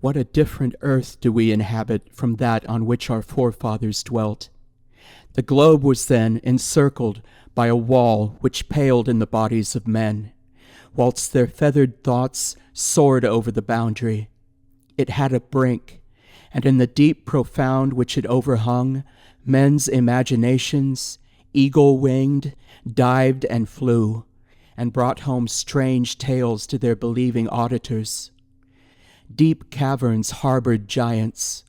What a different earth do we inhabit from that on which our forefathers dwelt. The globe was then encircled by a wall which paled in the bodies of men, whilst their feathered thoughts soared over the boundary. It had a brink, and in the deep profound which it overhung, men's imaginations, eagle-winged, dived and flew, and brought home strange tales to their believing auditors. Deep caverns harbored giants.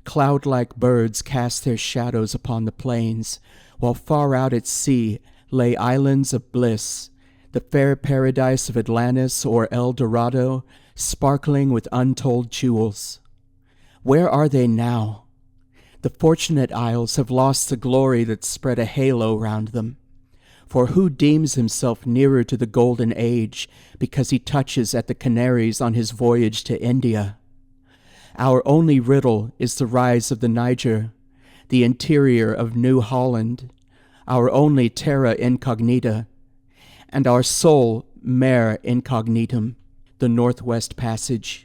Cloud-like birds cast their shadows upon the plains, while far out at sea lay islands of bliss, the fair paradise of Atlantis or El Dorado, sparkling with untold jewels. Where are they now? The fortunate isles have lost the glory that spread a halo round them. For who deems himself nearer to the golden age because he touches at the Canaries on his voyage to India? Our only riddle is the rise of the Niger, the interior of New Holland, our only terra incognita, and our sole mare incognitum, the Northwest Passage.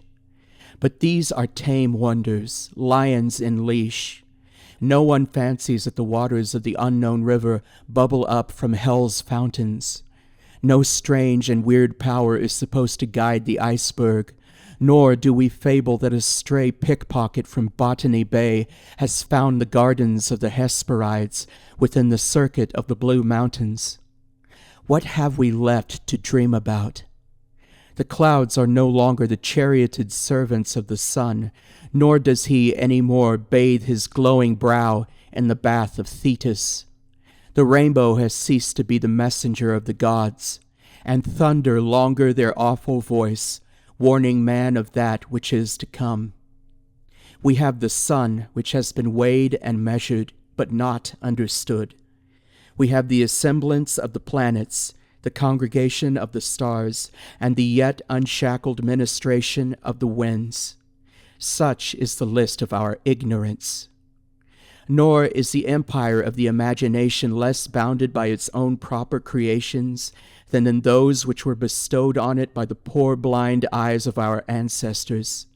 But these are tame wonders, lions in leash. No one fancies that the waters of the unknown river bubble up from hell's fountains. No strange and weird power is supposed to guide the iceberg, nor do we fable that a stray pickpocket from Botany Bay has found the gardens of the Hesperides within the circuit of the Blue Mountains. What have we left to dream about? The clouds are no longer the charioted servants of the sun, nor does he any more bathe his glowing brow in the bath of Thetis. The rainbow has ceased to be the messenger of the gods, and thunder longer their awful voice, warning man of that which is to come. We have the sun, which has been weighed and measured, but not understood. We have the assemblance of the planets, the congregation of the stars, and the yet unshackled ministration of the winds. Such is the list of our ignorance. Nor is the empire of the imagination less bounded by its own proper creations than in those which were bestowed on it by the poor blind eyes of our ancestors.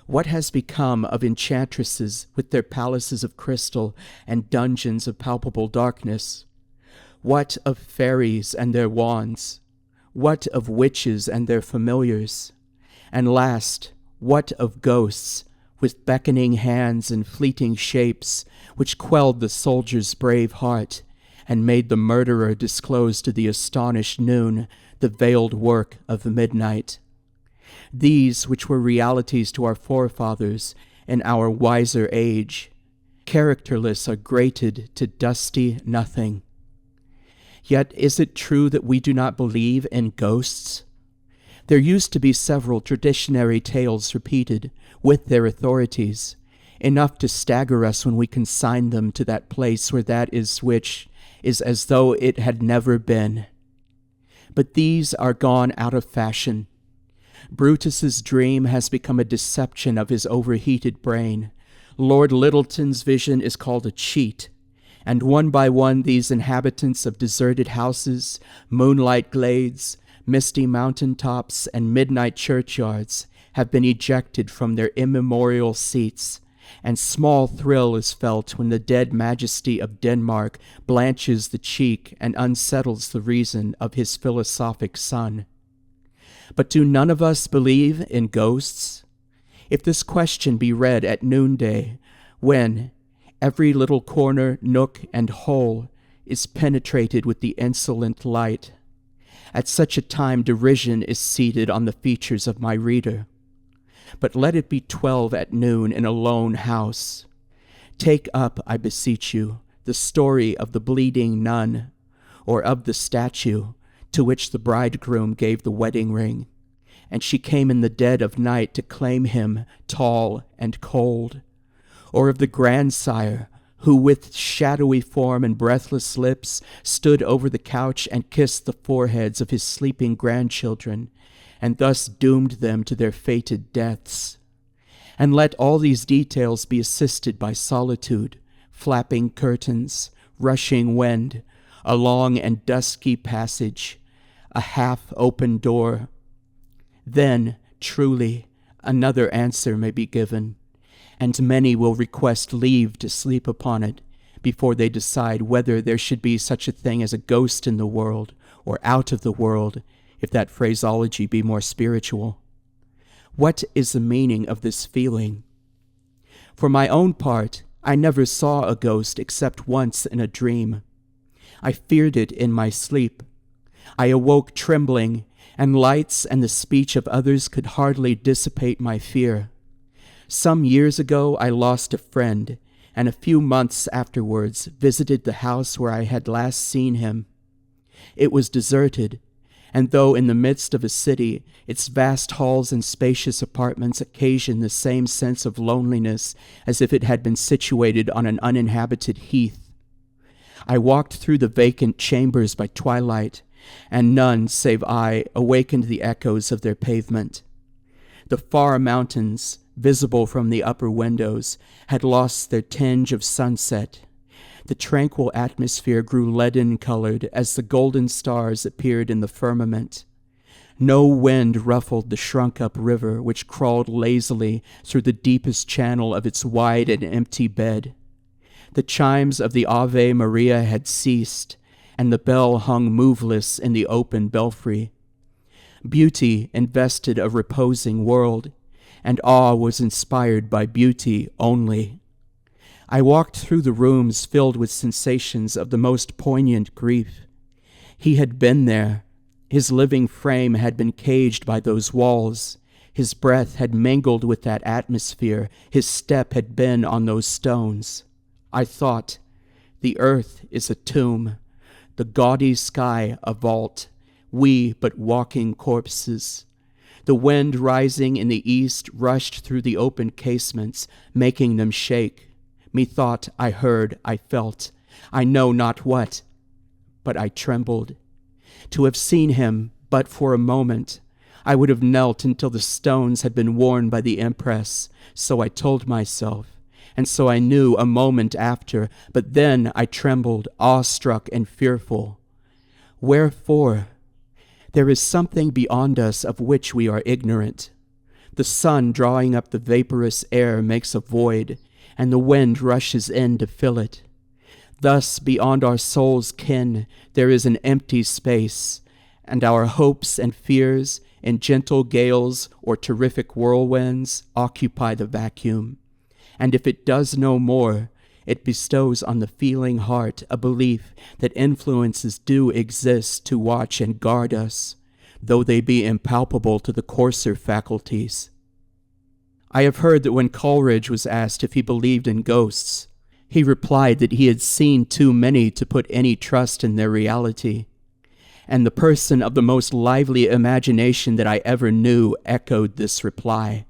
What has become of enchantresses with their palaces of crystal and dungeons of palpable darkness? What of fairies and their wands? What of witches and their familiars? And last, what of ghosts, with beckoning hands and fleeting shapes, which quelled the soldier's brave heart, and made the murderer disclose to the astonished noon the veiled work of midnight? These, which were realities to our forefathers in our wiser age, characterless are grated to dusty nothing. Yet is it true that we do not believe in ghosts? There used to be several traditionary tales repeated, with their authorities, enough to stagger us when we consign them to that place where that is which is as though it had never been. But these are gone out of fashion. Brutus's dream has become a deception of his overheated brain. Lord Lyttelton's vision is called a cheat, and one by one these inhabitants of deserted houses, moonlight glades, misty mountain tops, and midnight churchyards have been ejected from their immemorial seats, and small thrill is felt when the dead majesty of Denmark blanches the cheek and unsettles the reason of his philosophic son. But do none of us believe in ghosts? If this question be read at noonday, when every little corner, nook, and hole is penetrated with the insolent light, at such a time derision is seated on the features of my reader. But let it be 12 at noon in a lone house. Take up, I beseech you, the story of the bleeding nun, or of the statue to which the bridegroom gave the wedding ring, and she came in the dead of night to claim him tall and cold, or of the grandsire who with shadowy form and breathless lips stood over the couch and kissed the foreheads of his sleeping grandchildren, and thus doomed them to their fated deaths. And let all these details be assisted by solitude, flapping curtains, rushing wind, a long and dusky passage, a half-open door. Then, truly, another answer may be given, and many will request leave to sleep upon it before they decide whether there should be such a thing as a ghost in the world or out of the world, if that phraseology be more spiritual. What is the meaning of this feeling? For my own part, I never saw a ghost except once in a dream. I feared it in my sleep. I awoke trembling, and lights and the speech of others could hardly dissipate my fear. Some years ago I lost a friend, and a few months afterwards visited the house where I had last seen him. It was deserted, and though in the midst of a city, its vast halls and spacious apartments occasioned the same sense of loneliness as if it had been situated on an uninhabited heath. I walked through the vacant chambers by twilight, and none save I awakened the echoes of their pavement. The far mountains, visible from the upper windows, had lost their tinge of sunset. The tranquil atmosphere grew leaden-colored as the golden stars appeared in the firmament. No wind ruffled the shrunk-up river which crawled lazily through the deepest channel of its wide and empty bed. The chimes of the Ave Maria had ceased, and the bell hung moveless in the open belfry. Beauty invested a reposing world, and awe was inspired by beauty only. I walked through the rooms filled with sensations of the most poignant grief. He had been there. His living frame had been caged by those walls. His breath had mingled with that atmosphere. His step had been on those stones. I thought, the earth is a tomb, the gaudy sky a vault, we but walking corpses. The wind rising in the east rushed through the open casements, making them shake. Methought I heard, I felt, I know not what, but I trembled. To have seen him but for a moment, I would have knelt until the stones had been worn by the impress, so I told myself, and so I knew a moment after, but then I trembled, awestruck and fearful. Wherefore? There is something beyond us of which we are ignorant. The sun drawing up the vaporous air makes a void, and the wind rushes in to fill it. Thus, beyond our soul's ken, there is an empty space, and our hopes and fears, in gentle gales or terrific whirlwinds, occupy the vacuum. And if it does no more, it bestows on the feeling heart a belief that influences do exist to watch and guard us, though they be impalpable to the coarser faculties. I have heard that when Coleridge was asked if he believed in ghosts, he replied that he had seen too many to put any trust in their reality. And the person of the most lively imagination that I ever knew echoed this reply.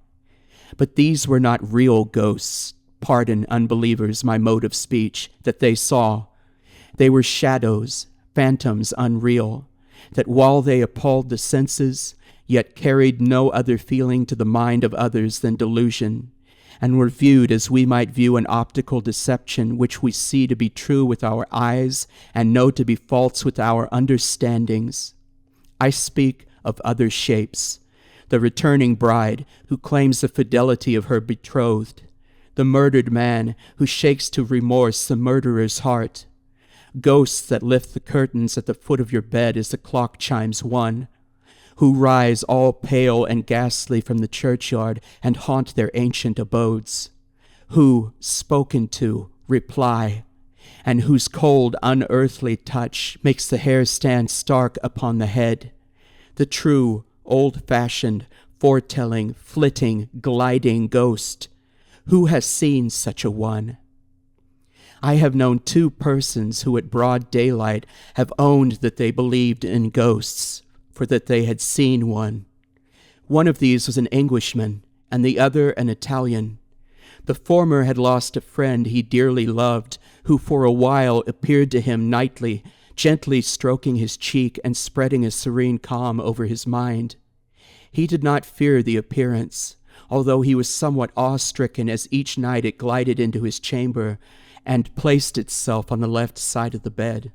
But these were not real ghosts, pardon, unbelievers, my mode of speech, that they saw. They were shadows, phantoms unreal, that while they appalled the senses, yet carried no other feeling to the mind of others than delusion, and were viewed as we might view an optical deception which we see to be true with our eyes and know to be false with our understandings. I speak of other shapes, the returning bride who claims the fidelity of her betrothed, the murdered man who shakes to remorse the murderer's heart, ghosts that lift the curtains at the foot of your bed as the clock chimes one, who rise all pale and ghastly from the churchyard and haunt their ancient abodes, who, spoken to, reply, and whose cold, unearthly touch makes the hair stand stark upon the head, the true, old-fashioned, foretelling, flitting, gliding ghost. Who has seen such a one? I have known two persons who at broad daylight have owned that they believed in ghosts, for that they had seen one. One of these was an Englishman, and the other an Italian. The former had lost a friend he dearly loved, who for a while appeared to him nightly, gently stroking his cheek and spreading a serene calm over his mind. He did not fear the appearance, although he was somewhat awe-stricken as each night it glided into his chamber and placed itself on the left side of the bed.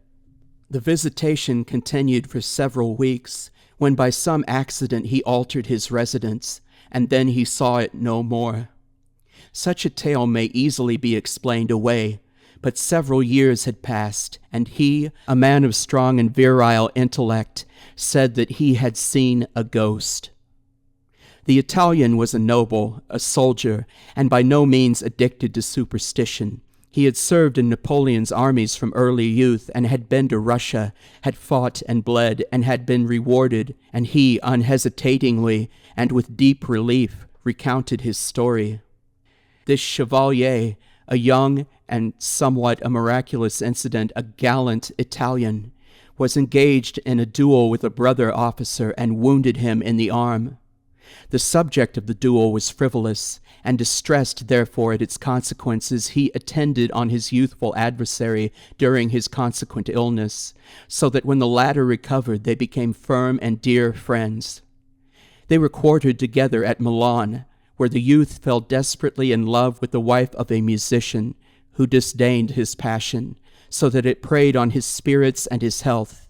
The visitation continued for several weeks, when by some accident he altered his residence, and then he saw it no more. Such a tale may easily be explained away, but several years had passed, and he, a man of strong and virile intellect, said that he had seen a ghost. The Italian was a noble, a soldier, and by no means addicted to superstition. He had served in Napoleon's armies from early youth, and had been to Russia, had fought and bled, and had been rewarded, and he unhesitatingly, and with deep relief, recounted his story. This chevalier, a young and somewhat a miraculous incident, a gallant Italian, was engaged in a duel with a brother officer and wounded him in the arm. The subject of the duel was frivolous, and distressed therefore at its consequences, he attended on his youthful adversary during his consequent illness, so that when the latter recovered they became firm and dear friends. They were quartered together at Milan, where the youth fell desperately in love with the wife of a musician, who disdained his passion, so that it preyed on his spirits and his health.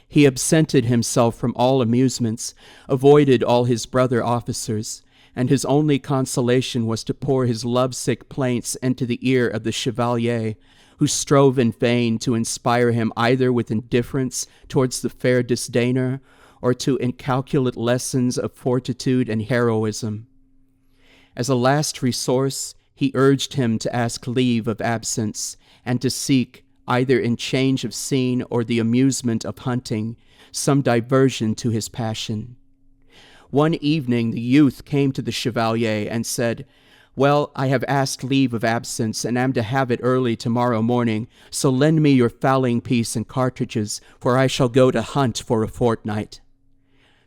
He absented himself from all amusements, avoided all his brother officers, and his only consolation was to pour his lovesick plaints into the ear of the chevalier, who strove in vain to inspire him either with indifference towards the fair disdainer, or to incalculate lessons of fortitude and heroism. As a last resource, he urged him to ask leave of absence, and to seek, either in change of scene or the amusement of hunting, some diversion to his passion. One evening the youth came to the chevalier and said, "Well, I have asked leave of absence, and am to have it early tomorrow morning, so lend me your fowling piece and cartridges, for I shall go to hunt for a fortnight."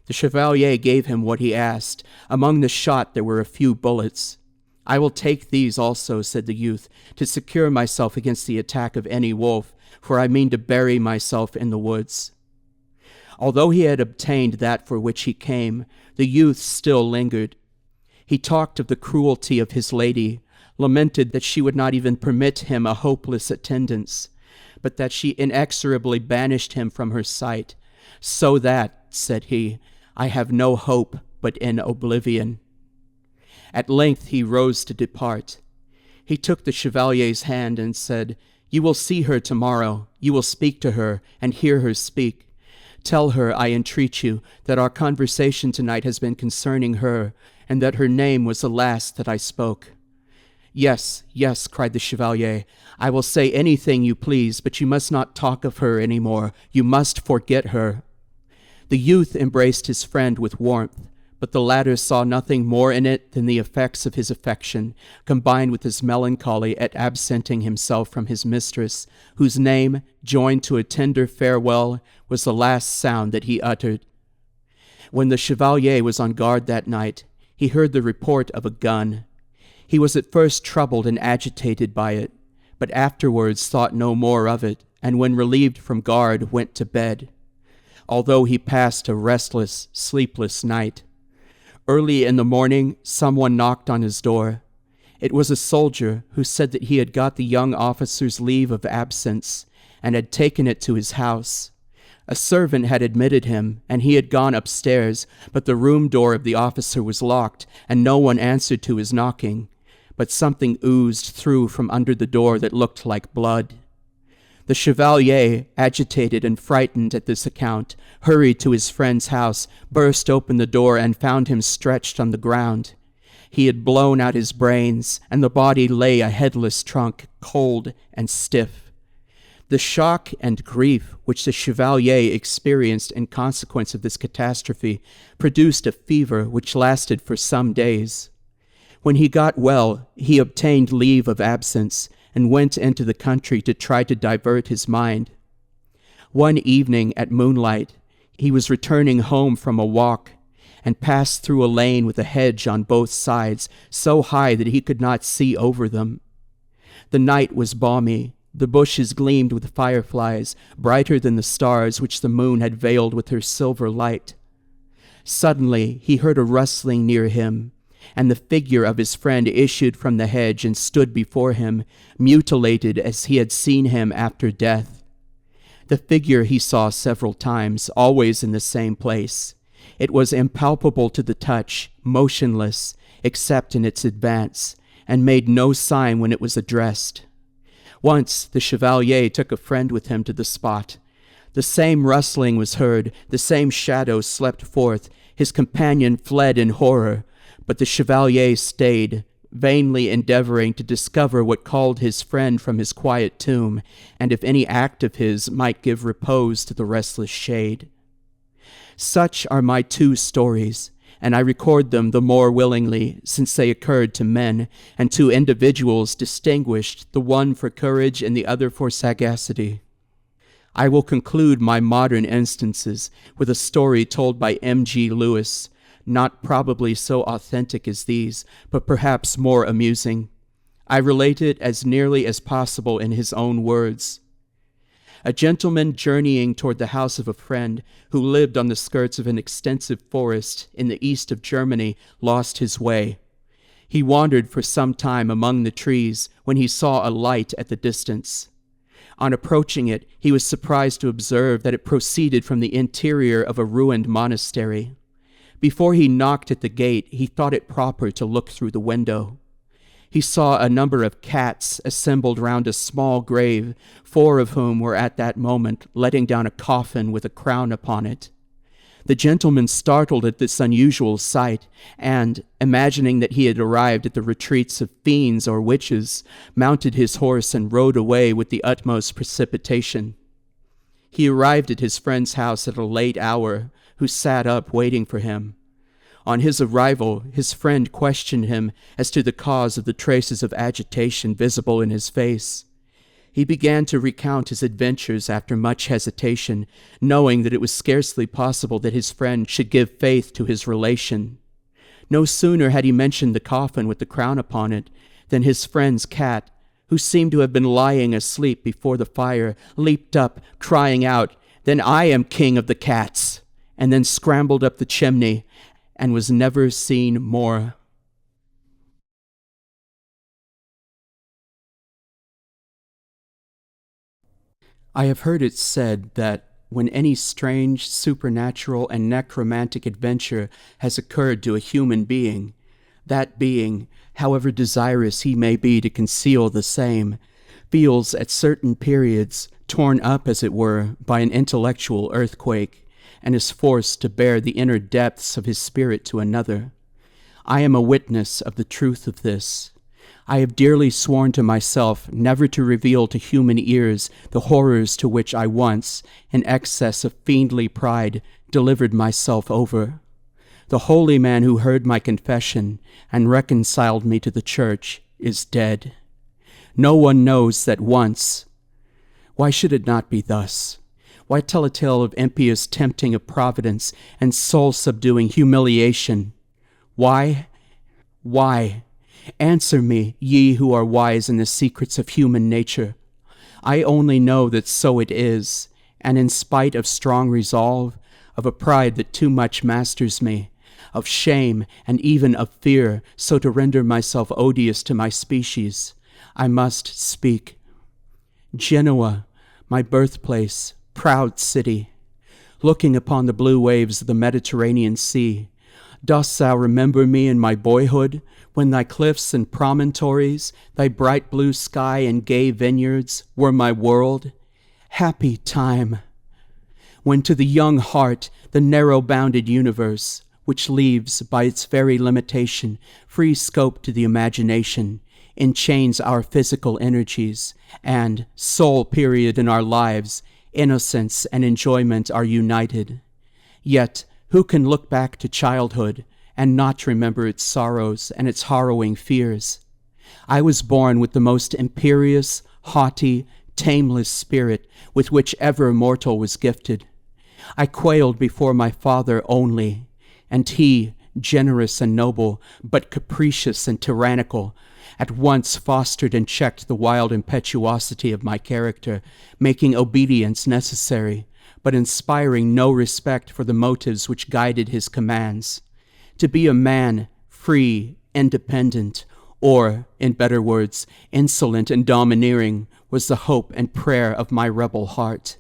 The chevalier gave him what he asked. Among the shot there were a few bullets. "I will take these also," said the youth, "to secure myself against the attack of any wolf, for I mean to bury myself in the woods." Although he had obtained that for which he came, the youth still lingered. He talked of the cruelty of his lady, lamented that she would not even permit him a hopeless attendance, but that she inexorably banished him from her sight, "so that," said he, "I have no hope but in oblivion." At length he rose to depart. He took the chevalier's hand and said, "You will see her tomorrow. You will speak to her and hear her speak. Tell her, I entreat you, that our conversation tonight has been concerning her, and that her name was the last that I spoke." "Yes, yes," cried the chevalier, "I will say anything you please, but you must not talk of her any more. You must forget her." The youth embraced his friend with warmth, but the latter saw nothing more in it than the effects of his affection, combined with his melancholy at absenting himself from his mistress, whose name, joined to a tender farewell, was the last sound that he uttered. When the chevalier was on guard that night, he heard the report of a gun. He was at first troubled and agitated by it, but afterwards thought no more of it, and when relieved from guard, went to bed. Although he passed a restless, sleepless night. Early in the morning, someone knocked on his door. It was a soldier who said that he had got the young officer's leave of absence and had taken it to his house. A servant had admitted him, and he had gone upstairs, but the room door of the officer was locked, and no one answered to his knocking, but something oozed through from under the door that looked like blood. The chevalier, agitated and frightened at this account, hurried to his friend's house, burst open the door, and found him stretched on the ground. He had blown out his brains, and the body lay a headless trunk, cold and stiff. The shock and grief which the chevalier experienced in consequence of this catastrophe produced a fever which lasted for some days. When he got well, he obtained leave of absence, and went into the country to try to divert his mind. One evening at moonlight, he was returning home from a walk, and passed through a lane with a hedge on both sides, so high that he could not see over them. The night was balmy. The bushes gleamed with fireflies, brighter than the stars which the moon had veiled with her silver light. Suddenly he heard a rustling near him, and the figure of his friend issued from the hedge and stood before him, mutilated as he had seen him after death. The figure he saw several times, always in the same place. It was impalpable to the touch, motionless, except in its advance, and made no sign when it was addressed. Once the chevalier took a friend with him to the spot. The same rustling was heard, the same shadow slept forth. His companion fled in horror, but the chevalier stayed, vainly endeavoring to discover what called his friend from his quiet tomb, and if any act of his might give repose to the restless shade. Such are my two stories, and I record them the more willingly, since they occurred to men, and to individuals distinguished, the one for courage and the other for sagacity. I will conclude my modern instances with a story told by M.G. Lewis, not probably so authentic as these, but perhaps more amusing. I relate it as nearly as possible in his own words. A gentleman journeying toward the house of a friend who lived on the skirts of an extensive forest in the east of Germany lost his way. He wandered for some time among the trees when he saw a light at the distance. On approaching it, he was surprised to observe that it proceeded from the interior of a ruined monastery. Before he knocked at the gate, he thought it proper to look through the window. He saw a number of cats assembled round a small grave, 4 of whom were at that moment letting down a coffin with a crown upon it. The gentleman, startled at this unusual sight, and, imagining that he had arrived at the retreats of fiends or witches, mounted his horse and rode away with the utmost precipitation. He arrived at his friend's house at a late hour, who sat up waiting for him. On his arrival, his friend questioned him as to the cause of the traces of agitation visible in his face. He began to recount his adventures after much hesitation, knowing that it was scarcely possible that his friend should give faith to his relation. No sooner had he mentioned the coffin with the crown upon it, than his friend's cat, who seemed to have been lying asleep before the fire, leaped up, crying out, "Then I am king of the cats!" and then scrambled up the chimney, and was never seen more. I have heard it said that when any strange, supernatural, and necromantic adventure has occurred to a human being, that being, however desirous he may be to conceal the same, feels at certain periods torn up, as it were, by an intellectual earthquake, and is forced to bear the inner depths of his spirit to another. I am a witness of the truth of this. I have dearly sworn to myself never to reveal to human ears the horrors to which I once, in excess of fiendly pride, delivered myself over. The holy man who heard my confession and reconciled me to the church is dead. No one knows that once. Why should it not be thus? Why tell a tale of impious tempting of providence and soul-subduing humiliation? Why? Why? Answer me, ye who are wise in the secrets of human nature. I only know that so it is, and in spite of strong resolve, of a pride that too much masters me, of shame and even of fear, so to render myself odious to my species, I must speak. Genoa, my birthplace, proud city, looking upon the blue waves of the Mediterranean Sea, dost thou remember me in my boyhood, when thy cliffs and promontories, thy bright blue sky and gay vineyards were my world? Happy time! When to the young heart the narrow-bounded universe, which leaves, by its very limitation, free scope to the imagination, enchains our physical energies, and, sole period in our lives, innocence and enjoyment are united. Yet, who can look back to childhood and not remember its sorrows and its harrowing fears? I was born with the most imperious, haughty, tameless spirit with which ever mortal was gifted. I quailed before my father only, and he, generous and noble, but capricious and tyrannical, at once fostered and checked the wild impetuosity of my character, making obedience necessary, but inspiring no respect for the motives which guided his commands. To be a man, free, independent, or, in better words, insolent and domineering, was the hope and prayer of my rebel heart.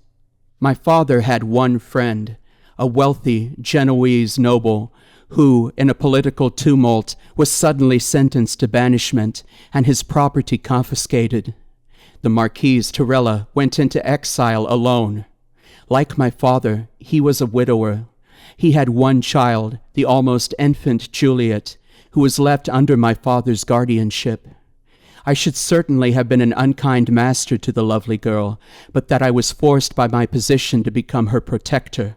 My father had one friend, a wealthy Genoese noble who, in a political tumult, was suddenly sentenced to banishment and his property confiscated. The Marquise Torella went into exile alone. Like my father, he was a widower. He had one child, the almost infant Juliet, who was left under my father's guardianship. I should certainly have been an unkind master to the lovely girl, but that I was forced by my position to become her protector.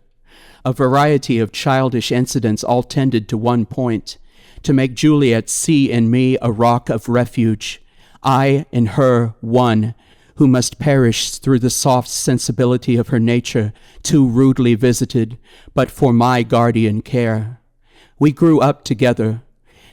A variety of childish incidents all tended to one point, to make Juliet see in me a rock of refuge, I in her one, who must perish through the soft sensibility of her nature, too rudely visited, but for my guardian care. We grew up together.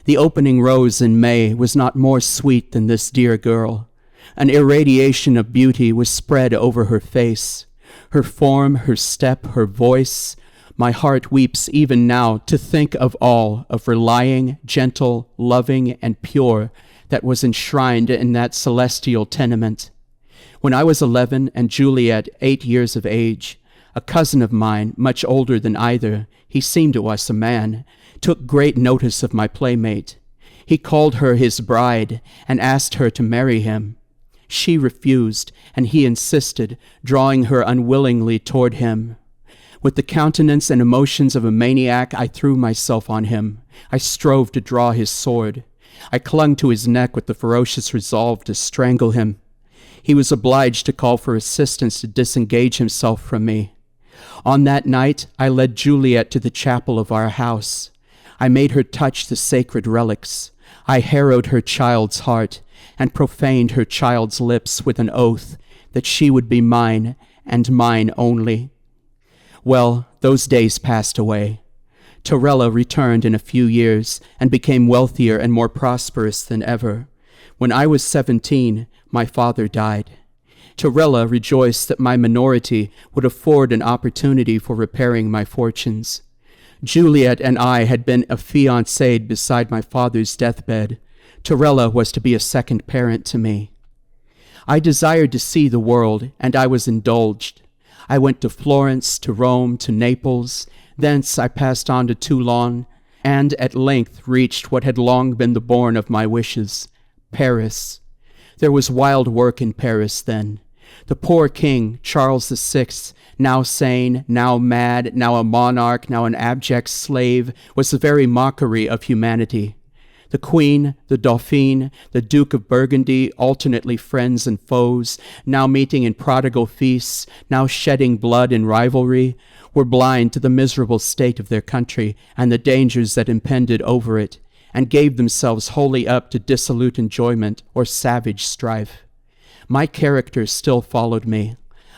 The opening rose in May was not more sweet than this dear girl. An irradiation of beauty was spread over her face. Her form, her step, her voice. My heart weeps even now to think of all of relying, gentle, loving, and pure that was enshrined in that celestial tenement. When I was 11 and Juliet 8 years of age, a cousin of mine, much older than either, he seemed to us a man, took great notice of my playmate. He called her his bride and asked her to marry him. She refused, and he insisted, drawing her unwillingly toward him. With the countenance and emotions of a maniac, I threw myself on him. I strove to draw his sword. I clung to his neck with the ferocious resolve to strangle him. He was obliged to call for assistance to disengage himself from me. On that night, I led Juliet to the chapel of our house. I made her touch the sacred relics. I harrowed her child's heart and profaned her child's lips with an oath that she would be mine and mine only. Well, those days passed away. Torella returned in a few years and became wealthier and more prosperous than ever. When I was 17, my father died. Torella rejoiced that my minority would afford an opportunity for repairing my fortunes. Juliet and I had been affianced beside my father's deathbed. Torella was to be a second parent to me. I desired to see the world, and I was indulged. I went to Florence, to Rome, to Naples. Thence I passed on to Toulon, and at length reached what had long been the bourne of my wishes, Paris. There was wild work in Paris then. The poor king, Charles VI, now sane, now mad, now a monarch, now an abject slave, was the very mockery of humanity. The queen, the dauphin, the Duke of Burgundy, alternately friends and foes, now meeting in prodigal feasts, now shedding blood in rivalry, were blind to the miserable state of their country and the dangers that impended over it, and gave themselves wholly up to dissolute enjoyment or savage strife. My character still followed me.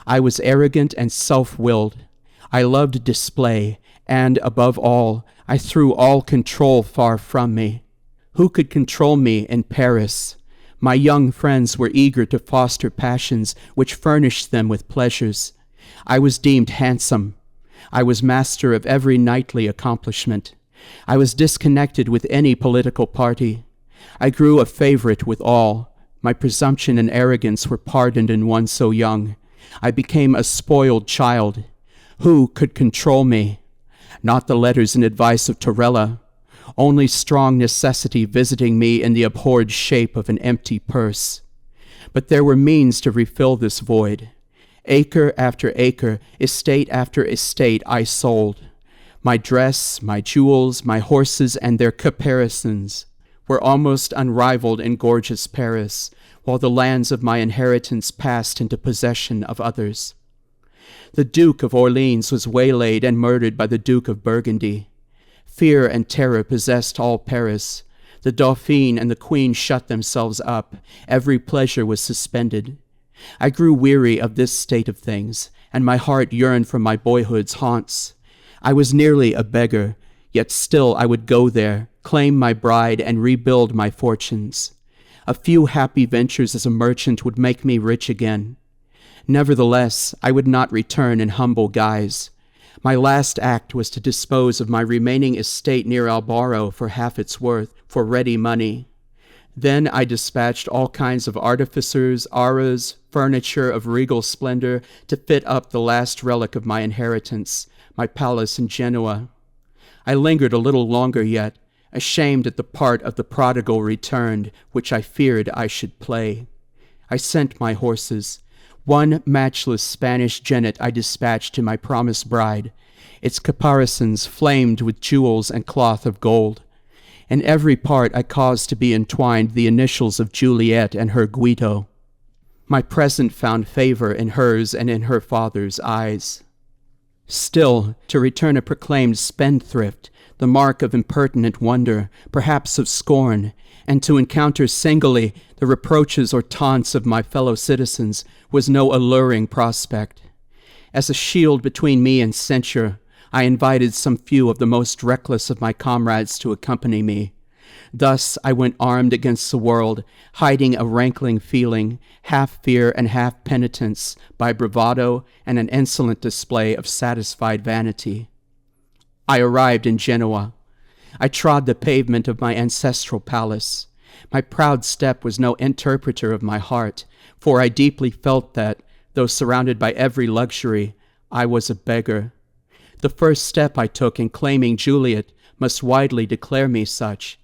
I was arrogant and self-willed. I loved display, and, above all, I threw all control far from me. Who could control me in Paris? My young friends were eager to foster passions which furnished them with pleasures. I was deemed handsome. I was master of every knightly accomplishment. I was disconnected with any political party. I grew a favorite with all. My presumption and arrogance were pardoned in one so young. I became a spoiled child. Who could control me? Not the letters and advice of Torella. Only strong necessity visiting me in the abhorred shape of an empty purse. But there were means to refill this void. Acre after acre, estate after estate I sold. My dress, my jewels, my horses, and their caparisons were almost unrivaled in gorgeous Paris, while the lands of my inheritance passed into possession of others. The Duke of Orleans was waylaid and murdered by the Duke of Burgundy. Fear and terror possessed all Paris. The Dauphin and the Queen shut themselves up. Every pleasure was suspended. I grew weary of this state of things, and my heart yearned for my boyhood's haunts. I was nearly a beggar, yet still I would go there, claim my bride, and rebuild my fortunes. A few happy ventures as a merchant would make me rich again. Nevertheless, I would not return in humble guise. My last act was to dispose of my remaining estate near Albaro for half its worth, for ready money. Then I dispatched all kinds of artificers, arras, furniture of regal splendor to fit up the last relic of my inheritance, my palace in Genoa. I lingered a little longer yet, ashamed at the part of the prodigal returned, which I feared I should play. I sent my horses. One matchless Spanish jennet I dispatched to my promised bride. Its caparisons flamed with jewels and cloth of gold. In every part I caused to be entwined the initials of Juliet and her Guido. My present found favor in hers and in her father's eyes. Still, to return a proclaimed spendthrift, the mark of impertinent wonder, perhaps of scorn, and to encounter singly the reproaches or taunts of my fellow citizens was no alluring prospect. As a shield between me and censure, I invited some few of the most reckless of my comrades to accompany me. Thus I went armed against the world, hiding a rankling feeling, half fear and half penitence, by bravado and an insolent display of satisfied vanity. I arrived in Genoa. I trod the pavement of my ancestral palace. My proud step was no interpreter of my heart, for I deeply felt that, though surrounded by every luxury, I was a beggar. The first step I took in claiming Juliet must widely declare me such.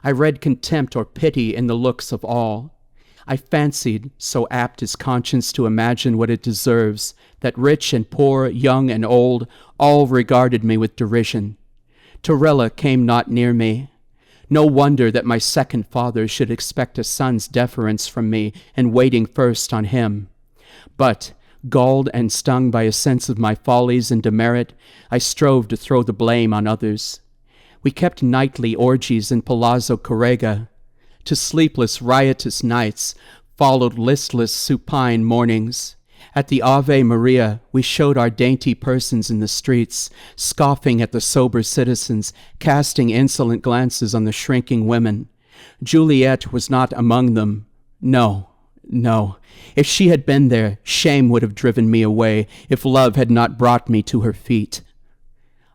I read contempt or pity in the looks of all. I fancied, so apt is conscience to imagine what it deserves, that rich and poor, young and old, all regarded me with derision. Torella came not near me. No wonder that my second father should expect a son's deference from me in waiting first on him. But, galled and stung by a sense of my follies and demerit, I strove to throw the blame on others. We kept nightly orgies in Palazzo Correga. To sleepless, riotous nights followed listless, supine mornings. At the Ave Maria, we showed our dainty persons in the streets, scoffing at the sober citizens, casting insolent glances on the shrinking women. Juliet was not among them. No. If she had been there, shame would have driven me away, if love had not brought me to her feet.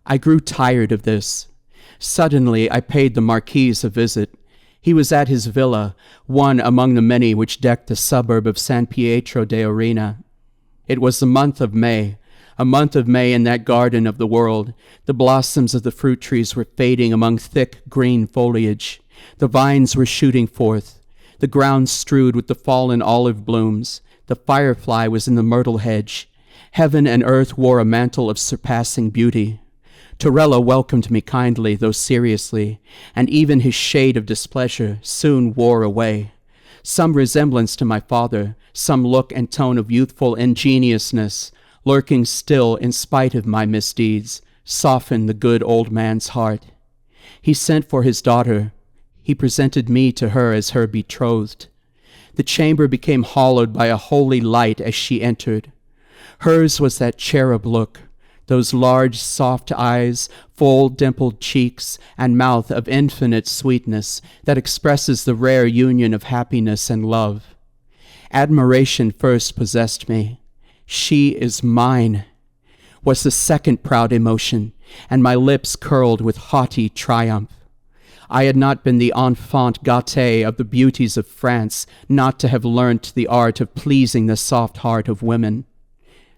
I grew tired of this. Suddenly I paid the Marquis a visit. He was at his villa, one among the many which decked the suburb of San Pietro de Arena. It was the month of May, a month of May in that garden of the world. The blossoms of the fruit trees were fading among thick green foliage. The vines were shooting forth. The ground strewed with the fallen olive blooms. The firefly was in the myrtle hedge. Heaven and earth wore a mantle of surpassing beauty. Torella welcomed me kindly, though seriously, and even his shade of displeasure soon wore away. Some resemblance to my father, some look and tone of youthful ingenuousness, lurking still in spite of my misdeeds, softened the good old man's heart. He sent for his daughter. He presented me to her as her betrothed. The chamber became hallowed by a holy light as she entered. Hers was that cherub look, those large, soft eyes, full, dimpled cheeks, and mouth of infinite sweetness that expresses the rare union of happiness and love. Admiration first possessed me. She is mine, was the second proud emotion, and my lips curled with haughty triumph. I had not been the enfant gâté of the beauties of France, not to have learnt the art of pleasing the soft heart of women.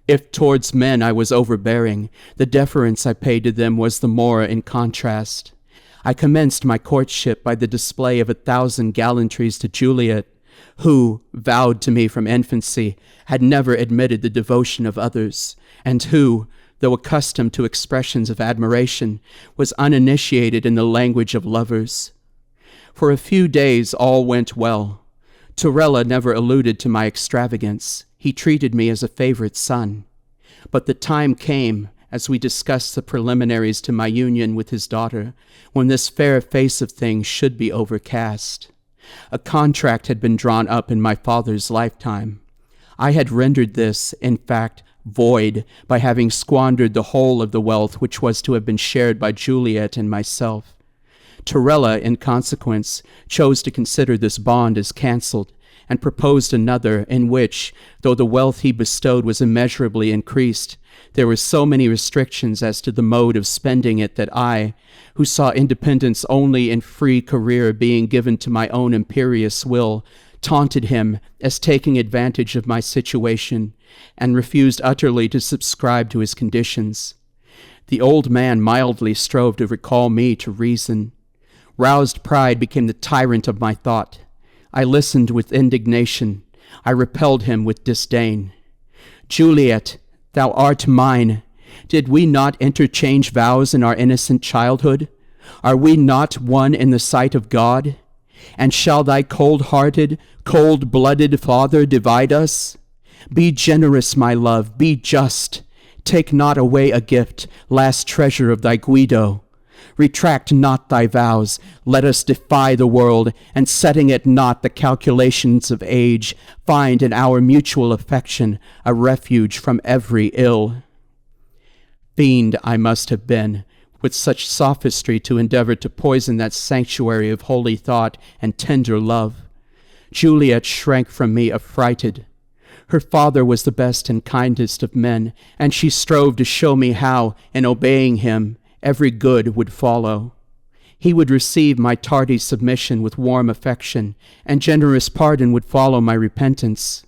If towards men I was overbearing, the deference I paid to them was the more in contrast. I commenced my courtship by the display of 1,000 gallantries to Juliet, who, vowed to me from infancy, had never admitted the devotion of others, and who, though accustomed to expressions of admiration, was uninitiated in the language of lovers. For a few days all went well. Torella never alluded to my extravagance. He treated me as a favorite son. But the time came, as we discussed the preliminaries to my union with his daughter, when this fair face of things should be overcast. A contract had been drawn up in my father's lifetime. I had rendered this, in fact, void by having squandered the whole of the wealth which was to have been shared by Juliet and myself. Torella, in consequence, chose to consider this bond as cancelled, and proposed another in which, though the wealth he bestowed was immeasurably increased, there were so many restrictions as to the mode of spending it that I, who saw independence only in free career being given to my own imperious will, taunted him as taking advantage of my situation, and refused utterly to subscribe to his conditions. The old man mildly strove to recall me to reason. Roused pride became the tyrant of my thought. I listened with indignation. I repelled him with disdain. Juliet, thou art mine. Did we not interchange vows in our innocent childhood? Are we not one in the sight of God? And shall thy cold-hearted, cold-blooded father divide us? Be generous, my love, be just. Take not away a gift, last treasure of thy Guido. Retract not thy vows, let us defy the world, and setting at naught the calculations of age, find in our mutual affection a refuge from every ill. Fiend I must have been, with such sophistry to endeavor to poison that sanctuary of holy thought and tender love. Juliet shrank from me affrighted. Her father was the best and kindest of men, and she strove to show me how, in obeying him, every good would follow. He would receive my tardy submission with warm affection, and generous pardon would follow my repentance.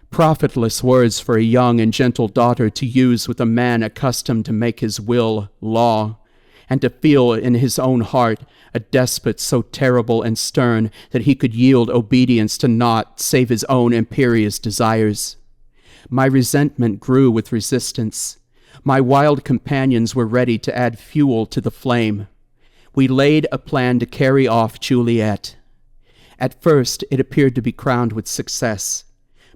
Profitless words for a young and gentle daughter to use with a man accustomed to make his will law, and to feel in his own heart a despot so terrible and stern that he could yield obedience to naught save his own imperious desires. My resentment grew with resistance. My wild companions were ready to add fuel to the flame. We laid a plan to carry off Juliet. At first, it appeared to be crowned with success.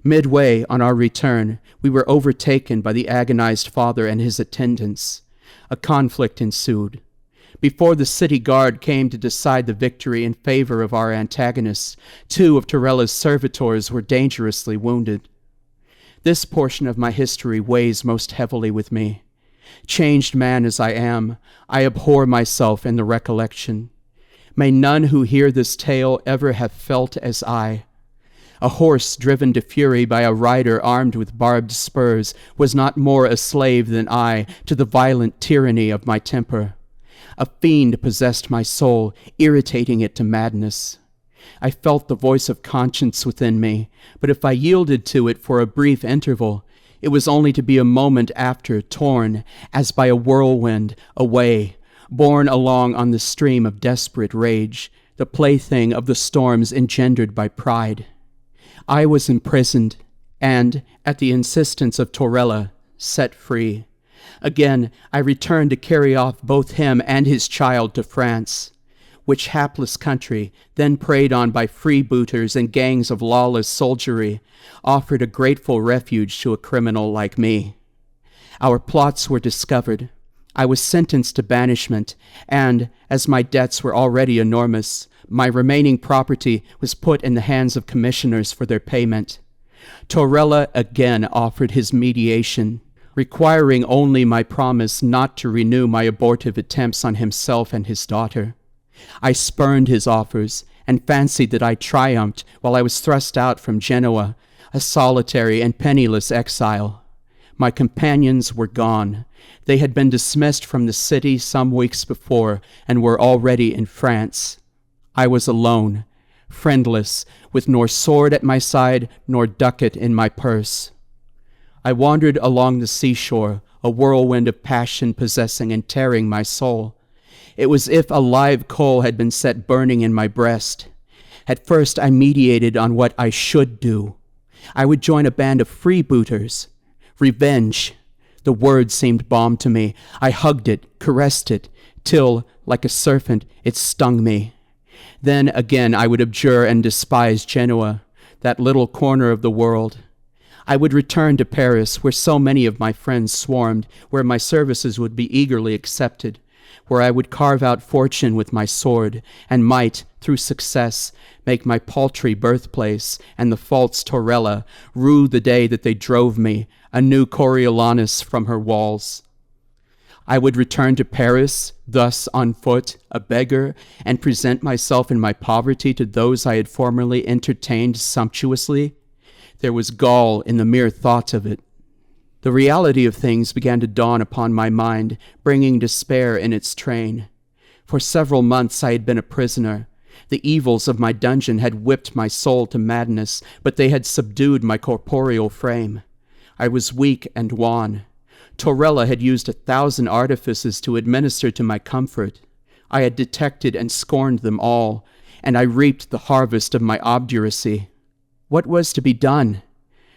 Midway on our return, we were overtaken by the agonized father and his attendants. A conflict ensued. Before the city guard came to decide the victory in favor of our antagonists, 2 of Torella's servitors were dangerously wounded. This portion of my history weighs most heavily with me. Changed man as I am, I abhor myself in the recollection. May none who hear this tale ever have felt as I. A horse driven to fury by a rider armed with barbed spurs was not more a slave than I to the violent tyranny of my temper. A fiend possessed my soul, irritating it to madness. I felt the voice of conscience within me, but if I yielded to it for a brief interval, it was only to be a moment after torn, as by a whirlwind, away, borne along on the stream of desperate rage, the plaything of the storms engendered by pride. I was imprisoned, and, at the insistence of Torella, set free. Again, I returned to carry off both him and his child to France, which hapless country, then preyed on by freebooters and gangs of lawless soldiery, offered a grateful refuge to a criminal like me. Our plots were discovered. I was sentenced to banishment, and, as my debts were already enormous, my remaining property was put in the hands of commissioners for their payment. Torella again offered his mediation, requiring only my promise not to renew my abortive attempts on himself and his daughter. I spurned his offers, and fancied that I triumphed while I was thrust out from Genoa, a solitary and penniless exile. My companions were gone. They had been dismissed from the city some weeks before, and were already in France. I was alone, friendless, with nor sword at my side, nor ducat in my purse. I wandered along the seashore, a whirlwind of passion possessing and tearing my soul. It was as if a live coal had been set burning in my breast. At first I meditated on what I should do. I would join a band of freebooters. Revenge. The word seemed balm to me. I hugged it, caressed it, till, like a serpent, it stung me. Then again I would abjure and despise Genoa, that little corner of the world. I would return to Paris, where so many of my friends swarmed, where my services would be eagerly accepted, where I would carve out fortune with my sword, and might, through success, make my paltry birthplace and the false Torella rue the day that they drove me, a new Coriolanus, from her walls. I would return to Paris, thus on foot, a beggar, and present myself in my poverty to those I had formerly entertained sumptuously. There was gall in the mere thought of it. The reality of things began to dawn upon my mind, bringing despair in its train. For several months I had been a prisoner. The evils of my dungeon had whipped my soul to madness, but they had subdued my corporeal frame. I was weak and wan. Torella had used 1,000 artifices to administer to my comfort. I had detected and scorned them all, and I reaped the harvest of my obduracy. What was to be done?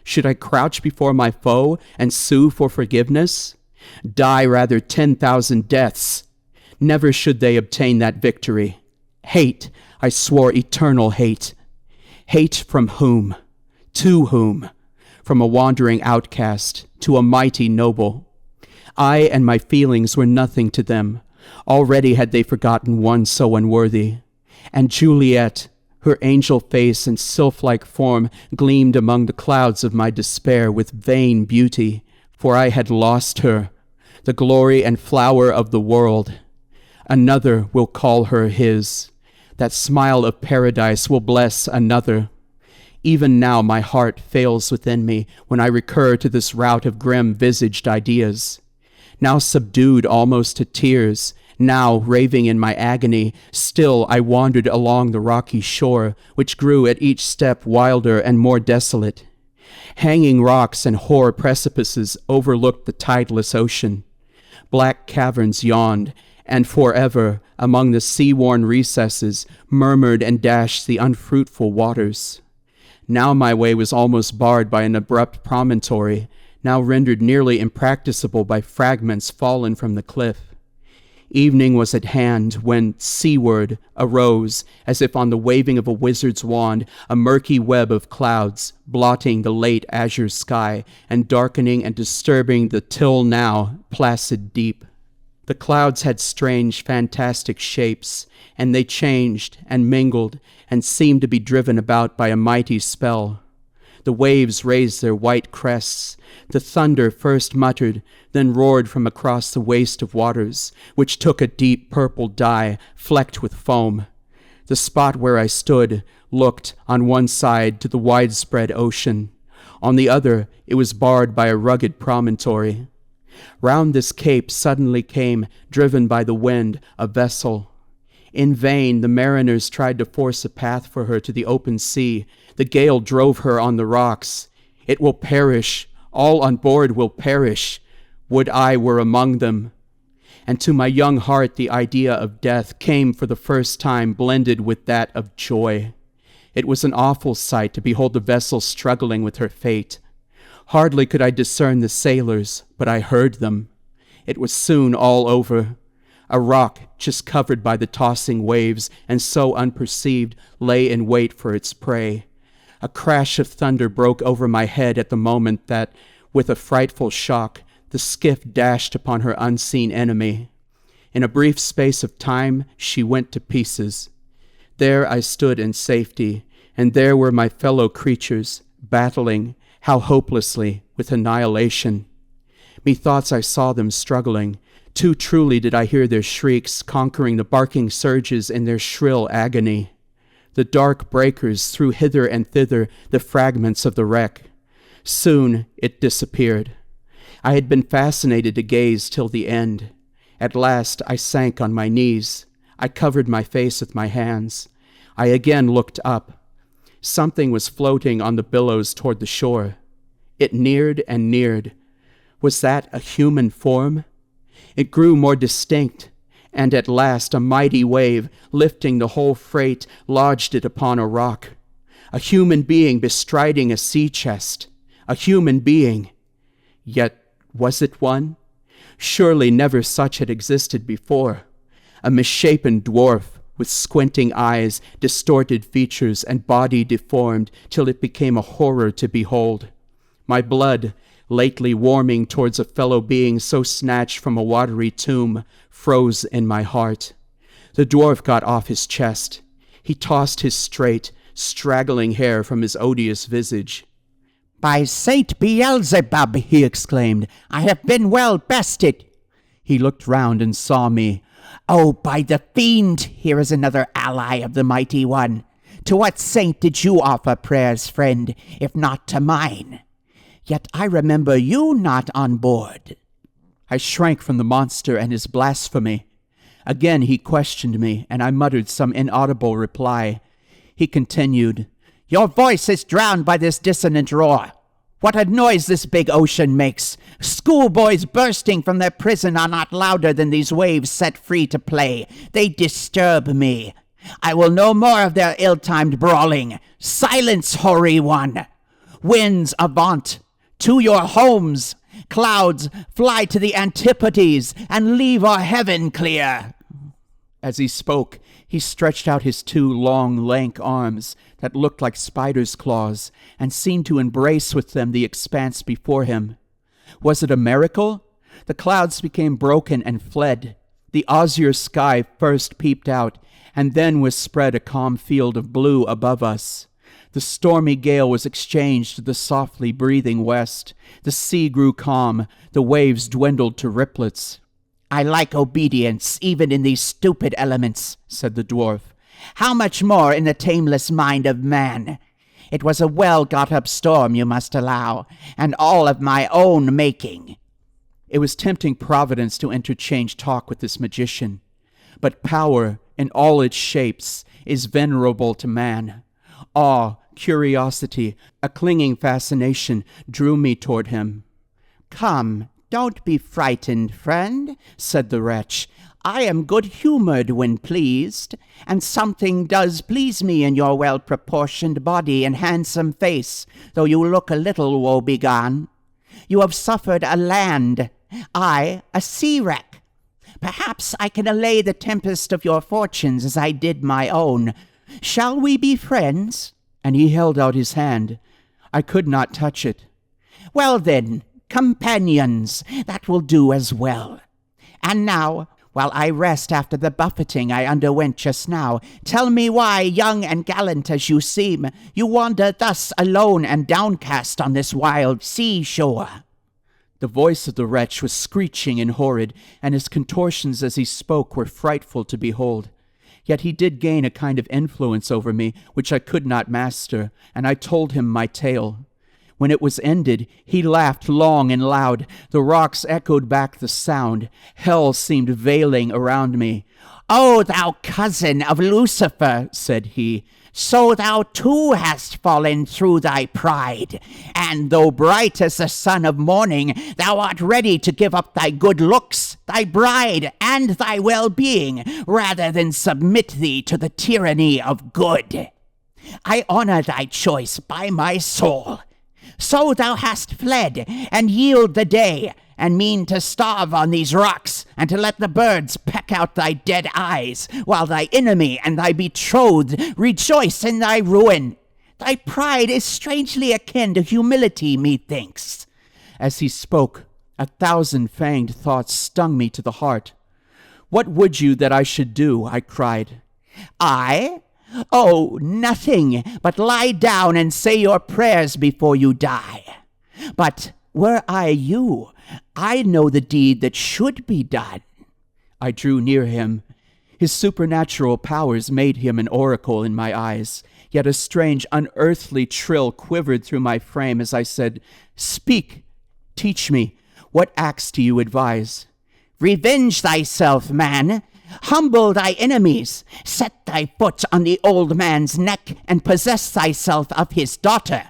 Should I crouch before my foe and sue for forgiveness? Die rather 10,000 deaths. Never should they obtain that victory. Hate, I swore eternal hate. Hate from whom? To whom? From a wandering outcast to a mighty noble. I and my feelings were nothing to them. Already had they forgotten one so unworthy. And Juliet, her angel face and sylph-like form, gleamed among the clouds of my despair with vain beauty, for I had lost her, the glory and flower of the world. Another will call her his. That smile of paradise will bless another. Even now my heart fails within me when I recur to this rout of grim-visaged ideas. Now subdued almost to tears, now raving in my agony, still I wandered along the rocky shore, which grew at each step wilder and more desolate. Hanging rocks and hoar precipices overlooked the tideless ocean. Black caverns yawned, and forever, among the sea-worn recesses, murmured and dashed the unfruitful waters. Now my way was almost barred by an abrupt promontory, now rendered nearly impracticable by fragments fallen from the cliff. Evening was at hand when, seaward, arose, as if on the waving of a wizard's wand, a murky web of clouds, blotting the late azure sky, and darkening and disturbing the till now placid deep. The clouds had strange, fantastic shapes, and they changed and mingled, and seemed to be driven about by a mighty spell. The waves raised their white crests. The thunder first muttered, then roared from across the waste of waters, which took a deep purple dye, flecked with foam. The spot where I stood looked, on one side, to the widespread ocean. On the other, it was barred by a rugged promontory. Round this cape suddenly came, driven by the wind, a vessel. In vain the mariners tried to force a path for her to the open sea. The gale drove her on the rocks. It will perish. All on board will perish. Would I were among them. And to my young heart the idea of death came for the first time blended with that of joy. It was an awful sight to behold the vessel struggling with her fate. Hardly could I discern the sailors, but I heard them. It was soon all over. A rock, just covered by the tossing waves, and so unperceived, lay in wait for its prey. A crash of thunder broke over my head at the moment that, with a frightful shock, the skiff dashed upon her unseen enemy. In a brief space of time, she went to pieces. There I stood in safety, and there were my fellow creatures, battling, how hopelessly, with annihilation. Methoughts I saw them struggling. Too truly did I hear their shrieks, conquering the barking surges in their shrill agony. The dark breakers threw hither and thither the fragments of the wreck. Soon it disappeared. I had been fascinated to gaze till the end. At last I sank on my knees. I covered my face with my hands. I again looked up. Something was floating on the billows toward the shore. It neared and neared. Was that a human form? It grew more distinct, and at last a mighty wave, lifting the whole freight, lodged it upon a rock. A human being bestriding a sea chest. A human being. Yet was it one? Surely never such had existed before. A misshapen dwarf, with squinting eyes, distorted features, and body deformed, till it became a horror to behold. My blood, lately warming towards a fellow being so snatched from a watery tomb, froze in my heart. The dwarf got off his chest. He tossed his straight, straggling hair from his odious visage. "By Saint Beelzebub," he exclaimed, "I have been well bested." He looked round and saw me. "Oh, by the fiend, here is another ally of the Mighty One. To what saint did you offer prayers, friend, if not to mine? Yet I remember you not on board." I shrank from the monster and his blasphemy. Again he questioned me, and I muttered some inaudible reply. He continued, "Your voice is drowned by this dissonant roar. What a noise this big ocean makes! Schoolboys bursting from their prison are not louder than these waves set free to play. They disturb me. I will no more of their ill-timed brawling. Silence, hoary one! Winds, avaunt! To your homes! Clouds, fly to the antipodes, and leave our heaven clear!" As he spoke, he stretched out his two long, lank arms that looked like spider's claws and seemed to embrace with them the expanse before him. Was it a miracle? The clouds became broken and fled. The azure sky first peeped out, and then was spread a calm field of blue above us. The stormy gale was exchanged to the softly breathing west. The sea grew calm. The waves dwindled to riplets. "I like obedience, even in these stupid elements," said the dwarf. "How much more in the tameless mind of man? It was a well-got-up storm, you must allow, and all of my own making." It was tempting Providence to interchange talk with this magician. But power, in all its shapes, is venerable to man. Awe, curiosity, a clinging fascination drew me toward him. "Come, don't be frightened, friend," said the wretch. "I am good-humored when pleased, and something does please me in your well-proportioned body and handsome face, though you look a little woe-begone. You have suffered a land, I a sea-wreck. Perhaps I can allay the tempest of your fortunes as I did my own. Shall we be friends?" And he held out his hand. I could not touch it. "Well then, companions, that will do as well. And now, while I rest after the buffeting I underwent just now, tell me why, young and gallant as you seem, you wander thus alone and downcast on this wild sea-shore." The voice of the wretch was screeching and horrid, and his contortions as he spoke were frightful to behold. Yet he did gain a kind of influence over me which I could not master, and I told him my tale. When it was ended, he laughed long and loud. The rocks echoed back the sound. Hell seemed veiling around me. "O thou cousin of Lucifer," said he, "so thou too hast fallen through thy pride, and though bright as the sun of morning, thou art ready to give up thy good looks, thy bride, and thy well-being, rather than submit thee to the tyranny of good. I honor thy choice by my soul. So thou hast fled, and yield the day, and mean to starve on these rocks, and to let the birds peck out thy dead eyes, while thy enemy and thy betrothed rejoice in thy ruin. Thy pride is strangely akin to humility, methinks." As he spoke, 1,000-fanged thoughts stung me to the heart. "What would you that I should do?" I cried. "I? Oh, nothing, but lie down and say your prayers before you die. But were I you, I know the deed that should be done." I drew near him. His supernatural powers made him an oracle in my eyes, yet a strange, unearthly trill quivered through my frame as I said, "Speak, teach me, what acts do you advise?" "Revenge thyself, man. Humble thy enemies. Set thy foot on the old man's neck, and possess thyself of his daughter."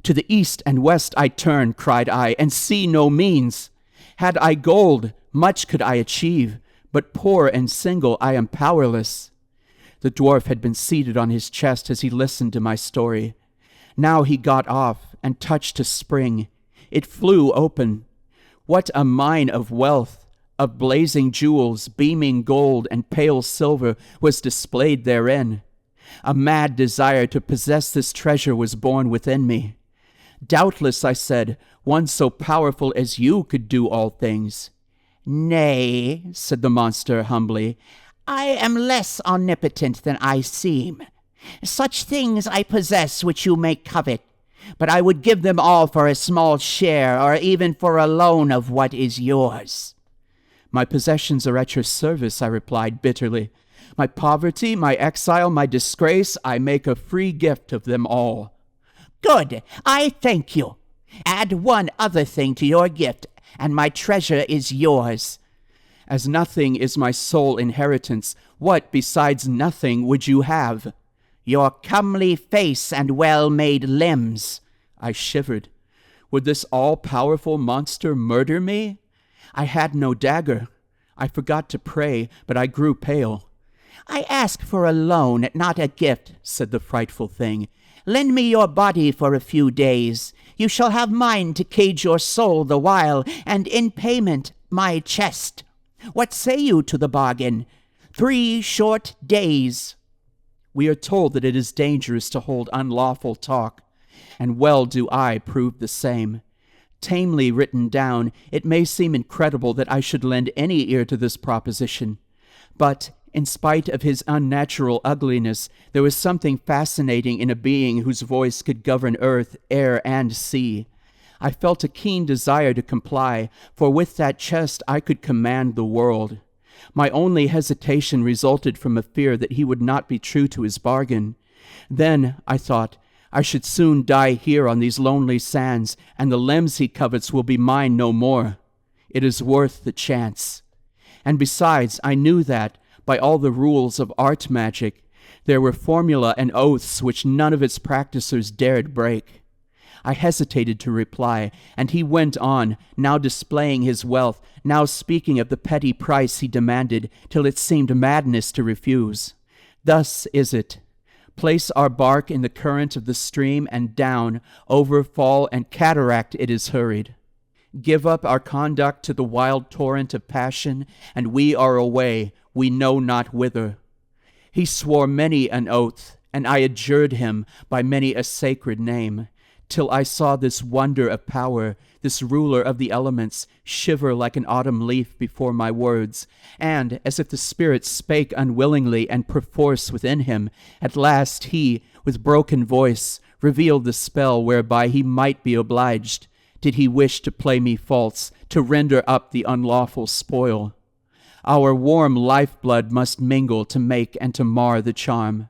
"To the east and west I turn," cried I, "and see no means. Had I gold, much could I achieve, but poor and single I am powerless." The dwarf had been seated on his chest as he listened to my story. Now he got off and touched a spring. It flew open. What a mine of wealth, of blazing jewels, beaming gold, and pale silver was displayed therein. A mad desire to possess this treasure was born within me. "Doubtless," I said, "one so powerful as you could do all things." "Nay," said the monster humbly, "I am less omnipotent than I seem. Such things I possess which you may covet, but I would give them all for a small share, or even for a loan of what is yours." "My possessions are at your service," I replied bitterly. "My poverty, my exile, my disgrace, I make a free gift of them all." "Good, I thank you. Add one other thing to your gift, and my treasure is yours." "As nothing is my sole inheritance, what besides nothing would you have?" "Your comely face and well-made limbs." I shivered. Would this all-powerful monster murder me? I had no dagger. I forgot to pray, but I grew pale. I ask for a loan, not a gift, said the frightful thing. Lend me your body for a few days. You shall have mine to cage your soul the while, and in payment my chest. What say you to the bargain? 3 short days. We are told that it is dangerous to hold unlawful talk, and well do I prove the same. Tamely written down, it may seem incredible that I should lend any ear to this proposition. But, in spite of his unnatural ugliness, there was something fascinating in a being whose voice could govern earth, air, and sea. I felt a keen desire to comply, for with that chest I could command the world. My only hesitation resulted from a fear that he would not be true to his bargain. Then, I thought, I should soon die here on these lonely sands, and the limbs he covets will be mine no more. It is worth the chance. And besides, I knew that, by all the rules of art magic, there were formula and oaths which none of its practicers dared break. I hesitated to reply, and he went on, now displaying his wealth, now speaking of the petty price he demanded, till it seemed madness to refuse. Thus is it. Place our bark in the current of the stream, and down, over fall and cataract it is hurried. Give up our conduct to the wild torrent of passion, and we are away, we know not whither. He swore many an oath, and I adjured him by many a sacred name, till I saw this wonder of power, this ruler of the elements, shiver like an autumn leaf before my words, and, as if the spirit spake unwillingly and perforce within him, at last he, with broken voice, revealed the spell whereby he might be obliged, did he wish to play me false, to render up the unlawful spoil. Our warm lifeblood must mingle to make and to mar the charm.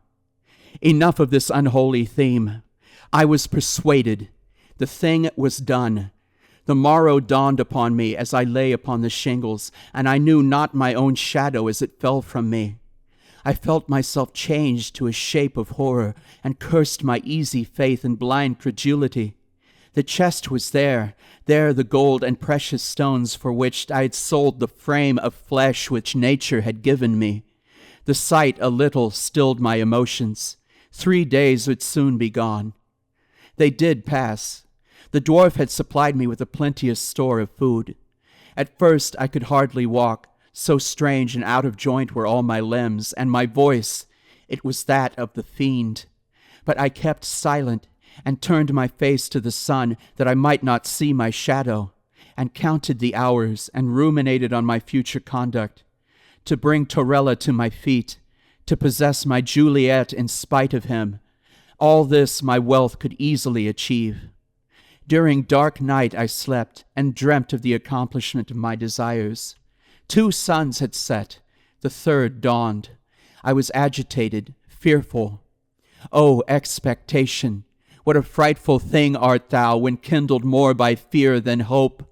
Enough of this unholy theme. I was persuaded. The thing was done. The morrow dawned upon me as I lay upon the shingles, and I knew not my own shadow as it fell from me. I felt myself changed to a shape of horror, and cursed my easy faith and blind credulity. The chest was there the gold and precious stones for which I had sold the frame of flesh which nature had given me. The sight a little stilled my emotions. 3 days would soon be gone. They did pass. The dwarf had supplied me with a plenteous store of food. At first I could hardly walk, so strange and out of joint were all my limbs, and my voice, it was that of the fiend. But I kept silent, and turned my face to the sun, that I might not see my shadow, and counted the hours, and ruminated on my future conduct. To bring Torella to my feet, to possess my Juliet in spite of him, all this my wealth could easily achieve. During dark night I slept, and dreamt of the accomplishment of my desires. 2 suns had set, the 3rd dawned. I was agitated, fearful. O expectation! What a frightful thing art thou, when kindled more by fear than hope!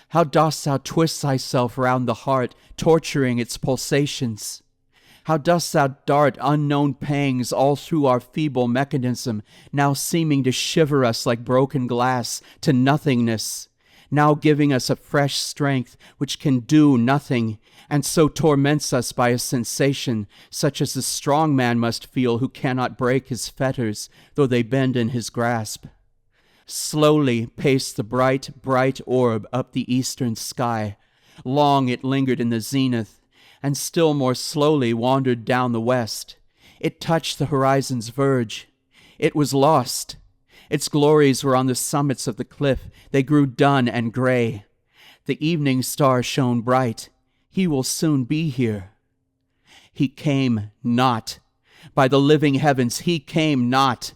How dost thou twist thyself round the heart, torturing its pulsations? How dost thou dart unknown pangs all through our feeble mechanism, now seeming to shiver us like broken glass to nothingness, now giving us a fresh strength which can do nothing, and so torments us by a sensation such as the strong man must feel who cannot break his fetters, though they bend in his grasp. Slowly paced the bright orb up the eastern sky. Long it lingered in the zenith, and still more slowly wandered down the west. It touched the horizon's verge. It was lost. Its glories were on the summits of the cliff. They grew dun and gray. The evening star shone bright. He will soon be here. He came not. By the living heavens, he came not.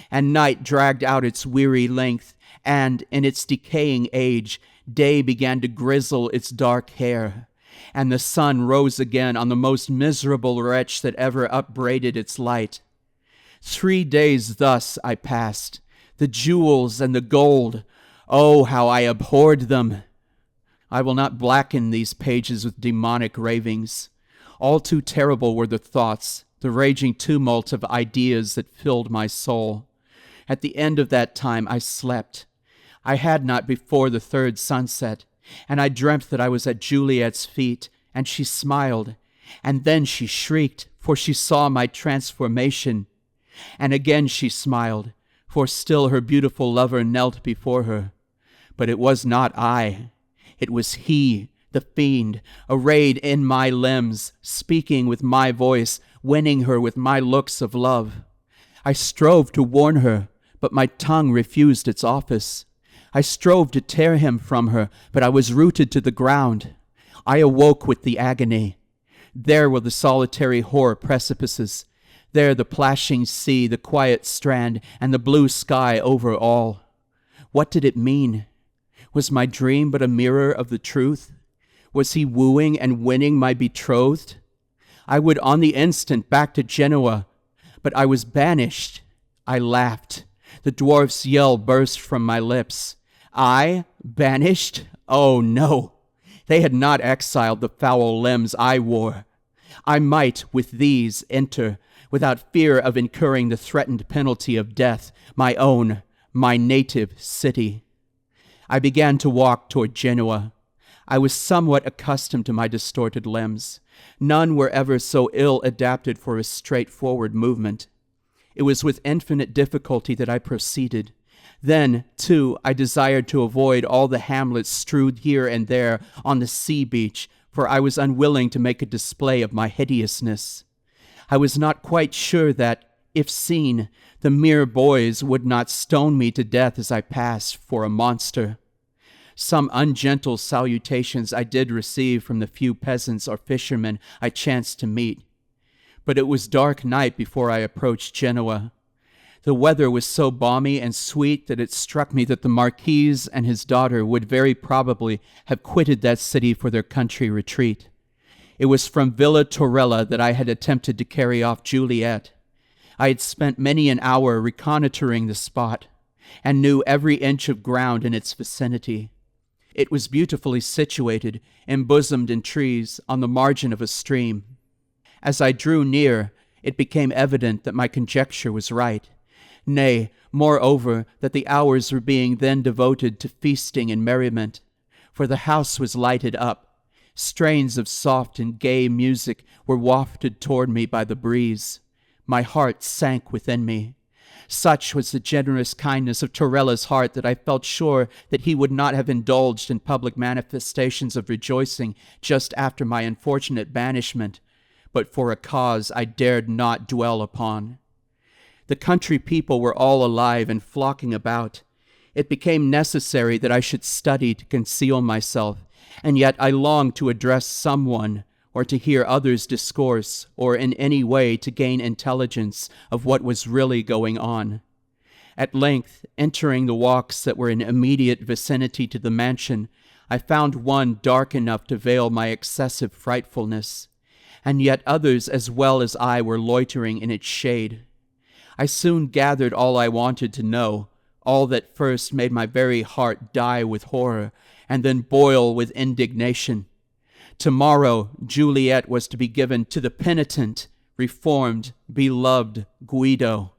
And night dragged out its weary length, and in its decaying age, day began to grizzle its dark hair, and the sun rose again on the most miserable wretch that ever upbraided its light. 3 days thus I passed. The jewels and the gold, oh, how I abhorred them! I will not blacken these pages with demonic ravings. All too terrible were the thoughts, the raging tumult of ideas that filled my soul. At the end of that time I slept. I had not before the third sunset, and I dreamt that I was at Juliet's feet, and she smiled, and then she shrieked, for she saw my transformation. And again she smiled, for still her beautiful lover knelt before her. But it was not I. It was he, the fiend, arrayed in my limbs, speaking with my voice, winning her with my looks of love. I strove to warn her, but my tongue refused its office. I strove to tear him from her, but I was rooted to the ground. I awoke with the agony. There were the solitary hoar precipices. There the plashing sea, the quiet strand, and the blue sky over all. What did it mean? Was my dream but a mirror of the truth? Was he wooing and winning my betrothed? I would on the instant back to Genoa, but I was banished. I laughed. The dwarf's yell burst from my lips. I? Banished? Oh, no. They had not exiled the foul limbs I wore. I might, with these, enter, without fear of incurring the threatened penalty of death, my native city. I began to walk toward Genoa. I was somewhat accustomed to my distorted limbs. None were ever so ill adapted for a straightforward movement. It was with infinite difficulty that I proceeded. Then, too, I desired to avoid all the hamlets strewed here and there on the sea beach, for I was unwilling to make a display of my hideousness. I was not quite sure that, if seen, the mere boys would not stone me to death as I passed for a monster. Some ungentle salutations I did receive from the few peasants or fishermen I chanced to meet. But it was dark night before I approached Genoa. The weather was so balmy and sweet that it struck me that the Marquis and his daughter would very probably have quitted that city for their country retreat. It was from Villa Torella that I had attempted to carry off Juliet. I had spent many an hour reconnoitering the spot, and knew every inch of ground in its vicinity. It was beautifully situated, embosomed in trees, on the margin of a stream. As I drew near, it became evident that my conjecture was right. Nay, moreover, that the hours were being then devoted to feasting and merriment, for the house was lighted up. Strains of soft and gay music were wafted toward me by the breeze. My heart sank within me. Such was the generous kindness of Torella's heart that I felt sure that he would not have indulged in public manifestations of rejoicing just after my unfortunate banishment, but for a cause I dared not dwell upon. The country people were all alive and flocking about. It became necessary that I should study to conceal myself, and yet I longed to address someone, or to hear others discourse, or in any way to gain intelligence of what was really going on. At length, entering the walks that were in immediate vicinity to the mansion, I found one dark enough to veil my excessive frightfulness, and yet others as well as I were loitering in its shade. I soon gathered all I wanted to know, all that first made my very heart die with horror, and then boil with indignation. Tomorrow Juliet was to be given to the penitent, reformed, beloved Guido.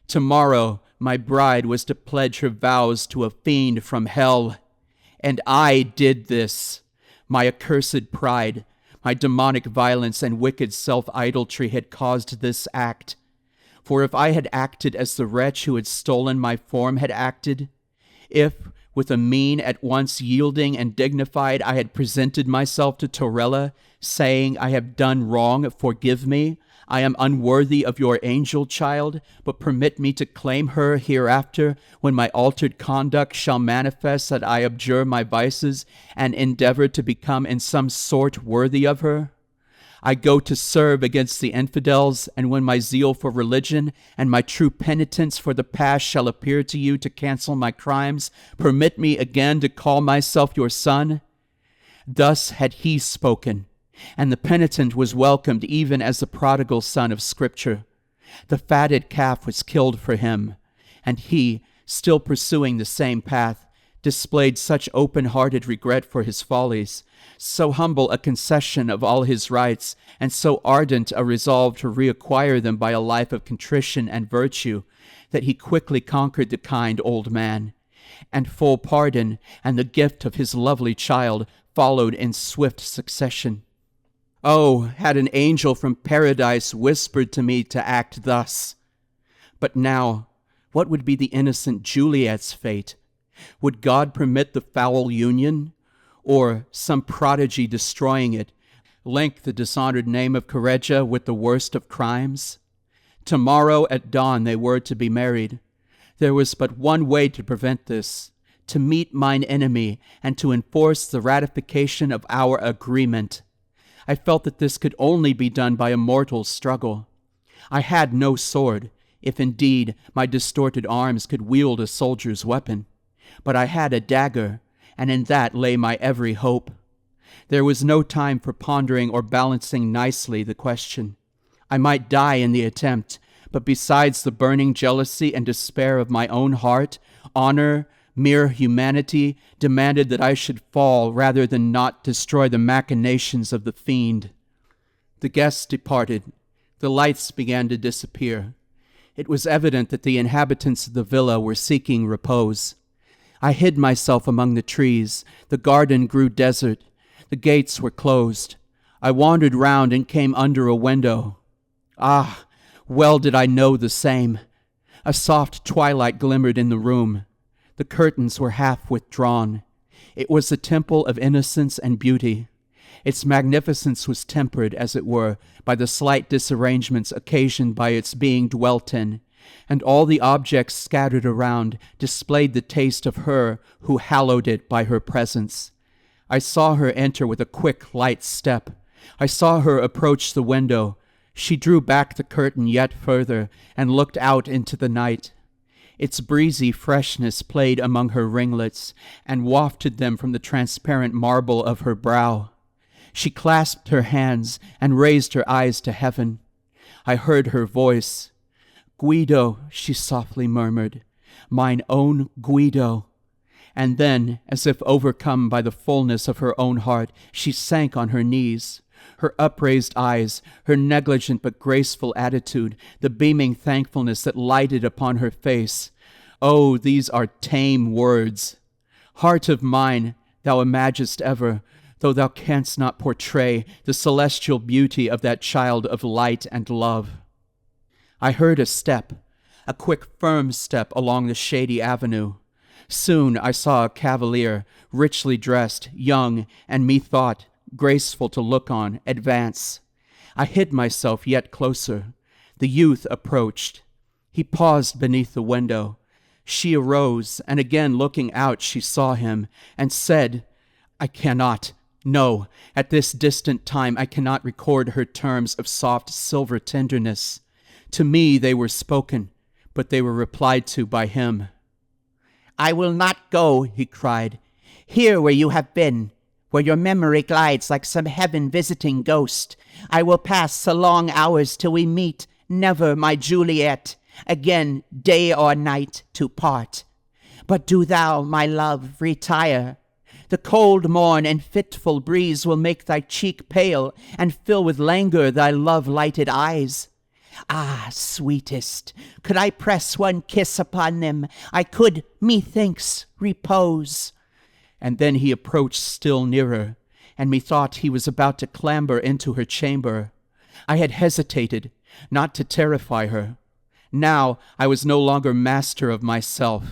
Tomorrow my bride was to pledge her vows to a fiend from hell. And I did this. My accursed pride, my demonic violence and wicked self-idolatry had caused this act. For if I had acted as the wretch who had stolen my form had acted, if, with a mien at once yielding and dignified, I had presented myself to Torella, saying, I have done wrong, forgive me. I am unworthy of your angel child, but permit me to claim her hereafter, when my altered conduct shall manifest that I abjure my vices and endeavor to become in some sort worthy of her. I go to serve against the infidels, and when my zeal for religion and my true penitence for the past shall appear to you to cancel my crimes, permit me again to call myself your son. Thus had he spoken, and the penitent was welcomed even as the prodigal son of Scripture. The fatted calf was killed for him, and he, still pursuing the same path, displayed such open-hearted regret for his follies, so humble a concession of all his rights, and so ardent a resolve to reacquire them by a life of contrition and virtue, that he quickly conquered the kind old man. and full pardon, and the gift of his lovely child followed in swift succession. Oh, had an angel from paradise whispered to me to act thus! But now, what would be the innocent Juliet's fate? Would God permit the foul union, or some prodigy destroying it, link the dishonored name of Correggia with the worst of crimes? Tomorrow at dawn they were to be married. There was but one way to prevent this: to meet mine enemy and to enforce the ratification of our agreement. I felt that this could only be done by a mortal struggle. I had no sword, if indeed my distorted arms could wield a soldier's weapon, but I had a dagger, and in that lay my every hope. There was no time for pondering or balancing nicely the question. I might die in the attempt, but besides the burning jealousy and despair of my own heart, honor, mere humanity, demanded that I should fall rather than not destroy the machinations of the fiend. The guests departed. The lights began to disappear. It was evident that the inhabitants of the villa were seeking repose. I hid myself among the trees. The garden grew desert. The gates were closed. I wandered round and came under a window. Ah, well did I know the same. A soft twilight glimmered in the room. The curtains were half withdrawn. It was the temple of innocence and beauty. Its magnificence was tempered, as it were, by the slight disarrangements occasioned by its being dwelt in, and all the objects scattered around displayed the taste of her who hallowed it by her presence. I saw her enter with a quick, light step. I saw her approach the window. She drew back the curtain yet further and looked out into the night. Its breezy freshness played among her ringlets and wafted them from the transparent marble of her brow. She clasped her hands and raised her eyes to heaven. I heard her voice. "Guido," she softly murmured, "mine own Guido." And then, as if overcome by the fullness of her own heart, she sank on her knees. Her upraised eyes, her negligent but graceful attitude, the beaming thankfulness that lighted upon her face. Oh, these are tame words. Heart of mine, thou imaginest ever, though thou canst not portray, the celestial beauty of that child of light and love. I heard a step, a quick, firm step along the shady avenue. Soon I saw a cavalier, richly dressed, young, and methought graceful to look on, advance. I hid myself yet closer. The youth approached. He paused beneath the window. She arose, and again looking out she saw him, and said, "I cannot. No, at this distant time I cannot record her terms of soft silver tenderness. To me they were spoken, but they were replied to by him." "I will not go," he cried. "Here where you have been, where your memory glides like some heaven-visiting ghost, I will pass the long hours till we meet, never, my Juliet, again, day or night, to part. But do thou, my love, retire. The cold morn and fitful breeze will make thy cheek pale, and fill with languor thy love-lighted eyes. Ah, sweetest, could I press one kiss upon them, I could, methinks, repose." And then he approached still nearer, and methought he was about to clamber into her chamber. I had hesitated, not to terrify her. Now I was no longer master of myself.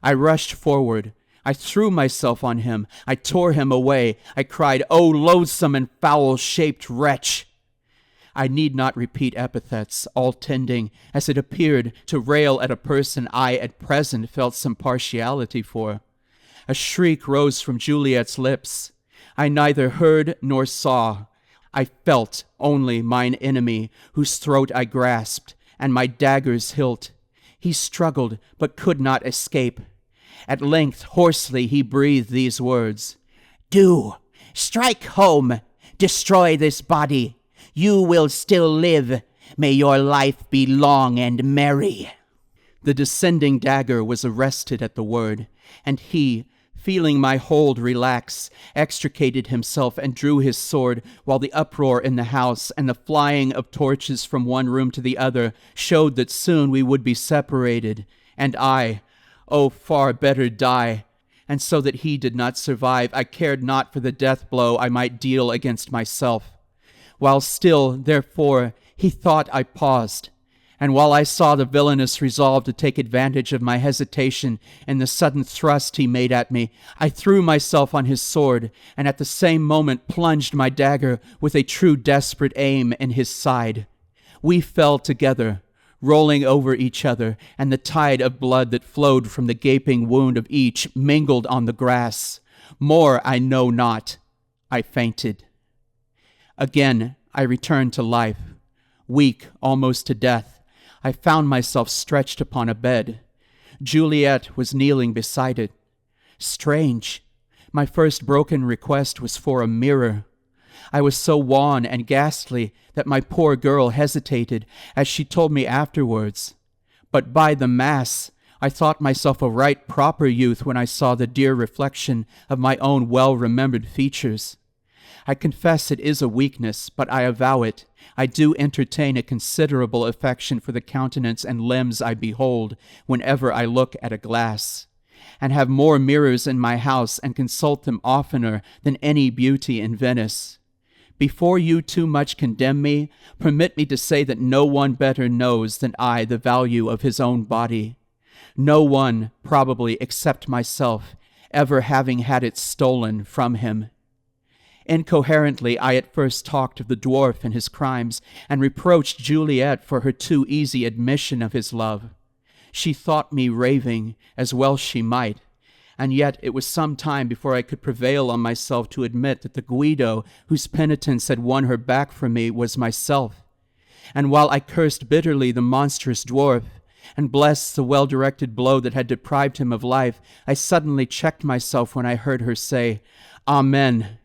I rushed forward. I threw myself on him. I tore him away. I cried, "O loathsome and foul-shaped wretch!" I need not repeat epithets, all tending, as it appeared, to rail at a person I at present felt some partiality for. A shriek rose from Juliet's lips. I neither heard nor saw. I felt only mine enemy, whose throat I grasped, and my dagger's hilt. He struggled, but could not escape. At length, hoarsely, he breathed these words: "Do! Strike home! Destroy this body! You will still live. May your life be long and merry." The descending dagger was arrested at the word, and he, feeling my hold relax, extricated himself and drew his sword, while the uproar in the house and the flying of torches from one room to the other showed that soon we would be separated, and I, Oh, far better die. And so that he did not survive, I cared not for the death blow I might deal against myself. While still, therefore, he thought, I paused, and while I saw the villainous resolve to take advantage of my hesitation and the sudden thrust he made at me, I threw myself on his sword, and at the same moment plunged my dagger with a true desperate aim in his side. We fell together, rolling over each other, and the tide of blood that flowed from the gaping wound of each mingled on the grass. More I know not. I fainted. Again I returned to life. Weak almost to death, I found myself stretched upon a bed. Juliet was kneeling beside it. Strange. My first broken request was for a mirror. I was so wan and ghastly that my poor girl hesitated, as she told me afterwards. But by the mass, I thought myself a right proper youth when I saw the dear reflection of my own well-remembered features. I confess it is a weakness, but I avow it. I do entertain a considerable affection for the countenance and limbs I behold whenever I look at a glass, and have more mirrors in my house and consult them oftener than any beauty in Venice. Before you too much condemn me, permit me to say that no one better knows than I the value of his own body. No one, probably, except myself, ever having had it stolen from him. Incoherently, I at first talked of the dwarf and his crimes, and reproached Juliet for her too easy admission of his love. She thought me raving, as well she might, and yet it was some time before I could prevail on myself to admit that the Guido whose penitence had won her back from me was myself. And while I cursed bitterly the monstrous dwarf, and blessed the well-directed blow that had deprived him of life, I suddenly checked myself when I heard her say, Amen,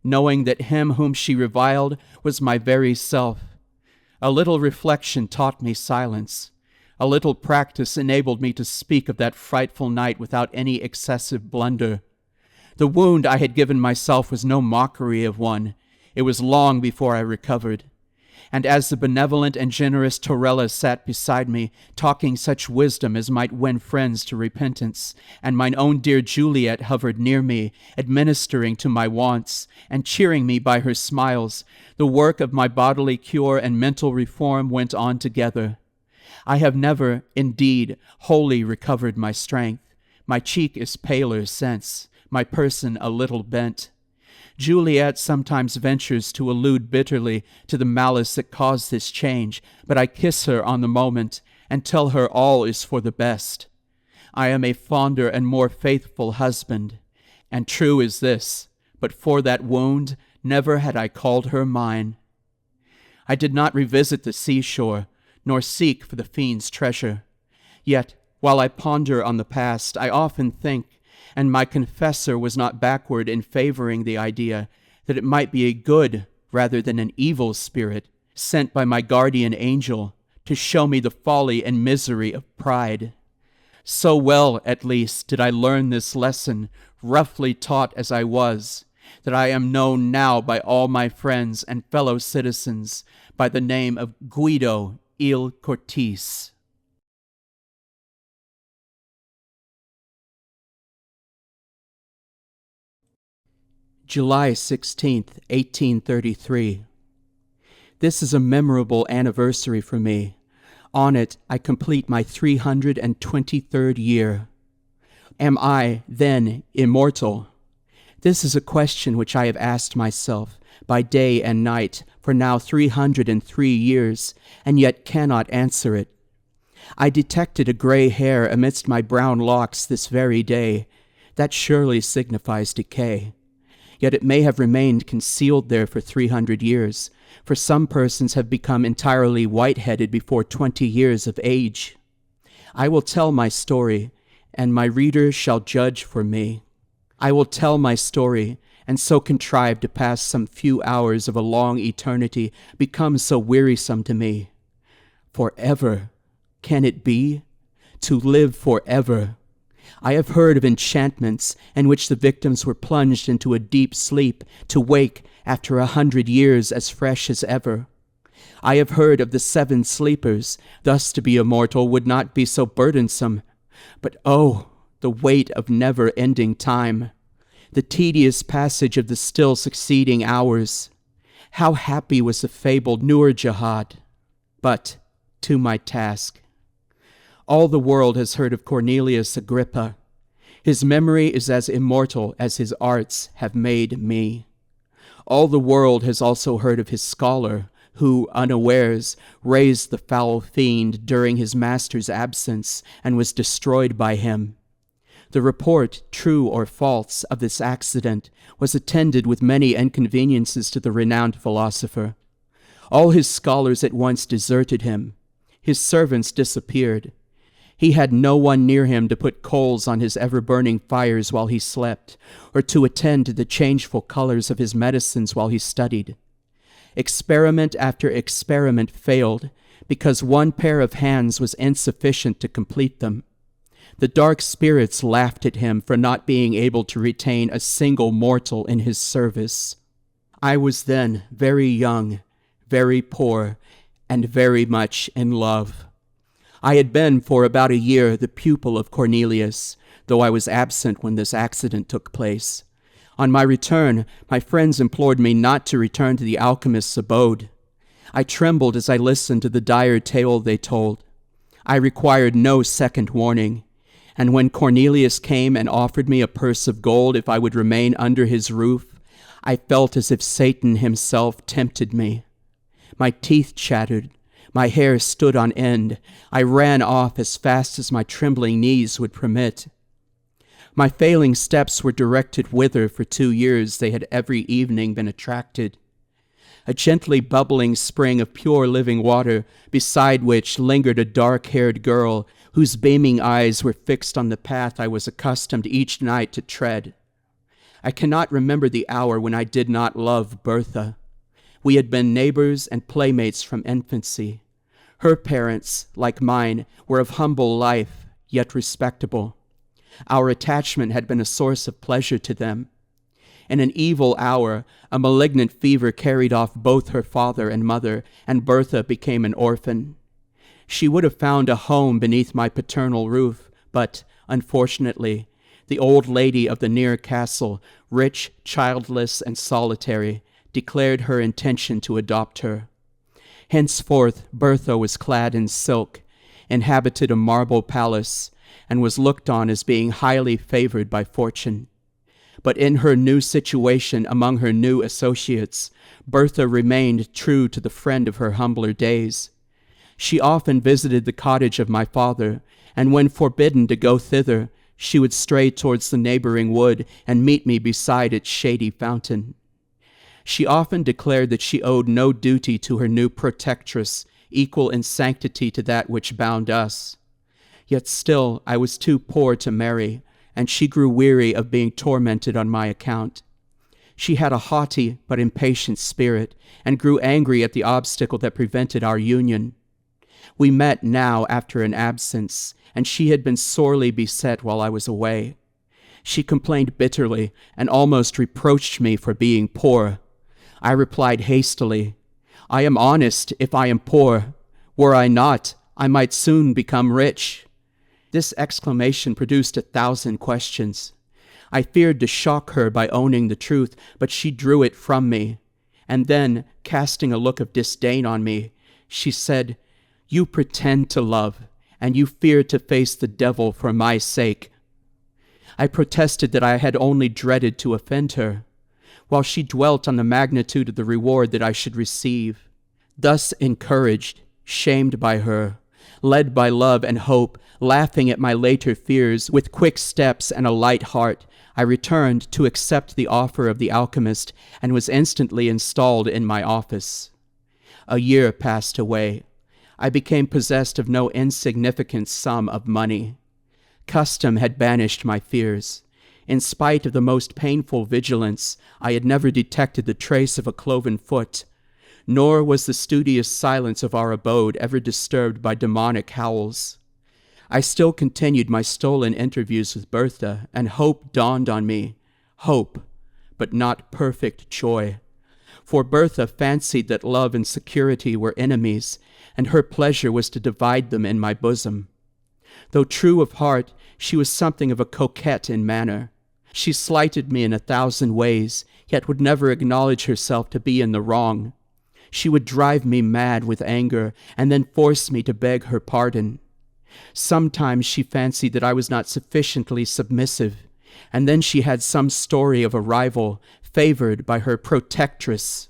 knowing that him whom she reviled was my very self. A little reflection taught me silence. A little practice enabled me to speak of that frightful night without any excessive blunder. The wound I had given myself was no mockery of one. It was long before I recovered. And as the benevolent and generous Torella sat beside me, talking such wisdom as might win friends to repentance, and mine own dear Juliet hovered near me, administering to my wants, and cheering me by her smiles, the work of my bodily cure and mental reform went on together. I have never, indeed, wholly recovered my strength. My cheek is paler since, my person a little bent. Juliet sometimes ventures to allude bitterly to the malice that caused this change, but I kiss her on the moment and tell her all is for the best. I am a fonder and more faithful husband, and true is this, but for that wound never had I called her mine. I did not revisit the seashore, nor seek for the fiend's treasure. Yet, while I ponder on the past, I often think, and my confessor was not backward in favoring the idea, that it might be a good rather than an evil spirit, sent by my guardian angel to show me the folly and misery of pride. So well, at least, did I learn this lesson, roughly taught as I was, that I am known now by all my friends and fellow citizens by the name of Guido il Cortese. July 16th, 1833. This is a memorable anniversary for me. On it, I complete my 323rd year. Am I, then, immortal? This is a question which I have asked myself by day and night for now 303 years, and yet cannot answer it. I detected a gray hair amidst my brown locks this very day. That surely signifies decay. Yet it may have remained concealed there for 300 years, for some persons have become entirely white-headed before 20 years of age. I will tell my story, and my reader shall judge for me. I will tell my story, and so contrive to pass some few hours of a long eternity become so wearisome to me. Forever, can it be? To live forever. I have heard of enchantments in which the victims were plunged into a deep sleep to wake after 100 years as fresh as ever. I have heard of the 7 sleepers. Thus to be immortal would not be so burdensome. But oh, the weight of never-ending time, the tedious passage of the still succeeding hours. How happy was the fabled Nur-Jahad! But to my task. All the world has heard of Cornelius Agrippa. His memory is as immortal as his arts have made me. All the world has also heard of his scholar, who, unawares, raised the foul fiend during his master's absence and was destroyed by him. The report, true or false, of this accident was attended with many inconveniences to the renowned philosopher. All his scholars at once deserted him. His servants disappeared. He had no one near him to put coals on his ever-burning fires while he slept, or to attend to the changeful colors of his medicines while he studied. Experiment after experiment failed, because one pair of hands was insufficient to complete them. The dark spirits laughed at him for not being able to retain a single mortal in his service. I was then very young, very poor, and very much in love. I had been for about a year the pupil of Cornelius, though I was absent when this accident took place. On my return, my friends implored me not to return to the alchemist's abode. I trembled as I listened to the dire tale they told. I required no second warning, and when Cornelius came and offered me a purse of gold if I would remain under his roof, I felt as if Satan himself tempted me. My teeth chattered. My hair stood on end. I ran off as fast as my trembling knees would permit. My failing steps were directed whither for 2 years they had every evening been attracted. A gently bubbling spring of pure living water, beside which lingered a dark-haired girl whose beaming eyes were fixed on the path I was accustomed each night to tread. I cannot remember the hour when I did not love Bertha. We had been neighbors and playmates from infancy. Her parents, like mine, were of humble life, yet respectable. Our attachment had been a source of pleasure to them. In an evil hour, a malignant fever carried off both her father and mother, and Bertha became an orphan. She would have found a home beneath my paternal roof, but, unfortunately, the old lady of the near castle, rich, childless, and solitary, declared her intention to adopt her. Henceforth, Bertha was clad in silk, inhabited a marble palace, and was looked on as being highly favored by fortune. But in her new situation among her new associates, Bertha remained true to the friend of her humbler days. She often visited the cottage of my father, and when forbidden to go thither, she would stray towards the neighboring wood and meet me beside its shady fountain. She often declared that she owed no duty to her new protectress equal in sanctity to that which bound us. Yet still I was too poor to marry, and she grew weary of being tormented on my account. She had a haughty but impatient spirit, and grew angry at the obstacle that prevented our union. We met now after an absence, and she had been sorely beset while I was away. She complained bitterly, and almost reproached me for being poor. I replied hastily, "I am honest if I am poor. Were I not, I might soon become rich." This exclamation produced 1,000 questions. I feared to shock her by owning the truth, but she drew it from me. And then, casting a look of disdain on me, she said, "You pretend to love, and you fear to face the devil for my sake." I protested that I had only dreaded to offend her, while she dwelt on the magnitude of the reward that I should receive. Thus encouraged, shamed by her, led by love and hope, laughing at my later fears, with quick steps and a light heart, I returned to accept the offer of the alchemist and was instantly installed in my office. A year passed away. I became possessed of no insignificant sum of money. Custom had banished my fears. In spite of the most painful vigilance, I had never detected the trace of a cloven foot, nor was the studious silence of our abode ever disturbed by demonic howls. I still continued my stolen interviews with Bertha, and hope dawned on me. Hope, but not perfect joy. For Bertha fancied that love and security were enemies, and her pleasure was to divide them in my bosom. Though true of heart, she was something of a coquette in manner. She slighted me in 1,000 ways, yet would never acknowledge herself to be in the wrong. She would drive me mad with anger, and then force me to beg her pardon. Sometimes she fancied that I was not sufficiently submissive, and then she had some story of a rival, favored by her protectress.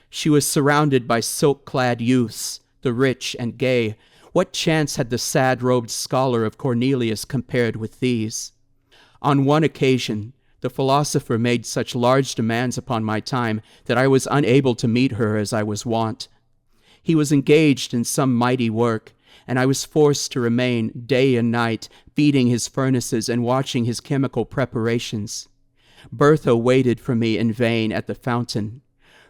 She was surrounded by silk-clad youths, the rich and gay. What chance had the sad-robed scholar of Cornelius compared with these? On one occasion, the philosopher made such large demands upon my time that I was unable to meet her as I was wont. He was engaged in some mighty work, and I was forced to remain day and night, feeding his furnaces and watching his chemical preparations. Bertha waited for me in vain at the fountain.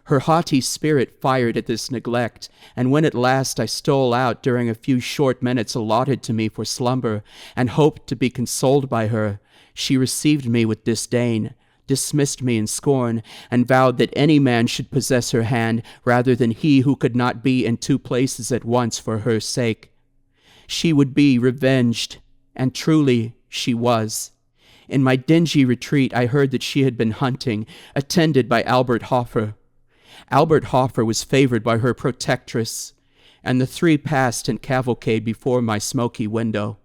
Her haughty spirit fired at this neglect, and when at last I stole out during a few short minutes allotted to me for slumber, and hoped to be consoled by her, she received me with disdain, dismissed me in scorn, and vowed that any man should possess her hand rather than he who could not be in 2 places at once for her sake. She would be revenged, and truly she was. In my dingy retreat I heard that she had been hunting, attended by Albert Hoffer. Albert Hoffer was favored by her protectress, and the 3 passed in cavalcade before my smoky window.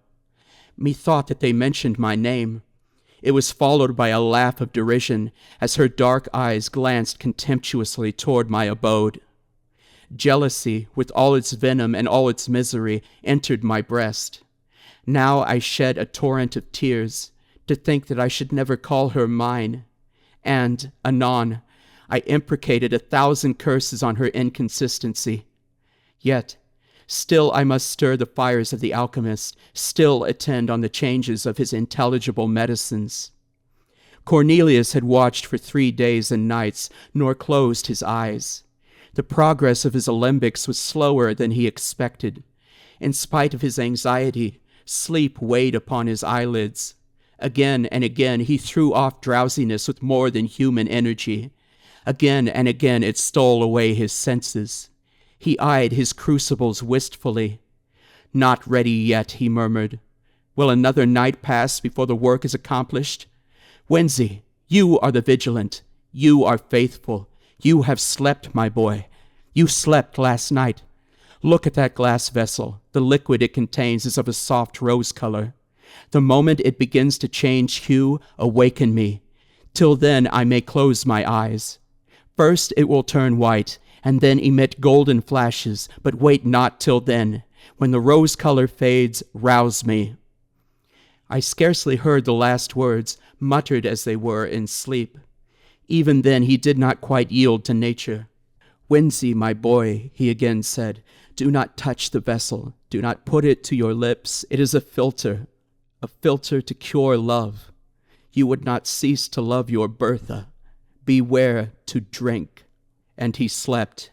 Methought that they mentioned my name. It was followed by a laugh of derision as her dark eyes glanced contemptuously toward my abode. Jealousy, with all its venom and all its misery, entered my breast. Now I shed a torrent of tears to think that I should never call her mine, and, anon, I imprecated 1,000 curses on her inconsistency. Yet, still I must stir the fires of the alchemist, still attend on the changes of his intelligible medicines. Cornelius had watched for 3 days and nights, nor closed his eyes. The progress of his alembics was slower than he expected. In spite of his anxiety, sleep weighed upon his eyelids. Again and again he threw off drowsiness with more than human energy. Again and again it stole away his senses. He eyed his crucibles wistfully. "Not ready yet," he murmured. "Will another night pass before the work is accomplished? Wenzy, you are the vigilant. You are faithful. You have slept, my boy. You slept last night. Look at that glass vessel. The liquid it contains is of a soft rose color. The moment it begins to change hue, awaken me. Till then I may close my eyes. First it will turn white, and then emit golden flashes, but wait not till then. When the rose color fades, rouse me." I scarcely heard the last words, muttered as they were in sleep. Even then he did not quite yield to nature. "Wenzy, my boy," he again said, "do not touch the vessel. Do not put it to your lips. It is a filter to cure love. You would not cease to love your Bertha. Beware to drink." And he slept.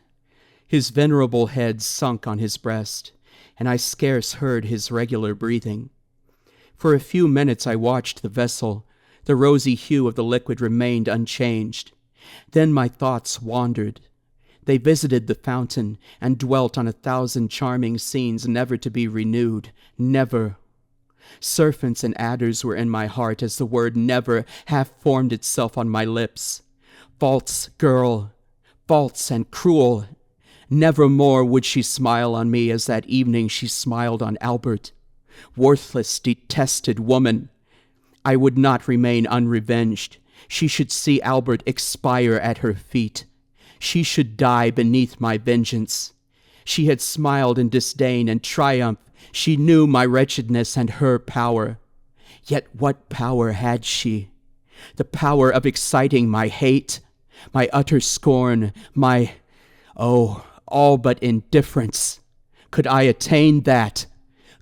His venerable head sunk on his breast, and I scarce heard his regular breathing. For a few minutes I watched the vessel. The rosy hue of the liquid remained unchanged. Then my thoughts wandered. They visited the fountain and dwelt on 1,000 charming scenes never to be renewed, never. Serpents and adders were in my heart as the word never half formed itself on my lips. False girl, false and cruel. Never more would she smile on me as that evening she smiled on Albert. Worthless, detested woman. I would not remain unrevenged. She should see Albert expire at her feet. She should die beneath my vengeance. She had smiled in disdain and triumph. She knew my wretchedness and her power. Yet what power had she? The power of exciting my hate, my utter scorn, all but indifference. Could I attain that?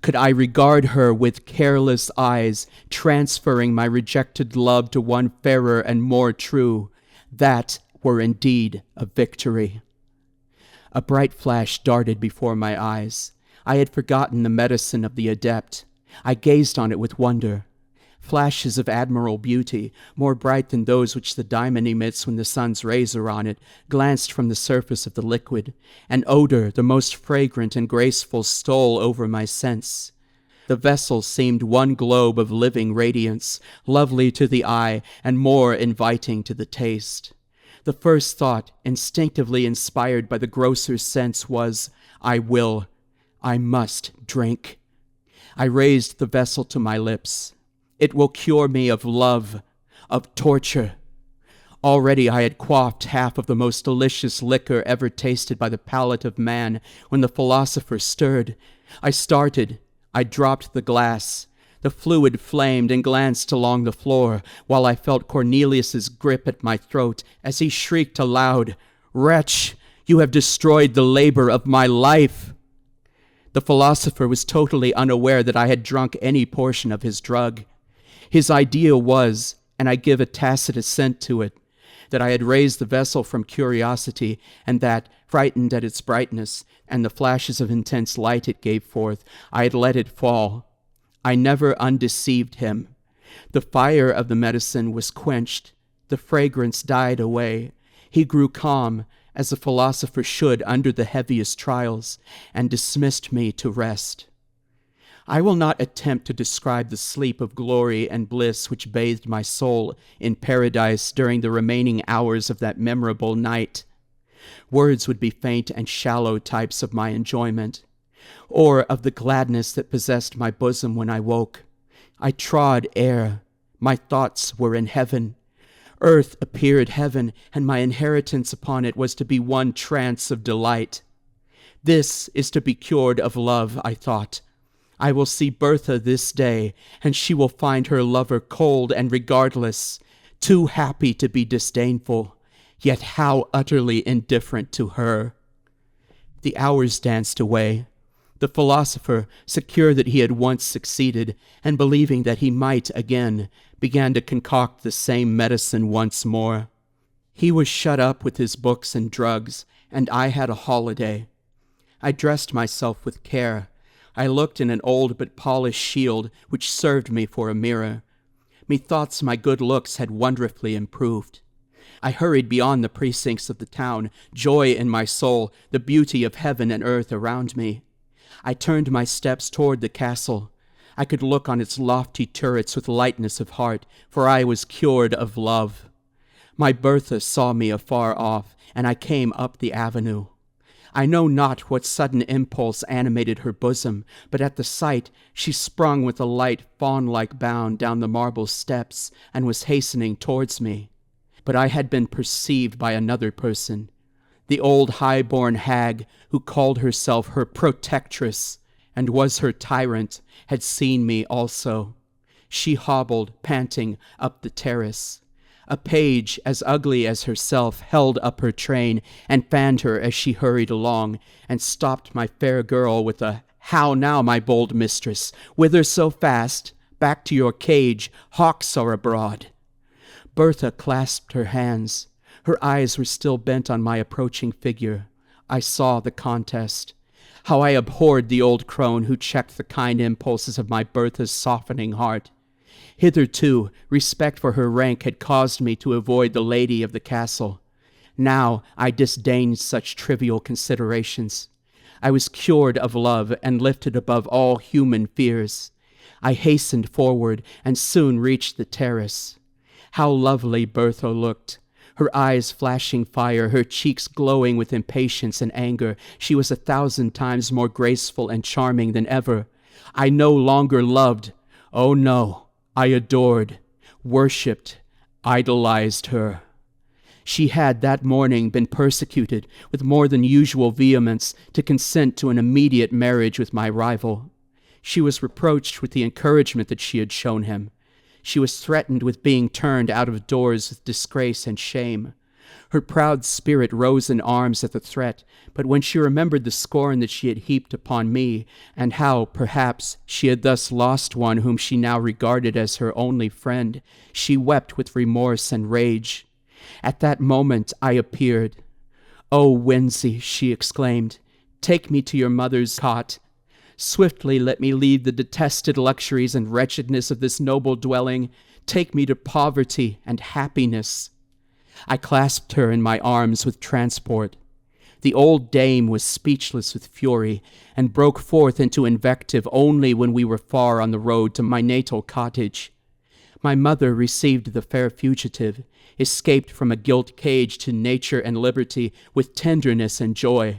Could I regard her with careless eyes, transferring my rejected love to one fairer and more true? That were indeed a victory. A bright flash darted before my eyes. I had forgotten the medicine of the adept. I gazed on it with wonder. Flashes of admirable beauty, more bright than those which the diamond emits when the sun's rays are on it, glanced from the surface of the liquid. An odor, the most fragrant and graceful, stole over my sense. The vessel seemed one globe of living radiance, lovely to the eye and more inviting to the taste. The first thought, instinctively inspired by the grosser sense, was, I must drink. I raised the vessel to my lips. It will cure me of love, of torture. Already I had quaffed half of the most delicious liquor ever tasted by the palate of man when the philosopher stirred. I started. I dropped the glass. The fluid flamed and glanced along the floor, while I felt Cornelius's grip at my throat as he shrieked aloud, "Wretch, you have destroyed the labor of my life!" The philosopher was totally unaware that I had drunk any portion of his drug. His idea was, and I give a tacit assent to it, that I had raised the vessel from curiosity, and that, frightened at its brightness and the flashes of intense light it gave forth, I had let it fall. I never undeceived him. The fire of the medicine was quenched. The fragrance died away. He grew calm, as a philosopher should under the heaviest trials, and dismissed me to rest. I will not attempt to describe the sleep of glory and bliss which bathed my soul in paradise during the remaining hours of that memorable night. Words would be faint and shallow types of my enjoyment, or of the gladness that possessed my bosom when I woke. I trod air. My thoughts were in heaven. Earth appeared heaven, and my inheritance upon it was to be one trance of delight. This is to be cured of love, I thought. I will see Bertha this day, and she will find her lover cold and regardless, too happy to be disdainful, yet how utterly indifferent to her. The hours danced away. The philosopher, secure that he had once succeeded, and believing that he might again, began to concoct the same medicine once more. He was shut up with his books and drugs, and I had a holiday. I dressed myself with care. I looked in an old but polished shield which served me for a mirror. Methoughts my good looks had wonderfully improved. I hurried beyond the precincts of the town, joy in my soul, the beauty of heaven and earth around me. I turned my steps toward the castle. I could look on its lofty turrets with lightness of heart, for I was cured of love. My Bertha saw me afar off, and I came up the avenue. I know not what sudden impulse animated her bosom, but at the sight she sprung with a light fawn-like bound down the marble steps, and was hastening towards me. But I had been perceived by another person. The old high-born hag, who called herself her protectress, and was her tyrant, had seen me also. She hobbled, panting, up the terrace. A page, as ugly as herself, held up her train, and fanned her as she hurried along, and stopped my fair girl with a, "How now, my bold mistress? Whither so fast? Back to your cage, hawks are abroad." Bertha clasped her hands. Her eyes were still bent on my approaching figure. I saw the contest. How I abhorred the old crone who checked the kind impulses of my Bertha's softening heart. Hitherto, respect for her rank had caused me to avoid the lady of the castle. Now I disdained such trivial considerations. I was cured of love and lifted above all human fears. I hastened forward and soon reached the terrace. How lovely Bertha looked! Her eyes flashing fire, her cheeks glowing with impatience and anger. She was 1,000 times more graceful and charming than ever. I no longer loved. Oh no, I adored, worshipped, idolized her. She had that morning been persecuted with more than usual vehemence to consent to an immediate marriage with my rival. She was reproached with the encouragement that she had shown him. She was threatened with being turned out of doors with disgrace and shame. Her proud spirit rose in arms at the threat, but when she remembered the scorn that she had heaped upon me, and how, perhaps, she had thus lost one whom she now regarded as her only friend, she wept with remorse and rage. At that moment I appeared. "Oh, Wenzy," she exclaimed, "take me to your mother's cot. Swiftly let me leave the detested luxuries and wretchedness of this noble dwelling. Take me to poverty and happiness." I clasped her in my arms with transport. The old dame was speechless with fury, and broke forth into invective only when we were far on the road to my natal cottage. My mother received the fair fugitive, escaped from a gilt cage to nature and liberty, with tenderness and joy.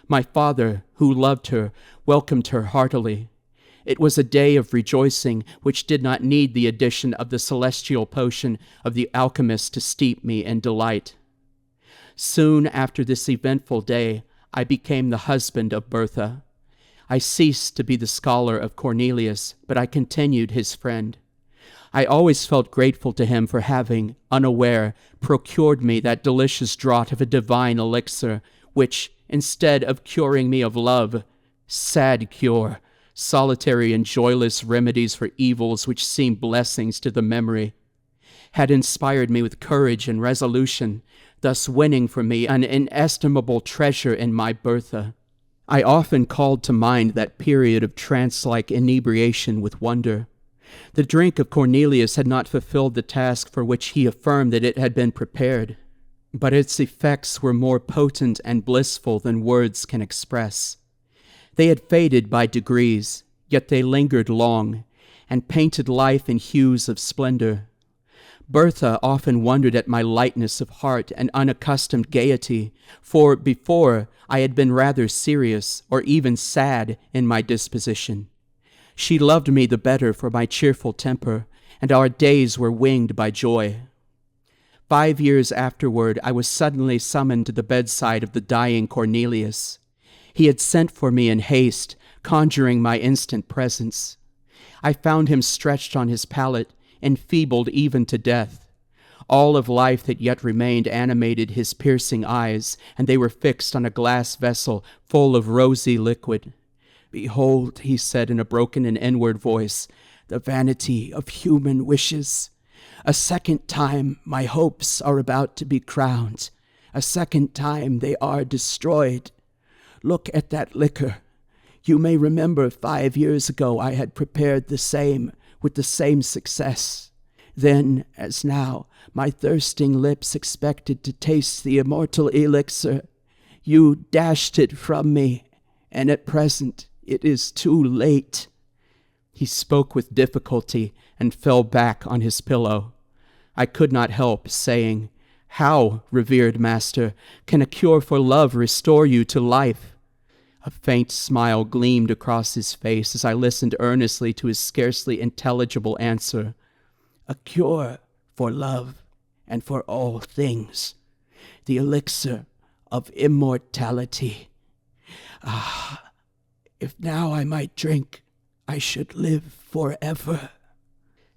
My father, who loved her, welcomed her heartily. It was a day of rejoicing which did not need the addition of the celestial potion of the alchemist to steep me in delight. Soon after this eventful day, I became the husband of Bertha. I ceased to be the scholar of Cornelius, but I continued his friend. I always felt grateful to him for having, unaware, procured me that delicious draught of a divine elixir, which, instead of curing me of love, sad cure, solitary and joyless remedies for evils which seem blessings to the memory, had inspired me with courage and resolution, thus winning for me an inestimable treasure in my Bertha. I often called to mind that period of trance-like inebriation with wonder. The drink of Cornelius had not fulfilled the task for which he affirmed that it had been prepared, but its effects were more potent and blissful than words can express. They had faded by degrees, yet they lingered long, and painted life in hues of splendor. Bertha often wondered at my lightness of heart and unaccustomed gaiety, for before I had been rather serious or even sad in my disposition. She loved me the better for my cheerful temper, and our days were winged by joy. 5 years afterward, I was suddenly summoned to the bedside of the dying Cornelius. He had sent for me in haste, conjuring my instant presence. I found him stretched on his pallet, enfeebled even to death. All of life that yet remained animated his piercing eyes, and they were fixed on a glass vessel full of rosy liquid. "Behold," he said in a broken and inward voice, "the vanity of human wishes. A second time my hopes are about to be crowned. A second time they are destroyed. Look at that liquor. You may remember 5 years ago I had prepared the same, with the same success. Then, as now, my thirsting lips expected to taste the immortal elixir. You dashed it from me, and at present it is too late." He spoke with difficulty and fell back on his pillow. I could not help saying, "How, revered master, can a cure for love restore you to life?" A faint smile gleamed across his face as I listened earnestly to his scarcely intelligible answer. "A cure for love and for all things. The elixir of immortality. Ah, if now I might drink, I should live forever."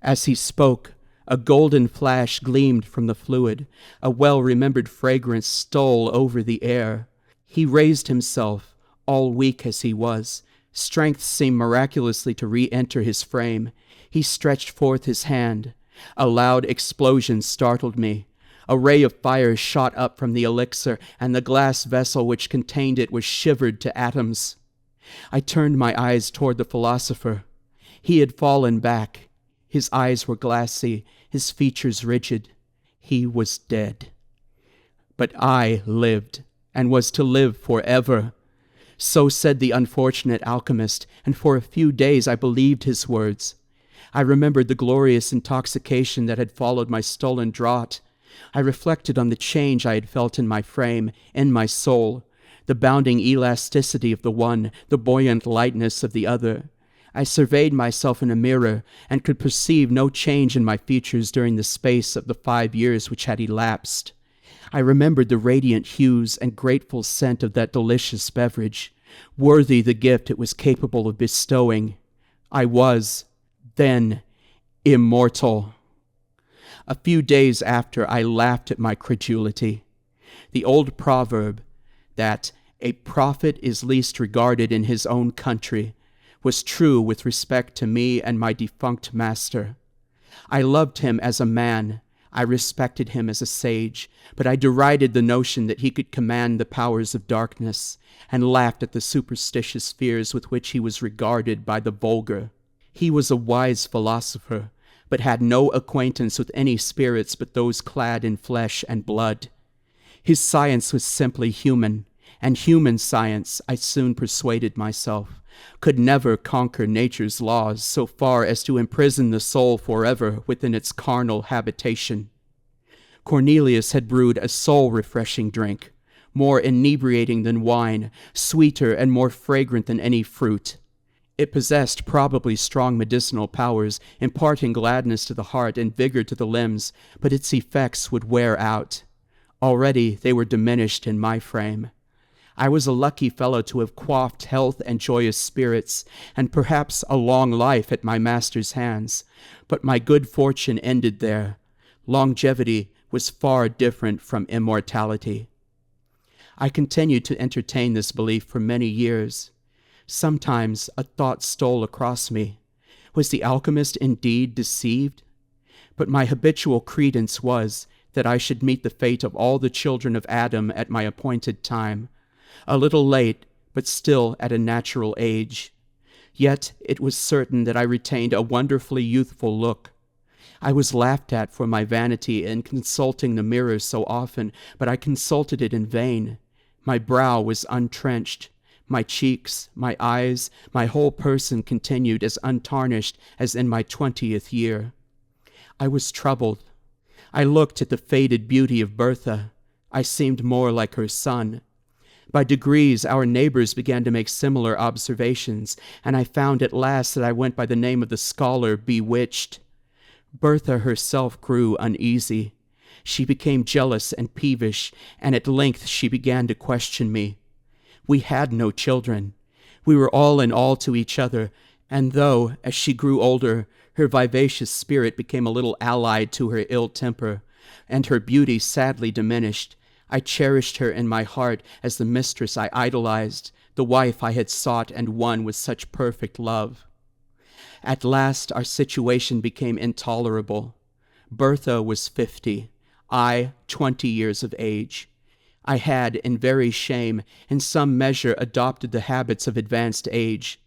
As he spoke, a golden flash gleamed from the fluid. A well-remembered fragrance stole over the air. He raised himself, all weak as he was. Strength seemed miraculously to re-enter his frame. He stretched forth his hand. A loud explosion startled me. A ray of fire shot up from the elixir, and the glass vessel which contained it was shivered to atoms. I turned my eyes toward the philosopher. He had fallen back. His eyes were glassy, his features rigid. He was dead. But I lived, and was to live forever. So said the unfortunate alchemist, and for a few days I believed his words. I remembered the glorious intoxication that had followed my stolen draught. I reflected on the change I had felt in my frame, in my soul, the bounding elasticity of the one, the buoyant lightness of the other. I surveyed myself in a mirror, and could perceive no change in my features during the space of the 5 years which had elapsed. I remembered the radiant hues and grateful scent of that delicious beverage, worthy the gift it was capable of bestowing. I was, then, immortal. A few days after, I laughed at my credulity. The old proverb that a prophet is least regarded in his own country was true with respect to me and my defunct master. I loved him as a man. I respected him as a sage, but I derided the notion that he could command the powers of darkness, and laughed at the superstitious fears with which he was regarded by the vulgar. He was a wise philosopher, but had no acquaintance with any spirits but those clad in flesh and blood. His science was simply human, and human science, I soon persuaded myself, could never conquer nature's laws so far as to imprison the soul forever within its carnal habitation. Cornelius had brewed a soul-refreshing drink, more inebriating than wine, sweeter and more fragrant than any fruit. It possessed probably strong medicinal powers, imparting gladness to the heart and vigor to the limbs, but its effects would wear out. Already they were diminished in my frame. I was a lucky fellow to have quaffed health and joyous spirits, and perhaps a long life at my master's hands, but my good fortune ended there. Longevity was far different from immortality. I continued to entertain this belief for many years. Sometimes a thought stole across me. Was the alchemist indeed deceived? But my habitual credence was that I should meet the fate of all the children of Adam at my appointed time, a little late, but still at a natural age. Yet it was certain that I retained a wonderfully youthful look. I was laughed at for my vanity in consulting the mirror so often, but I consulted it in vain. My brow was untrenched. My cheeks, my eyes, my whole person continued as untarnished as in my 20th year. I was troubled. I looked at the faded beauty of Bertha. I seemed more like her son. By degrees our neighbors began to make similar observations, and I found at last that I went by the name of the scholar Bewitched. Bertha herself grew uneasy. She became jealous and peevish, and at length she began to question me. We had no children. We were all in all to each other, and though, as she grew older, her vivacious spirit became a little allied to her ill temper, and her beauty sadly diminished, I cherished her in my heart as the mistress I idolized, the wife I had sought and won with such perfect love. At last our situation became intolerable. Bertha was 50, I 20 years of age. I had, in very shame, in some measure adopted the habits of advanced age.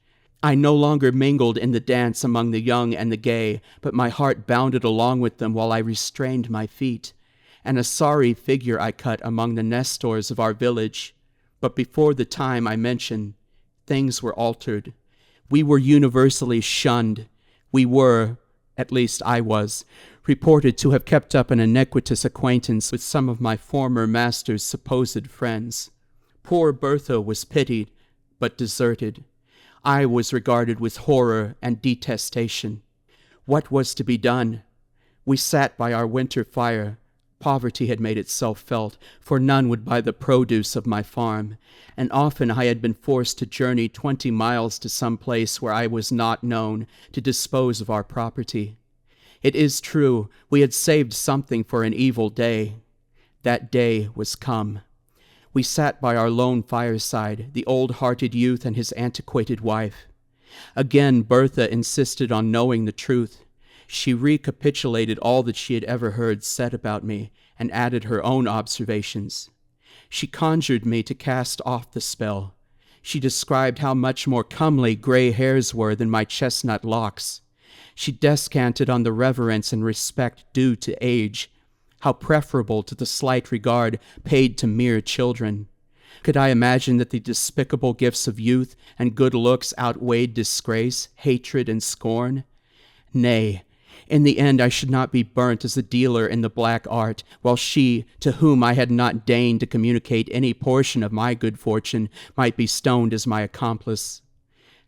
I no longer mingled in the dance among the young and the gay, but my heart bounded along with them while I restrained my feet, and a sorry figure I cut among the Nestors of our village. But before the time I mention, things were altered. We were universally shunned. We were, at least I was, reported to have kept up an iniquitous acquaintance with some of my former master's supposed friends. Poor Bertha was pitied, but deserted. I was regarded with horror and detestation. What was to be done? We sat by our winter fire. Poverty had made itself felt, for none would buy the produce of my farm, and often I had been forced to journey 20 miles to some place where I was not known, to dispose of our property. It is true, we had saved something for an evil day. That day was come. We sat by our lone fireside, the old-hearted youth and his antiquated wife. Again Bertha insisted on knowing the truth. She recapitulated all that she had ever heard said about me, and added her own observations. She conjured me to cast off the spell. She described how much more comely gray hairs were than my chestnut locks. She descanted on the reverence and respect due to age, how preferable to the slight regard paid to mere children. Could I imagine that the despicable gifts of youth and good looks outweighed disgrace, hatred, and scorn? Nay, in the end I should not be burnt as a dealer in the black art, while she, to whom I had not deigned to communicate any portion of my good fortune, might be stoned as my accomplice.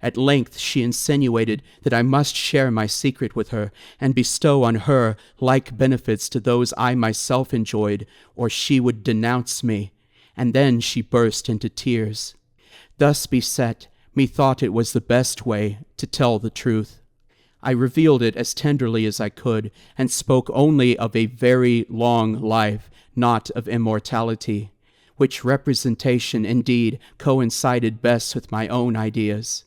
At length she insinuated that I must share my secret with her, and bestow on her like benefits to those I myself enjoyed, or she would denounce me, and then she burst into tears. Thus beset, methought it was the best way to tell the truth. I revealed it as tenderly as I could, and spoke only of a very long life, not of immortality, which representation, indeed, coincided best with my own ideas.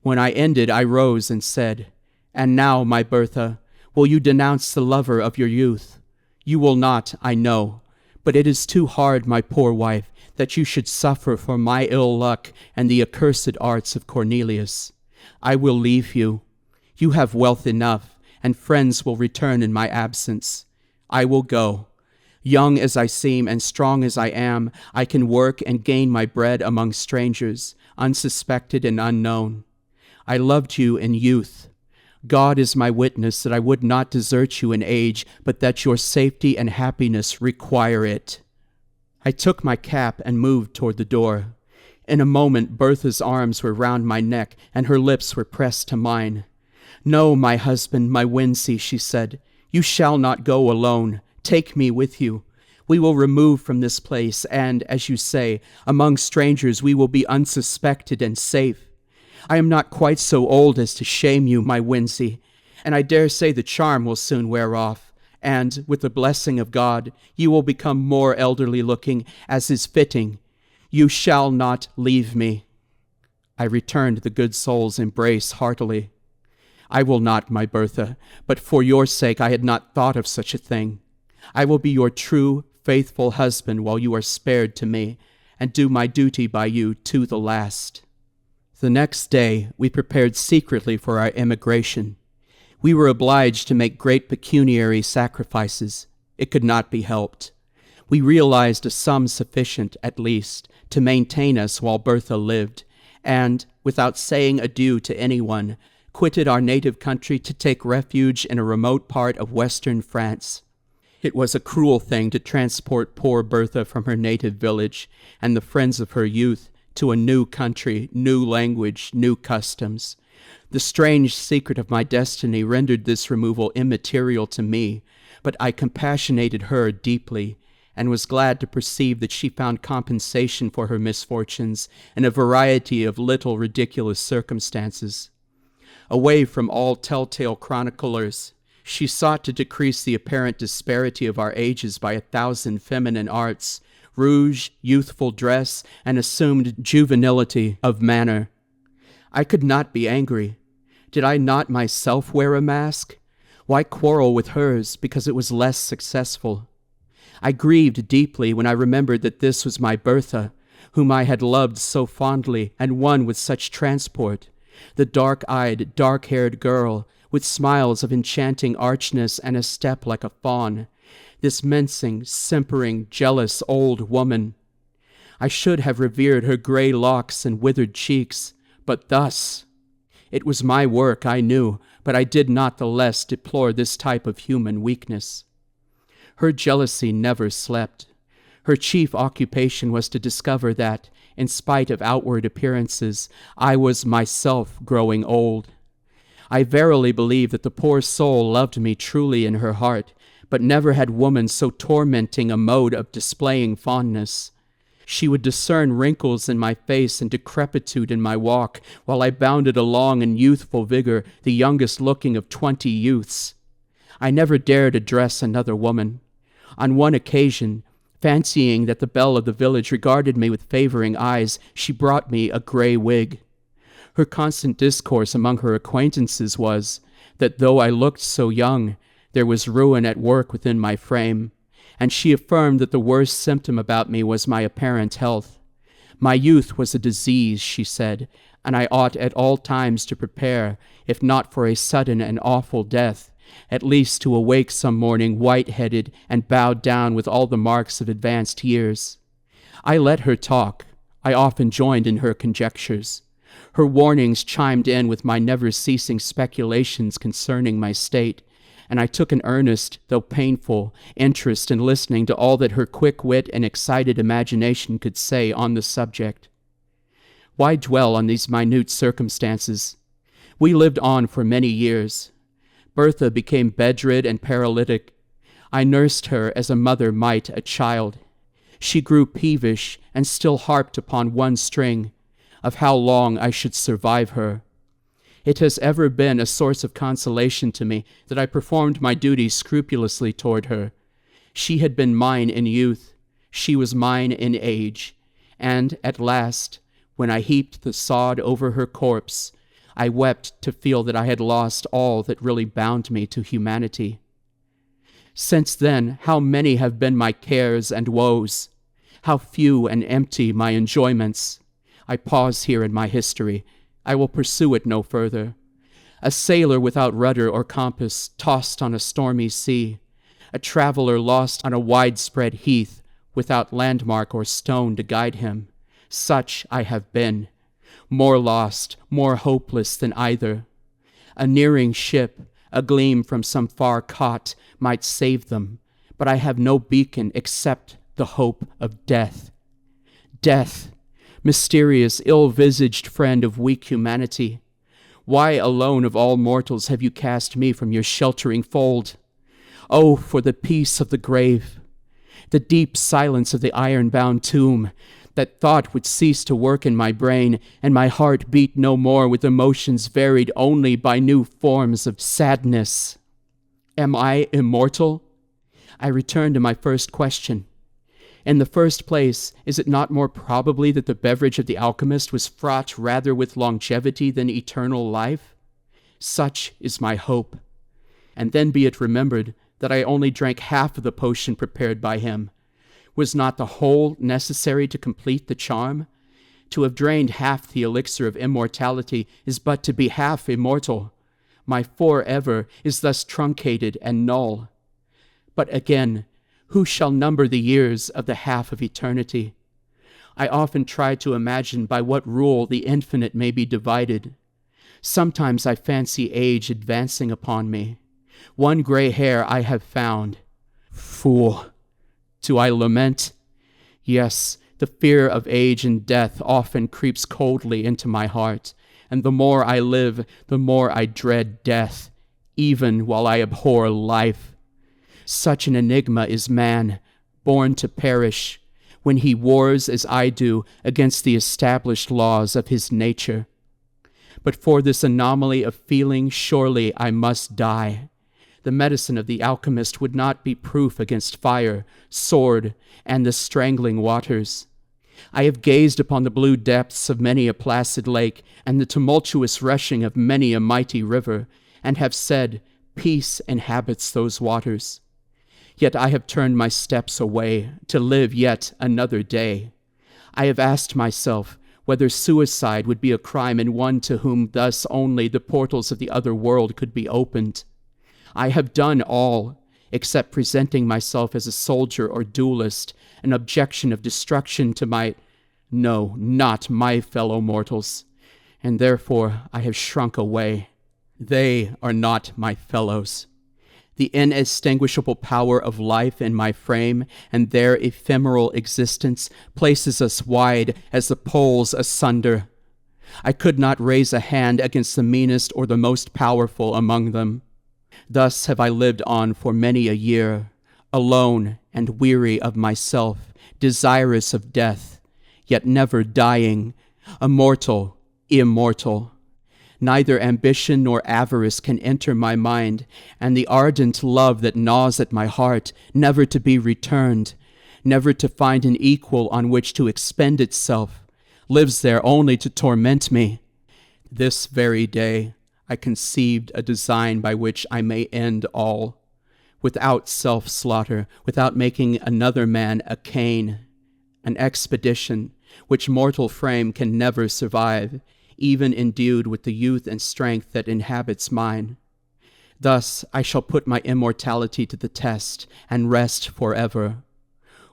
When I ended, I rose and said, "And now, my Bertha, will you denounce the lover of your youth? You will not, I know, but it is too hard, my poor wife, that you should suffer for my ill luck and the accursed arts of Cornelius. I will leave you. You have wealth enough, and friends will return in my absence. I will go. Young as I seem and strong as I am, I can work and gain my bread among strangers, unsuspected and unknown. I loved you in youth. God is my witness that I would not desert you in age, but that your safety and happiness require it." I took my cap and moved toward the door. In a moment, Bertha's arms were round my neck, and her lips were pressed to mine. "No, my husband, my Wincy," she said, "you shall not go alone. Take me with you. We will remove from this place, and, as you say, among strangers we will be unsuspected and safe. I am not quite so old as to shame you, my Wincy, and I dare say the charm will soon wear off, and, with the blessing of God, you will become more elderly-looking, as is fitting. You shall not leave me." I returned the good soul's embrace heartily. "I will not, my Bertha, but for your sake I had not thought of such a thing. I will be your true, faithful husband while you are spared to me, and do my duty by you to the last." The next day we prepared secretly for our emigration. We were obliged to make great pecuniary sacrifices. It could not be helped. We realized a sum sufficient, at least, to maintain us while Bertha lived, and, without saying adieu to anyone, quitted our native country to take refuge in a remote part of western France. It was a cruel thing to transport poor Bertha from her native village and the friends of her youth to a new country, new language, new customs. The strange secret of my destiny rendered this removal immaterial to me, but I compassionated her deeply, and was glad to perceive that she found compensation for her misfortunes in a variety of little ridiculous circumstances. Away from all telltale chroniclers, she sought to decrease the apparent disparity of our ages by 1,000 feminine arts, rouge, youthful dress, and assumed juvenility of manner. I could not be angry. Did I not myself wear a mask? Why quarrel with hers because it was less successful? I grieved deeply when I remembered that this was my Bertha, whom I had loved so fondly and won with such transport, the dark-eyed, dark-haired girl, with smiles of enchanting archness and a step like a fawn, this mincing, simpering, jealous old woman. I should have revered her gray locks and withered cheeks, but thus. It was my work, I knew, but I did not the less deplore this type of human weakness. Her jealousy never slept. Her chief occupation was to discover that, in spite of outward appearances, I was myself growing old. I verily believe that the poor soul loved me truly in her heart, but never had woman so tormenting a mode of displaying fondness. She would discern wrinkles in my face and decrepitude in my walk, while I bounded along in youthful vigor, the youngest looking of 20 youths. I never dared address another woman. On one occasion, fancying that the belle of the village regarded me with favoring eyes, she brought me a gray wig. Her constant discourse among her acquaintances was, that though I looked so young, there was ruin at work within my frame, and she affirmed that the worst symptom about me was my apparent health. My youth was a disease, she said, and I ought at all times to prepare, if not for a sudden and awful death, at least to awake some morning white-headed and bowed down with all the marks of advanced years. I let her talk. I often joined in her conjectures. Her warnings chimed in with my never-ceasing speculations concerning my state, and I took an earnest, though painful, interest in listening to all that her quick wit and excited imagination could say on the subject. Why dwell on these minute circumstances? We lived on for many years. Bertha became bedrid and paralytic. I nursed her as a mother might a child. She grew peevish and still harped upon one string, of how long I should survive her. It has ever been a source of consolation to me that I performed my duty scrupulously toward her. She had been mine in youth, she was mine in age, and at last, when I heaped the sod over her corpse, I wept to feel that I had lost all that really bound me to humanity. Since then, how many have been my cares and woes, how few and empty my enjoyments. I pause here in my history. I will pursue it no further. A sailor without rudder or compass, tossed on a stormy sea. a traveler lost on a widespread heath, without landmark or stone to guide him. Such I have been, more lost, more hopeless than either. A nearing ship, a gleam from some far cot, might save them, but I have no beacon except the hope of death. Death, mysterious, ill-visaged friend of weak humanity, why alone of all mortals have you cast me from your sheltering fold? Oh, for the peace of the grave, the deep silence of the iron-bound tomb, that thought would cease to work in my brain, and my heart beat no more with emotions varied only by new forms of sadness. Am I immortal? I return to my first question. In the first place, is it not more probably that the beverage of the alchemist was fraught rather with longevity than eternal life? Such is my hope. And then be it remembered that I only drank half of the potion prepared by him. Was not the whole necessary to complete the charm? To have drained half the elixir of immortality is but to be half immortal. My forever is thus truncated and null. But again, who shall number the years of the half of eternity? I often try to imagine by what rule the infinite may be divided. Sometimes I fancy age advancing upon me. One gray hair I have found. Fool! Do I lament? Yes, the fear of age and death often creeps coldly into my heart, and the more I live, the more I dread death, even while I abhor life. Such an enigma is man, born to perish, when he wars as I do against the established laws of his nature. But for this anomaly of feeling, surely I must die. The medicine of the alchemist would not be proof against fire, sword, and the strangling waters. I have gazed upon the blue depths of many a placid lake and the tumultuous rushing of many a mighty river, and have said, peace inhabits those waters. Yet I have turned my steps away to live yet another day. I have asked myself whether suicide would be a crime in one to whom thus only the portals of the other world could be opened. I have done all, except presenting myself as a soldier or duelist, an objection of destruction to no, not my fellow mortals, and therefore I have shrunk away. They are not my fellows. The inextinguishable power of life in my frame and their ephemeral existence places us wide as the poles asunder. I could not raise a hand against the meanest or the most powerful among them. Thus have I lived on for many a year, alone and weary of myself, desirous of death, yet never dying, immortal, immortal. Neither ambition nor avarice can enter my mind, and the ardent love that gnaws at my heart, never to be returned, never to find an equal on which to expend itself, lives there only to torment me. This very day I conceived a design by which I may end all, without self-slaughter, without making another man a Cain, an expedition which mortal frame can never survive, even endued with the youth and strength that inhabits mine. Thus I shall put my immortality to the test and rest forever,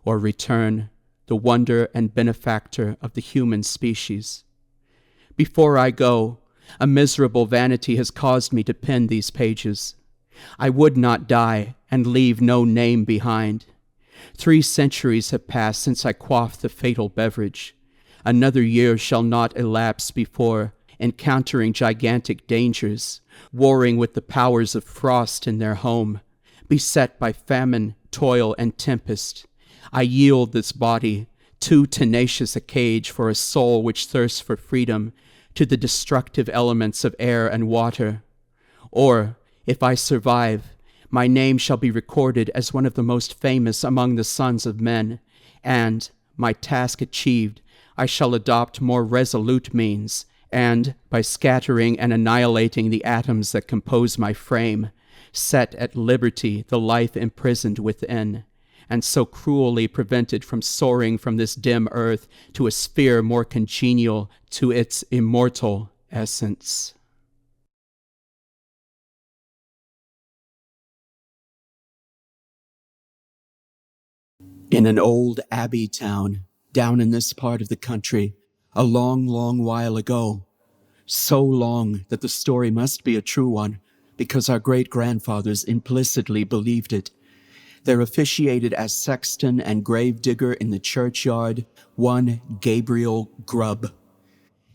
or return the wonder and benefactor of the human species. Before I go, a miserable vanity has caused me to pen these pages. I would not die and leave no name behind. 3 centuries have passed since I quaffed the fatal beverage. Another year shall not elapse before, encountering gigantic dangers, warring with the powers of frost in their home, beset by famine, toil, and tempest, I yield this body, too tenacious a cage for a soul which thirsts for freedom, to the destructive elements of air and water. Or, if I survive, my name shall be recorded as one of the most famous among the sons of men, and, my task achieved, I shall adopt more resolute means, and, by scattering and annihilating the atoms that compose my frame, set at liberty the life imprisoned within, and so cruelly prevented from soaring from this dim earth to a sphere more congenial to its immortal essence. In an old abbey town, down in this part of the country, a long, long while ago, so long that the story must be a true one, because our great-grandfathers implicitly believed it, there officiated as sexton and gravedigger in the churchyard one Gabriel Grubb.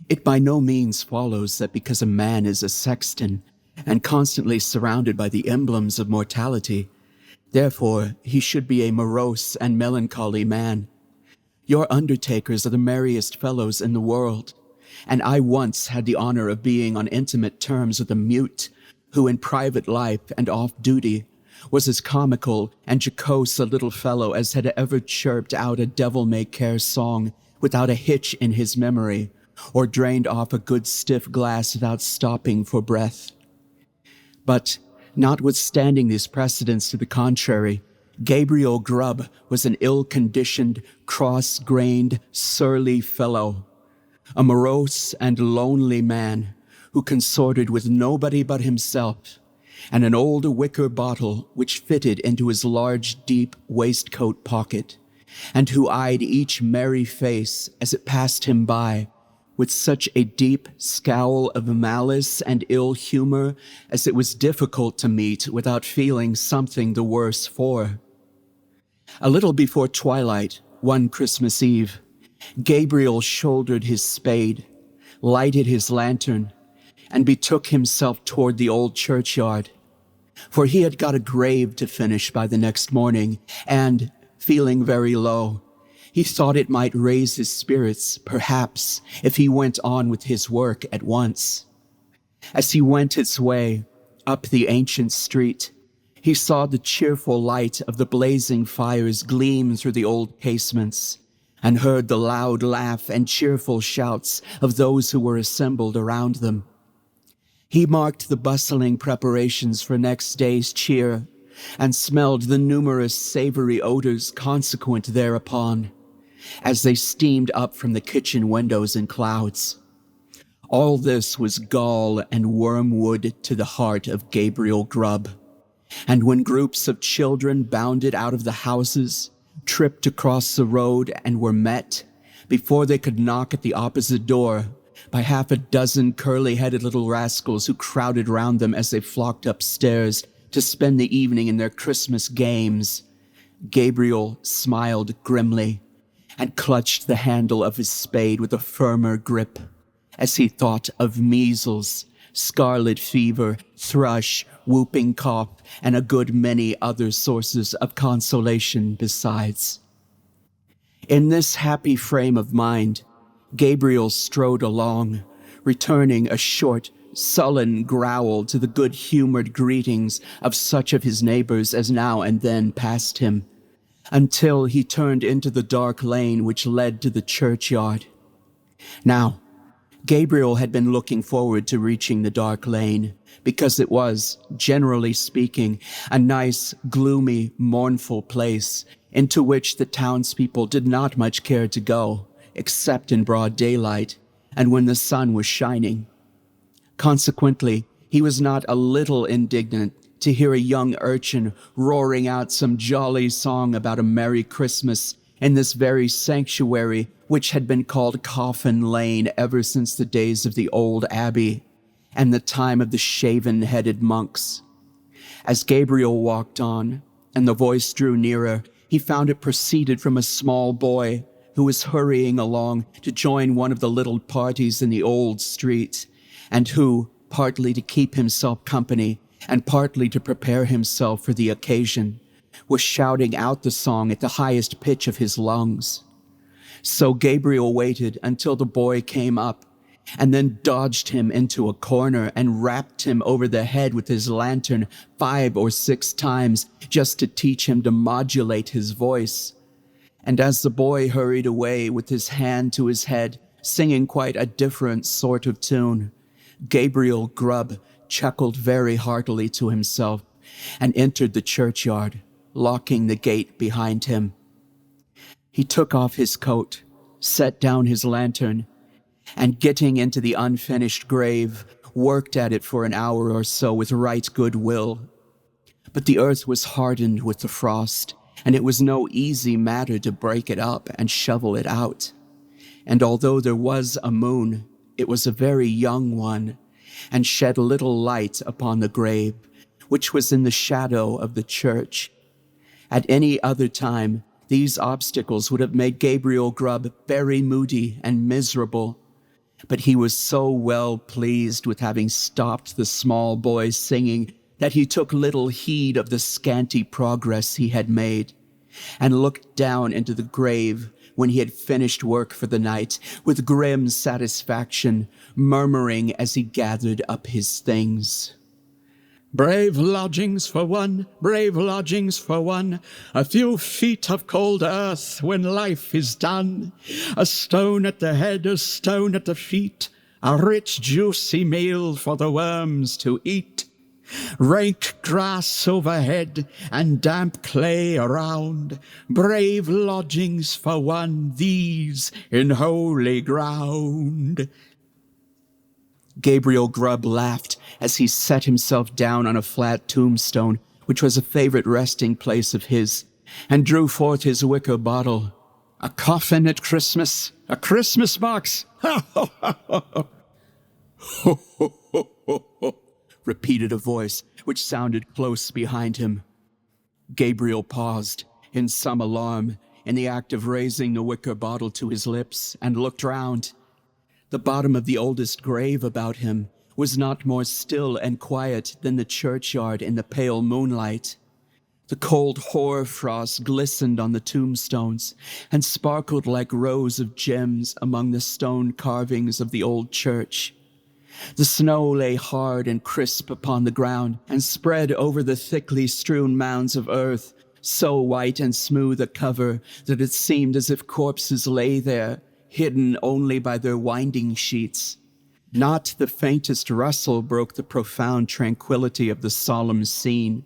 It by no means follows that because a man is a sexton, and constantly surrounded by the emblems of mortality, therefore he should be a morose and melancholy man. Your undertakers are the merriest fellows in the world, and I once had the honor of being on intimate terms with a mute, who in private life and off-duty was as comical and jocose a little fellow as had ever chirped out a devil-may-care song without a hitch in his memory, or drained off a good stiff glass without stopping for breath. But, notwithstanding these precedents to the contrary, Gabriel Grubb was an ill-conditioned, cross-grained, surly fellow, a morose and lonely man who consorted with nobody but himself, and an old wicker bottle which fitted into his large, deep waistcoat pocket, and who eyed each merry face as it passed him by with such a deep scowl of malice and ill humor as it was difficult to meet without feeling something the worse for. A little before twilight, one Christmas Eve, Gabriel shouldered his spade, lighted his lantern, and betook himself toward the old churchyard, for he had got a grave to finish by the next morning, and, feeling very low, he thought it might raise his spirits, perhaps, if he went on with his work at once. As he went his way up the ancient street, he saw the cheerful light of the blazing fires gleam through the old casements, and heard the loud laugh and cheerful shouts of those who were assembled around them. He marked the bustling preparations for next day's cheer, and smelled the numerous savory odors consequent thereupon, as they steamed up from the kitchen windows in clouds. All this was gall and wormwood to the heart of Gabriel Grubb, and when groups of children bounded out of the houses, tripped across the road, and were met, before they could knock at the opposite door, by half a dozen curly-headed little rascals who crowded round them as they flocked upstairs to spend the evening in their Christmas games, Gabriel smiled grimly and clutched the handle of his spade with a firmer grip as he thought of measles, scarlet fever, thrush, whooping cough, and a good many other sources of consolation besides. In this happy frame of mind, Gabriel strode along, returning a short, sullen growl to the good-humored greetings of such of his neighbors as now and then passed him, until he turned into the dark lane which led to the churchyard. Now, Gabriel had been looking forward to reaching the dark lane, because it was, generally speaking, a nice, gloomy, mournful place into which the townspeople did not much care to go, except in broad daylight, and when the sun was shining. Consequently, he was not a little indignant to hear a young urchin roaring out some jolly song about a Merry Christmas in this very sanctuary which had been called Coffin Lane ever since the days of the old abbey and the time of the shaven-headed monks. As Gabriel walked on, and the voice drew nearer, he found it proceeded from a small boy who was hurrying along to join one of the little parties in the old street, and who, partly to keep himself company, and partly to prepare himself for the occasion, was shouting out the song at the highest pitch of his lungs. So Gabriel waited until the boy came up, and then dodged him into a corner and rapped him over the head with his lantern 5 or 6 times just to teach him to modulate his voice. And as the boy hurried away with his hand to his head, singing quite a different sort of tune, Gabriel Grubb chuckled very heartily to himself and entered the churchyard, locking the gate behind him. He took off his coat, set down his lantern, and getting into the unfinished grave, worked at it for an hour or so with right good will. But the earth was hardened with the frost, and it was no easy matter to break it up and shovel it out. And although there was a moon, it was a very young one, and shed little light upon the grave, which was in the shadow of the church. At any other time, these obstacles would have made Gabriel Grubb very moody and miserable, but he was so well pleased with having stopped the small boy singing that he took little heed of the scanty progress he had made, and looked down into the grave when he had finished work for the night with grim satisfaction, murmuring as he gathered up his things. Brave lodgings for one, brave lodgings for one, a few feet of cold earth when life is done, a stone at the head, a stone at the feet, a rich juicy meal for the worms to eat, rank grass overhead and damp clay around, brave lodgings for one, these in holy ground. Gabriel Grubb laughed as he set himself down on a flat tombstone, which was a favorite resting place of his, and drew forth his wicker bottle. A coffin at Christmas, a Christmas box, ha ha ha ha. Ho ho ho ho ho, repeated a voice which sounded close behind him. Gabriel paused, in some alarm, in the act of raising the wicker bottle to his lips, and looked round. The bottom of the oldest grave about him was not more still and quiet than the churchyard in the pale moonlight. The cold hoar-frost glistened on the tombstones and sparkled like rows of gems among the stone carvings of the old church. The snow lay hard and crisp upon the ground and spread over the thickly strewn mounds of earth, so white and smooth a cover that it seemed as if corpses lay there, hidden only by their winding sheets. Not the faintest rustle broke the profound tranquility of the solemn scene.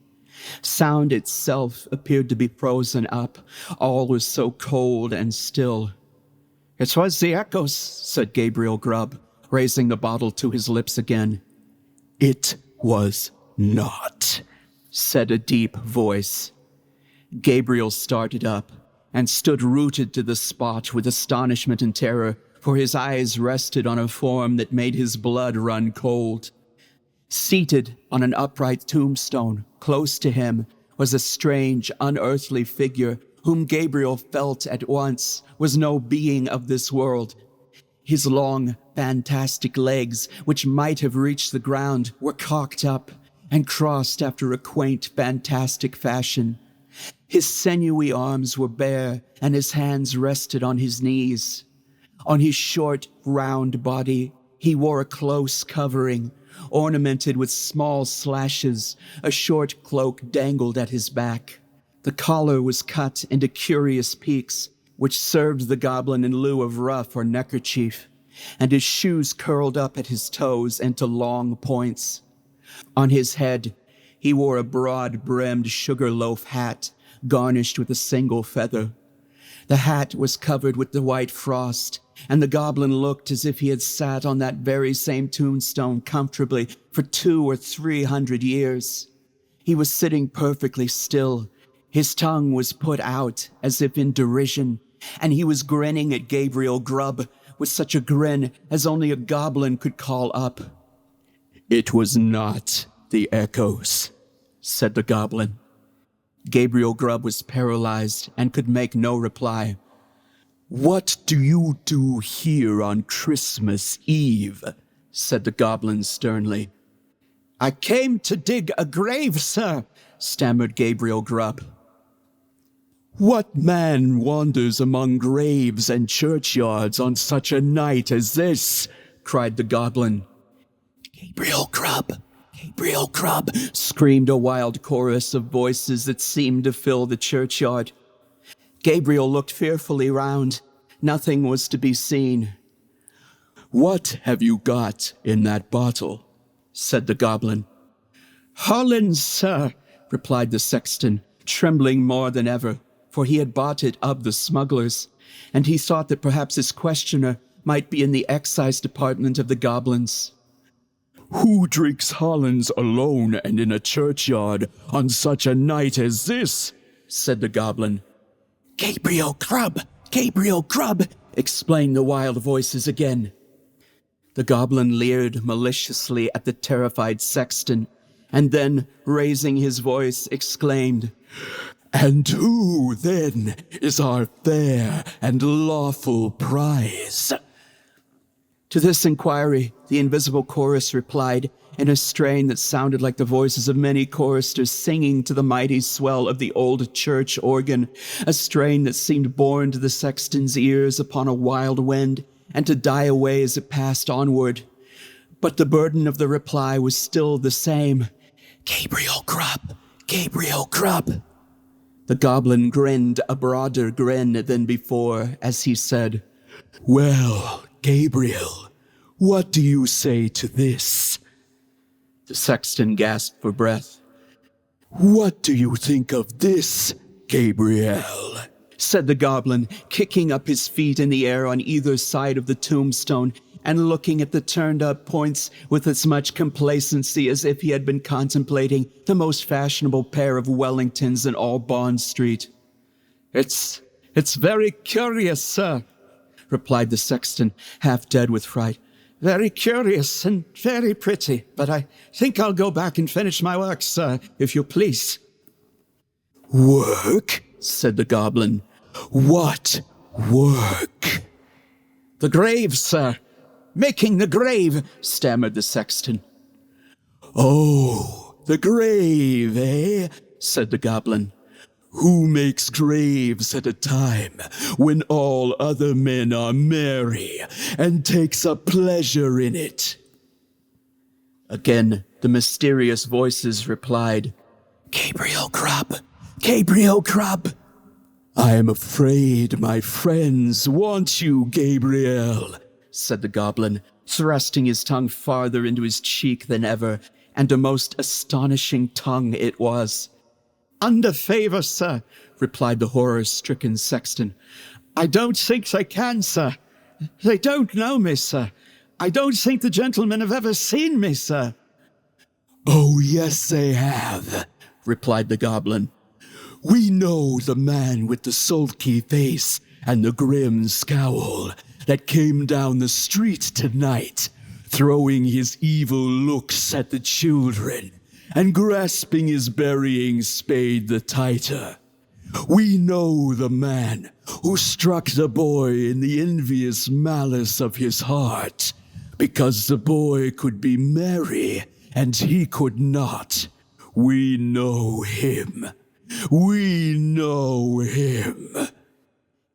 Sound itself appeared to be frozen up. All was so cold and still. "It was the echoes," said Gabriel Grubb, raising the bottle to his lips again. "It was not," said a deep voice. Gabriel started up and stood rooted to the spot with astonishment and terror, for his eyes rested on a form that made his blood run cold. Seated on an upright tombstone, close to him, was a strange, unearthly figure whom Gabriel felt at once was no being of this world. His long, fantastic legs, which might have reached the ground, were cocked up and crossed after a quaint, fantastic fashion. His sinewy arms were bare, and his hands rested on his knees. On his short, round body, he wore a close covering, ornamented with small slashes. A short cloak dangled at his back. The collar was cut into curious peaks, which served the goblin in lieu of ruff or neckerchief, and his shoes curled up at his toes into long points. On his head, he wore a broad-brimmed sugar loaf hat, garnished with a single feather. The hat was covered with the white frost, and the goblin looked as if he had sat on that very same tombstone comfortably for 200 or 300 years. He was sitting perfectly still. His tongue was put out as if in derision, and he was grinning at Gabriel Grubb with such a grin as only a goblin could call up. "It was not the echoes," said the goblin. Gabriel Grubb was paralyzed and could make no reply. "What do you do here on Christmas Eve?" said the goblin sternly. "I came to dig a grave, sir," stammered Gabriel Grubb. "What man wanders among graves and churchyards on such a night as this?" cried the goblin. "Gabriel Grubb! Gabriel Grubb!" screamed a wild chorus of voices that seemed to fill the churchyard. Gabriel looked fearfully round. Nothing was to be seen. "What have you got in that bottle?" said the goblin. "Hollands, sir," replied the sexton, trembling more than ever, for he had bought it of the smugglers, and he thought that perhaps his questioner might be in the excise department of the goblins. "Who drinks Hollands alone and in a churchyard on such a night as this?" said the goblin. "Gabriel Grubb! Gabriel Grubb!" exclaimed the wild voices again. The goblin leered maliciously at the terrified Sexton, and then, raising his voice, exclaimed, "And who, then, is our fair and lawful prize?" To this inquiry, the invisible chorus replied in a strain that sounded like the voices of many choristers singing to the mighty swell of the old church organ, a strain that seemed borne to the sexton's ears upon a wild wind, and to die away as it passed onward. But the burden of the reply was still the same. "Gabriel Grubb! Gabriel Grubb!" The goblin grinned a broader grin than before as he said, "Well, Gabriel, what do you say to this?" The sexton gasped for breath. "What do you think of this, Gabriel?" said the goblin, kicking up his feet in the air on either side of the tombstone and looking at the turned-up points with as much complacency as if he had been contemplating the most fashionable pair of Wellingtons in all Bond Street. It's very curious, sir," replied the sexton, half dead with fright. "Very curious and very pretty, but I think I'll go back and finish my work, sir, if you please." "Work?" said the goblin. "What work?" "The grave, sir. Making the grave," stammered the sexton. "Oh, the grave, eh?" said the goblin. "Who makes graves at a time when all other men are merry and takes a pleasure in it?" Again, the mysterious voices replied, "Gabriel Grubb! Gabriel Grubb!" "I am afraid my friends want you, Gabriel," said the goblin, thrusting his tongue farther into his cheek than ever, and a most astonishing tongue it was. "Under favour, sir," replied the horror-stricken sexton. "I don't think they can, sir. They don't know me, sir. I don't think the gentlemen have ever seen me, sir." "Oh, yes, they have," replied the goblin. "We know the man with the sulky face and the grim scowl that came down the street tonight, throwing his evil looks at the children and grasping his burying spade the tighter. We know the man who struck the boy in the envious malice of his heart, because the boy could be merry and he could not. We know him. We know him."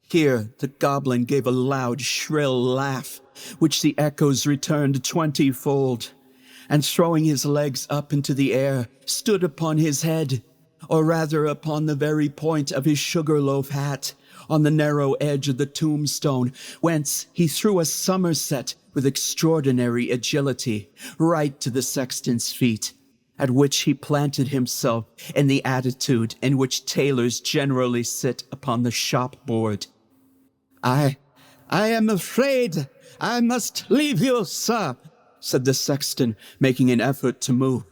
Here the goblin gave a loud, shrill laugh, which the echoes returned 20-fold, and throwing his legs up into the air, stood upon his head, or rather upon the very point of his sugar-loaf hat, on the narrow edge of the tombstone, whence he threw a somerset with extraordinary agility, right to the sexton's feet, at which he planted himself in the attitude in which tailors generally sit upon the shop-board. I am afraid I must leave you, sir," said the sexton, making an effort to move.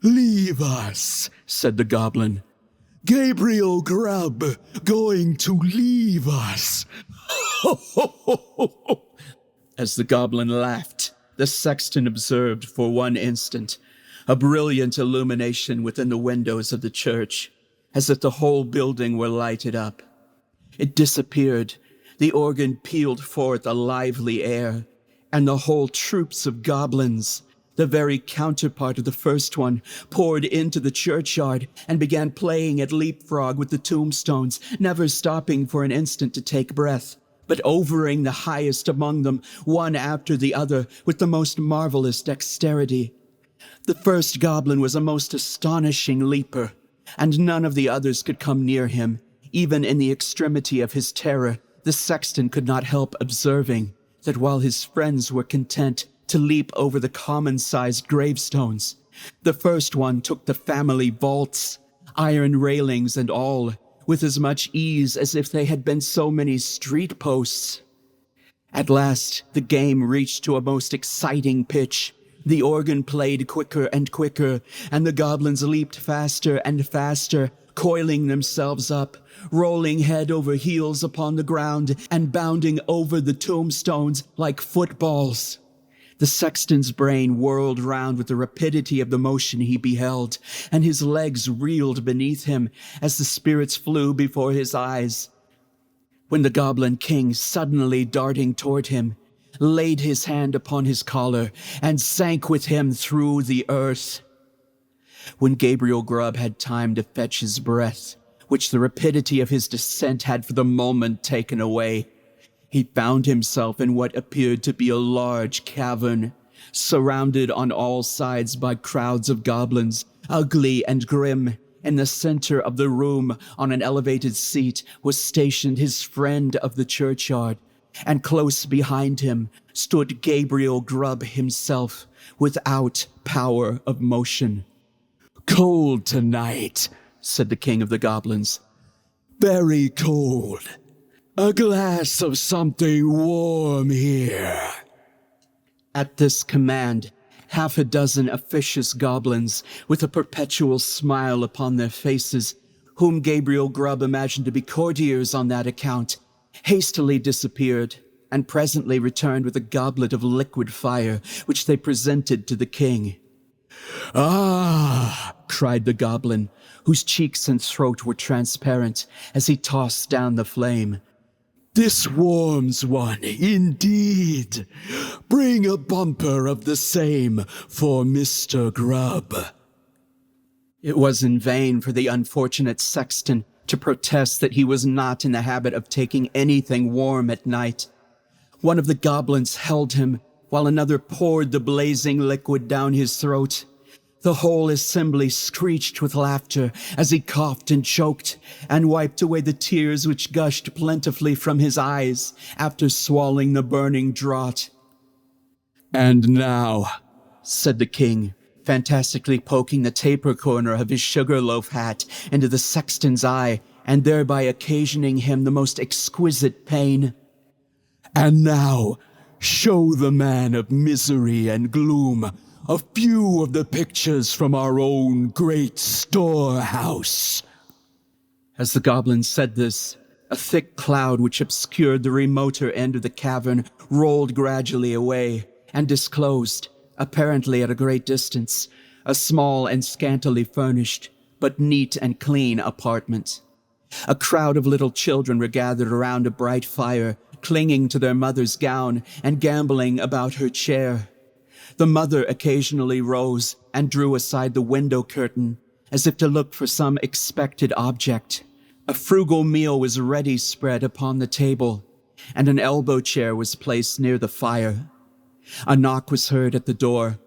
"Leave us," said the goblin. "Gabriel Grubb going to leave us." As the goblin laughed, the sexton observed for one instant a brilliant illumination within the windows of the church, as if the whole building were lighted up. It disappeared, the organ pealed forth a lively air, and the whole troops of goblins, the very counterpart of the first one, poured into the churchyard and began playing at leapfrog with the tombstones, never stopping for an instant to take breath, but overing the highest among them, one after the other, with the most marvelous dexterity. The first goblin was a most astonishing leaper, and none of the others could come near him. Even in the extremity of his terror, the sexton could not help observing that while his friends were content to leap over the common-sized gravestones, the first one took the family vaults, iron railings and all, with as much ease as if they had been so many street posts. At last, the game reached to a most exciting pitch. The organ played quicker and quicker, and the goblins leaped faster and faster, coiling themselves up, rolling head over heels upon the ground, and bounding over the tombstones like footballs. The sexton's brain whirled round with the rapidity of the motion he beheld, and his legs reeled beneath him as the spirits flew before his eyes. When the Goblin King, suddenly darting toward him, laid his hand upon his collar and sank with him through the earth. When Gabriel Grubb had time to fetch his breath, which the rapidity of his descent had for the moment taken away, he found himself in what appeared to be a large cavern, surrounded on all sides by crowds of goblins, ugly and grim. In the center of the room, on an elevated seat, was stationed his friend of the churchyard, and close behind him stood Gabriel Grubb himself, without power of motion. "Cold tonight," said the king of the goblins. "Very cold. A glass of something warm here." At this command, half a dozen officious goblins, with a perpetual smile upon their faces, whom Gabriel Grubb imagined to be courtiers on that account, hastily disappeared, and presently returned with a goblet of liquid fire, which they presented to the king. "Ah!" cried the goblin, whose cheeks and throat were transparent, as he tossed down the flame. "This warms one, indeed. Bring a bumper of the same for Mr. Grubb." It was in vain for the unfortunate Sexton to protest that he was not in the habit of taking anything warm at night. One of the goblins held him, while another poured the blazing liquid down his throat. The whole assembly screeched with laughter as he coughed and choked, and wiped away the tears which gushed plentifully from his eyes after swallowing the burning draught. "And now," said the king, fantastically poking the taper corner of his sugar loaf hat into the sexton's eye, and thereby occasioning him the most exquisite pain. "And now, show the man of misery and gloom a few of the pictures from our own great storehouse." As the goblin said this, a thick cloud which obscured the remoter end of the cavern rolled gradually away, and disclosed, apparently at a great distance, a small and scantily furnished, but neat and clean apartment. A crowd of little children were gathered around a bright fire, clinging to their mother's gown and gamboling about her chair. The mother occasionally rose and drew aside the window curtain, as if to look for some expected object. A frugal meal was ready spread upon the table, and an elbow chair was placed near the fire. A knock was heard at the door.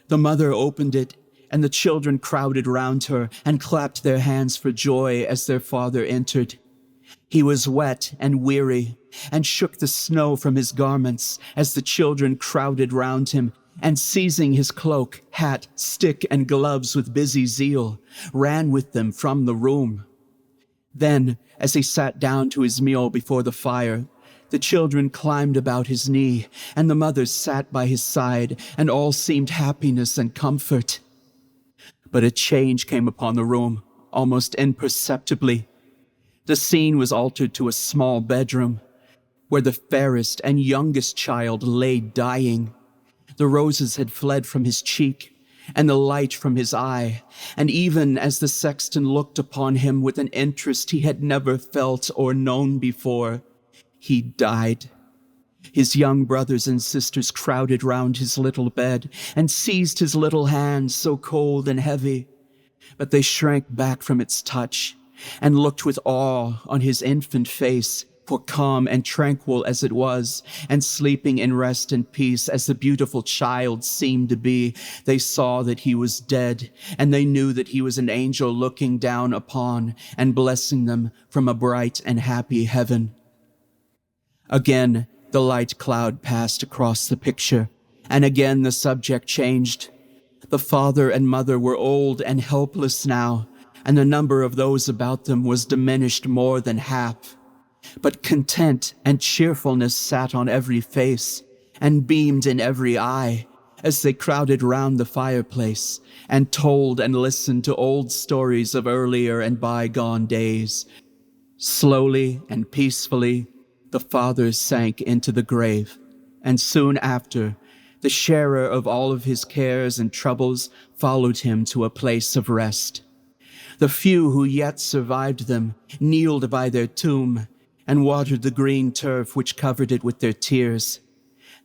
The mother opened it, and the children crowded round her and clapped their hands for joy as their father entered. He was wet and weary, and shook the snow from his garments as the children crowded round him, and seizing his cloak, hat, stick, and gloves with busy zeal, ran with them from the room. Then, as he sat down to his meal before the fire, the children climbed about his knee, and the mother sat by his side, and all seemed happiness and comfort. But a change came upon the room, almost imperceptibly. The scene was altered to a small bedroom, where the fairest and youngest child lay dying. The roses had fled from his cheek, and the light from his eye, and even as the sexton looked upon him with an interest he had never felt or known before, he died. His young brothers and sisters crowded round his little bed, and seized his little hand, so cold and heavy. But they shrank back from its touch, and looked with awe on his infant face, for calm and tranquil as it was, and sleeping in rest and peace as the beautiful child seemed to be, they saw that he was dead, and they knew that he was an angel looking down upon and blessing them from a bright and happy heaven. Again, the light cloud passed across the picture, and again the subject changed. The father and mother were old and helpless now, and the number of those about them was diminished more than half. But content and cheerfulness sat on every face, and beamed in every eye, as they crowded round the fireplace and told and listened to old stories of earlier and bygone days. Slowly and peacefully, the father sank into the grave, and soon after, the sharer of all of his cares and troubles followed him to a place of rest. The few who yet survived them kneeled by their tomb and watered the green turf which covered it with their tears,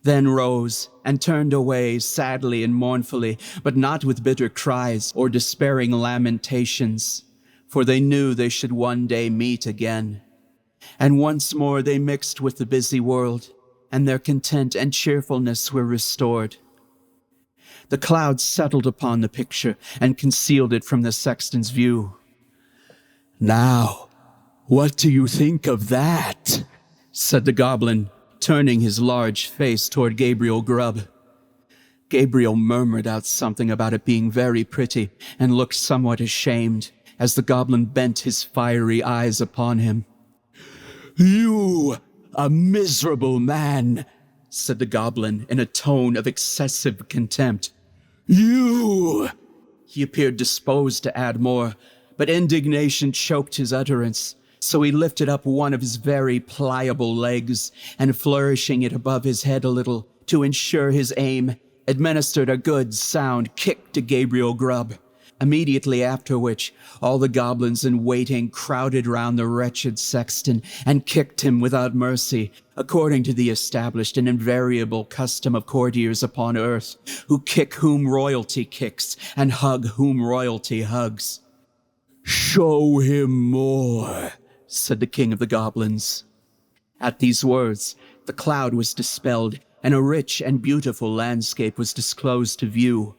then rose and turned away sadly and mournfully, but not with bitter cries or despairing lamentations, for they knew they should one day meet again. And once more they mixed with the busy world, and their content and cheerfulness were restored. The clouds settled upon the picture and concealed it from the sexton's view. "Now, what do you think of that?" said the goblin, turning his large face toward Gabriel Grubb. Gabriel murmured out something about it being very pretty and looked somewhat ashamed as the goblin bent his fiery eyes upon him. "You, a miserable man," said the goblin in a tone of excessive contempt. "You!" He appeared disposed to add more, but indignation choked his utterance, so he lifted up one of his very pliable legs and, flourishing it above his head a little to ensure his aim, administered a good sound kick to Gabriel Grubb, immediately after which all the goblins in waiting crowded round the wretched sexton and kicked him without mercy, according to the established and invariable custom of courtiers upon earth, who kick whom royalty kicks and hug whom royalty hugs. "Show him more," said the king of the goblins. At these words, the cloud was dispelled, and a rich and beautiful landscape was disclosed to view.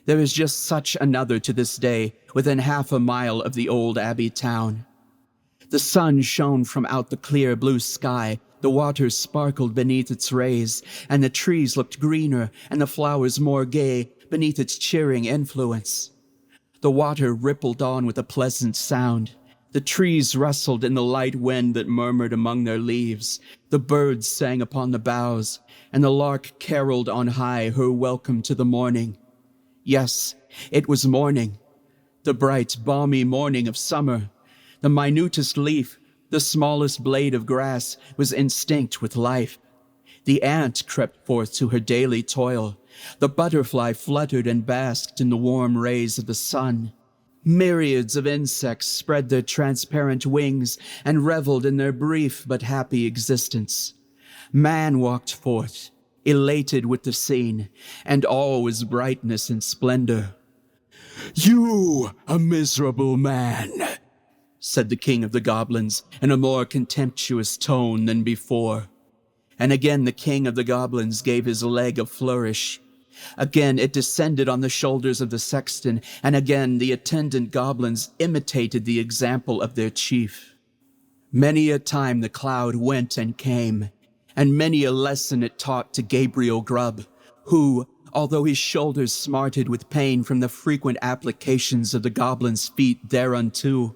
There is just such another to this day within half a mile of the old abbey town. The sun shone from out the clear blue sky, the waters sparkled beneath its rays, and the trees looked greener and the flowers more gay beneath its cheering influence. The water rippled on with a pleasant sound. The trees rustled in the light wind that murmured among their leaves. The birds sang upon the boughs, and the lark caroled on high her welcome to the morning. Yes, it was morning, the bright, balmy morning of summer. The minutest leaf, the smallest blade of grass, was instinct with life. The ant crept forth to her daily toil. The butterfly fluttered and basked in the warm rays of the sun. Myriads of insects spread their transparent wings and reveled in their brief but happy existence. Man walked forth, elated with the scene, and all was brightness and splendor. "You, a miserable man," said the king of the goblins in a more contemptuous tone than before. And again the king of the goblins gave his leg a flourish. Again it descended on the shoulders of the sexton, and again the attendant goblins imitated the example of their chief. Many a time the cloud went and came, and many a lesson it taught to Gabriel Grubb, who, although his shoulders smarted with pain from the frequent applications of the goblin's feet thereunto,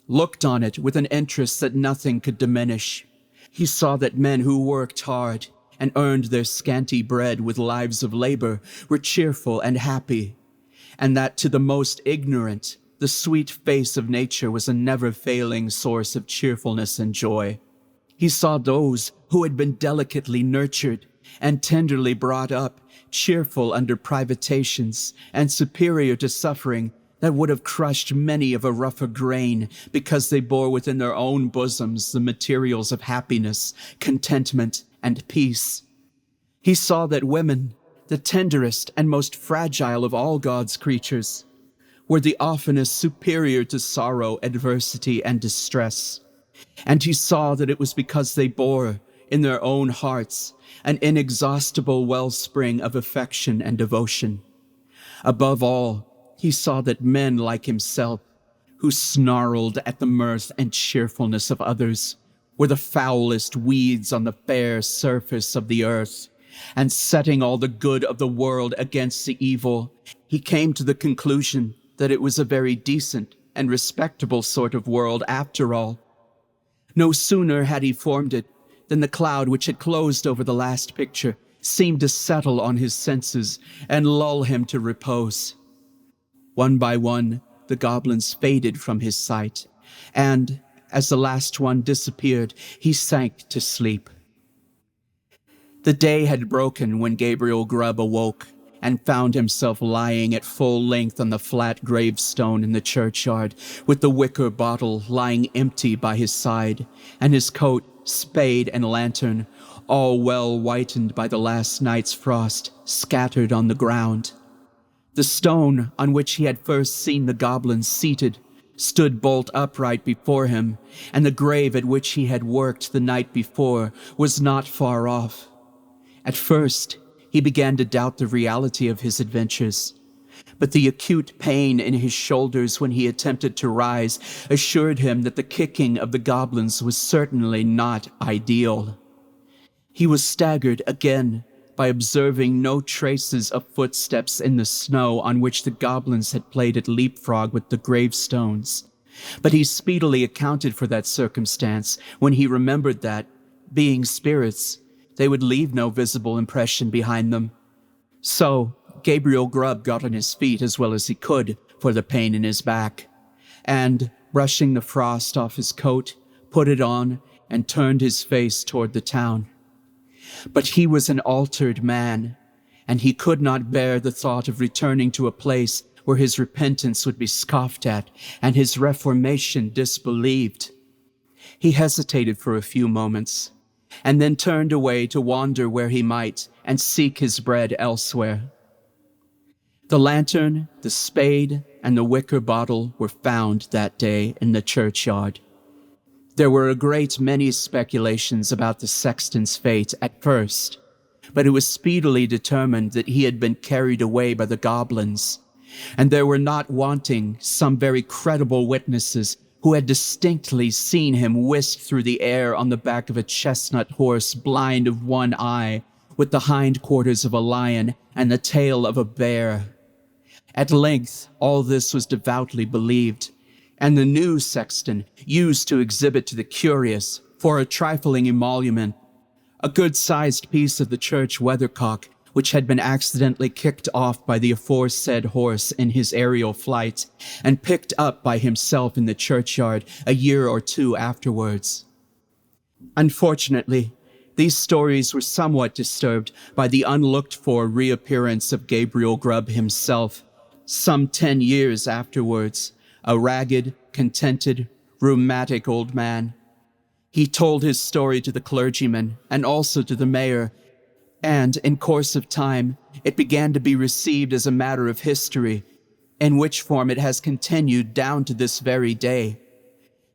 looked on it with an interest that nothing could diminish. He saw that men who worked hard and earned their scanty bread with lives of labor were cheerful and happy, and that to the most ignorant, the sweet face of nature was a never-failing source of cheerfulness and joy. He saw those who had been delicately nurtured and tenderly brought up, cheerful under privations and superior to suffering that would have crushed many of a rougher grain, because they bore within their own bosoms the materials of happiness, contentment, and peace. He saw that women, the tenderest and most fragile of all God's creatures, were the oftenest superior to sorrow, adversity, and distress. And he saw that it was because they bore, in their own hearts, an inexhaustible wellspring of affection and devotion. Above all, he saw that men like himself, who snarled at the mirth and cheerfulness of others, were the foulest weeds on the fair surface of the earth, and setting all the good of the world against the evil, he came to the conclusion that it was a very decent and respectable sort of world after all. No sooner had he formed it than the cloud which had closed over the last picture seemed to settle on his senses and lull him to repose. One by one, the goblins faded from his sight, and, as the last one disappeared, he sank to sleep. The day had broken when Gabriel Grubb awoke and found himself lying at full length on the flat gravestone in the churchyard, with the wicker bottle lying empty by his side, and his coat, spade, and lantern, all well whitened by the last night's frost, scattered on the ground. The stone on which he had first seen the goblins seated stood bolt upright before him, and the grave at which he had worked the night before was not far off. At first, he began to doubt the reality of his adventures, but the acute pain in his shoulders when he attempted to rise assured him that the kicking of the goblins was certainly not ideal. He was staggered again by observing no traces of footsteps in the snow on which the goblins had played at leapfrog with the gravestones, but he speedily accounted for that circumstance when he remembered that, being spirits, they would leave no visible impression behind them. So, Gabriel Grubb got on his feet as well as he could for the pain in his back, and, brushing the frost off his coat, put it on and turned his face toward the town. But he was an altered man, and he could not bear the thought of returning to a place where his repentance would be scoffed at and his reformation disbelieved. He hesitated for a few moments, and then turned away to wander where he might and seek his bread elsewhere. The lantern, the spade, and the wicker bottle were found that day in the churchyard. There were a great many speculations about the sexton's fate at first, but it was speedily determined that he had been carried away by the goblins, and there were not wanting some very credible witnesses who had distinctly seen him whisked through the air on the back of a chestnut horse, blind of one eye, with the hindquarters of a lion and the tail of a bear. At length, all this was devoutly believed, and the new sexton used to exhibit to the curious, for a trifling emolument, a good-sized piece of the church weathercock which had been accidentally kicked off by the aforesaid horse in his aerial flight, and picked up by himself in the churchyard a year or two afterwards. Unfortunately, these stories were somewhat disturbed by the unlooked-for reappearance of Gabriel Grubb himself, some 10 years afterwards, a ragged, contented, rheumatic old man. He told his story to the clergyman and also to the mayor, and in course of time it began to be received as a matter of history, in which form it has continued down to this very day.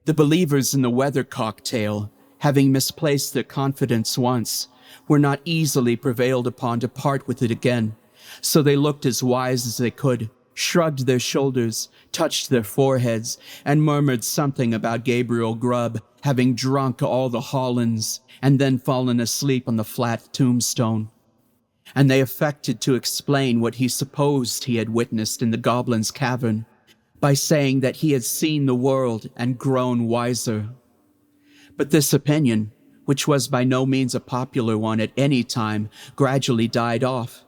The believers in the weathercock tale, having misplaced their confidence once, were not easily prevailed upon to part with it again, so they looked as wise as they could, shrugged their shoulders, touched their foreheads, and murmured something about Gabriel Grubb having drunk all the Hollands and then fallen asleep on the flat tombstone. And they affected to explain what he supposed he had witnessed in the Goblin's cavern by saying that he had seen the world and grown wiser. But this opinion, which was by no means a popular one at any time, gradually died off.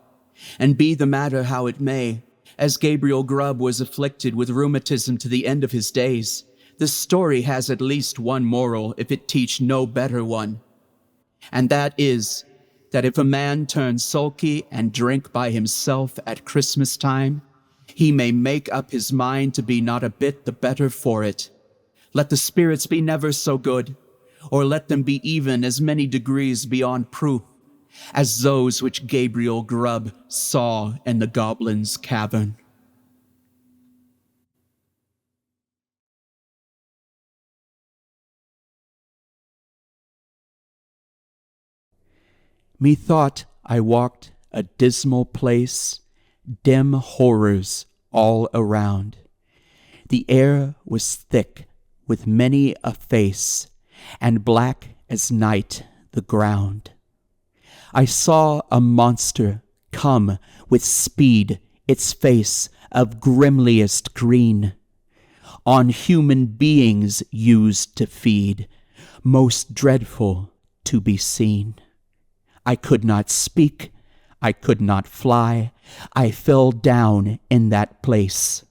And be the matter how it may, as Gabriel Grubb was afflicted with rheumatism to the end of his days, this story has at least one moral if it teach no better one. And that is, that if a man turn sulky and drink by himself at Christmas time, he may make up his mind to be not a bit the better for it. Let the spirits be never so good, or let them be even as many degrees beyond proof, as those which Gabriel Grubb saw in the Goblin's cavern. Methought I walked a dismal place, dim horrors all around. The air was thick with many a face, and black as night the ground. I saw a monster come with speed, its face of grimliest green, on human beings used to feed, most dreadful to be seen. I could not speak, I could not fly, I fell down in that place.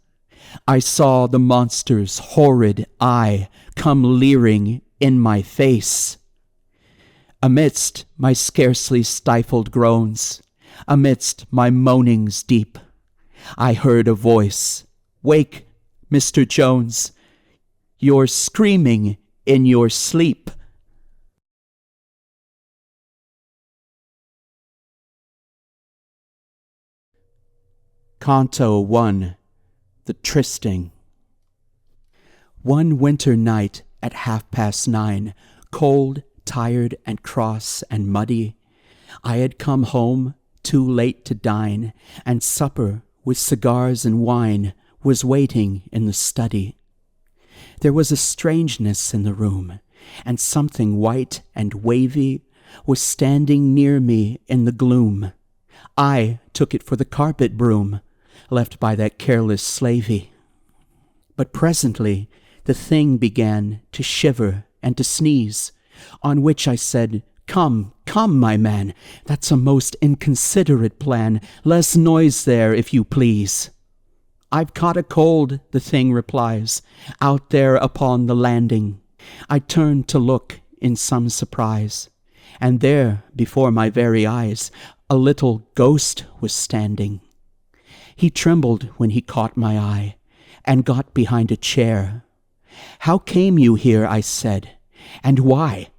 I saw the monster's horrid eye come leering in my face. Amidst my scarcely stifled groans, amidst my moanings deep, I heard a voice, "Wake, Mr. Jones, you're screaming in your sleep." Canto 1, The Trysting. One winter night at 9:30, cold, tired and cross and muddy, I had come home too late to dine, and supper with cigars and wine was waiting in the study. There was a strangeness in the room, and something white and wavy was standing near me in the gloom. I took it for the carpet broom left by that careless slavey. But presently the thing began to shiver and to sneeze, on which I said, "Come, come, my man, that's a most inconsiderate plan. Less noise there, if you please." "I've caught a cold," the thing replies, "out there upon the landing." I turned to look in some surprise, and there, before my very eyes, a little ghost was standing. He trembled when he caught my eye, and got behind a chair. "How came you here?" I said, "and why?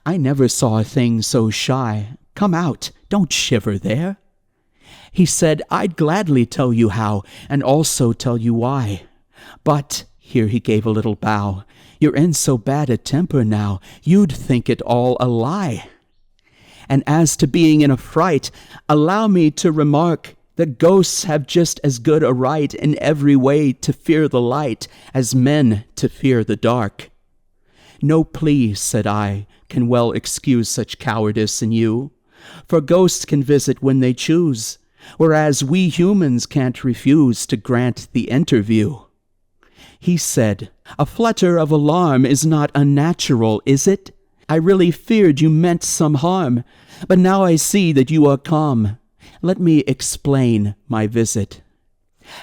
I never saw a thing so shy. Come out, don't shiver there." He said, "I'd gladly tell you how, and also tell you why. But," here he gave a little bow, "you're in so bad a temper now, you'd think it all a lie. And as to being in a fright, allow me to remark that ghosts have just as good a right in every way to fear the light as men to fear the dark." "No plea," said I, "can well excuse such cowardice in you, for ghosts can visit when they choose, whereas we humans can't refuse to grant the interview." He said, "A flutter of alarm is not unnatural, is it? I really feared you meant some harm, but now I see that you are calm. Let me explain my visit.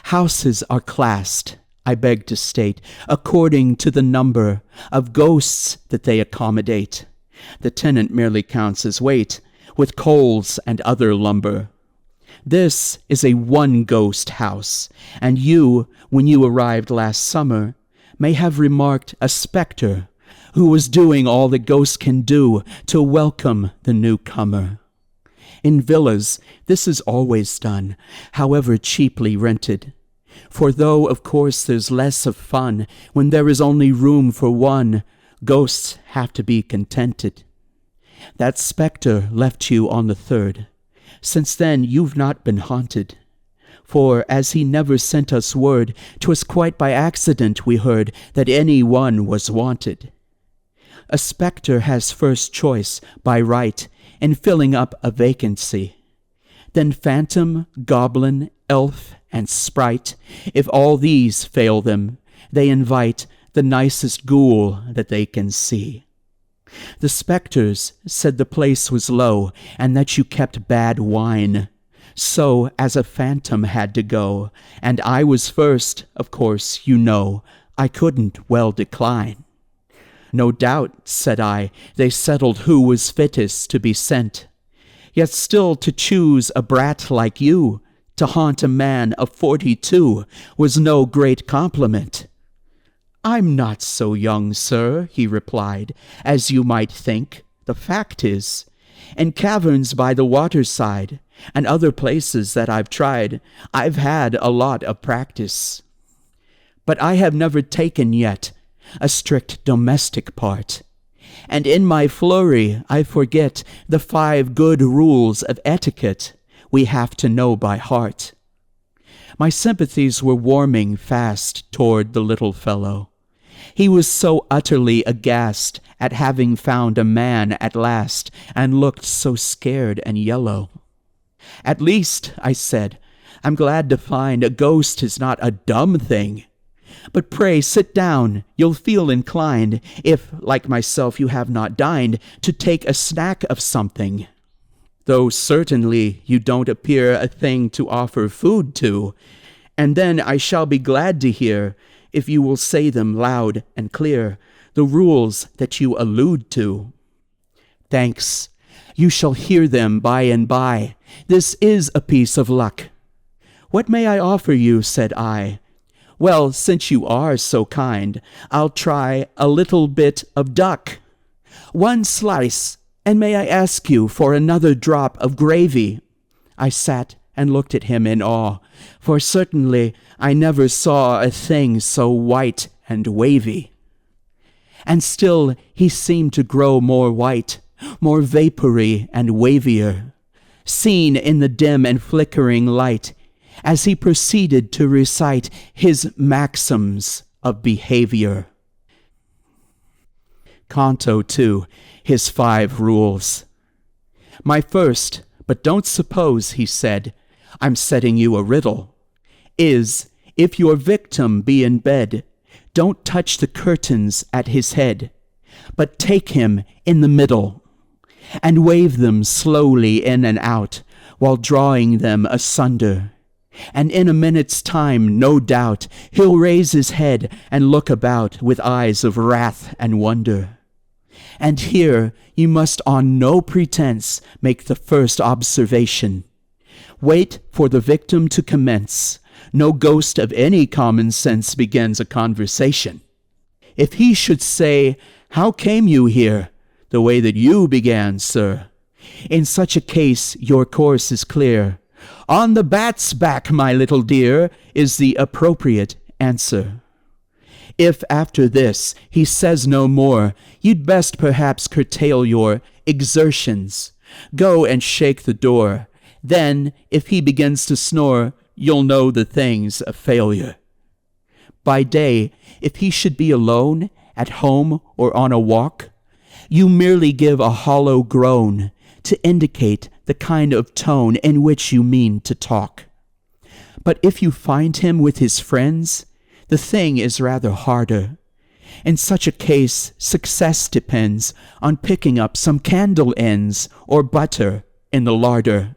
Houses are classed, I beg to state, according to the number of ghosts that they accommodate. The tenant merely counts his weight, with coals and other lumber. This is a one-ghost house, and you, when you arrived last summer, may have remarked a spectre who was doing all that ghosts can do to welcome the newcomer. In villas, this is always done, however cheaply rented. For though, of course, there's less of fun when there is only room for one, ghosts have to be contented. That spectre left you on the 3rd. Since then you've not been haunted. For, as he never sent us word, 'twas quite by accident we heard that any one was wanted. A spectre has first choice, by right, in filling up a vacancy. Then phantom, goblin, elf, and sprite, if all these fail them, they invite the nicest ghoul that they can see. The spectres said the place was low, and that you kept bad wine. So, as a phantom had to go, and I was first, of course, you know, I couldn't well decline. No doubt, said I, they settled who was fittest to be sent. Yet still to choose a brat like you, to haunt a man of 42, was no great compliment. I'm not so young, sir, he replied, as you might think. The fact is, in caverns by the waterside, and other places that I've tried, I've had a lot of practice. But I have never taken yet a strict domestic part, and in my flurry I forget the 5 good rules of etiquette we have to know by heart. My sympathies were warming fast toward the little fellow. He was so utterly aghast at having found a man at last, and looked so scared and yellow. At least, I said, I'm glad to find a ghost is not a dumb thing. But pray sit down, you'll feel inclined, if, like myself, you have not dined, to take a snack of something. though certainly you don't appear a thing to offer food to, and then I shall be glad to hear, if you will say them loud and clear, the rules that you allude to. Thanks. You shall hear them by and by. This is a piece of luck. What may I offer you, said I. Well, since you are so kind, I'll try a little bit of duck. One slice, and may I ask you for another drop of gravy? I sat and looked at him in awe, for certainly I never saw a thing so white and wavy. And still he seemed to grow more white, more vapory and wavier, seen in the dim and flickering light, as he proceeded to recite his maxims of behavior. Canto 2, his 5 rules. My first, but don't suppose, he said, I'm setting you a riddle, is, if your victim be in bed, don't touch the curtains at his head, but take him in the middle, and wave them slowly in and out, while drawing them asunder. And in a minute's time, no doubt, he'll raise his head and look about with eyes of wrath and wonder. And here you must on no pretense make the first observation. Wait for the victim to commence. No ghost of any common sense begins a conversation. If he should say, "How came you here?" the way that you began, sir, in such a case your course is clear. "On the bat's back, my little dear," is the appropriate answer. If after this he says no more, you'd best perhaps curtail your exertions. Go and shake the door. Then, if he begins to snore, you'll know the thing's a failure. By day, if he should be alone, at home or on a walk, you merely give a hollow groan to indicate the kind of tone in which you mean to talk. But if you find him with his friends, the thing is rather harder. In such a case, success depends on picking up some candle ends or butter in the larder.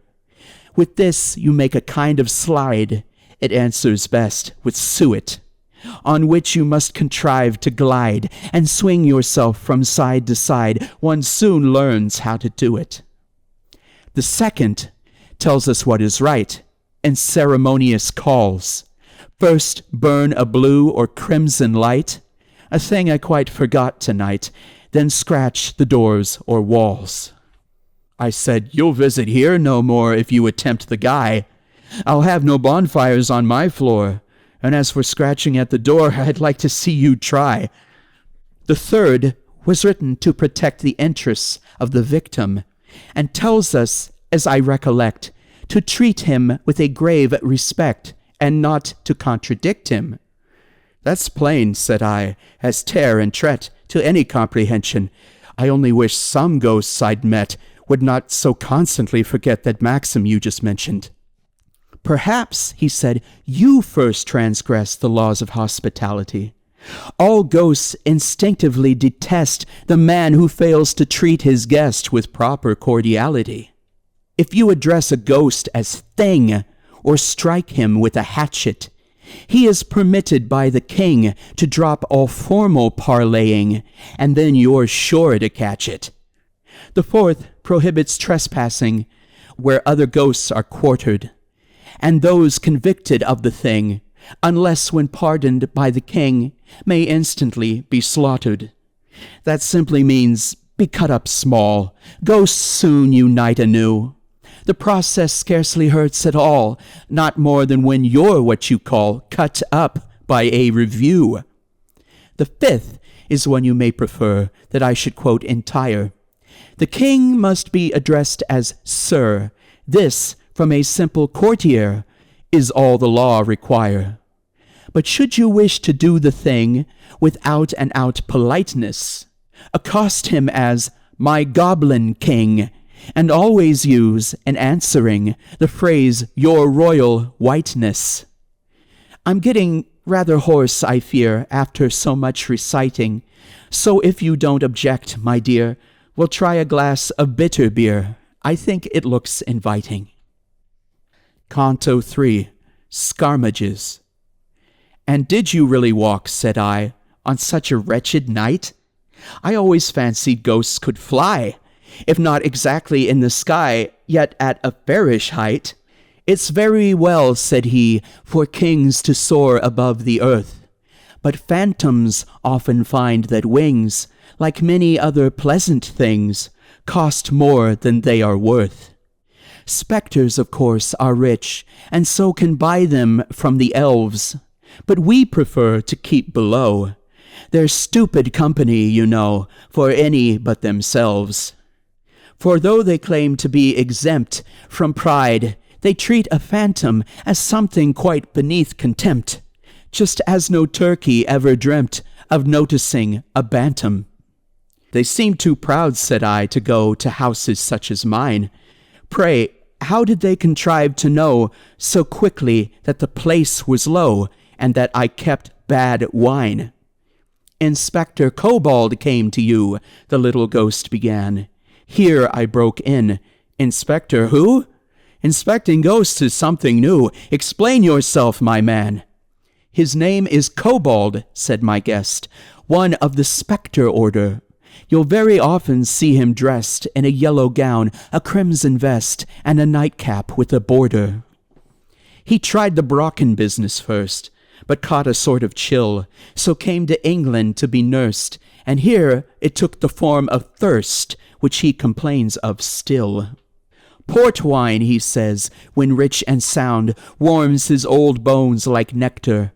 With this you make a kind of slide, it answers best with suet, on which you must contrive to glide and swing yourself from side to side. One soon learns how to do it. The second tells us what is right, and ceremonious calls. First burn a blue or crimson light, a thing I quite forgot tonight, then scratch the doors or walls. I said, "You'll visit here no more if you attempt the guy. I'll have no bonfires on my floor, and as for scratching at the door, I'd like to see you try." The third was written to protect the interests of the victim, and tells us, as I recollect, to treat him with a grave respect, and not to contradict him. "That's plain," said I, "as tear and tret to any comprehension. I only wish some ghosts I'd met would not so constantly forget that maxim you just mentioned." "Perhaps," he said, "you first transgress the laws of hospitality. All ghosts instinctively detest the man who fails to treat his guest with proper cordiality. If you address a ghost as thing, or strike him with a hatchet, he is permitted by the king to drop all formal parleying, and then you're sure to catch it. The fourth prohibits trespassing where other ghosts are quartered, and those convicted of the thing, unless when pardoned by the king, may instantly be slaughtered. That simply means be cut up small. Ghosts soon unite anew. The process scarcely hurts at all, not more than when you're what you call cut up by a review. The fifth is one you may prefer that I should quote entire. The king must be addressed as Sir. This, from a simple courtier, is all the law require. But should you wish to do the thing with out-and-out politeness, accost him as my Goblin King, and always use, in answering, the phrase your royal whiteness. I'm getting rather hoarse, I fear, after so much reciting, so if you don't object, my dear, we'll try a glass of bitter beer. I think it looks inviting. Canto 3, Scarmages. And did you really walk, said I, on such a wretched night? I always fancied ghosts could fly, if not exactly in the sky, yet at a fairish height. It's very well, said he, for kings to soar above the earth. But phantoms often find that wings, like many other pleasant things, cost more than they are worth. Spectres, of course, are rich, and so can buy them from the elves. But we prefer to keep below. They're stupid company, you know, for any but themselves. For though they claim to be exempt from pride, they treat a phantom as something quite beneath contempt, just as no turkey ever dreamt of noticing a bantam. They seem too proud, said I, to go to houses such as mine. Pray, how did they contrive to know so quickly that the place was low, and that I kept bad wine? Inspector Kobold came to you, the little ghost began. Here I broke in. Inspector who? Inspecting ghosts is something new. Explain yourself, my man. His name is Kobold, said my guest, one of the spectre order. You'll very often see him dressed in a yellow gown, a crimson vest, and a nightcap with a border. He tried the Brocken business first, but caught a sort of chill, so came to England to be nursed, and here it took the form of thirst, which he complains of still. Port wine, he says, when rich and sound, warms his old bones like nectar,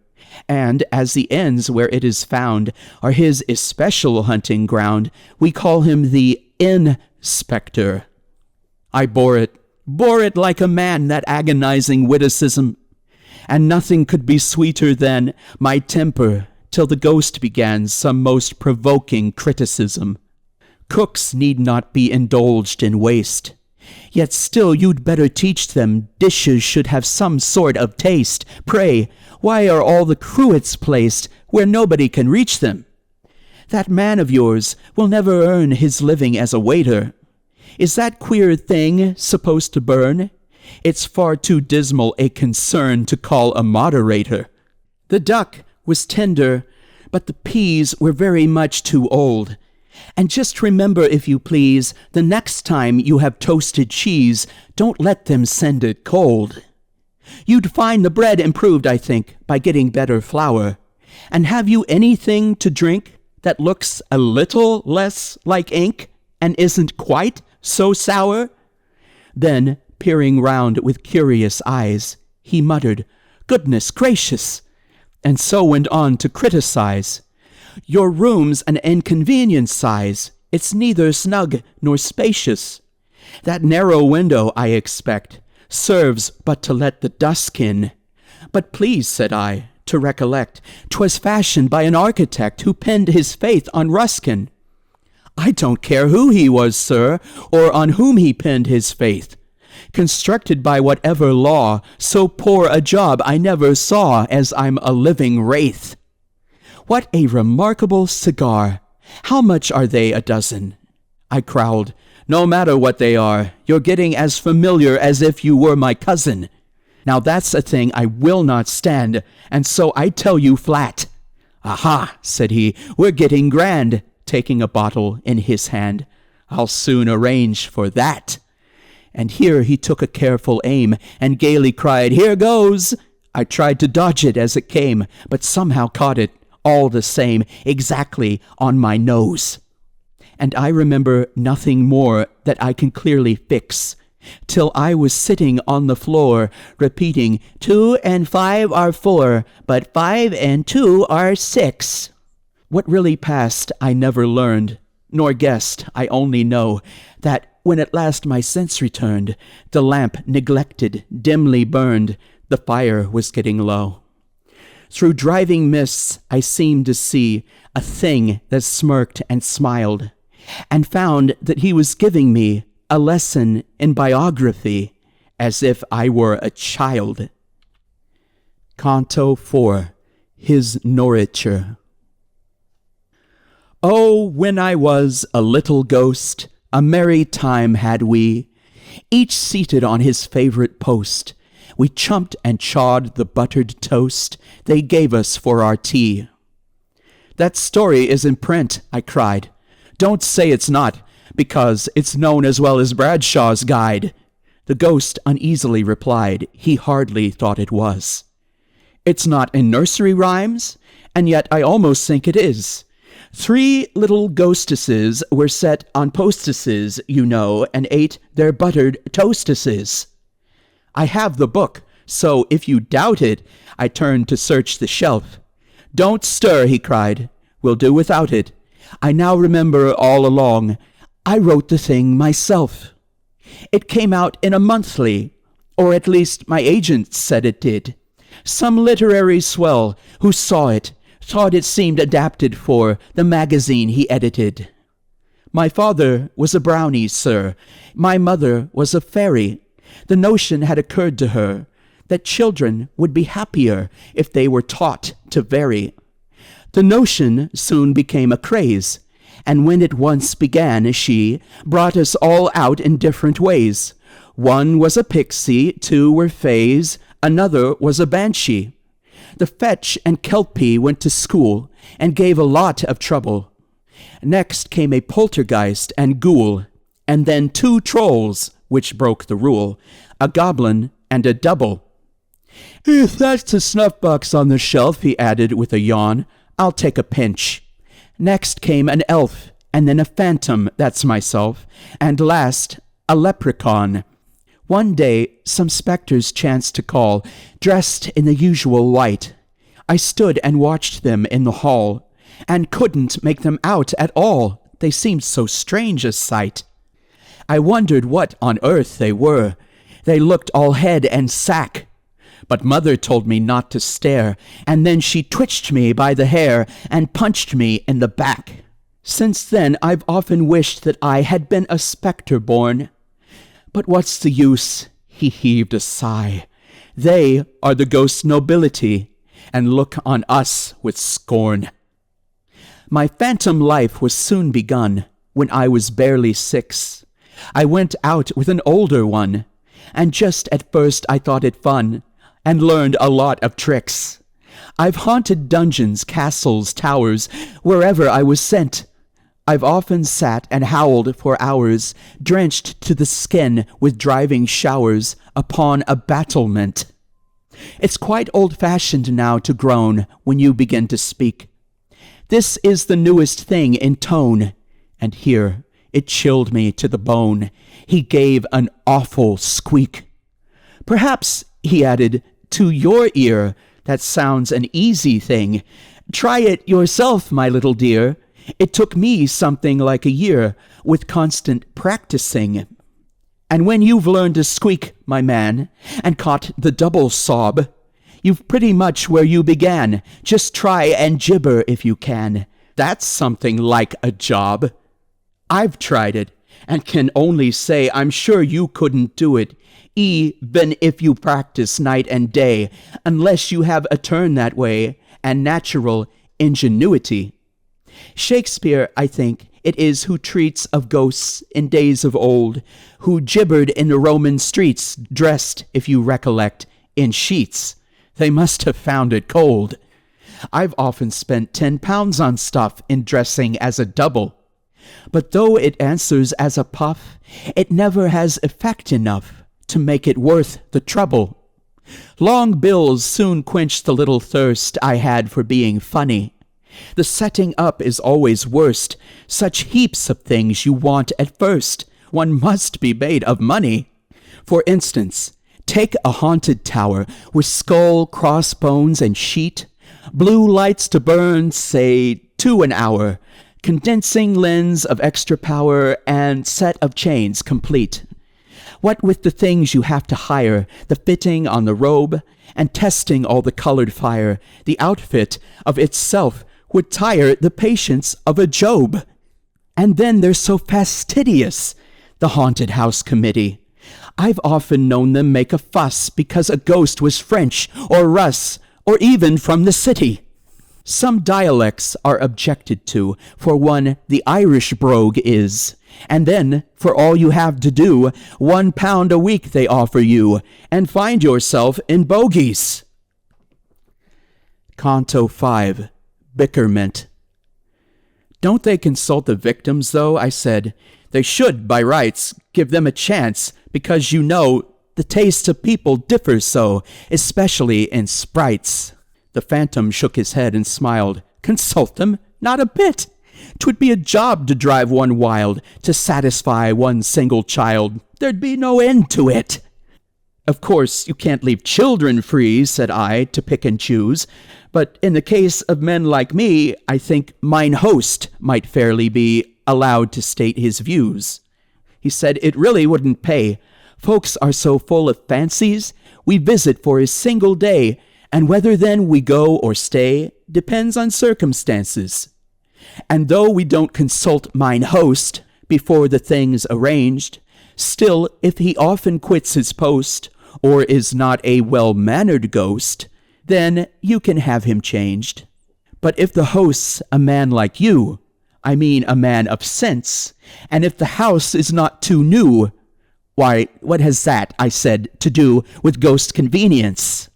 and as the ends where it is found are his especial hunting ground, we call him the Inspector. I bore it like a man, that agonizing witticism, and nothing could be sweeter than my temper, till the ghost began some most provoking criticism. Cooks need not be indulged in waste, yet still you'd better teach them dishes should have some sort of taste. Pray, why are all the cruets placed where nobody can reach them? That man of yours will never earn his living as a waiter. Is that queer thing supposed to burn? It's far too dismal a concern to call a moderator. The duck was tender, but the peas were very much too old. And just remember, if you please, the next time you have toasted cheese, don't let them send it cold. You'd find the bread improved, I think, by getting better flour. And have you anything to drink that looks a little less like ink and isn't quite so sour? Then, peering round with curious eyes, he muttered, "Goodness gracious!" and so went on to criticize. Your room's an inconvenient size. It's neither snug nor spacious. That narrow window, I expect, serves but to let the dusk in. But please, said I, to recollect, 'twas fashioned by an architect who pinned his faith on Ruskin. I don't care who he was, sir, or on whom he pinned his faith. Constructed by whatever law, so poor a job I never saw, as I'm a living wraith. What a remarkable cigar! How much are they a dozen? I growled, No matter what they are, you're getting as familiar as if you were my cousin. Now that's a thing I will not stand, and so I tell you flat. Aha, said he, we're getting grand, taking a bottle in his hand. I'll soon arrange for that. And here he took a careful aim, and gaily cried, Here goes! I tried to dodge it as it came, but somehow caught it, all the same, exactly on my nose. And I remember nothing more that I can clearly fix, till I was sitting on the floor, repeating, 2 and 5 are 4, but 5 and 2 are 6. What really passed I never learned, nor guessed. I only know that when at last my sense returned, the lamp, neglected, dimly burned, the fire was getting low. Through driving mists I seemed to see a thing that smirked and smiled, and found that he was giving me a lesson in biography, as if I were a child. Canto 4, His Norricher. Oh, when I was a little ghost, a merry time had we, each seated on his favorite post. We chumped and chawed the buttered toast they gave us for our tea. "That story is in print," I cried. "Don't say it's not, because it's known as well as Bradshaw's Guide." The ghost uneasily replied he hardly thought it was. "It's not in nursery rhymes, and yet I almost think it is. 3 little ghostesses were set on postesses, you know, and ate their buttered toastesses." I have the book, so if you doubt it, I turned to search the shelf. "Don't stir," he cried. "We'll do without it. I now remember all along, I wrote the thing myself. It came out in a monthly, or at least my agent said it did. Some literary swell who saw it thought it seemed adapted for the magazine he edited. My father was a brownie, sir. My mother was a fairy. The notion had occurred to her that children would be happier if they were taught to vary. The notion soon became a craze, and when it once began, she brought us all out in different ways. 1 was a pixie, 2 were fays, another was a banshee. The fetch and kelpie went to school and gave a lot of trouble. Next came a poltergeist and ghoul, and then 2 trolls, which broke the rule, a goblin and a double. "If that's a snuff box on the shelf," he added with a yawn, "I'll take a pinch." Next came an elf, and then a phantom, that's myself, and last, a leprechaun. One day, some specters chanced to call, dressed in the usual white. I stood and watched them in the hall, and couldn't make them out at all. They seemed so strange a sight. I wondered what on earth they were. They looked all head and sack. But Mother told me not to stare, and then she twitched me by the hair and punched me in the back. Since then I've often wished that I had been a spectre born. But what's the use? He heaved a sigh. They are the ghost nobility, and look on us with scorn. My phantom life was soon begun, when I was barely 6. I went out with an older one, and just at first I thought it fun, and learned a lot of tricks. I've haunted dungeons, castles, towers, wherever I was sent. I've often sat and howled for hours, drenched to the skin with driving showers upon a battlement. It's quite old-fashioned now to groan when you begin to speak. This is the newest thing in tone, and here it chilled me to the bone. He gave an awful squeak. Perhaps, he added, to your ear that sounds an easy thing. Try it yourself, my little dear. It took me something like a year, with constant practicing. And when you've learned to squeak, my man, and caught the double sob, you've pretty much where you began. Just try and gibber if you can. That's something like a job. I've tried it, and can only say I'm sure you couldn't do it, even if you practice night and day, unless you have a turn that way, and natural ingenuity. Shakespeare, I think, it is who treats of ghosts in days of old, who gibbered in the Roman streets, dressed, if you recollect, in sheets. They must have found it cold. I've often spent 10 pounds on stuff in dressing as a double. But though it answers as a puff, it never has effect enough to make it worth the trouble. Long bills soon quenched the little thirst I had for being funny. The setting up is always worst. Such heaps of things you want at first. One must be made of money. For instance, take a haunted tower with skull, crossbones, and sheet. Blue lights to burn, say, 2 an hour. Condensing lens of extra power and set of chains complete. What with the things you have to hire, the fitting on the robe, and testing all the colored fire, the outfit of itself would tire the patience of a Job. And then they're so fastidious, the haunted house committee. I've often known them make a fuss because a ghost was French or Russ or even from the city. Some dialects are objected to, for one, the Irish brogue is, And then, for all you have to do, £1 a week they offer you, and find yourself in bogies. Canto 5, Bickerment. Don't they consult the victims, though? I said. They should, by rights, give them a chance, because you know the tastes of people differ so, especially in sprites. The Phantom shook his head and smiled. Consult them? Not a bit. 'Twould be a job to drive one wild, to satisfy one single child. There'd be no end to it. Of course, you can't leave children free, said I, to pick and choose. But in the case of men like me, I think mine host might fairly be allowed to state his views. He said it really wouldn't pay. Folks are so full of fancies, we visit for a single day, and whether then we go or stay depends on circumstances. And though we don't consult mine host before the thing's arranged, still, if he often quits his post, or is not a well-mannered ghost, then you can have him changed. But if the host's a man like you, I mean a man of sense, and if the house is not too new, why, what has that, I said, to do with ghost convenience?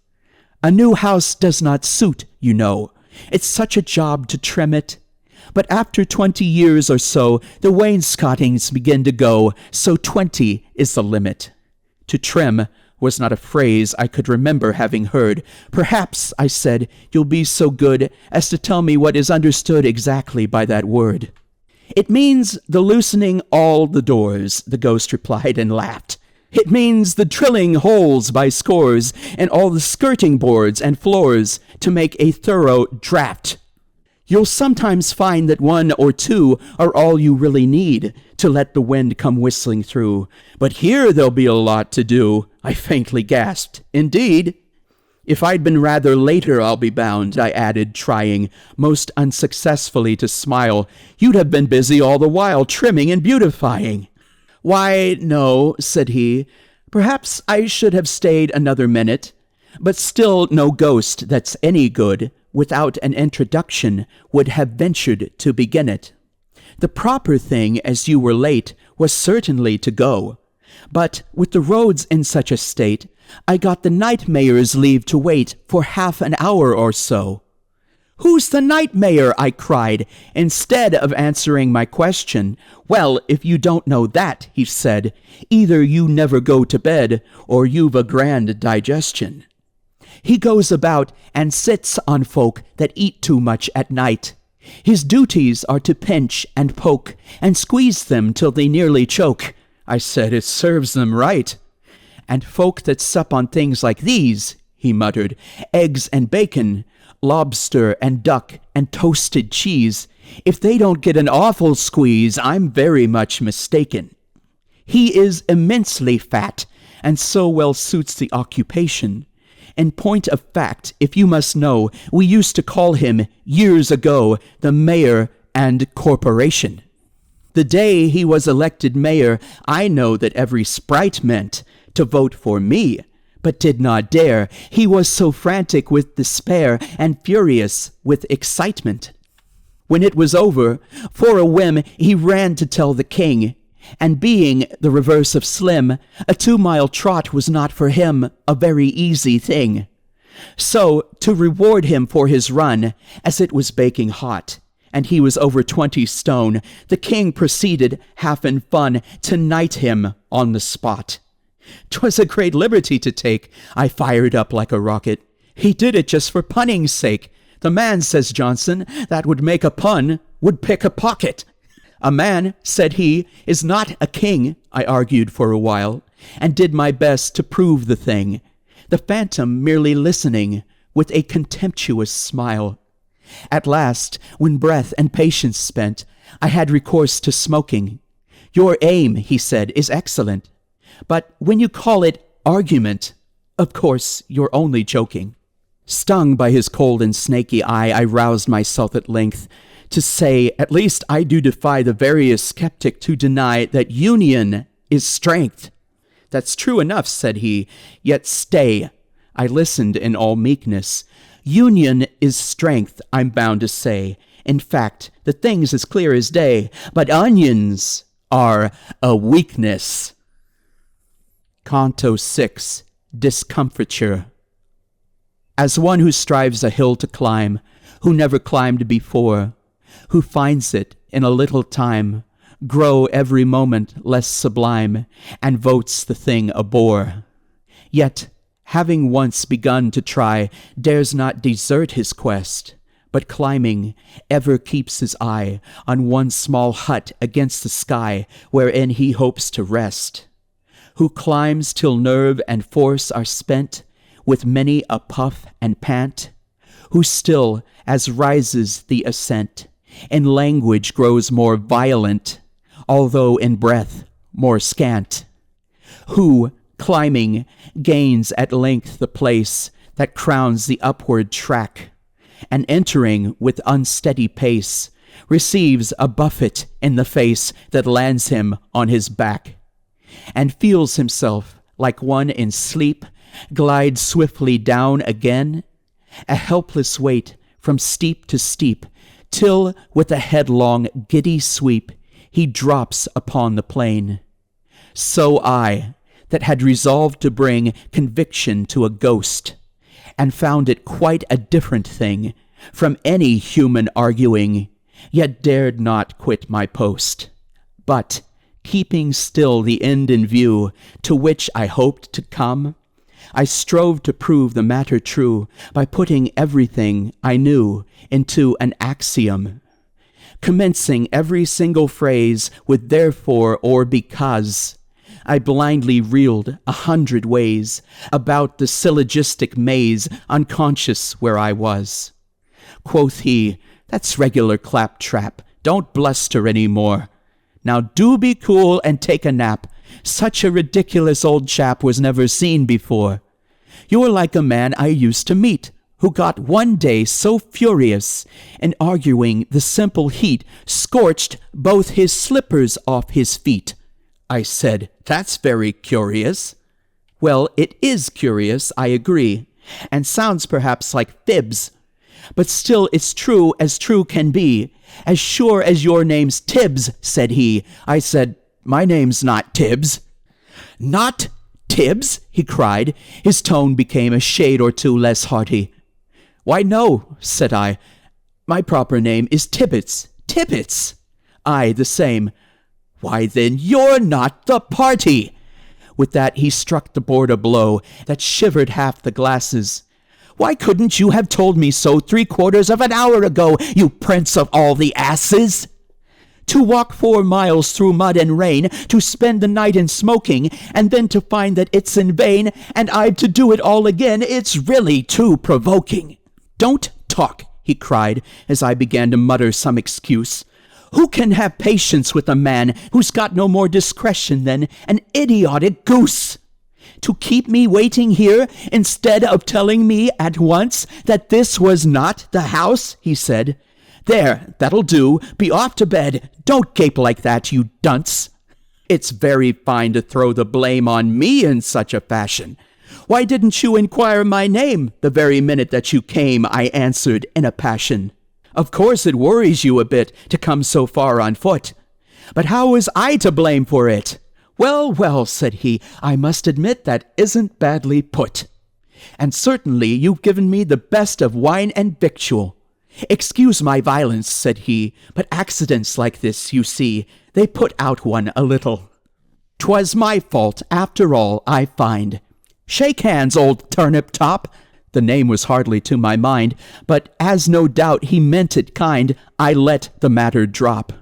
A new house does not suit, you know. It's such a job to trim it. But after 20 years or so, the wainscotings begin to go, so 20 is the limit. To trim was not a phrase I could remember having heard. Perhaps, I said, you'll be so good as to tell me what is understood exactly by that word. It means the loosening all the doors, the ghost replied and laughed. It means the drilling holes by scores in all the skirting boards and floors to make a thorough draught. You'll sometimes find that 1 or 2 are all you really need to let the wind come whistling through. But here there'll be a lot to do, I faintly gasped. Indeed. If I'd been rather later, I'll be bound, I added, trying most unsuccessfully to smile. You'd have been busy all the while, trimming and beautifying. Why, no, said he. Perhaps I should have stayed another minute. But still no ghost that's any good without an introduction would have ventured to begin it. The proper thing, as you were late, was certainly to go. But with the roads in such a state, I got the night mayor's leave to wait for half an hour or so. Who's the night mayor? I cried, instead of answering my question. Well, if you don't know that, he said, either you never go to bed, or you've a grand digestion. He goes about and sits on folk that eat too much at night. His duties are to pinch and poke and squeeze them till they nearly choke. I said, it serves them right. And folk that sup on things like these, he muttered, eggs and bacon, lobster and duck and toasted cheese, if they don't get an awful squeeze, I'm very much mistaken. He is immensely fat, and so well suits the occupation. In point of fact, if you must know, we used to call him, years ago, the mayor and corporation. The day he was elected mayor, I know that every sprite meant to vote for me, but did not dare. He was so frantic with despair and furious with excitement. When it was over, for a whim he ran to tell the king, and being the reverse of slim, a 2-mile trot was not for him a very easy thing. So, to reward him for his run, as it was baking hot, and he was over 20 stone, the king proceeded, half in fun, to knight him on the spot. 'Twas a great liberty to take. I fired up like a rocket. He did it just for punning's sake. The man, says Johnson, that would make a pun would pick a pocket. A man, said he, is not a king, I argued for a while, and did my best to prove the thing, the Phantom merely listening with a contemptuous smile. At last, when breath and patience spent, I had recourse to smoking. Your aim, he said, is excellent, but when you call it argument, of course you're only joking. Stung by his cold and snaky eye, I roused myself at length to say, at least I do defy the veriest skeptic to deny that union is strength. That's true enough, said he, yet stay. I listened in all meekness. Union is strength, I'm bound to say. In fact, the thing's as clear as day, but onions are a weakness. Canto 6, Discomfiture. As one who strives a hill to climb, who never climbed before, who finds it in a little time grow every moment less sublime, and votes the thing a bore, yet, having once begun to try, dares not desert his quest, but climbing, ever keeps his eye on one small hut against the sky, wherein he hopes to rest, who climbs till nerve and force are spent, with many a puff and pant, who still, as rises the ascent, in language grows more violent, although in breath more scant, who, climbing, gains at length the place that crowns the upward track, and entering with unsteady pace, receives a buffet in the face that lands him on his back, and feels himself, like one in sleep, glide swiftly down again, a helpless weight from steep to steep, till with a headlong giddy sweep he drops upon the plain. So I, that had resolved to bring conviction to a ghost, and found it quite a different thing from any human arguing, yet dared not quit my post, but, keeping still the end in view to which I hoped to come, I strove to prove the matter true by putting everything I knew into an axiom, commencing every single phrase with therefore or because. I blindly reeled 100 ways about the syllogistic maze, unconscious where I was. Quoth he, "That's regular claptrap. Don't bluster any more. Now do be cool and take a nap. Such a ridiculous old chap was never seen before. You're like a man I used to meet, who got one day so furious, in arguing the simple heat scorched both his slippers off his feet." I said, "That's very curious." "Well, it is curious, I agree, and sounds perhaps like fibs. But still it's true as true can be. As sure as your name's Tibbs," said he. I said, "My name's not Tibbs." "Not Tibbs?" he cried. His tone became a shade or two less hearty. "Why, no," said I. "My proper name is Tibbets. Tibbets." "Aye, the same." "Why, then you're not the party." With that he struck the board a blow that shivered half the glasses. "Why couldn't you have told me so 3/4 of an hour ago, you prince of all the asses? To walk 4 miles through mud and rain, to spend the night in smoking, and then to find that it's in vain, and I've to do it all again, it's really too provoking." "Don't talk," he cried, as I began to mutter some excuse. "Who can have patience with a man who's got no more discretion than an idiotic goose? To keep me waiting here instead of telling me at once that this was not the house," he said. "There, that'll do. Be off to bed. Don't gape like that, you dunce." "It's very fine to throw the blame on me in such a fashion. Why didn't you inquire my name the very minute that you came?" I answered in a passion. "Of course it worries you a bit to come so far on foot. But how was I to blame for it?" "Well, well," said he, "I must admit that isn't badly put. And certainly you've given me the best of wine and victual. Excuse my violence," said he, "but accidents like this, you see, they put out one a little. 'Twas my fault, after all, I find. Shake hands, old turnip top." The name was hardly to my mind, but as no doubt he meant it kind, I let the matter drop.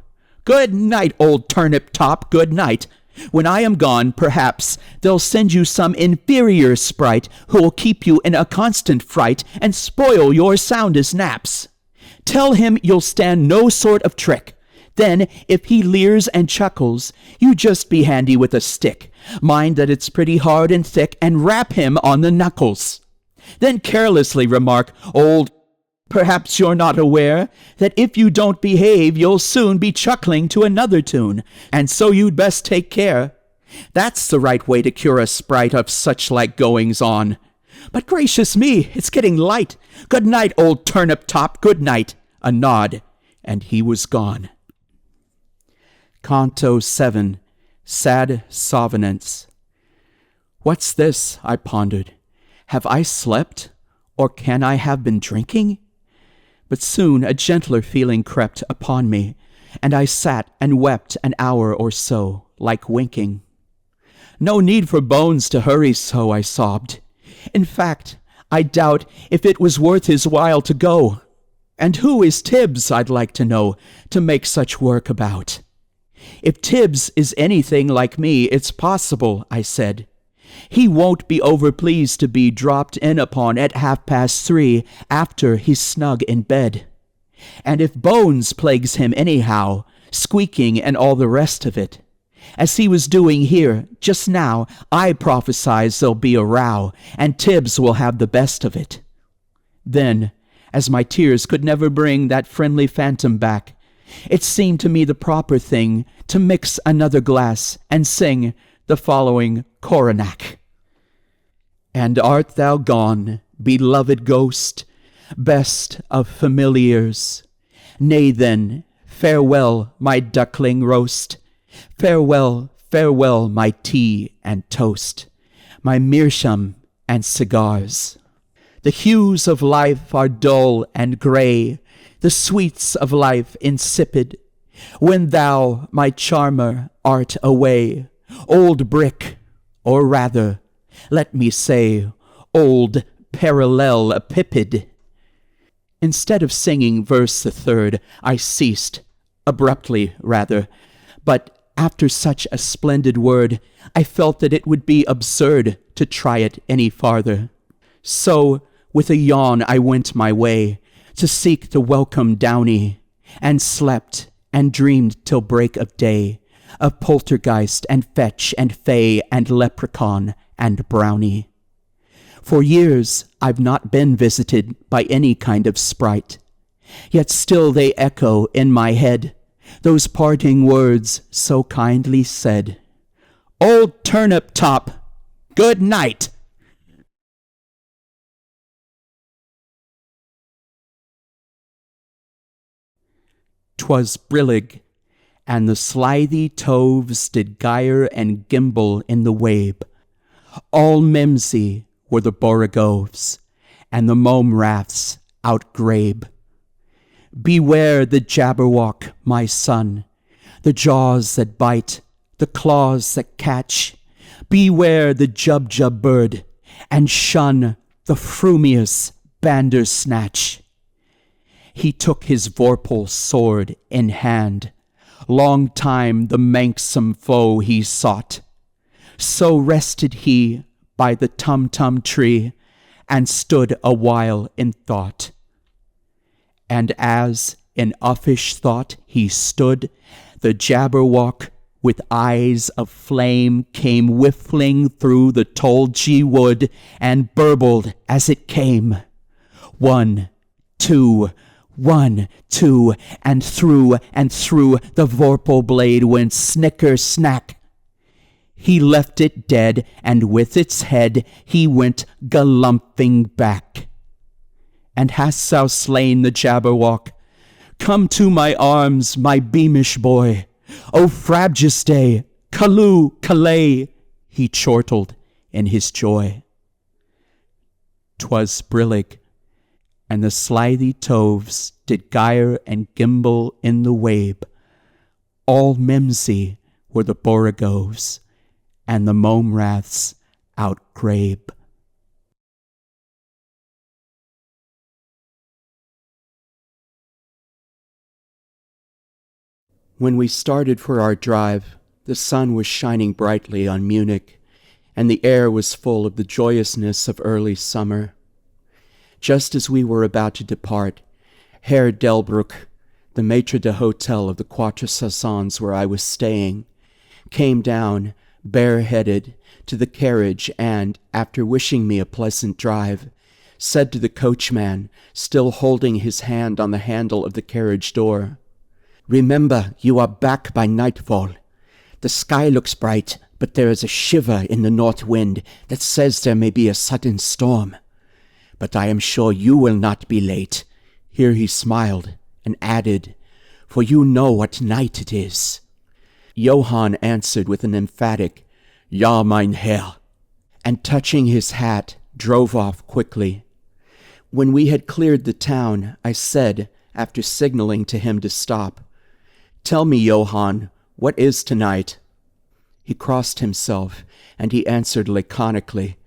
"Good night, old turnip top, good night. When I am gone, perhaps they'll send you some inferior sprite who'll keep you in a constant fright and spoil your soundest naps. Tell him you'll stand no sort of trick. Then, if he leers and chuckles, you just be handy with a stick. Mind that it's pretty hard and thick, and rap him on the knuckles. Then carelessly remark, old, perhaps you're not aware that if you don't behave, you'll soon be chuckling to another tune, and so you'd best take care. That's the right way to cure a sprite of such like goings-on. But gracious me, it's getting light. Good night, old turnip top, good night." A nod, and he was gone. Canto 7, Sad Sovenance. What's this? I pondered. Have I slept? Or can I have been drinking? But soon a gentler feeling crept upon me, and I sat and wept an hour or so, like winking. No need for Bones to hurry so, I sobbed. In fact, I doubt if it was worth his while to go. And who is Tibbs, I'd like to know, to make such work about? If Tibbs is anything like me, it's possible, I said. He won't be overpleased to be dropped in upon at 3:30 after he's snug in bed. And if Bones plagues him anyhow, squeaking and all the rest of it, as he was doing here just now, I prophesize there'll be a row, and Tibbs will have the best of it. Then, as my tears could never bring that friendly phantom back, it seemed to me the proper thing to mix another glass and sing the following coronach. And art thou gone, beloved ghost, best of familiars? Nay then, farewell, my duckling roast. Farewell, farewell, my tea and toast, my meerschaum and cigars. The hues of life are dull and grey, the sweets of life insipid, when thou, my charmer, art away, old brick, or rather, let me say, old parallelepiped. Instead of singing verse the third, I ceased, abruptly rather, but after such a splendid word, I felt that it would be absurd to try it any farther. So, with a yawn I went my way, to seek the welcome downy, and slept and dreamed till break of day, of poltergeist and fetch and fay and leprechaun and brownie. For years I've not been visited by any kind of sprite, yet still they echo in my head, those parting words so kindly said, "Old Turnip Top, good night." 'Twas brillig, and the slithy toves did gyre and gimble in the wabe. All mimsy were the borogoves, and the mome raths outgrabe. Beware the Jabberwock, my son, the jaws that bite, the claws that catch. Beware the Jubjub bird, and shun the frumious Bandersnatch. He took his vorpal sword in hand, long time the manxome foe he sought. So rested he by the tum-tum tree, and stood a while in thought. And as in uffish thought he stood, the Jabberwock with eyes of flame came whiffling through the tulgey wood, and burbled as it came. 1, 2, 1, 2, and through the vorpal blade went snicker-snack. He left it dead, and with its head he went galumphing back. And hast thou slain the Jabberwock? Come to my arms, my beamish boy. O Frabjous Calloo, Calais, he chortled in his joy. 'Twas brillig, and the slithy toves did gyre and gimble in the wabe. All mimsy were the borogoves, and the mome raths outgrabe. When we started for our drive, the sun was shining brightly on Munich, and the air was full of the joyousness of early summer. Just as we were about to depart, Herr Delbruck, the maître d'hôtel of the Quatre Saisons where I was staying, came down, bareheaded, to the carriage and, after wishing me a pleasant drive, said to the coachman, still holding his hand on the handle of the carriage door, "Remember, you are back by nightfall. The sky looks bright, but there is a shiver in the north wind that says there may be a sudden storm. But I am sure you will not be late." Here he smiled and added, "For you know what night it is." Johann answered with an emphatic, "Ja, mein Herr," and touching his hat, drove off quickly. When we had cleared the town, I said, after signaling to him to stop, "Tell me, Johann, what is tonight?" He crossed himself, and he answered laconically,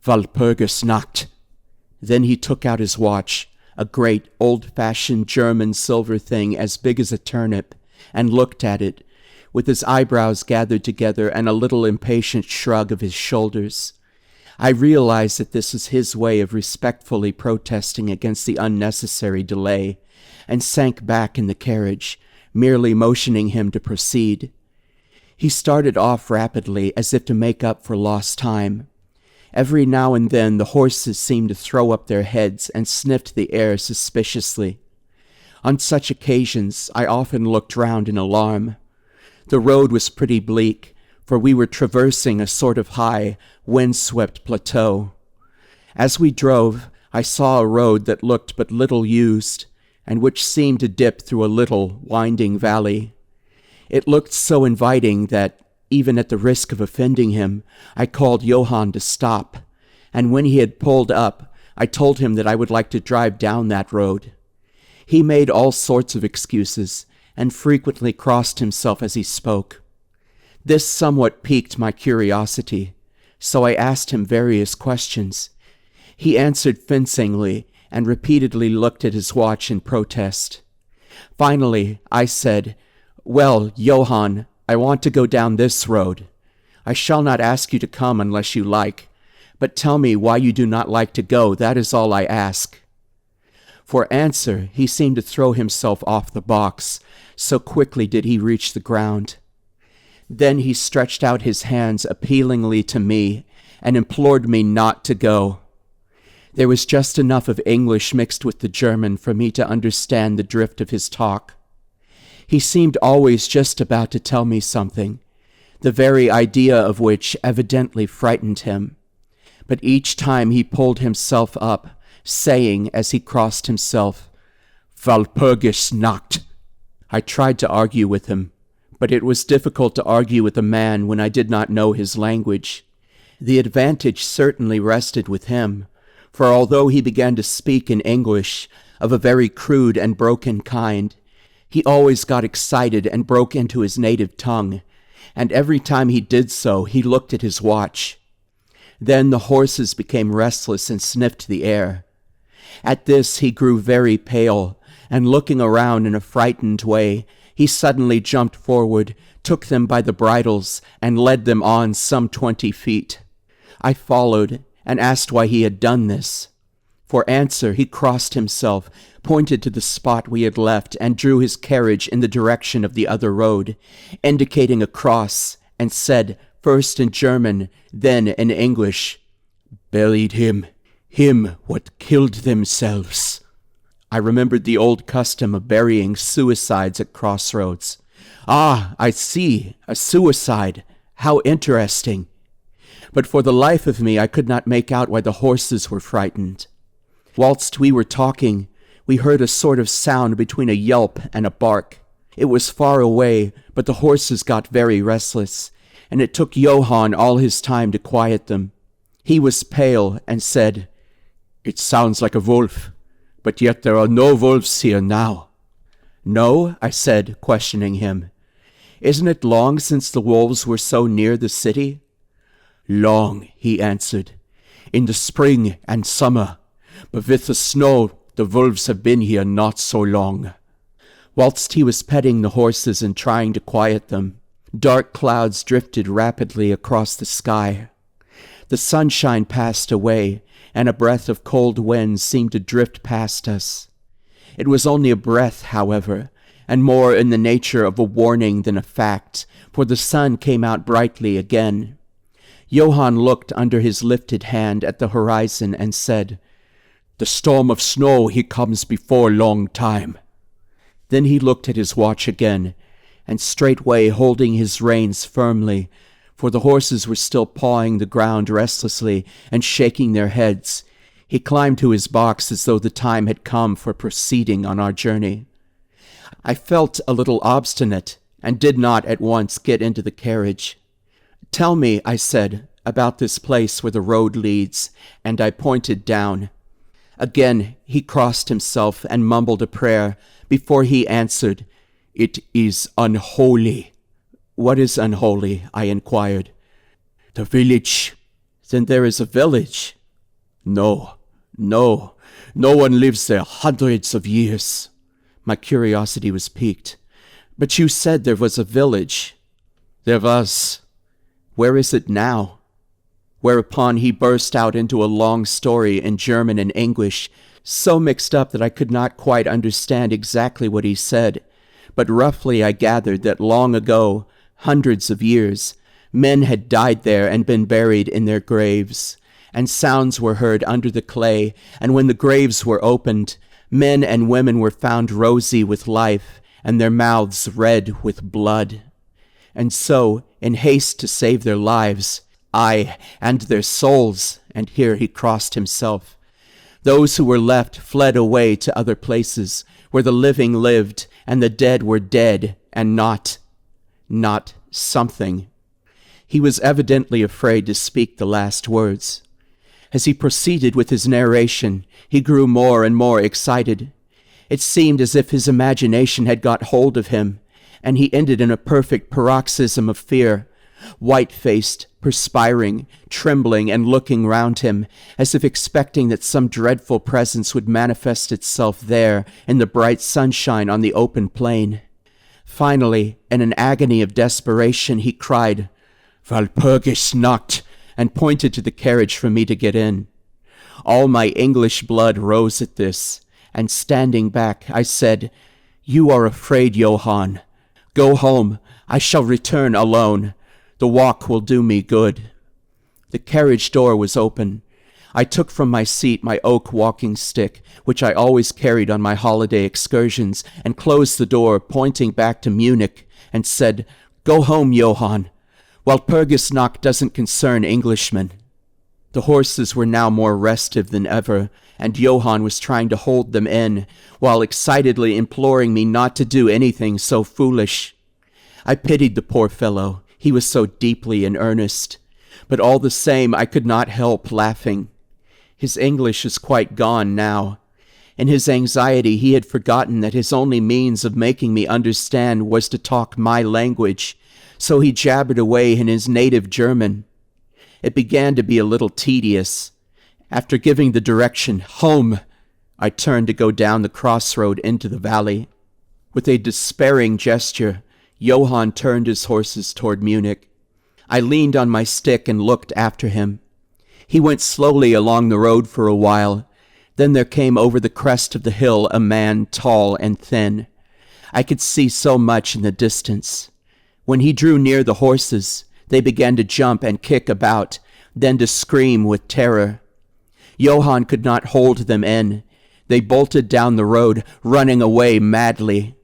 "Walpurgisnacht." Then he took out his watch, a great, old-fashioned German silver thing as big as a turnip, and looked at it, with his eyebrows gathered together and a little impatient shrug of his shoulders. I realized that this was his way of respectfully protesting against the unnecessary delay, and sank back in the carriage, merely motioning him to proceed. He started off rapidly, as if to make up for lost time. Every now and then the horses seemed to throw up their heads and sniffed the air suspiciously. On such occasions I often looked round in alarm. The road was pretty bleak, for we were traversing a sort of high, wind-swept plateau. As we drove, I saw a road that looked but little used, and which seemed to dip through a little, winding valley. It looked so inviting that, even at the risk of offending him, I called Johann to stop, and when he had pulled up, I told him that I would like to drive down that road. He made all sorts of excuses, and frequently crossed himself as he spoke. This somewhat piqued my curiosity, so I asked him various questions. He answered fencingly, and repeatedly looked at his watch in protest. Finally, I said, "Well, Johann, I want to go down this road. I shall not ask you to come unless you like, but tell me why you do not like to go, that is all I ask." For answer, he seemed to throw himself off the box, so quickly did he reach the ground. Then he stretched out his hands appealingly to me, and implored me not to go. There was just enough of English mixed with the German for me to understand the drift of his talk. He seemed always just about to tell me something, the very idea of which evidently frightened him. But each time he pulled himself up, saying as he crossed himself, "Walpurgisnacht." I tried to argue with him, but it was difficult to argue with a man when I did not know his language. The advantage certainly rested with him, for although he began to speak in English, of a very crude and broken kind, he always got excited and broke into his native tongue, and every time he did so, he looked at his watch. Then the horses became restless and sniffed the air. At this he grew very pale, and looking around in a frightened way, he suddenly jumped forward, took them by the bridles, and led them on some 20 feet. I followed, and asked why he had done this. For answer, he crossed himself, pointed to the spot we had left, and drew his carriage in the direction of the other road, indicating a cross, and said, first in German, then in English, "Buried him what killed themselves." I remembered the old custom of burying suicides at crossroads. "Ah, I see, a suicide. How interesting." But for the life of me I could not make out why the horses were frightened. Whilst we were talking, we heard a sort of sound between a yelp and a bark. It was far away, but the horses got very restless, and it took Johann all his time to quiet them. He was pale and said, "It sounds like a wolf, but yet there are no wolves here now." "No?" I said, questioning him. "Isn't it long since the wolves were so near the city?" "Long," he answered, "in the spring and summer, but with the snow the wolves have been here not so long." Whilst he was petting the horses and trying to quiet them, dark clouds drifted rapidly across the sky. The sunshine passed away, and a breath of cold wind seemed to drift past us. It was only a breath, however, and more in the nature of a warning than a fact, for the sun came out brightly again. Johann looked under his lifted hand at the horizon and said, "The storm of snow he comes before long time." Then he looked at his watch again, and straightway holding his reins firmly, for the horses were still pawing the ground restlessly and shaking their heads, he climbed to his box as though the time had come for proceeding on our journey. I felt a little obstinate, and did not at once get into the carriage. "Tell me," I said, "about this place where the road leads," and I pointed down. Again he crossed himself and mumbled a prayer before he answered, "It is unholy." "What is unholy?" I inquired. "The village." "Then there is a village?" No one lives there hundreds of years." My curiosity was piqued. "But you said there was a village." "There was." "Where is it now?" Whereupon he burst out into a long story in German and English, so mixed up that I could not quite understand exactly what he said, but roughly I gathered that long ago, hundreds of years, men had died there and been buried in their graves, and sounds were heard under the clay, and when the graves were opened, men and women were found rosy with life, and their mouths red with blood. And so, in haste to save their lives, aye, and their souls, and here he crossed himself, those who were left fled away to other places, where the living lived, and the dead were dead, and not something. He was evidently afraid to speak the last words. As he proceeded with his narration, he grew more and more excited. It seemed as if his imagination had got hold of him, and he ended in a perfect paroxysm of fear, white-faced, perspiring, trembling, and looking round him, as if expecting that some dreadful presence would manifest itself there in the bright sunshine on the open plain. Finally, in an agony of desperation, he cried, "Walpurgis Nacht," and pointed to the carriage for me to get in. All my English blood rose at this, and standing back, I said, "You are afraid, Johann. Go home. I shall return alone. The walk will do me good." The carriage door was open. I took from my seat my oak walking stick, which I always carried on my holiday excursions, and closed the door, pointing back to Munich, and said, "Go home, Johann. Walpurgisnacht doesn't concern Englishmen." The horses were now more restive than ever, and Johann was trying to hold them in, while excitedly imploring me not to do anything so foolish. I pitied the poor fellow. He was so deeply in earnest. But all the same, I could not help laughing. His English is quite gone now. In his anxiety, he had forgotten that his only means of making me understand was to talk my language, so he jabbered away in his native German. It began to be a little tedious. After giving the direction, "Home," I turned to go down the crossroad into the valley. With a despairing gesture, Johann turned his horses toward Munich. I leaned on my stick and looked after him. He went slowly along the road for a while. Then there came over the crest of the hill a man tall and thin. I could see so much in the distance. When he drew near the horses, they began to jump and kick about, then to scream with terror. Johann could not hold them in. They bolted down the road, running away madly.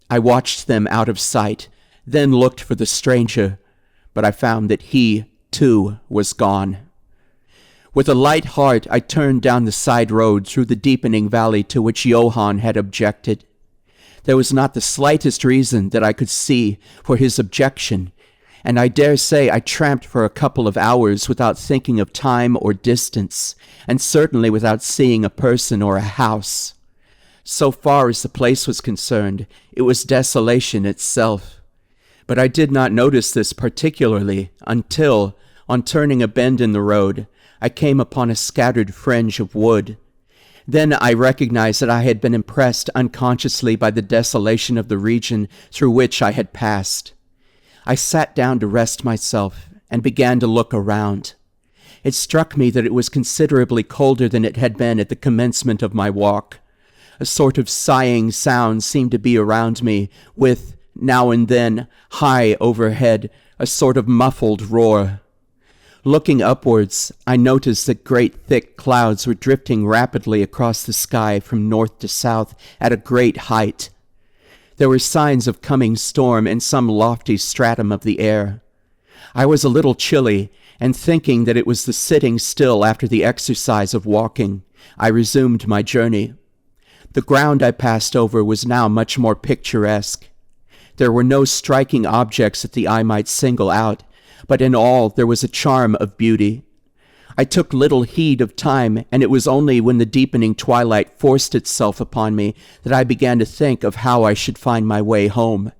I watched them out of sight, then looked for the stranger, but I found that he, too, was gone. With a light heart, I turned down the side road through the deepening valley to which Johann had objected. There was not the slightest reason that I could see for his objection, and I dare say I tramped for a couple of hours without thinking of time or distance, and certainly without seeing a person or a house. So far as the place was concerned, it was desolation itself. But I did not notice this particularly until, on turning a bend in the road, I came upon a scattered fringe of wood. Then I recognized that I had been impressed unconsciously by the desolation of the region through which I had passed. I sat down to rest myself and began to look around. It struck me that it was considerably colder than it had been at the commencement of my walk. A sort of sighing sound seemed to be around me, with, now and then, high overhead, a sort of muffled roar. Looking upwards, I noticed that great thick clouds were drifting rapidly across the sky from north to south at a great height. There were signs of coming storm in some lofty stratum of the air. I was a little chilly, and thinking that it was the sitting still after the exercise of walking, I resumed my journey. The ground I passed over was now much more picturesque. There were no striking objects that the eye might single out, but in all there was a charm of beauty. I took little heed of time, and it was only when the deepening twilight forced itself upon me that I began to think of how I should find my way home.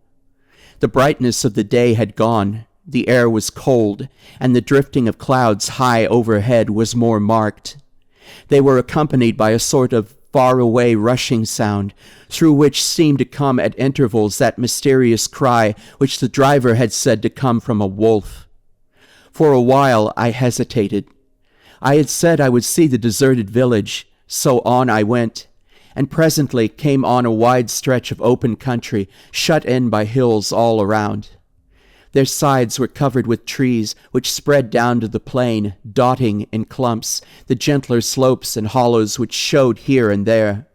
The brightness of the day had gone, the air was cold, and the drifting of clouds high overhead was more marked. They were accompanied by a sort of far-away rushing sound, through which seemed to come at intervals that mysterious cry which the driver had said to come from a wolf. For a while I hesitated. I had said I would see the deserted village, so on I went, and presently came on a wide stretch of open country, shut in by hills all around. Their sides were covered with trees, which spread down to the plain, dotting in clumps the gentler slopes and hollows which showed here and there.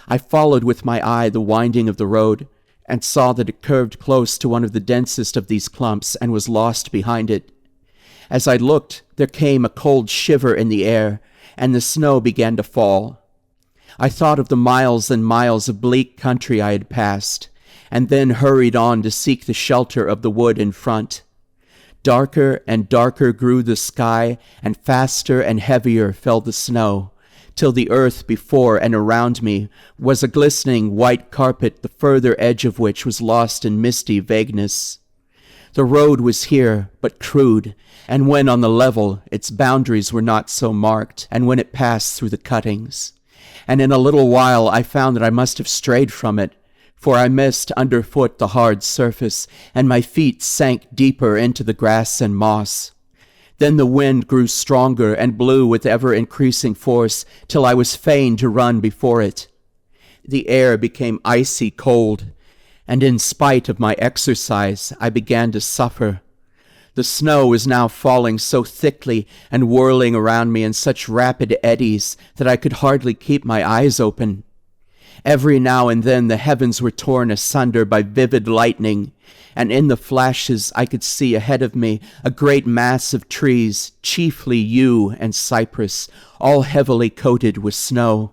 I followed with my eye the winding of the road, and saw that it curved close to one of the densest of these clumps and was lost behind it. As I looked, there came a cold shiver in the air, and the snow began to fall. I thought of the miles and miles of bleak country I had passed, and then hurried on to seek the shelter of the wood in front. Darker and darker grew the sky, and faster and heavier fell the snow, till the earth before and around me was a glistening white carpet, the further edge of which was lost in misty vagueness. The road was here but crude, and when on the level, its boundaries were not so marked, and when it passed through the cuttings. And in a little while I found that I must have strayed from it, for I missed underfoot the hard surface, and my feet sank deeper into the grass and moss. Then the wind grew stronger and blew with ever-increasing force, till I was fain to run before it. The air became icy cold, and in spite of my exercise I began to suffer. The snow was now falling so thickly and whirling around me in such rapid eddies that I could hardly keep my eyes open. Every now and then the heavens were torn asunder by vivid lightning, and in the flashes I could see ahead of me a great mass of trees, chiefly yew and cypress, all heavily coated with snow.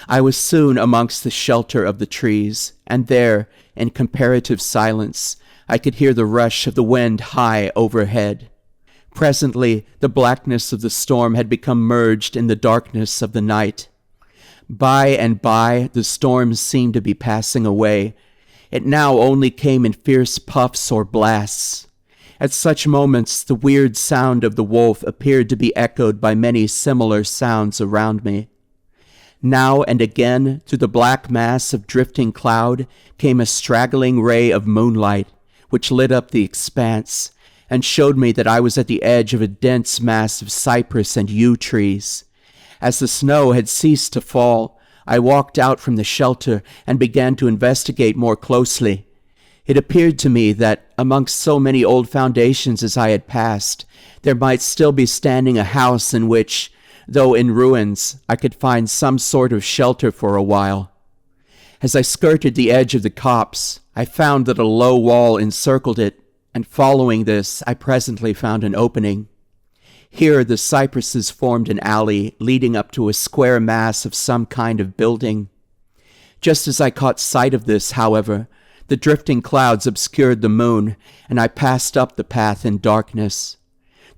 I was soon amongst the shelter of the trees, and there, in comparative silence, I could hear the rush of the wind high overhead. Presently the blackness of the storm had become merged in the darkness of the night. By and by the storm seemed to be passing away. It now only came in fierce puffs or blasts. At such moments the weird sound of the wolf appeared to be echoed by many similar sounds around me. Now and again, through the black mass of drifting cloud, came a straggling ray of moonlight, which lit up the expanse, and showed me that I was at the edge of a dense mass of cypress and yew trees. As the snow had ceased to fall, I walked out from the shelter and began to investigate more closely. It appeared to me that, amongst so many old foundations as I had passed, there might still be standing a house in which, though in ruins, I could find some sort of shelter for a while. As I skirted the edge of the copse, I found that a low wall encircled it, and following this, I presently found an opening. Here the cypresses formed an alley leading up to a square mass of some kind of building. Just as I caught sight of this, however, the drifting clouds obscured the moon, and I passed up the path in darkness.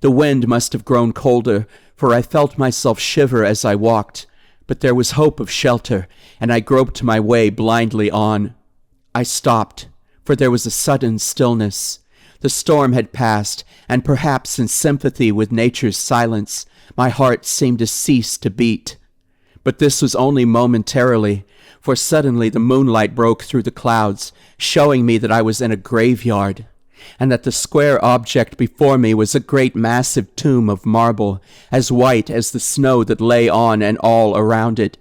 The wind must have grown colder, for I felt myself shiver as I walked, but there was hope of shelter, and I groped my way blindly on. I stopped, for there was a sudden stillness. The storm had passed, and perhaps in sympathy with nature's silence, my heart seemed to cease to beat. But this was only momentarily, for suddenly the moonlight broke through the clouds, showing me that I was in a graveyard, and that the square object before me was a great massive tomb of marble, as white as the snow that lay on and all around it.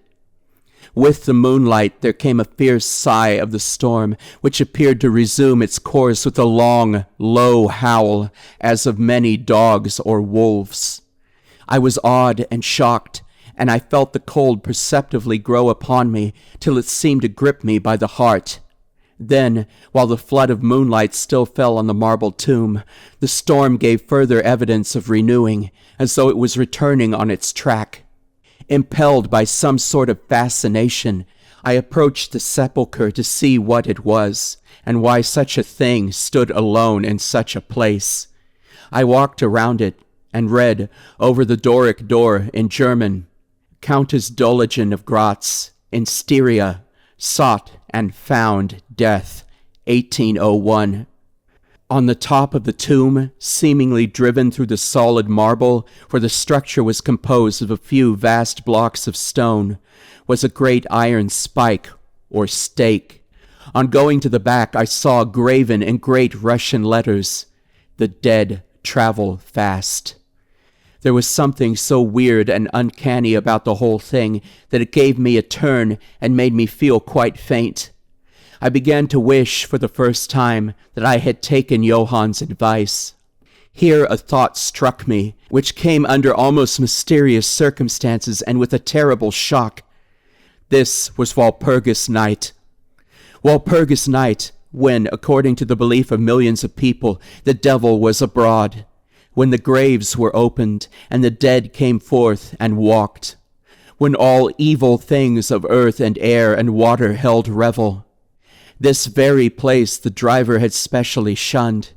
With the moonlight there came a fierce sigh of the storm, which appeared to resume its course with a long, low howl, as of many dogs or wolves. I was awed and shocked, and I felt the cold perceptibly grow upon me, till it seemed to grip me by the heart. Then, while the flood of moonlight still fell on the marble tomb, the storm gave further evidence of renewing, as though it was returning on its track. Impelled by some sort of fascination, I approached the sepulchre to see what it was, and why such a thing stood alone in such a place. I walked around it, and read over the Doric door in German, Countess Doligen of Gratz, in Styria, sought and found death, 1801. On the top of the tomb, seemingly driven through the solid marble, for the structure was composed of a few vast blocks of stone, was a great iron spike, or stake. On going to the back, I saw graven in great Russian letters, "The dead travel fast." There was something so weird and uncanny about the whole thing that it gave me a turn and made me feel quite faint. I began to wish for the first time that I had taken Johann's advice. Here a thought struck me, which came under almost mysterious circumstances and with a terrible shock. This was Walpurgis Night. Walpurgis Night, when, according to the belief of millions of people, the devil was abroad, when the graves were opened, and the dead came forth and walked, when all evil things of earth and air and water held revel. This very place the driver had specially shunned.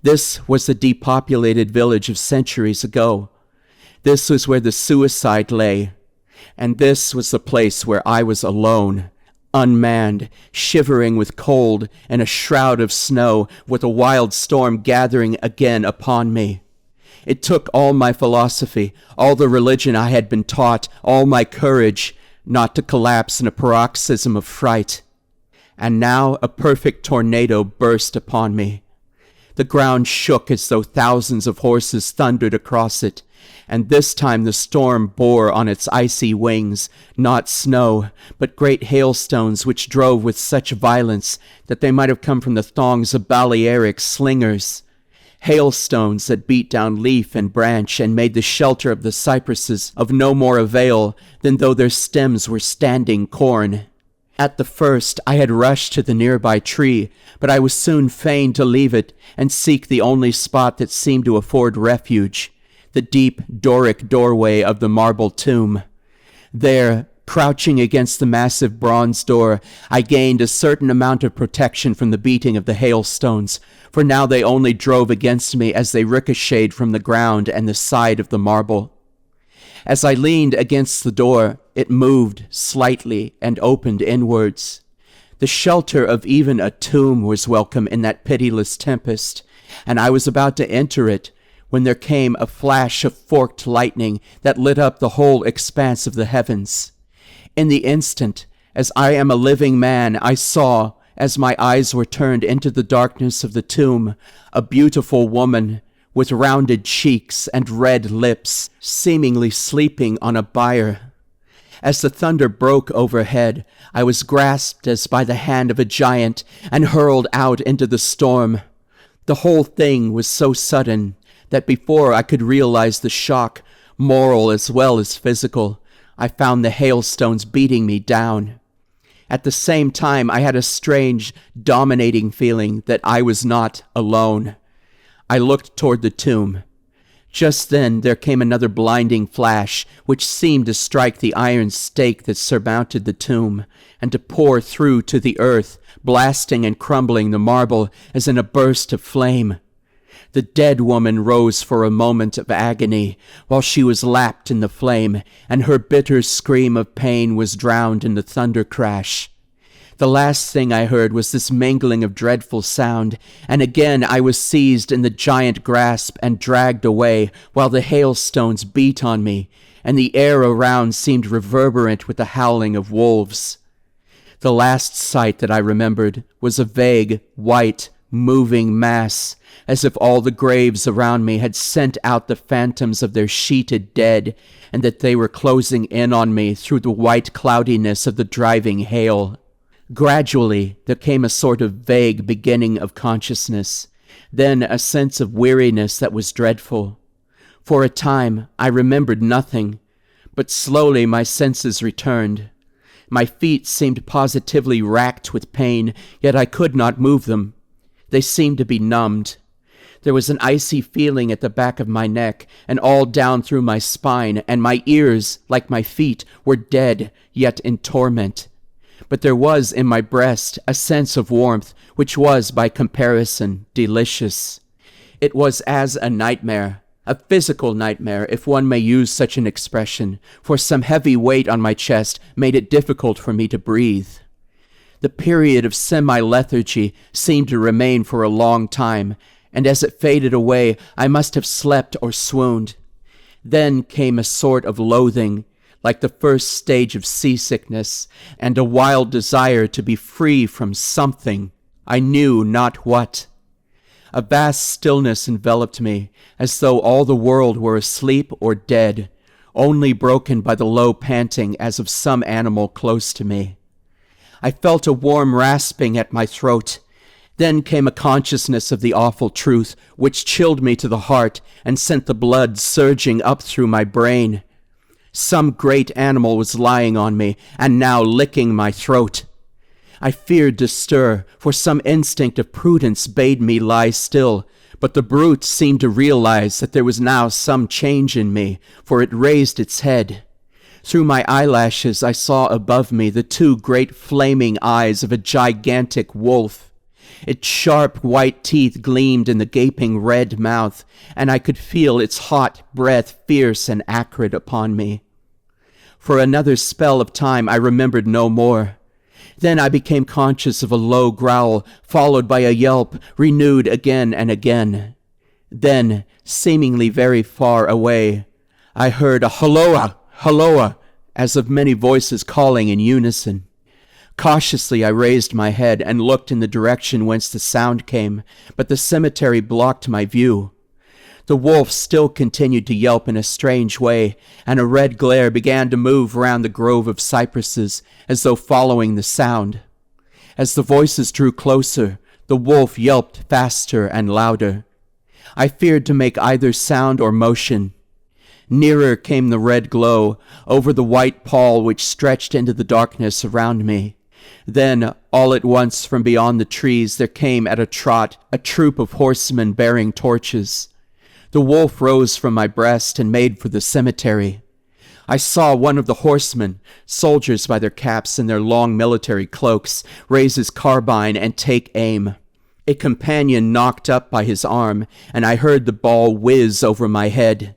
This was the depopulated village of centuries ago. This was where the suicide lay, and this was the place where I was alone, unmanned, shivering with cold and a shroud of snow, with a wild storm gathering again upon me. It took all my philosophy, all the religion I had been taught, all my courage, not to collapse in a paroxysm of fright. And now a perfect tornado burst upon me. The ground shook as though thousands of horses thundered across it, and this time the storm bore on its icy wings not snow, but great hailstones which drove with such violence that they might have come from the thongs of Balearic slingers. Hailstones that beat down leaf and branch and made the shelter of the cypresses of no more avail than though their stems were standing corn. At the first I had rushed to the nearby tree, but I was soon fain to leave it and seek the only spot that seemed to afford refuge, the deep Doric doorway of the marble tomb. There, crouching against the massive bronze door, I gained a certain amount of protection from the beating of the hailstones, for now they only drove against me as they ricocheted from the ground and the side of the marble. As I leaned against the door, it moved slightly and opened inwards. The shelter of even a tomb was welcome in that pitiless tempest, and I was about to enter it when there came a flash of forked lightning that lit up the whole expanse of the heavens. In the instant, as I am a living man, I saw, as my eyes were turned into the darkness of the tomb, a beautiful woman with rounded cheeks and red lips, seemingly sleeping on a bier. As the thunder broke overhead, I was grasped as by the hand of a giant and hurled out into the storm. The whole thing was so sudden that before I could realize the shock, moral as well as physical, I found the hailstones beating me down. At the same time, I had a strange, dominating feeling that I was not alone. I looked toward the tomb. Just then there came another blinding flash, which seemed to strike the iron stake that surmounted the tomb, and to pour through to the earth, blasting and crumbling the marble as in a burst of flame. The dead woman rose for a moment of agony, while she was lapped in the flame, and her bitter scream of pain was drowned in the thunder crash. The last thing I heard was this mingling of dreadful sound, and again I was seized in the giant grasp and dragged away, while the hailstones beat on me, and the air around seemed reverberant with the howling of wolves. The last sight that I remembered was a vague, white, moving mass, as if all the graves around me had sent out the phantoms of their sheeted dead, and that they were closing in on me through the white cloudiness of the driving hail. Gradually, there came a sort of vague beginning of consciousness, then a sense of weariness that was dreadful. For a time, I remembered nothing, but slowly my senses returned. My feet seemed positively racked with pain, yet I could not move them. They seemed to be numbed. There was an icy feeling at the back of my neck and all down through my spine, and my ears, like my feet, were dead, yet in torment. but there was in my breast a sense of warmth which was, by comparison, delicious. It was as a nightmare, a physical nightmare, if one may use such an expression, for some heavy weight on my chest made it difficult for me to breathe. The period of semi-lethargy seemed to remain for a long time, and as it faded away, I must have slept or swooned. Then came a sort of loathing, like the first stage of seasickness, and a wild desire to be free from something, I knew not what. A vast stillness enveloped me, as though all the world were asleep or dead, only broken by the low panting as of some animal close to me. I felt a warm rasping at my throat. Then came a consciousness of the awful truth, which chilled me to the heart and sent the blood surging up through my brain. Some great animal was lying on me, and now licking my throat. I feared to stir, for some instinct of prudence bade me lie still, but the brute seemed to realize that there was now some change in me, for it raised its head. Through my eyelashes I saw above me the two great flaming eyes of a gigantic wolf. Its sharp white teeth gleamed in the gaping red mouth, and I could feel its hot breath fierce and acrid upon me. For another spell of time I remembered no more. Then I became conscious of a low growl, followed by a yelp, renewed again and again. Then, seemingly very far away, I heard a halloa, halloa, as of many voices calling in unison. Cautiously I raised my head and looked in the direction whence the sound came, but the cemetery blocked my view. The wolf still continued to yelp in a strange way, and a red glare began to move round the grove of cypresses, as though following the sound. As the voices drew closer, the wolf yelped faster and louder. I feared to make either sound or motion. Nearer came the red glow, over the white pall which stretched into the darkness around me. Then, all at once from beyond the trees there came at a trot a troop of horsemen bearing torches. The wolf rose from my breast and made for the cemetery. I saw one of the horsemen, soldiers by their caps and their long military cloaks, raise his carbine and take aim. A companion knocked up by his arm, and I heard the ball whiz over my head.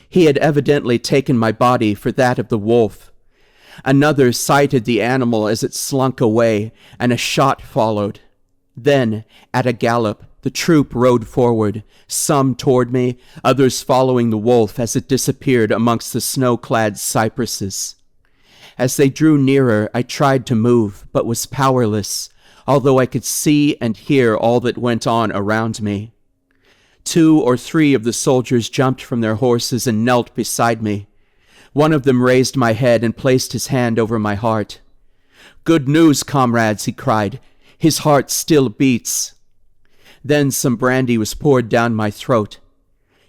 He had evidently taken my body for that of the wolf. Another sighted the animal as it slunk away, and a shot followed. Then, at a gallop, the troop rode forward, some toward me, others following the wolf as it disappeared amongst the snow-clad cypresses. As they drew nearer, I tried to move, but was powerless, although I could see and hear all that went on around me. 2 or 3 of the soldiers jumped from their horses and knelt beside me. One of them raised my head and placed his hand over my heart. "Good news, comrades," he cried. "His heart still beats." Then some brandy was poured down my throat.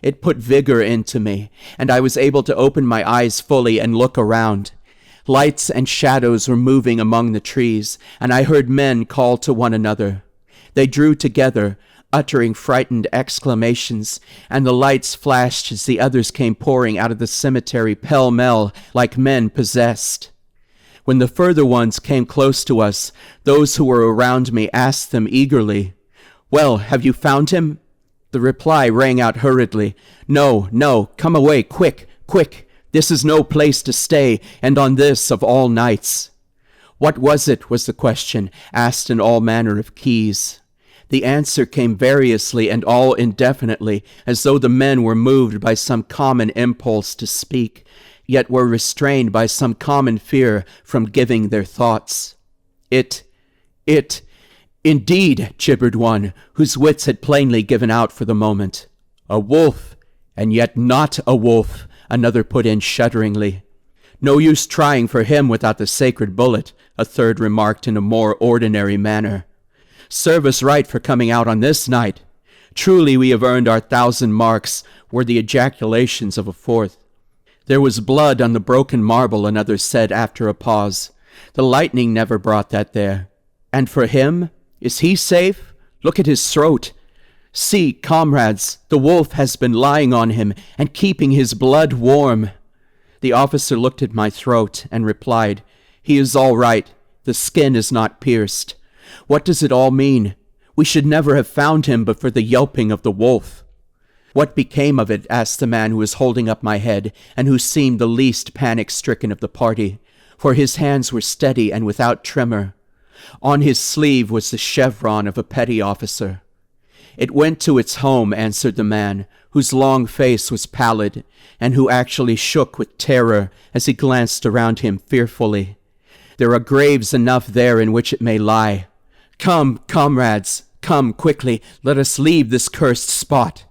It put vigor into me, and I was able to open my eyes fully and look around. Lights and shadows were moving among the trees, and I heard men call to one another. They drew together, uttering frightened exclamations, and the lights flashed as the others came pouring out of the cemetery pell-mell like men possessed. When the further ones came close to us, those who were around me asked them eagerly, "Well, have you found him?" The reply rang out hurriedly, "No, no, come away, quick, quick. This is no place to stay, and on this of all nights." "What was it?" was the question, asked in all manner of keys. The answer came variously and all indefinitely, as though the men were moved by some common impulse to speak, yet were restrained by some common fear from giving their thoughts. It, "Indeed," gibbered one, whose wits had plainly given out for the moment. "A wolf, and yet not a wolf," another put in shudderingly. "No use trying for him without the sacred bullet," a third remarked in a more ordinary manner. "Serve us right for coming out on this night. Truly we have earned our 1,000 marks," were the ejaculations of a fourth. "There was blood on the broken marble," another said after a pause. "The lightning never brought that there. And for him? Is he safe? Look at his throat. See, comrades, the wolf has been lying on him and keeping his blood warm." The officer looked at my throat and replied, "He is all right. The skin is not pierced. What does it all mean? We should never have found him but for the yelping of the wolf." "What became of it?" asked the man who was holding up my head, and who seemed the least panic-stricken of the party, for his hands were steady and without tremor. On his sleeve was the chevron of a petty officer. "It went to its home," answered the man, whose long face was pallid, and who actually shook with terror as he glanced around him fearfully. "There are graves enough there in which it may lie. Come, comrades, come quickly, let us leave this cursed spot."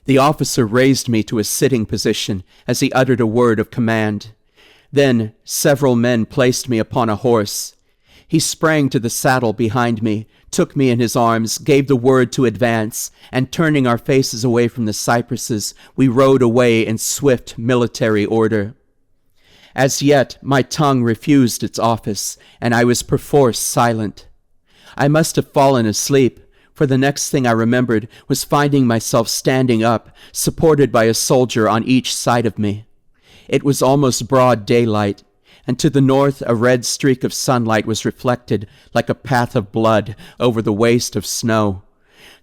The officer raised me to a sitting position as he uttered a word of command. Then several men placed me upon a horse. He sprang to the saddle behind me, took me in his arms, gave the word to advance, and turning our faces away from the cypresses, we rode away in swift military order. As yet, my tongue refused its office, and I was perforce silent. I must have fallen asleep, for the next thing I remembered was finding myself standing up, supported by a soldier on each side of me. It was almost broad daylight, and to the north a red streak of sunlight was reflected like a path of blood over the waste of snow.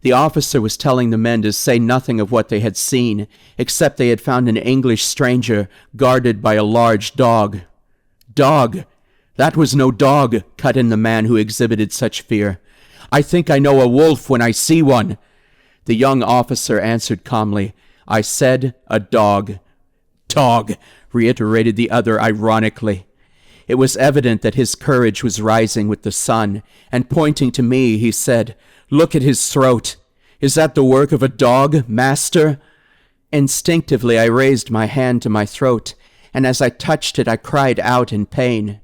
The officer was telling the men to say nothing of what they had seen, except they had found an English stranger guarded by a large dog. "Dog! That was no dog," cut in the man who exhibited such fear. "I think I know a wolf when I see one." The young officer answered calmly, "I said a dog." "Dog," reiterated the other ironically. It was evident that his courage was rising with the sun, and pointing to me, he said, "Look at his throat. Is that the work of a dog, master?" Instinctively I raised my hand to my throat, and as I touched it I cried out in pain.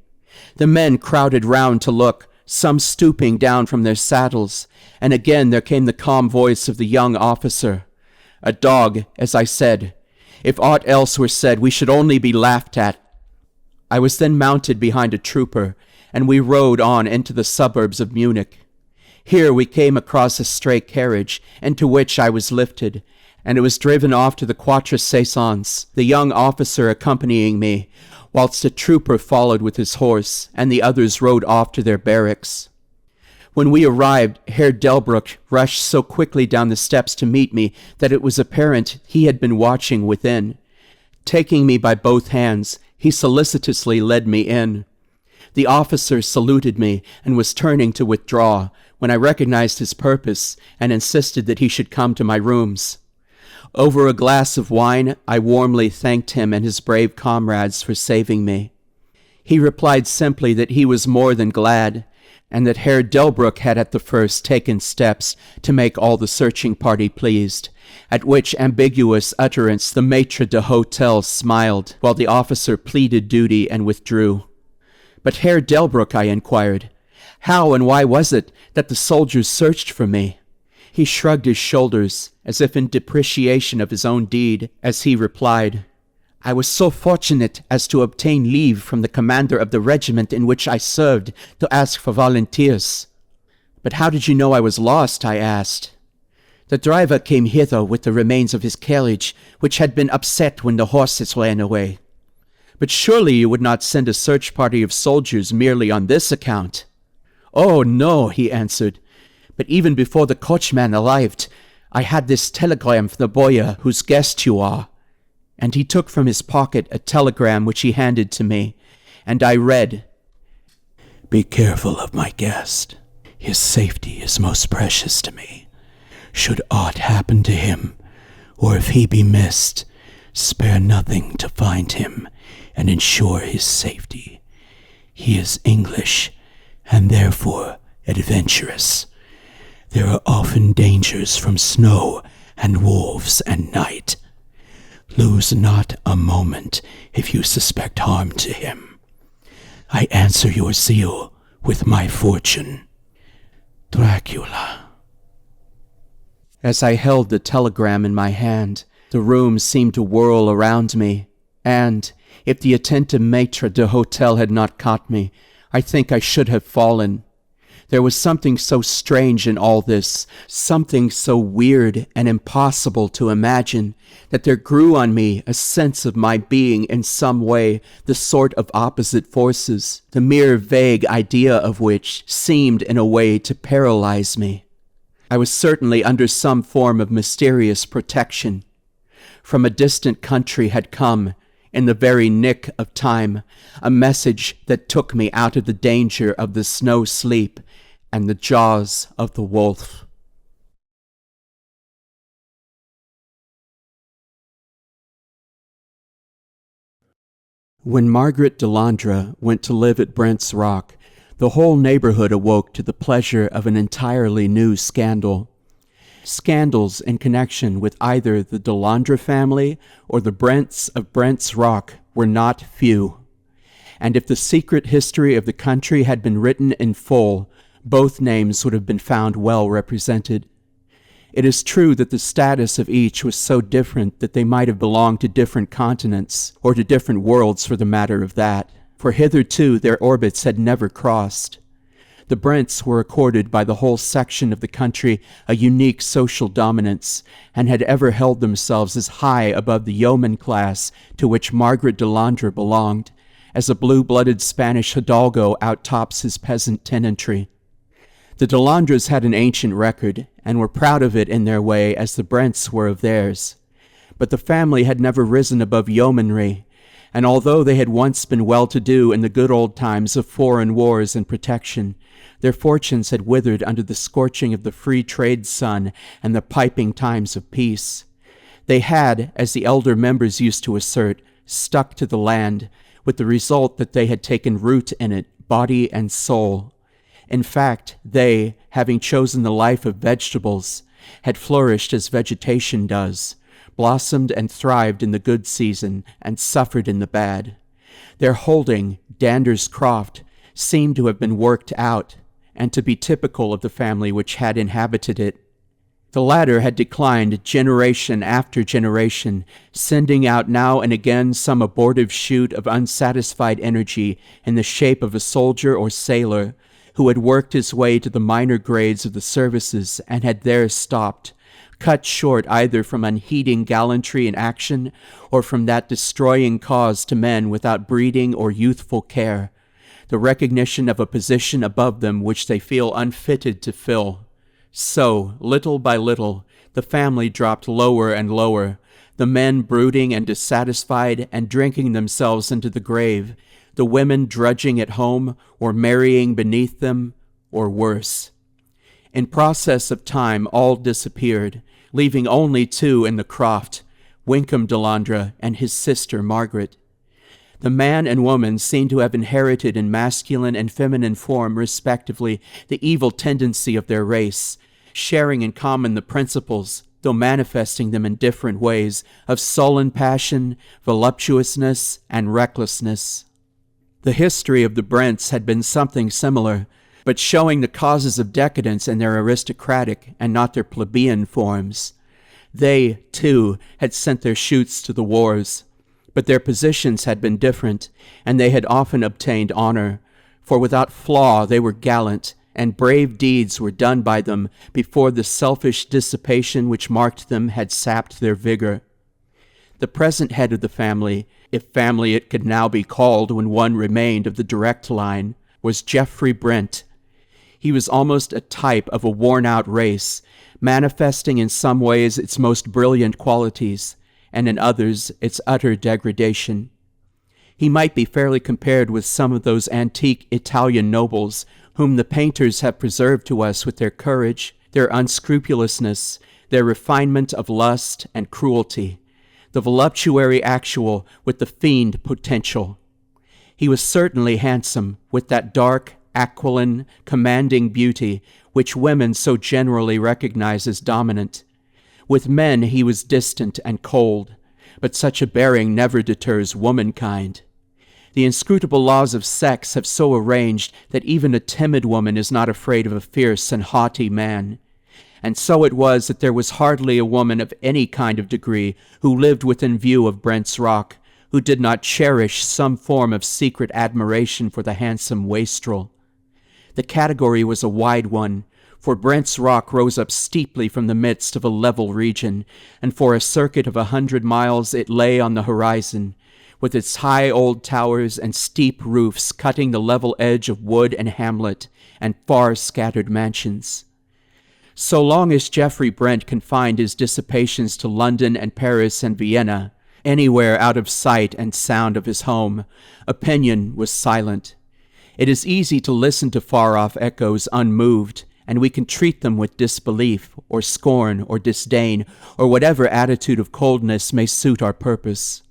The men crowded round to look, some stooping down from their saddles, and again there came the calm voice of the young officer. "A dog, as I said. If aught else were said, we should only be laughed at." I was then mounted behind a trooper, and we rode on into the suburbs of Munich. Here we came across a stray carriage, into which I was lifted, and it was driven off to the Quatre Saisons, the young officer accompanying me, whilst a trooper followed with his horse, and the others rode off to their barracks. When we arrived, Herr Delbruck rushed so quickly down the steps to meet me that it was apparent he had been watching within. Taking me by both hands, he solicitously led me in. The officer saluted me and was turning to withdraw, when I recognized his purpose and insisted that he should come to my rooms. Over a glass of wine, I warmly thanked him and his brave comrades for saving me. He replied simply that he was more than glad, and that Herr Delbruck had at the first taken steps to make all the searching party pleased, at which ambiguous utterance the maitre d'hotel smiled, while the officer pleaded duty and withdrew. "But Herr Delbruck," I inquired, "how and why was it that the soldiers searched for me?" He shrugged his shoulders, as if in depreciation of his own deed, as he replied, "I was so fortunate as to obtain leave from the commander of the regiment in which I served to ask for volunteers." "But how did you know I was lost?" I asked. "The driver came hither with the remains of his carriage, which had been upset when the horses ran away." "But surely you would not send a search party of soldiers merely on this account?" "Oh, no," he answered. "But even before the coachman arrived, I had this telegram from the boyar whose guest you are." And he took from his pocket a telegram which he handed to me, and I read, "Be careful of my guest. His safety is most precious to me. Should aught happen to him, or if he be missed, spare nothing to find him and ensure his safety. He is English, and therefore adventurous. There are often dangers from snow and wolves and night. Lose not a moment if you suspect harm to him. I answer your zeal with my fortune. Dracula." As I held the telegram in my hand, the room seemed to whirl around me, and, if the attentive maitre d'hotel had not caught me, I think I should have fallen. There was something so strange in all this, something so weird and impossible to imagine, that there grew on me a sense of my being in some way the sort of opposite forces, the mere vague idea of which seemed in a way to paralyze me. I was certainly under some form of mysterious protection. From a distant country had come, in the very nick of time, a message that took me out of the danger of the snow sleep and the jaws of the wolf. When Margaret Delandre went to live at Brent's Rock, the whole neighborhood awoke to the pleasure of an entirely new scandal. Scandals in connection with either the Delandre family or the Brents of Brent's Rock were not few. And if the secret history of the country had been written in full, both names would have been found well represented. It is true that the status of each was so different that they might have belonged to different continents, or to different worlds for the matter of that, for hitherto their orbits had never crossed. The Brents were accorded by the whole section of the country a unique social dominance, and had ever held themselves as high above the yeoman class to which Margaret Delandre belonged, as a blue-blooded Spanish hidalgo outtops his peasant tenantry. The Delandres had an ancient record, and were proud of it in their way as the Brents were of theirs. But the family had never risen above yeomanry, and although they had once been well-to-do in the good old times of foreign wars and protection, their fortunes had withered under the scorching of the free trade sun and the piping times of peace. They had, as the elder members used to assert, stuck to the land, with the result that they had taken root in it, body and soul. In fact, they, having chosen the life of vegetables, had flourished as vegetation does, blossomed and thrived in the good season, and suffered in the bad. Their holding, Dander's Croft, seemed to have been worked out, and to be typical of the family which had inhabited it. The latter had declined generation after generation, sending out now and again some abortive shoot of unsatisfied energy in the shape of a soldier or sailor, who had worked his way to the minor grades of the services and had there stopped, cut short either from unheeding gallantry in action or from that destroying cause to men without breeding or youthful care, the recognition of a position above them which they feel unfitted to fill. So, little by little, the family dropped lower and lower, the men brooding and dissatisfied and drinking themselves into the grave, the women drudging at home or marrying beneath them, or worse. In process of time all disappeared, leaving only two in the croft, Wyncombe Delandre and his sister Margaret. The man and woman seem to have inherited in masculine and feminine form, respectively, the evil tendency of their race, sharing in common the principles, though manifesting them in different ways, of sullen passion, voluptuousness, and recklessness. The history of the Brents had been something similar, but showing the causes of decadence in their aristocratic and not their plebeian forms. They, too, had sent their shoots to the wars, but their positions had been different, and they had often obtained honor, for without flaw they were gallant, and brave deeds were done by them before the selfish dissipation which marked them had sapped their vigor. The present head of the family, if family it could now be called when one remained of the direct line, was Geoffrey Brent. He was almost a type of a worn-out race, manifesting in some ways its most brilliant qualities, and in others its utter degradation. He might be fairly compared with some of those antique Italian nobles whom the painters have preserved to us with their courage, their unscrupulousness, their refinement of lust and cruelty, the voluptuary actual with the fiend potential. He was certainly handsome, with that dark, aquiline, commanding beauty which women so generally recognize as dominant. With men he was distant and cold, but such a bearing never deters womankind. The inscrutable laws of sex have so arranged that even a timid woman is not afraid of a fierce and haughty man. And so it was that there was hardly a woman of any kind of degree who lived within view of Brent's Rock, who did not cherish some form of secret admiration for the handsome wastrel. The category was a wide one, for Brent's Rock rose up steeply from the midst of a level region, and for a circuit of 100 miles it lay on the horizon, with its high old towers and steep roofs cutting the level edge of wood and hamlet and far scattered mansions. So long as Geoffrey Brent confined his dissipations to London and Paris and Vienna, anywhere out of sight and sound of his home, opinion was silent. It is easy to listen to far-off echoes unmoved, and we can treat them with disbelief, or scorn, or disdain, or whatever attitude of coldness may suit our purpose.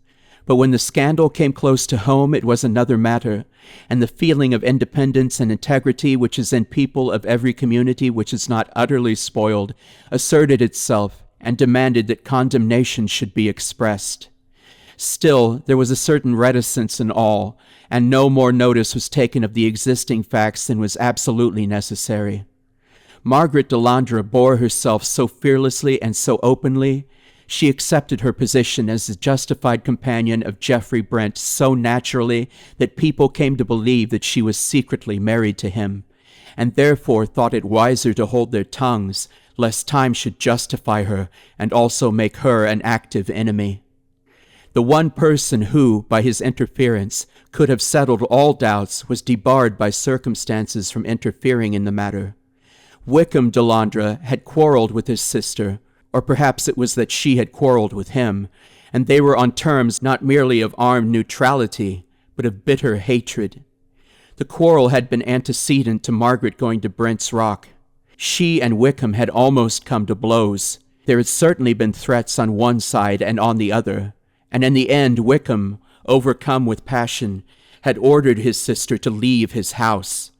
But when the scandal came close to home, it was another matter, and the feeling of independence and integrity which is in people of every community which is not utterly spoiled asserted itself and demanded that condemnation should be expressed. Still, there was a certain reticence in all, and no more notice was taken of the existing facts than was absolutely necessary. Margaret Delandre bore herself so fearlessly and so openly, she accepted her position as the justified companion of Geoffrey Brent so naturally that people came to believe that she was secretly married to him, and therefore thought it wiser to hold their tongues, lest time should justify her and also make her an active enemy. The one person who, by his interference, could have settled all doubts was debarred by circumstances from interfering in the matter. Wickham Delandre had quarreled with his sister, or perhaps it was that she had quarreled with him, and they were on terms not merely of armed neutrality, but of bitter hatred. The quarrel had been antecedent to Margaret going to Brent's Rock. She and Wickham had almost come to blows. There had certainly been threats on one side and on the other, and in the end Wickham, overcome with passion, had ordered his sister to leave his house.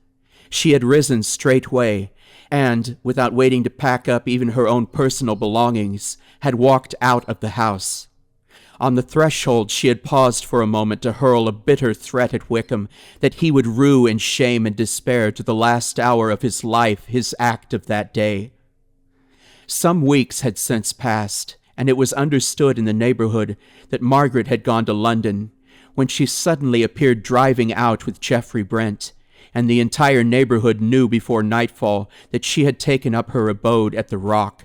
She had risen straightway, and, without waiting to pack up even her own personal belongings, had walked out of the house. On the threshold she had paused for a moment to hurl a bitter threat at Wickham that he would rue in shame and despair to the last hour of his life his act of that day. Some weeks had since passed, and it was understood in the neighborhood that Margaret had gone to London, when she suddenly appeared driving out with Geoffrey Brent, and the entire neighborhood knew before nightfall that she had taken up her abode at the Rock.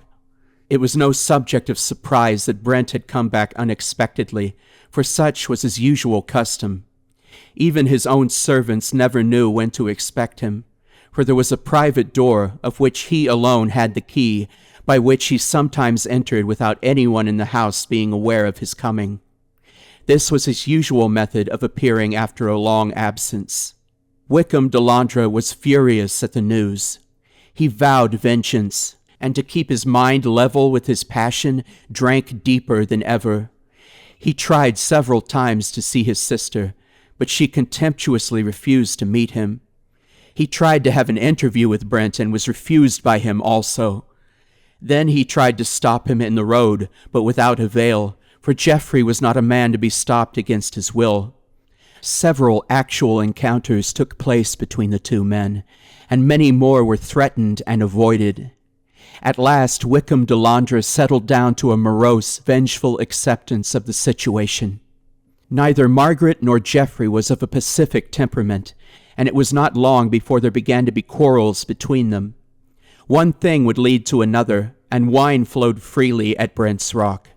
It was no subject of surprise that Brent had come back unexpectedly, for such was his usual custom. Even his own servants never knew when to expect him, for there was a private door of which he alone had the key, by which he sometimes entered without anyone in the house being aware of his coming. This was his usual method of appearing after a long absence. Wickham Delandre was furious at the news. He vowed vengeance, and to keep his mind level with his passion, drank deeper than ever. He tried several times to see his sister, but she contemptuously refused to meet him. He tried to have an interview with Brent and was refused by him also. Then he tried to stop him in the road, but without avail, for Geoffrey was not a man to be stopped against his will. Several actual encounters took place between the two men, and many more were threatened and avoided. At last Wickham Delandre settled down to a morose, vengeful acceptance of the situation. Neither Margaret nor Geoffrey was of a pacific temperament, and it was not long before there began to be quarrels between them. One thing would lead to another, and wine flowed freely at Brent's Rock.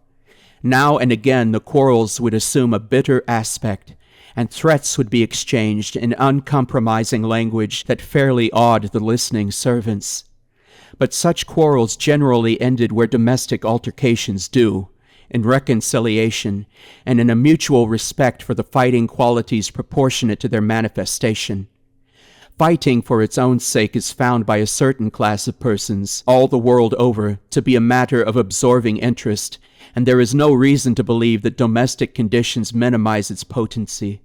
Now and again the quarrels would assume a bitter aspect, and threats would be exchanged in uncompromising language that fairly awed the listening servants. But such quarrels generally ended where domestic altercations do, in reconciliation, and in a mutual respect for the fighting qualities proportionate to their manifestation. Fighting for its own sake is found by a certain class of persons, all the world over, to be a matter of absorbing interest, and there is no reason to believe that domestic conditions minimize its potency.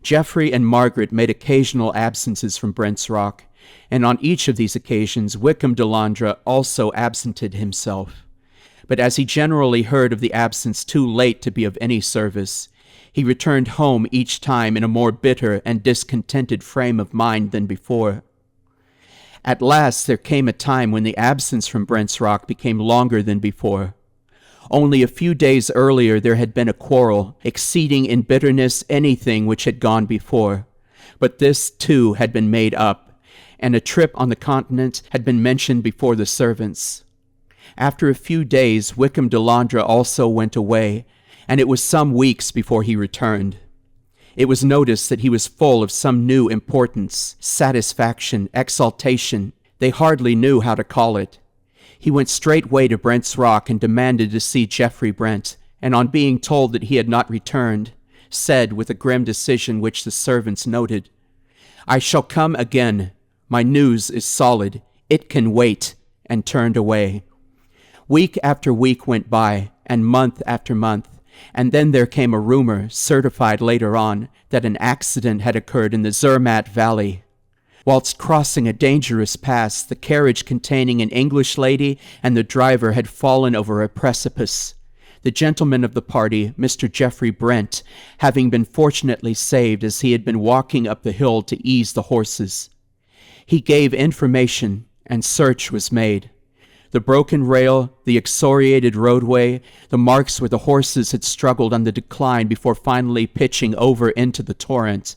Geoffrey and Margaret made occasional absences from Brent's Rock, and on each of these occasions Wickham Delandre also absented himself. But as he generally heard of the absence too late to be of any service, he returned home each time in a more bitter and discontented frame of mind than before. At last there came a time when the absence from Brent's Rock became longer than before. Only a few days earlier there had been a quarrel, exceeding in bitterness anything which had gone before, but this too had been made up, and a trip on the continent had been mentioned before the servants. After a few days, Wykham Delandre also went away, and it was some weeks before he returned. It was noticed that he was full of some new importance, satisfaction, exaltation. They hardly knew how to call it. He went straightway to Brent's Rock and demanded to see Geoffrey Brent, and on being told that he had not returned, said with a grim decision which the servants noted, "I shall come again. My news is solid. It can wait," and turned away. Week after week went by, and month after month, and then there came a rumor, certified later on, that an accident had occurred in the Zermatt Valley. Whilst crossing a dangerous pass, the carriage containing an English lady and the driver had fallen over a precipice. The gentleman of the party, Mr. Geoffrey Brent, having been fortunately saved as he had been walking up the hill to ease the horses. He gave information, and search was made. The broken rail, the excoriated roadway, the marks where the horses had struggled on the decline before finally pitching over into the torrent,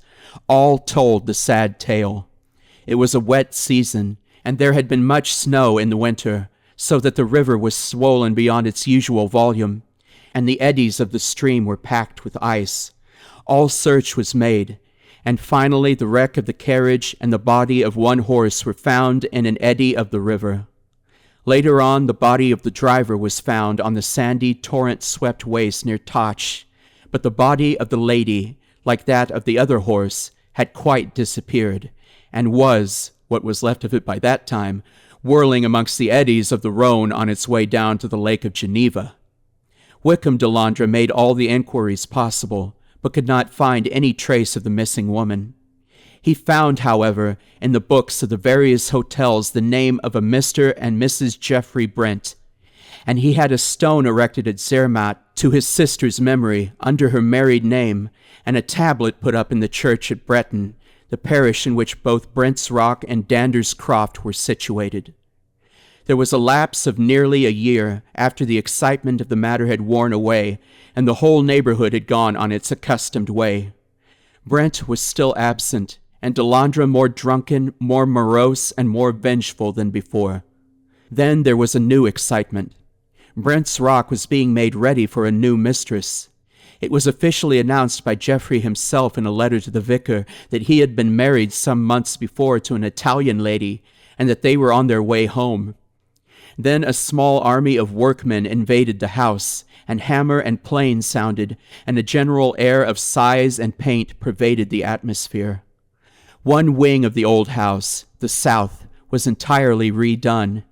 all told the sad tale. It was a wet season, and there had been much snow in the winter, so that the river was swollen beyond its usual volume, and the eddies of the stream were packed with ice. All search was made, and finally the wreck of the carriage and the body of one horse were found in an eddy of the river. Later on, the body of the driver was found on the sandy, torrent-swept waste near Toch, but the body of the lady, like that of the other horse, had quite disappeared, and was, what was left of it by that time, whirling amongst the eddies of the Rhone on its way down to the Lake of Geneva. Wykham Delandre made all the inquiries possible, but could not find any trace of the missing woman. He found, however, in the books of the various hotels the name of a Mr. and Mrs. Geoffrey Brent, and he had a stone erected at Zermatt to his sister's memory under her married name, and a tablet put up in the church at Breton, the parish in which both Brent's Rock and Dander's Croft were situated. There was a lapse of nearly a year after the excitement of the matter had worn away, and the whole neighborhood had gone on its accustomed way. Brent was still absent, and Delandre more drunken, more morose, and more vengeful than before. Then there was a new excitement. Brent's Rock was being made ready for a new mistress. It was officially announced by Geoffrey himself in a letter to the vicar that he had been married some months before to an Italian lady, and that they were on their way home. Then a small army of workmen invaded the house, and hammer and plane sounded, and a general air of size and paint pervaded the atmosphere. One wing of the old house, the south, was entirely redone,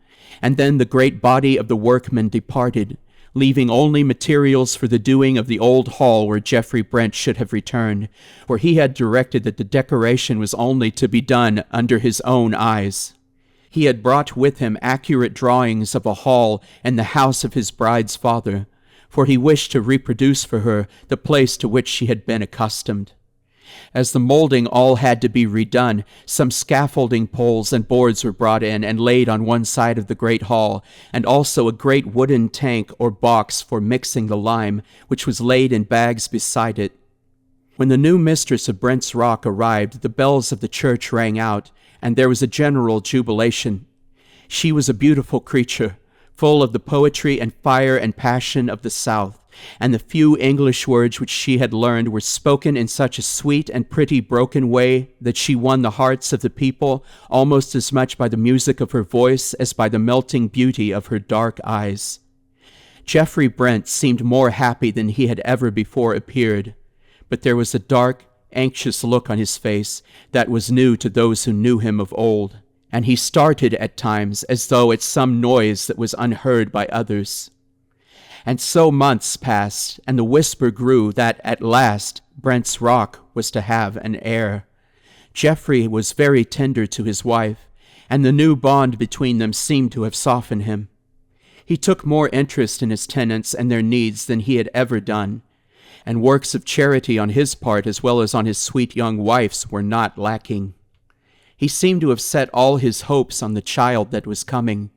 and then the great body of the workmen departed, leaving only materials for the doing of the old hall where Geoffrey Brent should have returned, for he had directed that the decoration was only to be done under his own eyes. He had brought with him accurate drawings of a hall in the house of his bride's father, for he wished to reproduce for her the place to which she had been accustomed. As the molding all had to be redone, some scaffolding poles and boards were brought in and laid on one side of the great hall, and also a great wooden tank or box for mixing the lime, which was laid in bags beside it. When the new mistress of Brent's Rock arrived, the bells of the church rang out, and there was a general jubilation. She was a beautiful creature, full of the poetry and fire and passion of the South, and the few English words which she had learned were spoken in such a sweet and pretty broken way that she won the hearts of the people almost as much by the music of her voice as by the melting beauty of her dark eyes. Geoffrey Brent seemed more happy than he had ever before appeared, but there was a dark, anxious look on his face that was new to those who knew him of old, and he started at times as though at some noise that was unheard by others. And so months passed, and the whisper grew that at last Brent's Rock was to have an heir. Geoffrey was very tender to his wife, and the new bond between them seemed to have softened him. He took more interest in his tenants and their needs than he had ever done, and works of charity on his part as well as on his sweet young wife's were not lacking. He seemed to have set all his hopes on the child that was coming,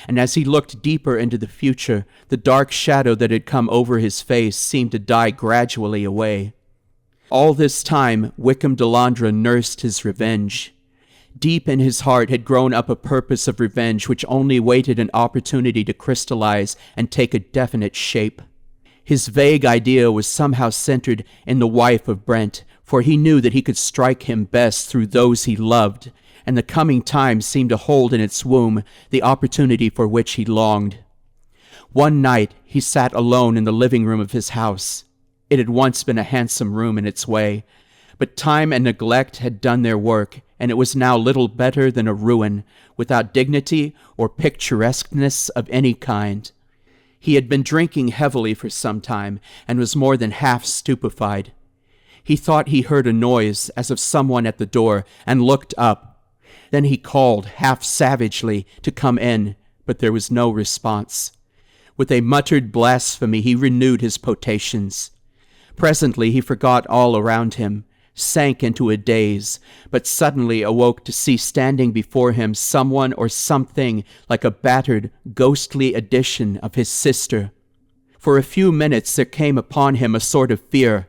and as he looked deeper into the future, the dark shadow that had come over his face seemed to die gradually away. All this time, Wykham Delandre nursed his revenge. Deep in his heart had grown up a purpose of revenge which only waited an opportunity to crystallize and take a definite shape. His vague idea was somehow centered in the wife of Brent, for he knew that he could strike him best through those he loved, and the coming time seemed to hold in its womb the opportunity for which he longed. One night he sat alone in the living room of his house. It had once been a handsome room in its way, but time and neglect had done their work, and it was now little better than a ruin, without dignity or picturesqueness of any kind. He had been drinking heavily for some time, and was more than half stupefied. He thought he heard a noise as of someone at the door, and looked up. Then he called, half savagely, to come in, but there was no response. With a muttered blasphemy he renewed his potations. Presently he forgot all around him, sank into a daze, but suddenly awoke to see standing before him someone or something like a battered, ghostly edition of his sister. For a few minutes there came upon him a sort of fear.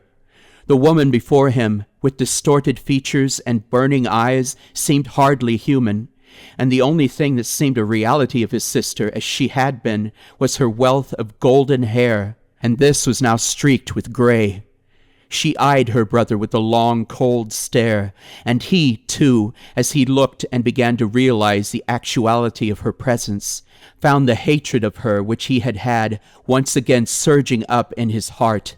The woman before him, with distorted features and burning eyes, seemed hardly human, and the only thing that seemed a reality of his sister as she had been was her wealth of golden hair, and this was now streaked with gray. She eyed her brother with a long, cold stare, and he, too, as he looked and began to realize the actuality of her presence, found the hatred of her which he had had once again surging up in his heart.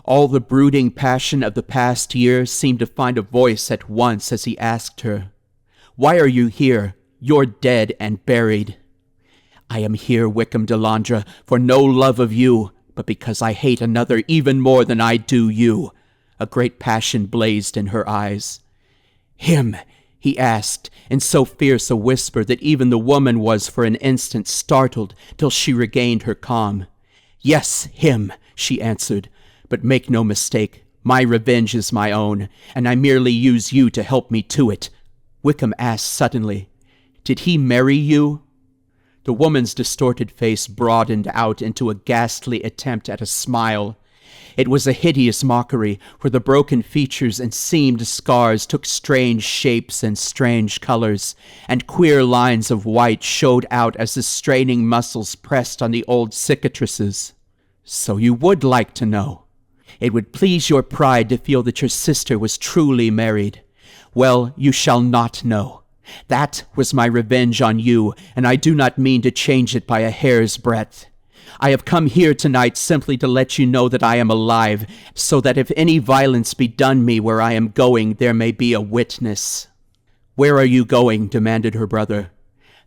All the brooding passion of the past year seemed to find a voice at once as he asked her, "Why are you here? You're dead and buried." "I am here, Wickham Delandre, for no love of you, but because I hate another even more than I do you." A great passion blazed in her eyes. "Him?" he asked, in so fierce a whisper that even the woman was for an instant startled till she regained her calm. "Yes, him," she answered, "but make no mistake, my revenge is my own, and I merely use you to help me to it." Wickham asked suddenly, "Did he marry you?" The woman's distorted face broadened out into a ghastly attempt at a smile. It was a hideous mockery, for the broken features and seamed scars took strange shapes and strange colors, and queer lines of white showed out as the straining muscles pressed on the old cicatrices. "So you would like to know? It would please your pride to feel that your sister was truly married. Well, you shall not know. That was my revenge on you, and I do not mean to change it by a hair's breadth. I have come here tonight simply to let you know that I am alive, so that if any violence be done me where I am going, there may be a witness." "Where are you going?" demanded her brother.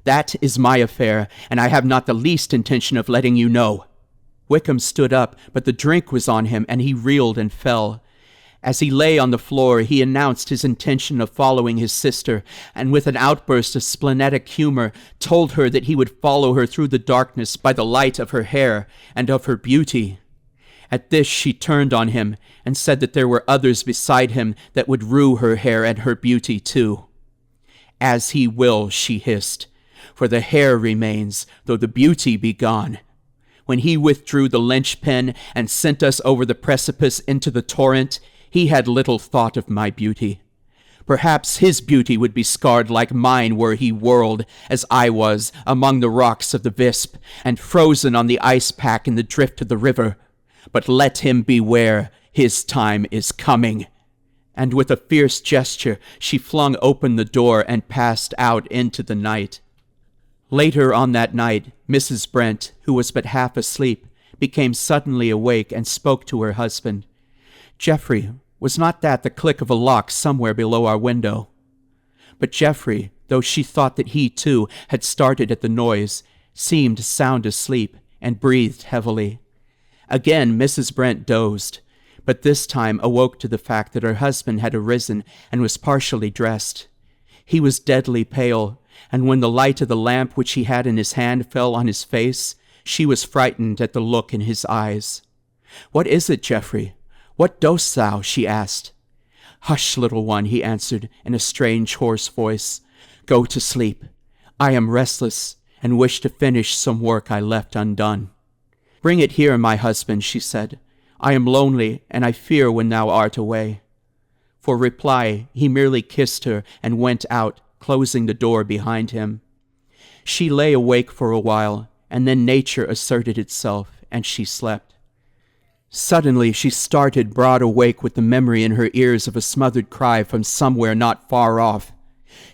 "That is my affair, and I have not the least intention of letting you know." Wickham stood up, but the drink was on him, and he reeled and fell. As he lay on the floor, he announced his intention of following his sister, and with an outburst of splenetic humor, told her that he would follow her through the darkness by the light of her hair and of her beauty. At this she turned on him, and said that there were others beside him that would rue her hair and her beauty too. "As he will," she hissed, "for the hair remains, though the beauty be gone. When he withdrew the linchpin and sent us over the precipice into the torrent, he had little thought of my beauty. Perhaps his beauty would be scarred like mine were he whirled, as I was, among the rocks of the Visp, and frozen on the ice pack in the drift of the river. But let him beware, his time is coming." And with a fierce gesture, she flung open the door and passed out into the night. Later on that night, Mrs. Brent, who was but half asleep, became suddenly awake and spoke to her husband. "Geoffrey, was not that the click of a lock somewhere below our window?" But Geoffrey, though she thought that he, too, had started at the noise, seemed sound asleep and breathed heavily. Again Mrs. Brent dozed, but this time awoke to the fact that her husband had arisen and was partially dressed. He was deadly pale, and when the light of the lamp which he had in his hand fell on his face, she was frightened at the look in his eyes. "What is it, Geoffrey? What dost thou?" she asked. "Hush, little one," he answered in a strange, hoarse voice. "Go to sleep. I am restless, and wish to finish some work I left undone." "Bring it here, my husband," she said. "I am lonely, and I fear when thou art away." For reply, he merely kissed her and went out, closing the door behind him. She lay awake for a while, and then nature asserted itself, and she slept. Suddenly she started broad awake with the memory in her ears of a smothered cry from somewhere not far off.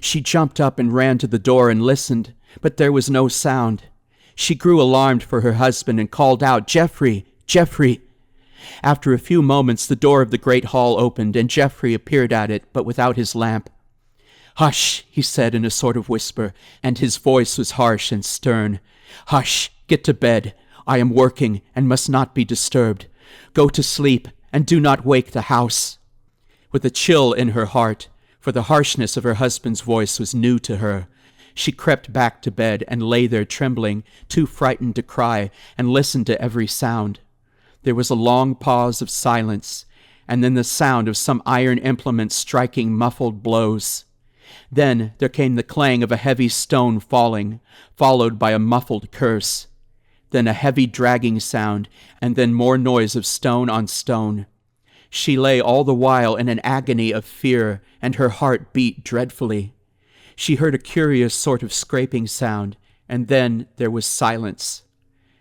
She jumped up and ran to the door and listened, but there was no sound. She grew alarmed for her husband and called out, "Geoffrey! Geoffrey!" After a few moments the door of the great hall opened, and Geoffrey appeared at it, but without his lamp. "Hush," he said in a sort of whisper, and his voice was harsh and stern. "Hush, get to bed. I am working and must not be disturbed. Go to sleep, and do not wake the house." With a chill in her heart, for the harshness of her husband's voice was new to her, she crept back to bed and lay there trembling, too frightened to cry, and listened to every sound. There was a long pause of silence, and then the sound of some iron implement striking muffled blows. Then there came the clang of a heavy stone falling, followed by a muffled curse. Then a heavy dragging sound, and then more noise of stone on stone. She lay all the while in an agony of fear, and her heart beat dreadfully. She heard a curious sort of scraping sound, and then there was silence.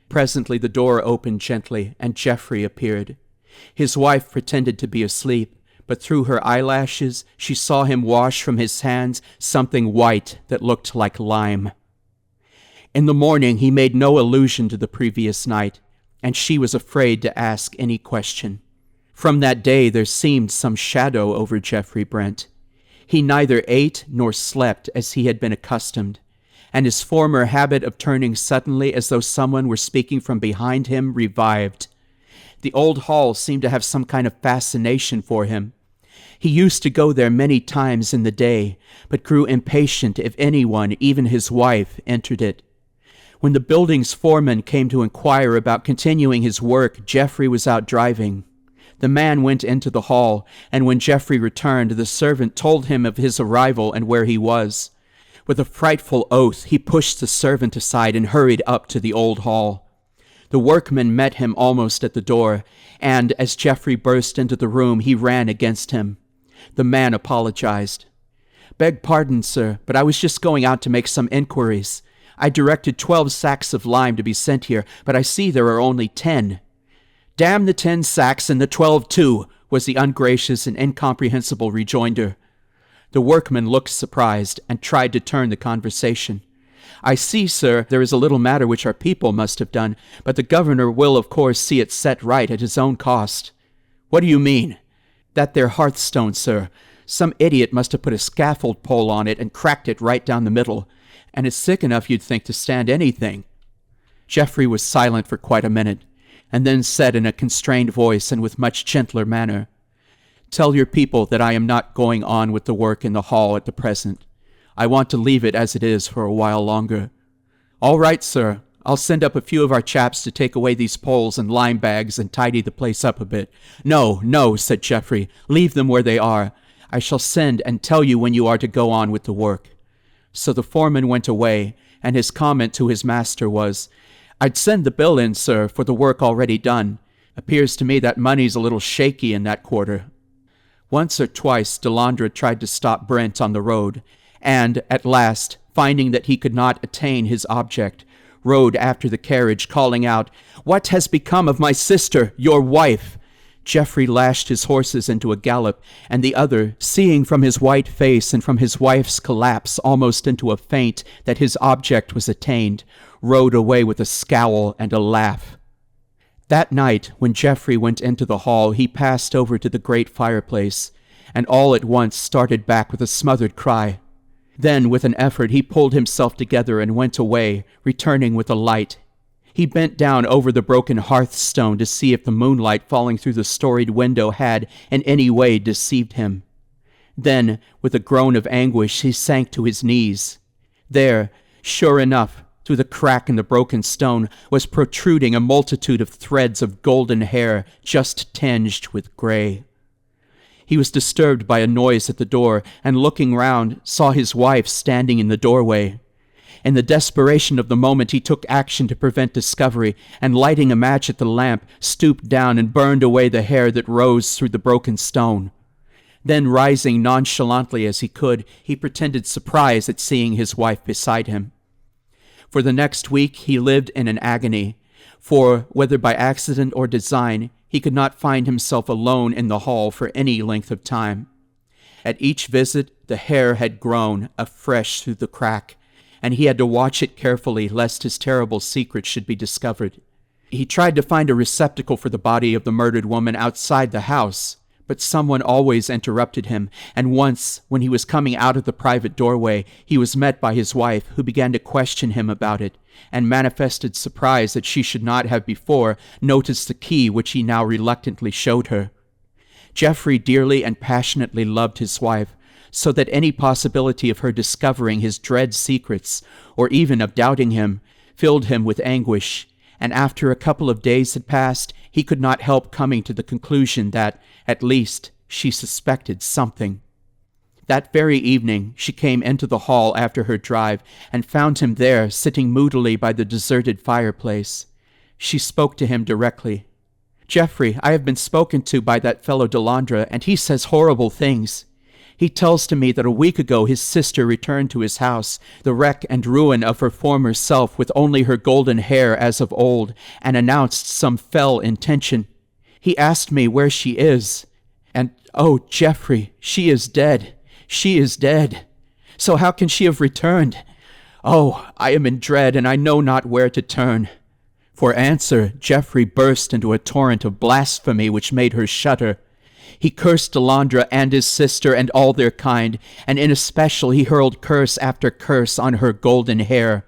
Presently the door opened gently, and Geoffrey appeared. His wife pretended to be asleep, but through her eyelashes she saw him wash from his hands something white that looked like lime. In the morning he made no allusion to the previous night, and she was afraid to ask any question. From that day there seemed some shadow over Geoffrey Brent. He neither ate nor slept as he had been accustomed, and his former habit of turning suddenly as though someone were speaking from behind him revived. The old hall seemed to have some kind of fascination for him. He used to go there many times in the day, but grew impatient if anyone, even his wife, entered it. When the building's foreman came to inquire about continuing his work, Geoffrey was out driving. The man went into the hall, and when Geoffrey returned, the servant told him of his arrival and where he was. With a frightful oath, he pushed the servant aside and hurried up to the old hall. The workman met him almost at the door, and as Geoffrey burst into the room, he ran against him. The man apologized. "Beg pardon, sir, but I was just going out to make some inquiries. I directed 12 sacks of lime to be sent here, but I see there are only 10. "Damn the 10 sacks and the 12 too," was the ungracious and incomprehensible rejoinder. The workman looked surprised and tried to turn the conversation. "I see, sir, there is a little matter which our people must have done, but the governor will of course see it set right at his own cost." "What do you mean?" "That there hearthstone, sir. Some idiot must have put a scaffold pole on it and cracked it right down the middle, and it's thick enough you'd think to stand anything." Geoffrey was silent for quite a minute, and then said in a constrained voice and with much gentler manner, "Tell your people that I am not going on with the work in the hall at the present. I want to leave it as it is for a while longer." "All right, sir. I'll send up a few of our chaps to take away these poles and lime bags and tidy the place up a bit." "No, no," said Geoffrey. "Leave them where they are. I shall send and tell you when you are to go on with the work." So the foreman went away, and his comment to his master was, "I'd send the bill in, sir, for the work already done. Appears to me that money's a little shaky in that quarter." Once or twice Delandre tried to stop Brent on the road, and, at last, finding that he could not attain his object, rode after the carriage, calling out, "What has become of my sister, your wife?" Geoffrey lashed his horses into a gallop, and the other, seeing from his white face and from his wife's collapse almost into a faint that his object was attained, rode away with a scowl and a laugh. That night, when Geoffrey went into the hall, he passed over to the great fireplace, and all at once started back with a smothered cry. Then, with an effort, he pulled himself together and went away, returning with a light. He bent down over the broken hearthstone to see if the moonlight falling through the storied window had in any way deceived him. Then, with a groan of anguish, he sank to his knees. There, sure enough, through the crack in the broken stone, was protruding a multitude of threads of golden hair just tinged with gray. He was disturbed by a noise at the door, and looking round, saw his wife standing in the doorway. In the desperation of the moment, he took action to prevent discovery, and lighting a match at the lamp, stooped down and burned away the hair that rose through the broken stone. Then, rising nonchalantly as he could, he pretended surprise at seeing his wife beside him. For the next week he lived in an agony, for, whether by accident or design, he could not find himself alone in the hall for any length of time. At each visit the hair had grown afresh through the crack, and he had to watch it carefully lest his terrible secret should be discovered. He tried to find a receptacle for the body of the murdered woman outside the house, but someone always interrupted him, and once, when he was coming out of the private doorway, he was met by his wife, who began to question him about it, and manifested surprise that she should not have before noticed the key which he now reluctantly showed her. Geoffrey dearly and passionately loved his wife, so that any possibility of her discovering his dread secrets, or even of doubting him, filled him with anguish, and after a couple of days had passed, he could not help coming to the conclusion that, at least, she suspected something. That very evening she came into the hall after her drive, and found him there, sitting moodily by the deserted fireplace. She spoke to him directly. "Geoffrey, I have been spoken to by that fellow Delandre, and he says horrible things. He tells to me that a week ago his sister returned to his house, the wreck and ruin of her former self, with only her golden hair as of old, and announced some fell intention. He asked me where she is, and, oh, Geoffrey, she is dead. She is dead. So how can she have returned? Oh, I am in dread, and I know not where to turn." For answer, Geoffrey burst into a torrent of blasphemy which made her shudder. He cursed Delandre and his sister and all their kind, and in especial he hurled curse after curse on her golden hair.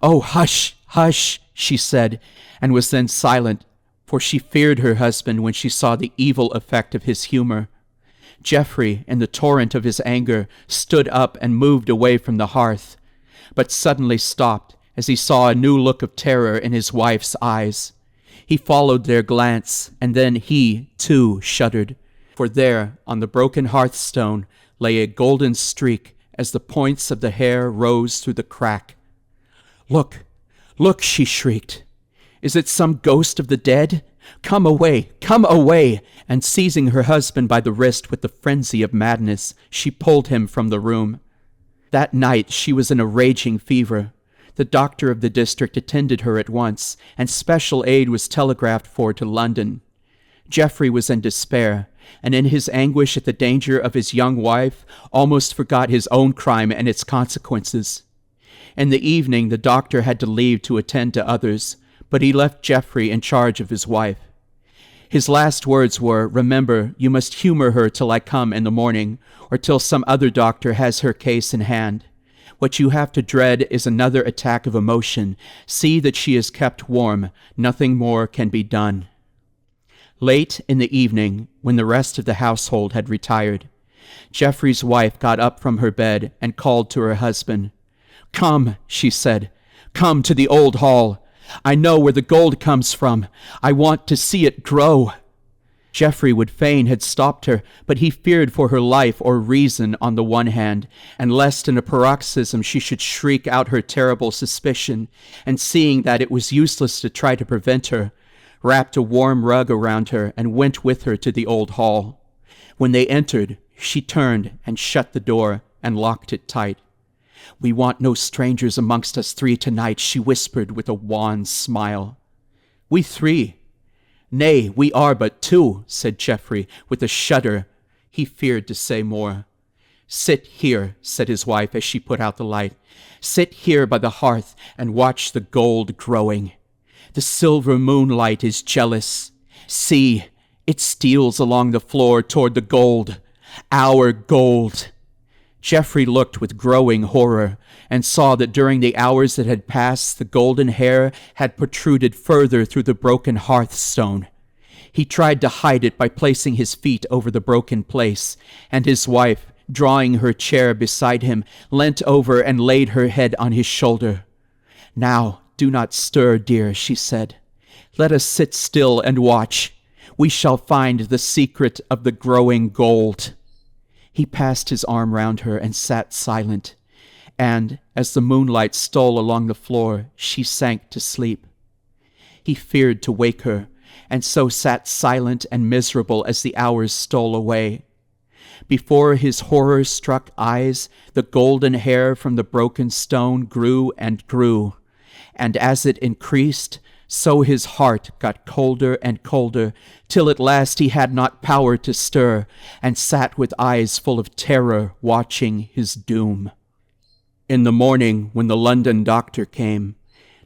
"Oh, hush, hush," she said, and was then silent, for she feared her husband when she saw the evil effect of his humor. Geoffrey, in the torrent of his anger, stood up and moved away from the hearth, but suddenly stopped as he saw a new look of terror in his wife's eyes. He followed their glance, and then he, too, shuddered, for there, on the broken hearthstone, lay a golden streak as the points of the hair rose through the crack. "Look, look," she shrieked. "Is it some ghost of the dead? Come away, come away!" And seizing her husband by the wrist with the frenzy of madness, she pulled him from the room. That night she was in a raging fever. The doctor of the district attended her at once, and special aid was telegraphed for to London. Geoffrey was in despair, and in his anguish at the danger of his young wife, almost forgot his own crime and its consequences. In the evening the doctor had to leave to attend to others, but he left Geoffrey in charge of his wife. His last words were, "Remember, you must humor her till I come in the morning, or till some other doctor has her case in hand. What you have to dread is another attack of emotion. See that she is kept warm. Nothing more can be done." Late in the evening, when the rest of the household had retired, Geoffrey's wife got up from her bed and called to her husband. "Come," she said, "come to the old hall. I know where the gold comes from. I want to see it grow." Geoffrey would fain had stopped her, but he feared for her life or reason on the one hand, and lest in a paroxysm she should shriek out her terrible suspicion, and seeing that it was useless to try to prevent her, wrapped a warm rug around her and went with her to the old hall. When they entered, she turned and shut the door and locked it tight. "We want no strangers amongst us three tonight," she whispered with a wan smile. "We three? Nay, we are but two," said Geoffrey with a shudder. He feared to say more. "Sit here," said his wife as she put out the light. "Sit here by the hearth and watch the gold growing. The silver moonlight is jealous. See, it steals along the floor toward the gold. Our gold." Geoffrey looked with growing horror, and saw that during the hours that had passed the golden hair had protruded further through the broken hearthstone. He tried to hide it by placing his feet over the broken place, and his wife, drawing her chair beside him, leant over and laid her head on his shoulder. "Now, do not stir, dear," she said. "Let us sit still and watch. We shall find the secret of the growing gold." He passed his arm round her and sat silent, and, as the moonlight stole along the floor, she sank to sleep. He feared to wake her, and so sat silent and miserable as the hours stole away. Before his horror-struck eyes, the golden hair from the broken stone grew and grew, and as it increased, so his heart got colder and colder, till at last he had not power to stir, and sat with eyes full of terror, watching his doom. In the morning, when the London doctor came,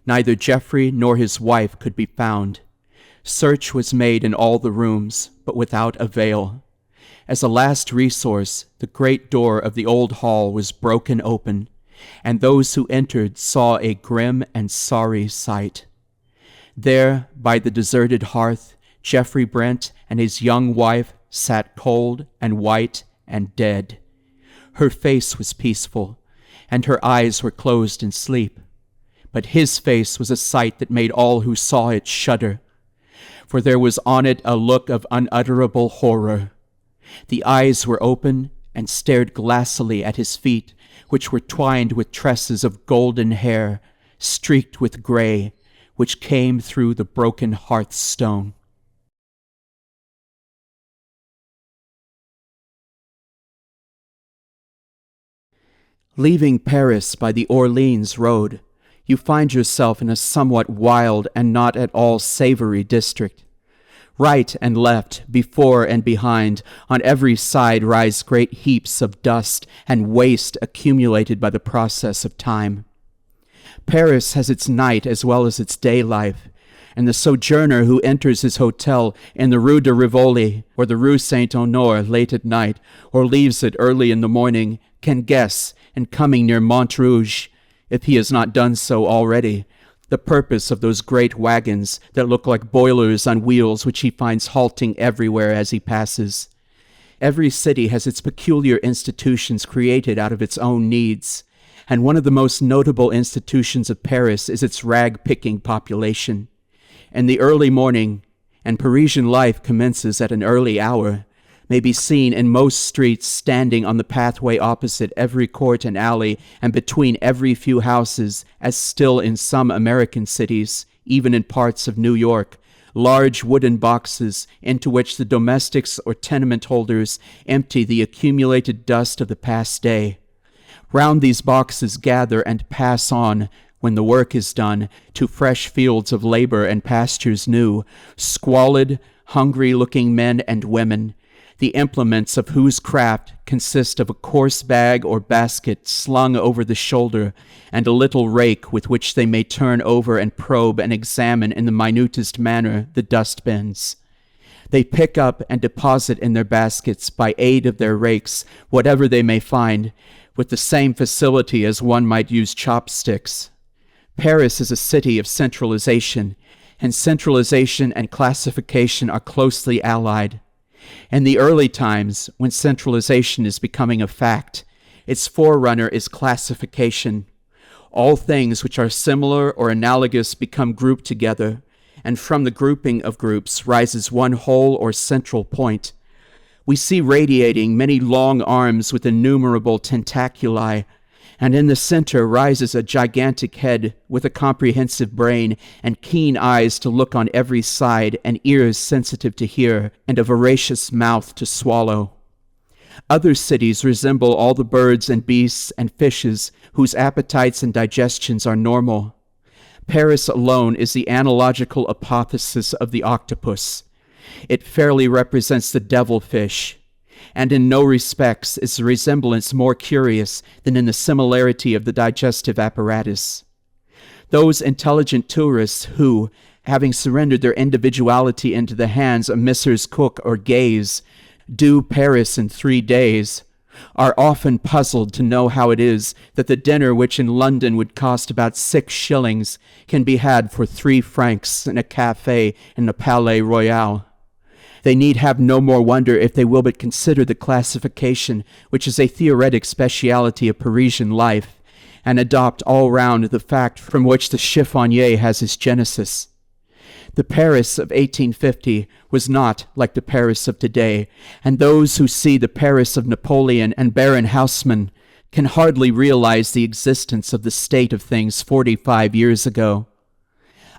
neither Geoffrey nor his wife could be found. Search was made in all the rooms, but without avail. As a last resource, the great door of the old hall was broken open, and those who entered saw a grim and sorry sight. There, by the deserted hearth, Geoffrey Brent and his young wife sat cold and white and dead. Her face was peaceful, and her eyes were closed in sleep. But his face was a sight that made all who saw it shudder, for there was on it a look of unutterable horror. The eyes were open and stared glassily at his feet, which were twined with tresses of golden hair, streaked with gray, which came through the broken hearthstone. Leaving Paris by the Orleans road, you find yourself in a somewhat wild and not at all savory district. Right and left, before and behind, on every side rise great heaps of dust and waste accumulated by the process of time. Paris has its night as well as its day life, and the sojourner who enters his hotel in the Rue de Rivoli or the Rue Saint-Honore late at night, or leaves it early in the morning, can guess, in coming near Montrouge, if he has not done so already, the purpose of those great wagons that look like boilers on wheels which he finds halting everywhere as he passes. Every city has its peculiar institutions created out of its own needs, and one of the most notable institutions of Paris is its rag-picking population. In the early morning, and Parisian life commences at an early hour, may be seen in most streets standing on the pathway opposite every court and alley and between every few houses, as still in some American cities, even in parts of New York, large wooden boxes into which the domestics or tenement holders empty the accumulated dust of the past day. Round these boxes gather and pass on, when the work is done, to fresh fields of labor and pastures new, squalid, hungry-looking men and women, the implements of whose craft consist of a coarse bag or basket slung over the shoulder, and a little rake with which they may turn over and probe and examine in the minutest manner the dust-bins. They pick up and deposit in their baskets, by aid of their rakes, whatever they may find, with the same facility as one might use chopsticks. Paris is a city of centralization, and centralization and classification are closely allied. In the early times, when centralization is becoming a fact, its forerunner is classification. All things which are similar or analogous become grouped together, and from the grouping of groups rises one whole or central point. We see radiating many long arms with innumerable tentaculi, and in the center rises a gigantic head with a comprehensive brain and keen eyes to look on every side and ears sensitive to hear and a voracious mouth to swallow. Other cities resemble all the birds and beasts and fishes whose appetites and digestions are normal. Paris alone is the analogical apotheosis of the octopus. It fairly represents the devilfish, and in no respects is the resemblance more curious than in the similarity of the digestive apparatus. Those intelligent tourists who, having surrendered their individuality into the hands of Messrs. Cook or Gaze, do Paris in 3 days, are often puzzled to know how it is that the dinner which in London would cost about 6 shillings can be had for 3 francs in a café in the Palais Royal. They need have no more wonder if they will but consider the classification, which is a theoretic speciality of Parisian life, and adopt all round the fact from which the chiffonnier has his genesis. The Paris of 1850 was not like the Paris of today, and those who see the Paris of Napoleon and Baron Haussmann can hardly realize the existence of the state of things 45 years ago.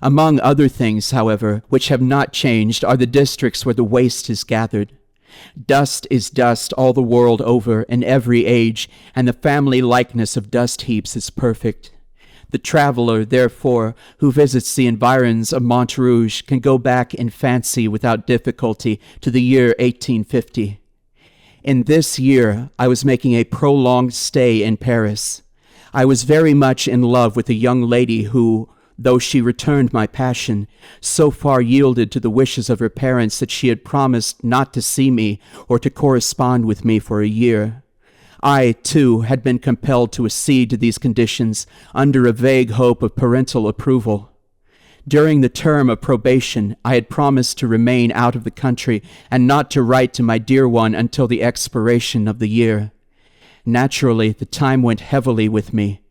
Among other things, however, which have not changed are the districts where the waste is gathered. Dust is dust all the world over in every age, and the family likeness of dust heaps is perfect. The traveler, therefore, who visits the environs of Montrouge can go back in fancy without difficulty to the year 1850. In this year, I was making a prolonged stay in Paris. I was very much in love with a young lady who, though she returned my passion, so far yielded to the wishes of her parents that she had promised not to see me or to correspond with me for a year. I, too, had been compelled to accede to these conditions under a vague hope of parental approval. During the term of probation, I had promised to remain out of the country and not to write to my dear one until the expiration of the year. Naturally, the time went heavily with me.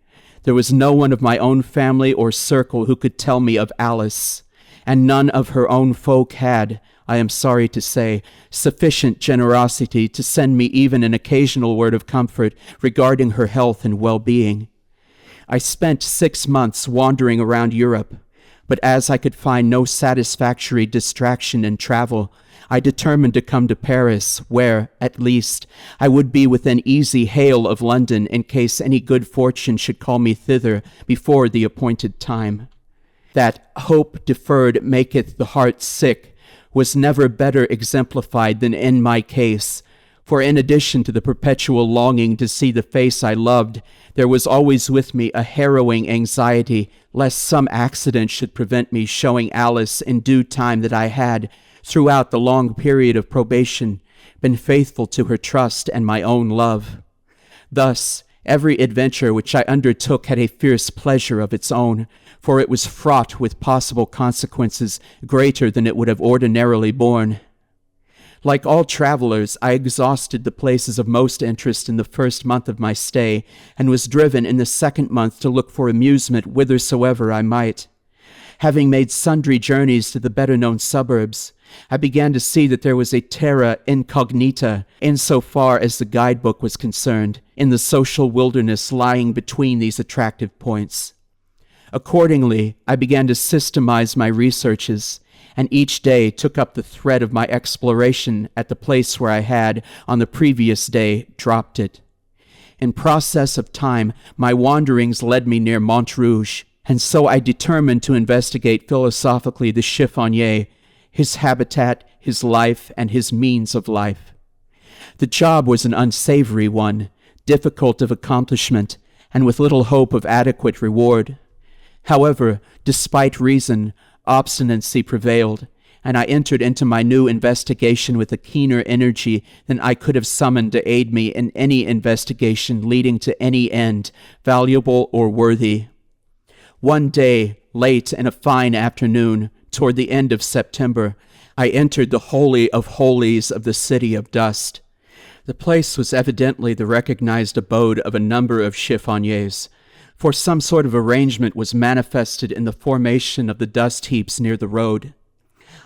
There was no one of my own family or circle who could tell me of Alice, and none of her own folk had, I am sorry to say, sufficient generosity to send me even an occasional word of comfort regarding her health and well-being. I spent 6 months wandering around Europe, but as I could find no satisfactory distraction in travel, I determined to come to Paris, where, at least, I would be within easy hail of London in case any good fortune should call me thither before the appointed time. That hope deferred maketh the heart sick was never better exemplified than in my case, for in addition to the perpetual longing to see the face I loved, there was always with me a harrowing anxiety lest some accident should prevent me showing Alice in due time that I had, throughout the long period of probation, been faithful to her trust and my own love. Thus, every adventure which I undertook had a fierce pleasure of its own, for it was fraught with possible consequences greater than it would have ordinarily borne. Like all travelers, I exhausted the places of most interest in the first month of my stay, and was driven in the second month to look for amusement whithersoever I might. Having made sundry journeys to the better-known suburbs, I began to see that there was a terra incognita, in so far as the guidebook was concerned, in the social wilderness lying between these attractive points. Accordingly, I began to systemize my researches, and each day took up the thread of my exploration at the place where I had, on the previous day, dropped it. In process of time, my wanderings led me near Montrouge, and so I determined to investigate philosophically the chiffonnier, his habitat, his life, and his means of life. The job was an unsavory one, difficult of accomplishment, and with little hope of adequate reward. However, despite reason, obstinacy prevailed, and I entered into my new investigation with a keener energy than I could have summoned to aid me in any investigation leading to any end, valuable or worthy. One day, late in a fine afternoon, toward the end of September, I entered the Holy of Holies of the City of Dust. The place was evidently the recognized abode of a number of chiffonniers, for some sort of arrangement was manifested in the formation of the dust heaps near the road.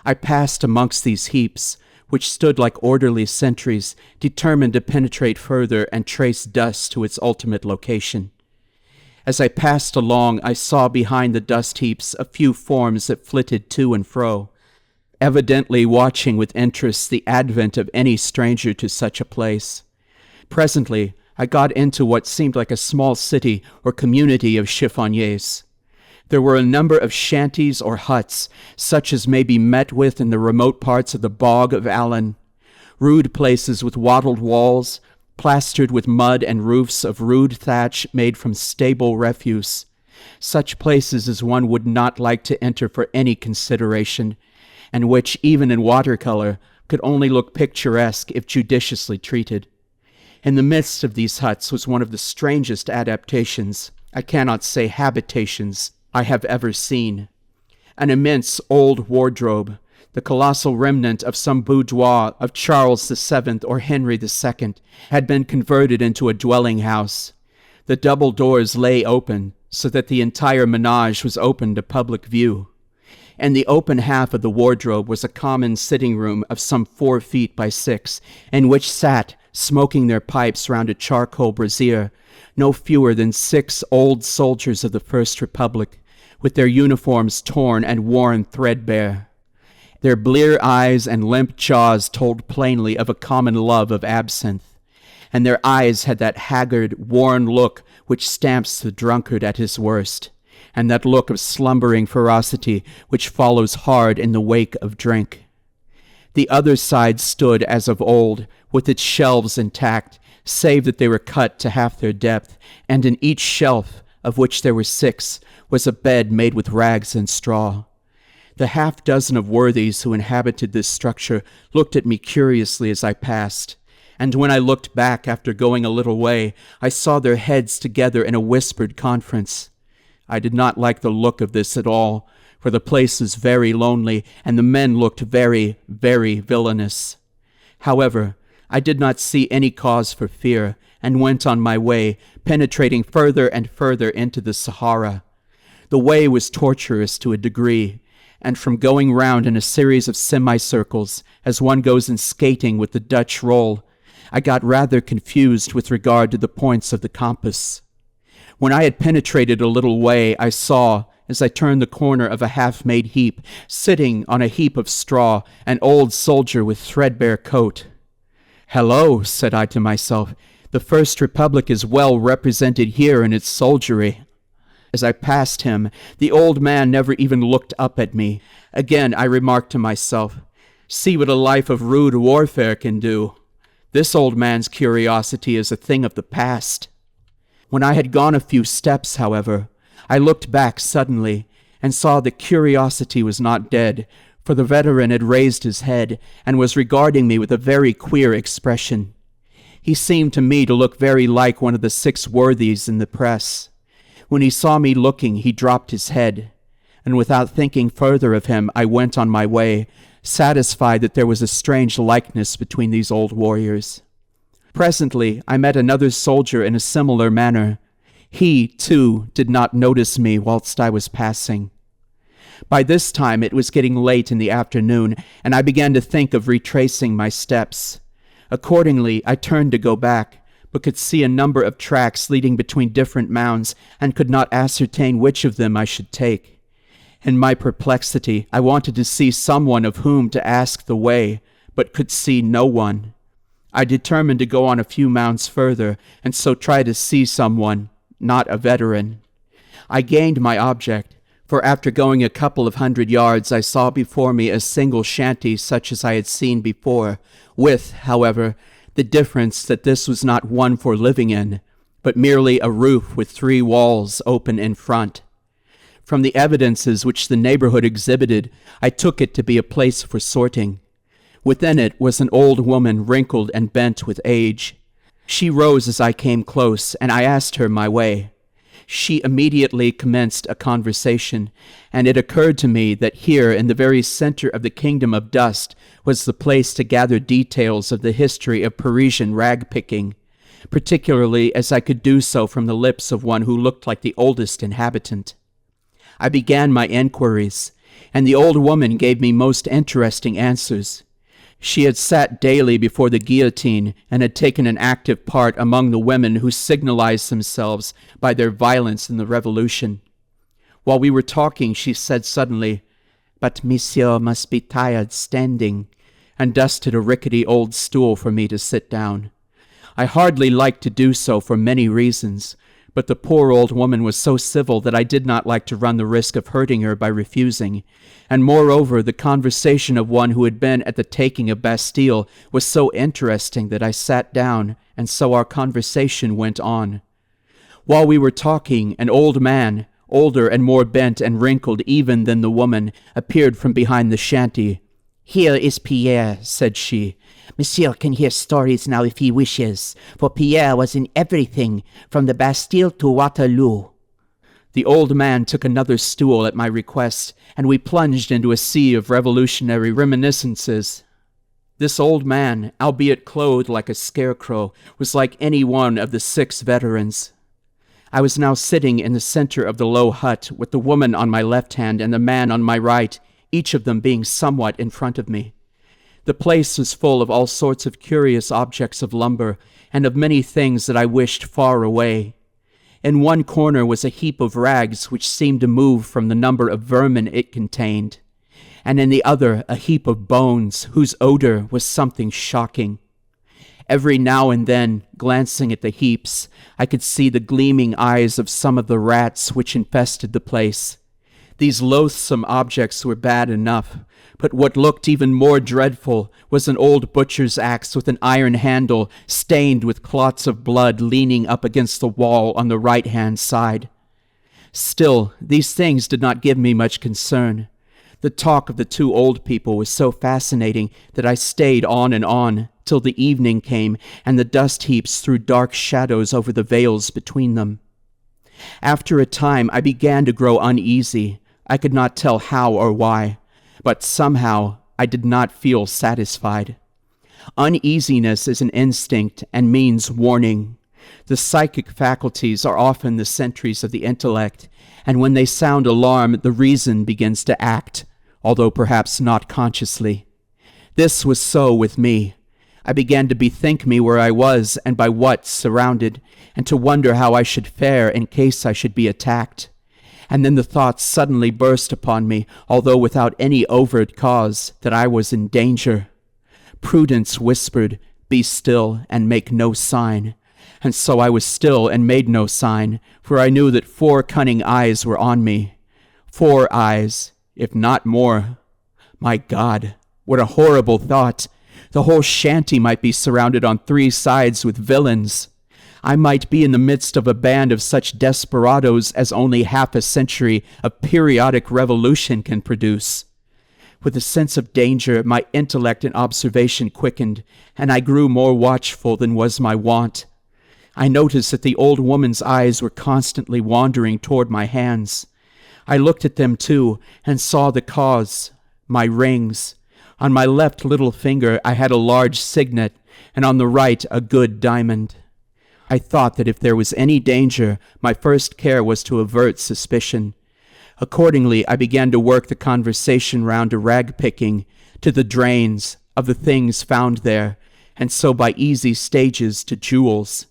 I passed amongst these heaps, which stood like orderly sentries, determined to penetrate further and trace dust to its ultimate location. As I passed along, I saw behind the dust heaps a few forms that flitted to and fro, evidently watching with interest the advent of any stranger to such a place. Presently, I got into what seemed like a small city or community of chiffonniers. There were a number of shanties or huts, such as may be met with in the remote parts of the bog of Allen, rude places with wattled walls, plastered with mud and roofs of rude thatch made from stable refuse, such places as one would not like to enter for any consideration, and which, even in watercolor, could only look picturesque if judiciously treated. In the midst of these huts was one of the strangest adaptations, I cannot say habitations, I have ever seen. An immense old wardrobe, the colossal remnant of some boudoir of Charles VII or Henry II, had been converted into a dwelling house. The double doors lay open, so that the entire menage was open to public view. In the open half of the wardrobe was a common sitting room of some 4 feet by 6, in which sat, smoking their pipes round a charcoal brazier, no fewer than 6 old soldiers of the First Republic, with their uniforms torn and worn threadbare. Their blear eyes and limp jaws told plainly of a common love of absinthe, and their eyes had that haggard, worn look which stamps the drunkard at his worst, and that look of slumbering ferocity which follows hard in the wake of drink. The other side stood as of old, with its shelves intact, save that they were cut to half their depth, and in each shelf, of which there were 6, was a bed made with rags and straw. The half-dozen of worthies who inhabited this structure looked at me curiously as I passed, and when I looked back after going a little way, I saw their heads together in a whispered conference. I did not like the look of this at all, for the place was very lonely, and the men looked very, very villainous. However, I did not see any cause for fear, and went on my way, penetrating further and further into the Sahara. The way was tortuous to a degree, and from going round in a series of semicircles, as one goes in skating with the Dutch roll, I got rather confused with regard to the points of the compass. When I had penetrated a little way, I saw, as I turned the corner of a half-made heap, sitting on a heap of straw, an old soldier with threadbare coat. "Hello," said I to myself, "the First Republic is well represented here in its soldiery." As I passed him, the old man never even looked up at me. Again I remarked to myself, "See what a life of rude warfare can do. This old man's curiosity is a thing of the past." When I had gone a few steps, however, I looked back suddenly and saw that curiosity was not dead, for the veteran had raised his head and was regarding me with a very queer expression. He seemed to me to look very like one of the 6 worthies in the press. When he saw me looking, he dropped his head, and without thinking further of him, I went on my way, satisfied that there was a strange likeness between these old warriors. Presently, I met another soldier in a similar manner. He, too, did not notice me whilst I was passing. By this time it was getting late in the afternoon, and I began to think of retracing my steps. Accordingly, I turned to go back, but could see a number of tracks leading between different mounds, and could not ascertain which of them I should take. In my perplexity, I wanted to see someone of whom to ask the way, but could see no one. I determined to go on a few mounds further, and so try to see someone, not a veteran. I gained my object, for after going a couple of 100 yards, I saw before me a single shanty such as I had seen before, with, however, the difference that this was not one for living in, but merely a roof with 3 walls open in front. From the evidences which the neighborhood exhibited, I took it to be a place for sorting. Within it was an old woman wrinkled and bent with age. She rose as I came close, and I asked her my way. She immediately commenced a conversation, and it occurred to me that here in the very center of the kingdom of dust was the place to gather details of the history of Parisian rag-picking, particularly as I could do so from the lips of one who looked like the oldest inhabitant. I began my enquiries, and the old woman gave me most interesting answers. She had sat daily before the guillotine and had taken an active part among the women who signalized themselves by their violence in the Revolution. While we were talking, she said suddenly, "But monsieur must be tired standing," and dusted a rickety old stool for me to sit down. I hardly liked to do so for many reasons, but the poor old woman was so civil that I did not like to run the risk of hurting her by refusing, and moreover the conversation of one who had been at the taking of Bastille was so interesting that I sat down, and so our conversation went on. While we were talking, an old man, older and more bent and wrinkled even than the woman, appeared from behind the shanty. "Here is Pierre," said she. "Monsieur can hear stories now if he wishes, for Pierre was in everything, from the Bastille to Waterloo." The old man took another stool at my request, and we plunged into a sea of revolutionary reminiscences. This old man, albeit clothed like a scarecrow, was like any one of the 6 veterans. I was now sitting in the center of the low hut, with the woman on my left hand and the man on my right, each of them being somewhat in front of me. The place was full of all sorts of curious objects of lumber, and of many things that I wished far away. In one corner was a heap of rags which seemed to move from the number of vermin it contained, and in the other a heap of bones whose odor was something shocking. Every now and then, glancing at the heaps, I could see the gleaming eyes of some of the rats which infested the place. These loathsome objects were bad enough, but what looked even more dreadful was an old butcher's axe with an iron handle stained with clots of blood leaning up against the wall on the right-hand side. Still, these things did not give me much concern. The talk of the two old people was so fascinating that I stayed on and on till the evening came and the dust heaps threw dark shadows over the veils between them. After a time I began to grow uneasy. I could not tell how or why, but somehow I did not feel satisfied. Uneasiness is an instinct and means warning. The psychic faculties are often the sentries of the intellect, and when they sound alarm, the reason begins to act, although perhaps not consciously. This was so with me. I began to bethink me where I was and by what surrounded, and to wonder how I should fare in case I should be attacked. And then the thought suddenly burst upon me, although without any overt cause, that I was in danger. Prudence whispered, "Be still and make no sign." And so I was still and made no sign, for I knew that 4 cunning eyes were on me. 4 eyes, if not more. My God, what a horrible thought! The whole shanty might be surrounded on 3 sides with villains. I might be in the midst of a band of such desperadoes as only half a century of periodic revolution can produce. With a sense of danger, my intellect and observation quickened, and I grew more watchful than was my wont. I noticed that the old woman's eyes were constantly wandering toward my hands. I looked at them too, and saw the cause, my rings. On my left little finger I had a large signet, and on the right a good diamond. I thought that if there was any danger, my first care was to avert suspicion. Accordingly, I began to work the conversation round to rag-picking, to the drains, of the things found there, and so by easy stages to jewels.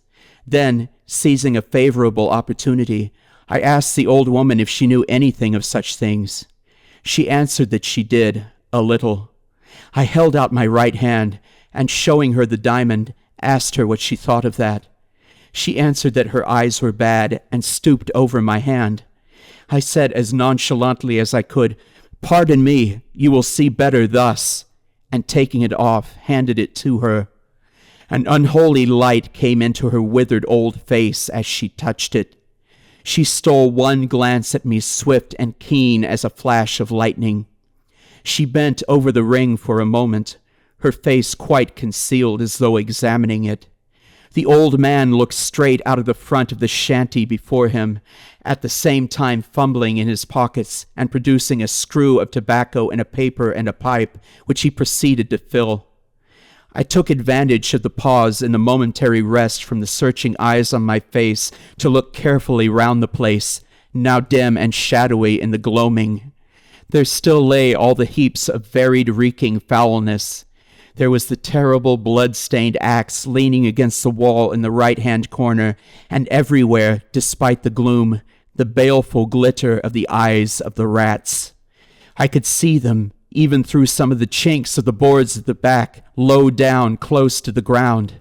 Then, seizing a favorable opportunity, I asked the old woman if she knew anything of such things. She answered that she did, a little. I held out my right hand, and showing her the diamond, asked her what she thought of that. She answered that her eyes were bad, and stooped over my hand. I said as nonchalantly as I could, "Pardon me, you will see better thus," and taking it off, handed it to her. An unholy light came into her withered old face as she touched it. She stole one glance at me, swift and keen as a flash of lightning. She bent over the ring for a moment, her face quite concealed as though examining it. The old man looked straight out of the front of the shanty before him, at the same time fumbling in his pockets and producing a screw of tobacco and a paper and a pipe, which he proceeded to fill. I took advantage of the pause and the momentary rest from the searching eyes on my face to look carefully round the place, now dim and shadowy in the gloaming. There still lay all the heaps of varied reeking foulness. There was the terrible blood-stained axe leaning against the wall in the right-hand corner, and everywhere, despite the gloom, the baleful glitter of the eyes of the rats. I could see them, even through some of the chinks of the boards at the back, low down, close to the ground.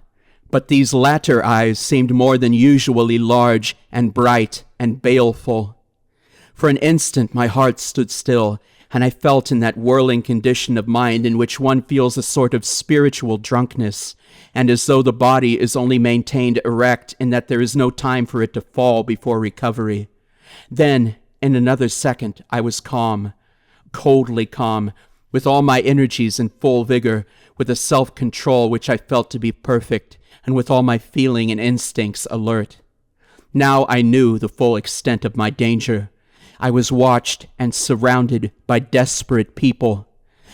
But these latter eyes seemed more than usually large and bright and baleful. For an instant my heart stood still, and I felt in that whirling condition of mind in which one feels a sort of spiritual drunkenness, and as though the body is only maintained erect in that there is no time for it to fall before recovery. Then, in another second, I was calm, coldly calm, with all my energies in full vigor, with a self-control which I felt to be perfect, and with all my feeling and instincts alert. Now I knew the full extent of my danger. I was watched and surrounded by desperate people.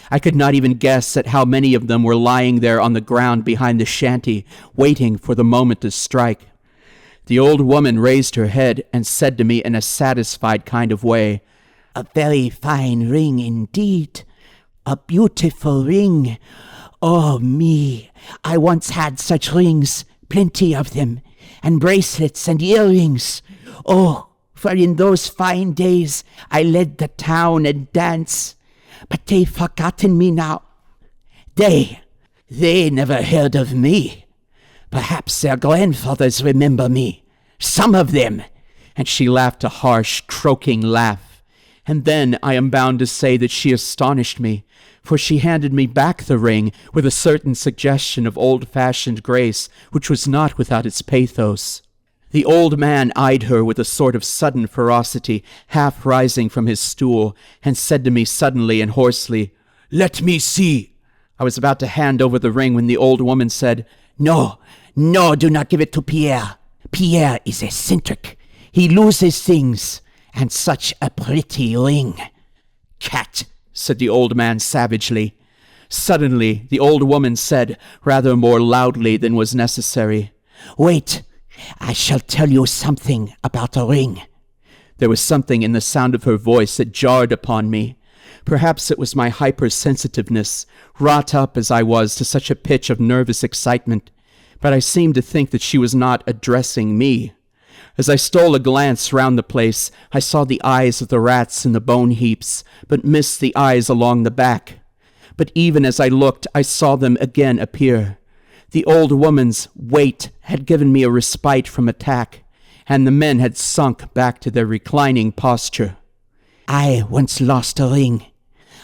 I could not even guess at how many of them were lying there on the ground behind the shanty, waiting for the moment to strike. The old woman raised her head and said to me in a satisfied kind of way, "A very fine ring indeed. A beautiful ring. Oh me, I once had such rings, plenty of them, and bracelets and earrings. Oh, for in those fine days I led the town and dance. But they've forgotten me now. They never heard of me. Perhaps their grandfathers remember me. Some of them. And she laughed a harsh, croaking laugh. And then I am bound to say that she astonished me, for she handed me back the ring with a certain suggestion of old-fashioned grace which was not without its pathos. The old man eyed her with a sort of sudden ferocity, half rising from his stool, and said to me suddenly and hoarsely, "Let me see." I was about to hand over the ring when the old woman said, No, do not give it to Pierre. Pierre is eccentric. He loses things, and such a pretty ring. "Cat," said the old man savagely. Suddenly, the old woman said, rather more loudly than was necessary, Wait, I shall tell you something about a ring. There was something in the sound of her voice that jarred upon me. Perhaps it was my hypersensitiveness, wrought up as I was to such a pitch of nervous excitement, but I seemed to think that she was not addressing me. As I stole a glance round the place, I saw the eyes of the rats in the bone heaps, but missed the eyes along the back. But even as I looked, I saw them again appear. The old woman's weight had given me a respite from attack, and the men had sunk back to their reclining posture. I once lost a ring,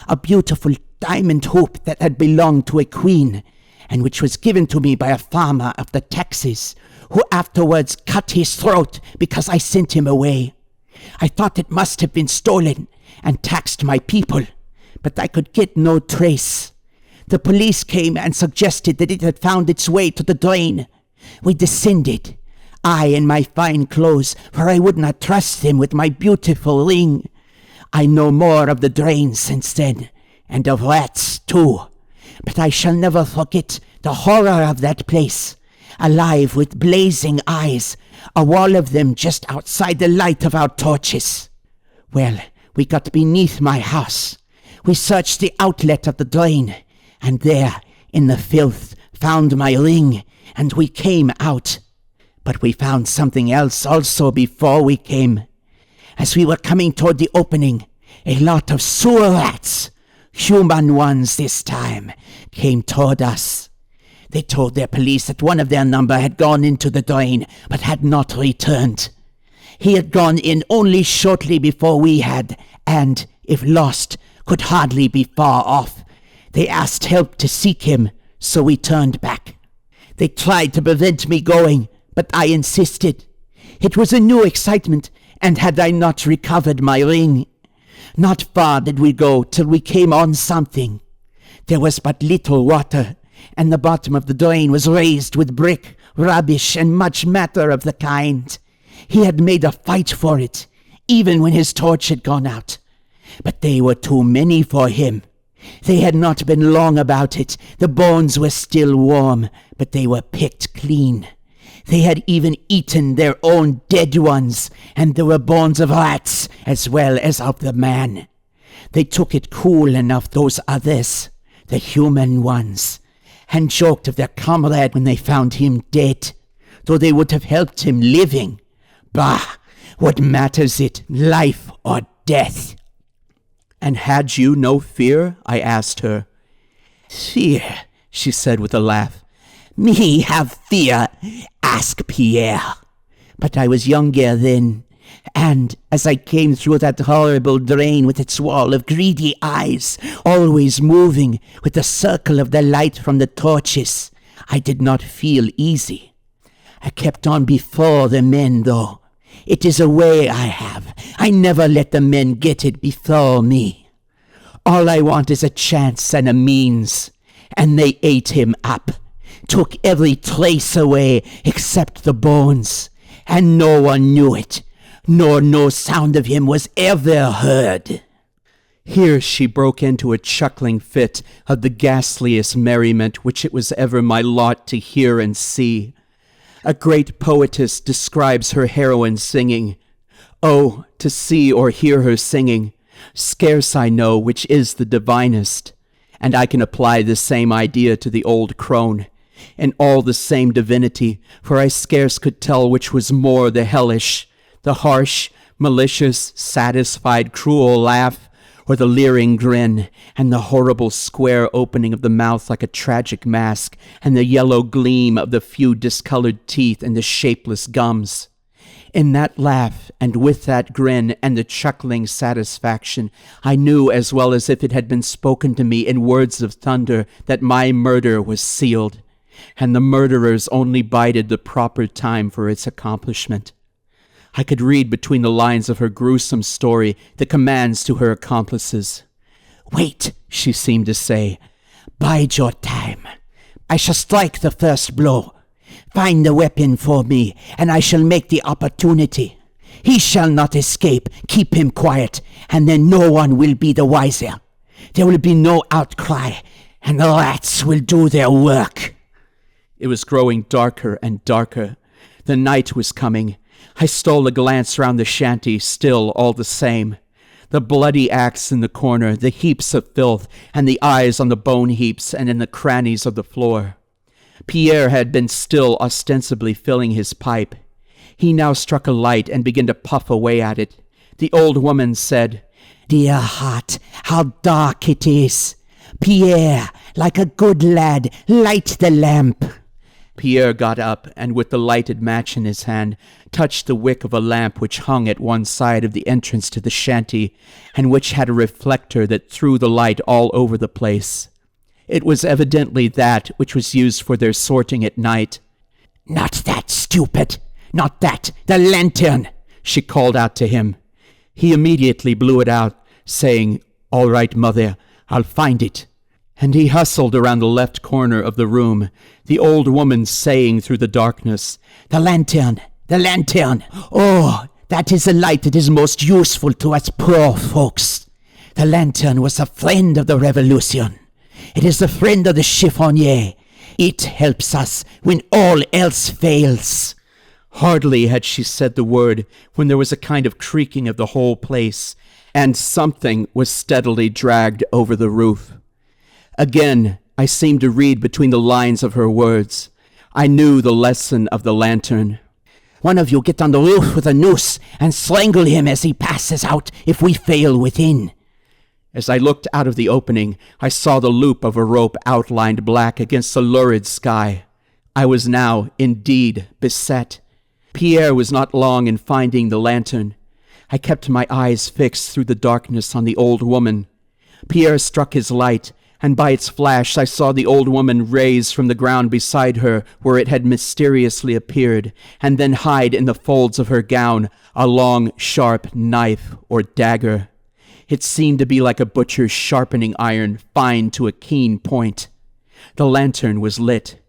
a beautiful diamond hoop that had belonged to a queen, and which was given to me by a farmer of the Texas, who afterwards cut his throat because I sent him away. I thought it must have been stolen, and taxed my people, but I could get no trace. The police came and suggested that it had found its way to the drain. We descended, I in my fine clothes, for I would not trust them with my beautiful ring. I know more of the drain since then, and of rats too, but I shall never forget the horror of that place, alive with blazing eyes, a wall of them just outside the light of our torches. Well, we got beneath my house. We searched the outlet of the drain, and there, in the filth, found my ring, and we came out. But we found something else also before we came. As we were coming toward the opening, a lot of sewer rats, human ones this time, came toward us. They told their police that one of their number had gone into the drain, but had not returned. He had gone in only shortly before we had, and, if lost, could hardly be far off. They asked help to seek him, so we turned back. They tried to prevent me going, but I insisted. It was a new excitement, and had I not recovered my ring? Not far did we go till we came on something. There was but little water, and the bottom of the drain was raised with brick, rubbish, and much matter of the kind. He had made a fight for it, even when his torch had gone out. But they were too many for him. They had not been long about it. The bones were still warm, but they were picked clean. They had even eaten their own dead ones, and there were bones of rats as well as of the man. They took it cool enough, those others, the human ones, and joked of their comrade when they found him dead, though they would have helped him living. Bah! What matters it, life or death? "And had you no fear?" I asked her. "Fear," she said with a laugh. "Me have fear? Ask Pierre. But I was younger then, and as I came through that horrible drain with its wall of greedy eyes, always moving with the circle of the light from the torches, I did not feel easy. I kept on before the men, though. It is a way I have. I never let the men get it before me. All I want is a chance and a means, and they ate him up. Took every trace away except the bones, and no one knew it, nor no sound of him was ever heard." Here she broke into a chuckling fit of the ghastliest merriment which it was ever my lot to hear and see. A great poetess describes her heroine singing. Oh, to see or hear her singing, scarce I know which is the divinest. And I can apply the same idea to the old crone, and all the same divinity, for I scarce could tell which was more the hellish, the harsh, malicious, satisfied, cruel laugh, or the leering grin, and the horrible square opening of the mouth like a tragic mask, and the yellow gleam of the few discolored teeth and the shapeless gums. In that laugh, and with that grin, and the chuckling satisfaction, I knew as well as if it had been spoken to me in words of thunder that my murder was sealed, and the murderers only bided the proper time for its accomplishment. I could read between the lines of her gruesome story the commands to her accomplices. "Wait," she seemed to say. "Bide your time. I shall strike the first blow. Find the weapon for me, and I shall make the opportunity. He shall not escape. Keep him quiet, and then no one will be the wiser. There will be no outcry, and the rats will do their work." It was growing darker and darker. The night was coming. I stole a glance round the shanty, still all the same. The bloody axe in the corner, the heaps of filth, and the eyes on the bone heaps and in the crannies of the floor. Pierre had been still ostensibly filling his pipe. He now struck a light and began to puff away at it. The old woman said, "Dear heart, how dark it is. Pierre, like a good lad, light the lamp." Pierre got up, and with the lighted match in his hand, touched the wick of a lamp which hung at one side of the entrance to the shanty, and which had a reflector that threw the light all over the place. It was evidently that which was used for their sorting at night. "Not that, stupid! Not that! The lantern!" she called out to him. He immediately blew it out, saying, "All right, mother, I'll find it." And he hustled around the left corner of the room, the old woman saying through the darkness, "The lantern! The lantern! Oh, that is the light that is most useful to us poor folks. The lantern was a friend of the Revolution. It is the friend of the chiffonnier. It helps us when all else fails." Hardly had she said the word when there was a kind of creaking of the whole place, and something was steadily dragged over the roof. Again, I seemed to read between the lines of her words. I knew the lesson of the lantern. "One of you get on the roof with a noose and strangle him as he passes out if we fail within." As I looked out of the opening, I saw the loop of a rope outlined black against the lurid sky. I was now, indeed, beset. Pierre was not long in finding the lantern. I kept my eyes fixed through the darkness on the old woman. Pierre struck his light, and by its flash I saw the old woman raise from the ground beside her where it had mysteriously appeared, and then hide in the folds of her gown a long, sharp knife or dagger. It seemed to be like a butcher's sharpening iron, fine to a keen point. The lantern was lit.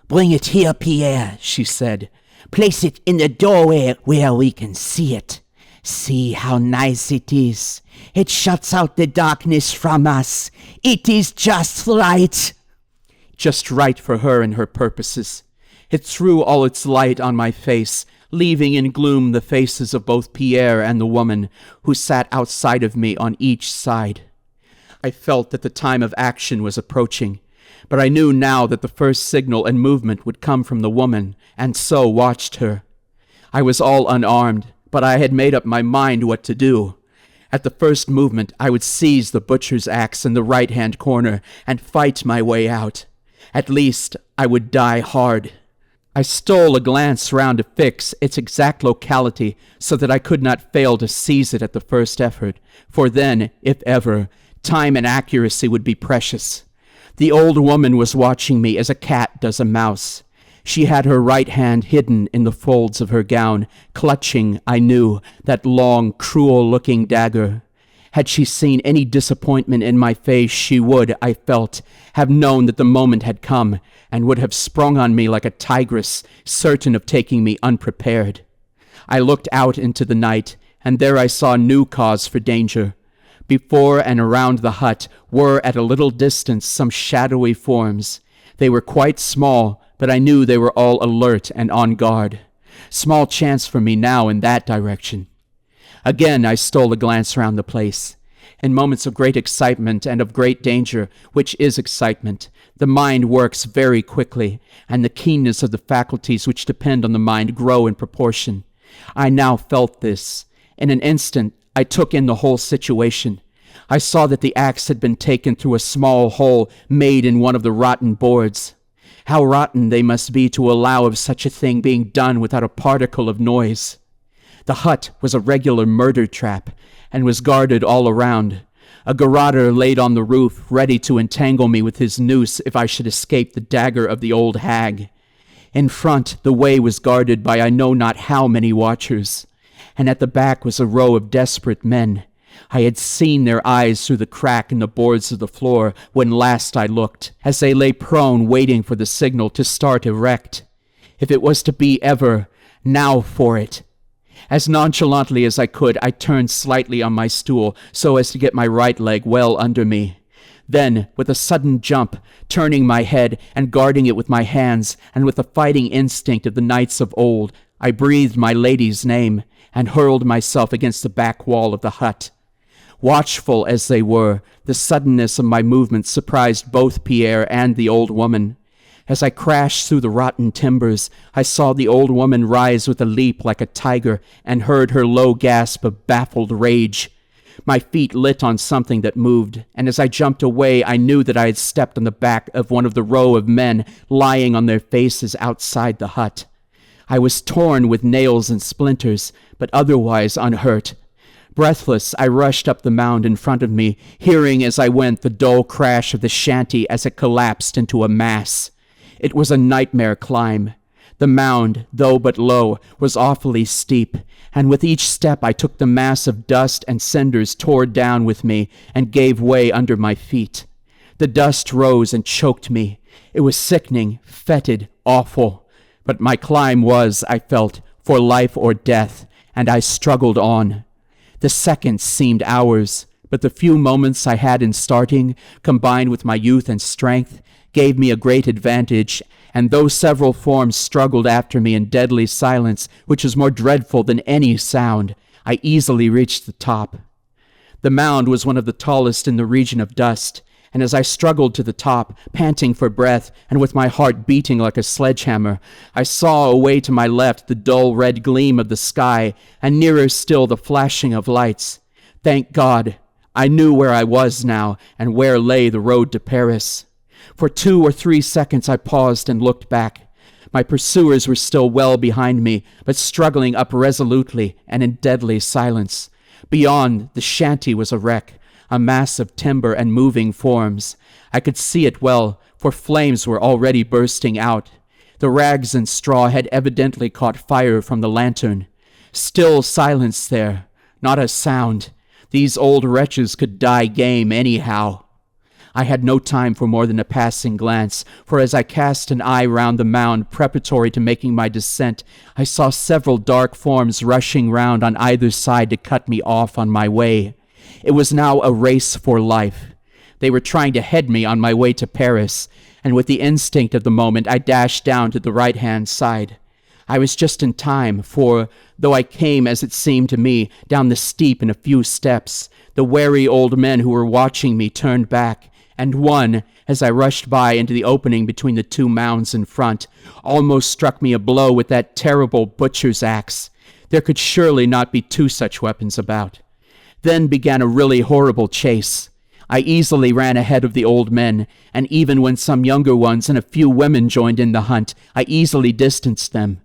"Bring it here, Pierre," she said. "Place it in the doorway where we can see it. See how nice it is. It shuts out the darkness from us. It is just right." Just right for her and her purposes. It threw all its light on my face, leaving in gloom the faces of both Pierre and the woman, who sat outside of me on each side. I felt that the time of action was approaching, but I knew now that the first signal and movement would come from the woman, and so watched her. I was all unarmed, but I had made up my mind what to do. At the first movement, I would seize the butcher's axe in the right-hand corner and fight my way out. At least, I would die hard. I stole a glance round to fix its exact locality so that I could not fail to seize it at the first effort, for then, if ever, time and accuracy would be precious. The old woman was watching me as a cat does a mouse. She had her right hand hidden in the folds of her gown, clutching, I knew, that long, cruel-looking dagger. Had she seen any disappointment in my face, she would, I felt, have known that the moment had come, and would have sprung on me like a tigress, certain of taking me unprepared. I looked out into the night, and there I saw new cause for danger. Before and around the hut were at a little distance some shadowy forms. They were quite small, but I knew they were all alert and on guard. Small chance for me now in that direction. Again I stole a glance round the place. In moments of great excitement and of great danger, which is excitement, the mind works very quickly, and the keenness of the faculties which depend on the mind grow in proportion. I now felt this. In an instant, I took in the whole situation. I saw that the axe had been taken through a small hole made in one of the rotten boards. How rotten they must be to allow of such a thing being done without a particle of noise. The hut was a regular murder trap, and was guarded all around. A garroter laid on the roof, ready to entangle me with his noose if I should escape the dagger of the old hag. In front, the way was guarded by I know not how many watchers, and at the back was a row of desperate men. I had seen their eyes through the crack in the boards of the floor when last I looked, as they lay prone waiting for the signal to start erect. If it was to be ever, now for it. As nonchalantly as I could, I turned slightly on my stool so as to get my right leg well under me. Then, with a sudden jump, turning my head and guarding it with my hands, and with the fighting instinct of the knights of old, I breathed my lady's name and hurled myself against the back wall of the hut. Watchful as they were, the suddenness of my movement surprised both Pierre and the old woman. As I crashed through the rotten timbers, I saw the old woman rise with a leap like a tiger and heard her low gasp of baffled rage. My feet lit on something that moved, and as I jumped away, I knew that I had stepped on the back of one of the row of men lying on their faces outside the hut. I was torn with nails and splinters, but otherwise unhurt. Breathless, I rushed up the mound in front of me, hearing as I went the dull crash of the shanty as it collapsed into a mass. It was a nightmare climb. The mound, though but low, was awfully steep, and with each step I took the mass of dust and cinders tore down with me and gave way under my feet. The dust rose and choked me. It was sickening, fetid, awful. But my climb was, I felt, for life or death, and I struggled on. The seconds seemed hours, but the few moments I had in starting, combined with my youth and strength, gave me a great advantage, and though several forms struggled after me in deadly silence, which was more dreadful than any sound, I easily reached the top. The mound was one of the tallest in the region of dust, and as I struggled to the top, panting for breath, and with my heart beating like a sledgehammer, I saw away to my left the dull red gleam of the sky, and nearer still the flashing of lights. Thank God! I knew where I was now, and where lay the road to Paris. For 2 or 3 seconds I paused and looked back. My pursuers were still well behind me, but struggling up resolutely and in deadly silence. Beyond, the shanty was a wreck, a mass of timber and moving forms. I could see it well, for flames were already bursting out. The rags and straw had evidently caught fire from the lantern. Still silence there, not a sound. These old wretches could die game anyhow. I had no time for more than a passing glance, for as I cast an eye round the mound preparatory to making my descent, I saw several dark forms rushing round on either side to cut me off on my way. It was now a race for life. They were trying to head me on my way to Paris, and with the instinct of the moment I dashed down to the right-hand side. I was just in time, for, though I came, as it seemed to me, down the steep in a few steps, the wary old men who were watching me turned back, and one, as I rushed by into the opening between the 2 mounds in front, almost struck me a blow with that terrible butcher's axe. There could surely not be 2 such weapons about. Then began a really horrible chase. I easily ran ahead of the old men, and even when some younger ones and a few women joined in the hunt, I easily distanced them.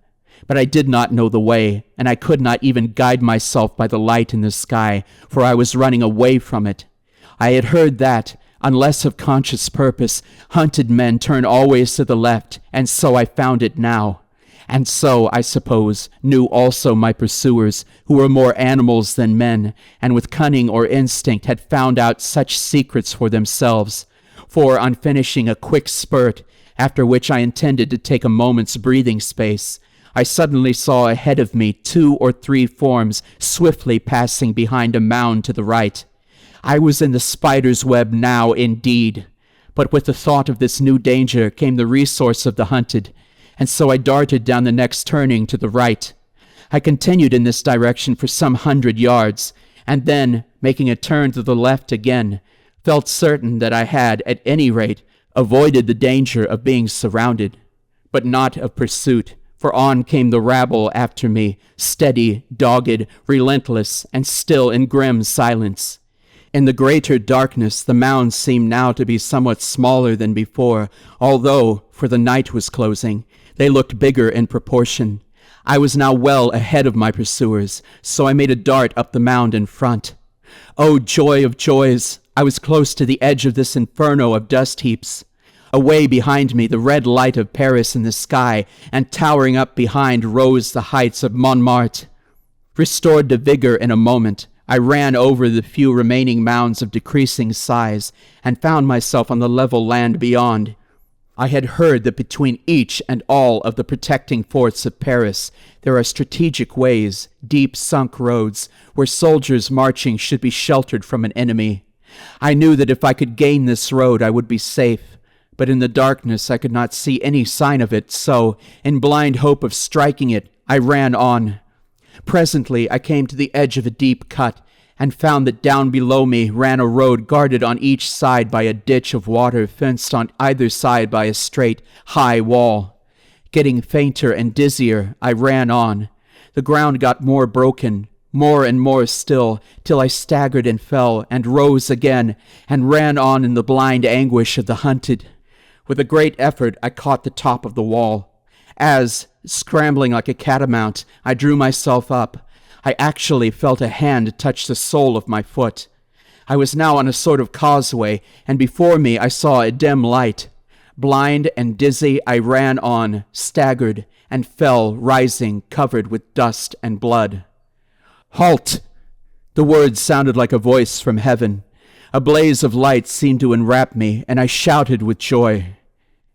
But I did not know the way, and I could not even guide myself by the light in the sky, for I was running away from it. I had heard that, unless of conscious purpose, hunted men turn always to the left, and so I found it now. And so, I suppose, knew also my pursuers, who were more animals than men, and with cunning or instinct had found out such secrets for themselves. For, on finishing a quick spurt, after which I intended to take a moment's breathing space, I suddenly saw ahead of me 2 or 3 forms swiftly passing behind a mound to the right. I was in the spider's web now, indeed. But with the thought of this new danger came the resource of the hunted, and so I darted down the next turning to the right. I continued in this direction for some 100 yards, and then, making a turn to the left again, felt certain that I had, at any rate, avoided the danger of being surrounded, but not of pursuit, for on came the rabble after me, steady, dogged, relentless, and still in grim silence. In the greater darkness, the mounds seemed now to be somewhat smaller than before, although, for the night was closing, they looked bigger in proportion. I was now well ahead of my pursuers, so I made a dart up the mound in front. Oh, joy of joys! I was close to the edge of this inferno of dust heaps. Away behind me, the red light of Paris in the sky, and towering up behind rose the heights of Montmartre. Restored to vigor in a moment, I ran over the few remaining mounds of decreasing size, and found myself on the level land beyond. I had heard that between each and all of the protecting forts of Paris there are strategic ways, deep sunk roads, where soldiers marching should be sheltered from an enemy. I knew that if I could gain this road I would be safe, but in the darkness I could not see any sign of it, so, in blind hope of striking it, I ran on. Presently I came to the edge of a deep cut, and found that down below me ran a road guarded on each side by a ditch of water fenced on either side by a straight, high wall. Getting fainter and dizzier, I ran on. The ground got more broken, more and more still, till I staggered and fell, and rose again, and ran on in the blind anguish of the hunted. With a great effort I caught the top of the wall. As, scrambling like a catamount, I drew myself up, I actually felt a hand touch the sole of my foot. I was now on a sort of causeway, and before me I saw a dim light. Blind and dizzy, I ran on, staggered, and fell, rising, covered with dust and blood. "Halt!" The words sounded like a voice from heaven. A blaze of light seemed to enwrap me, and I shouted with joy.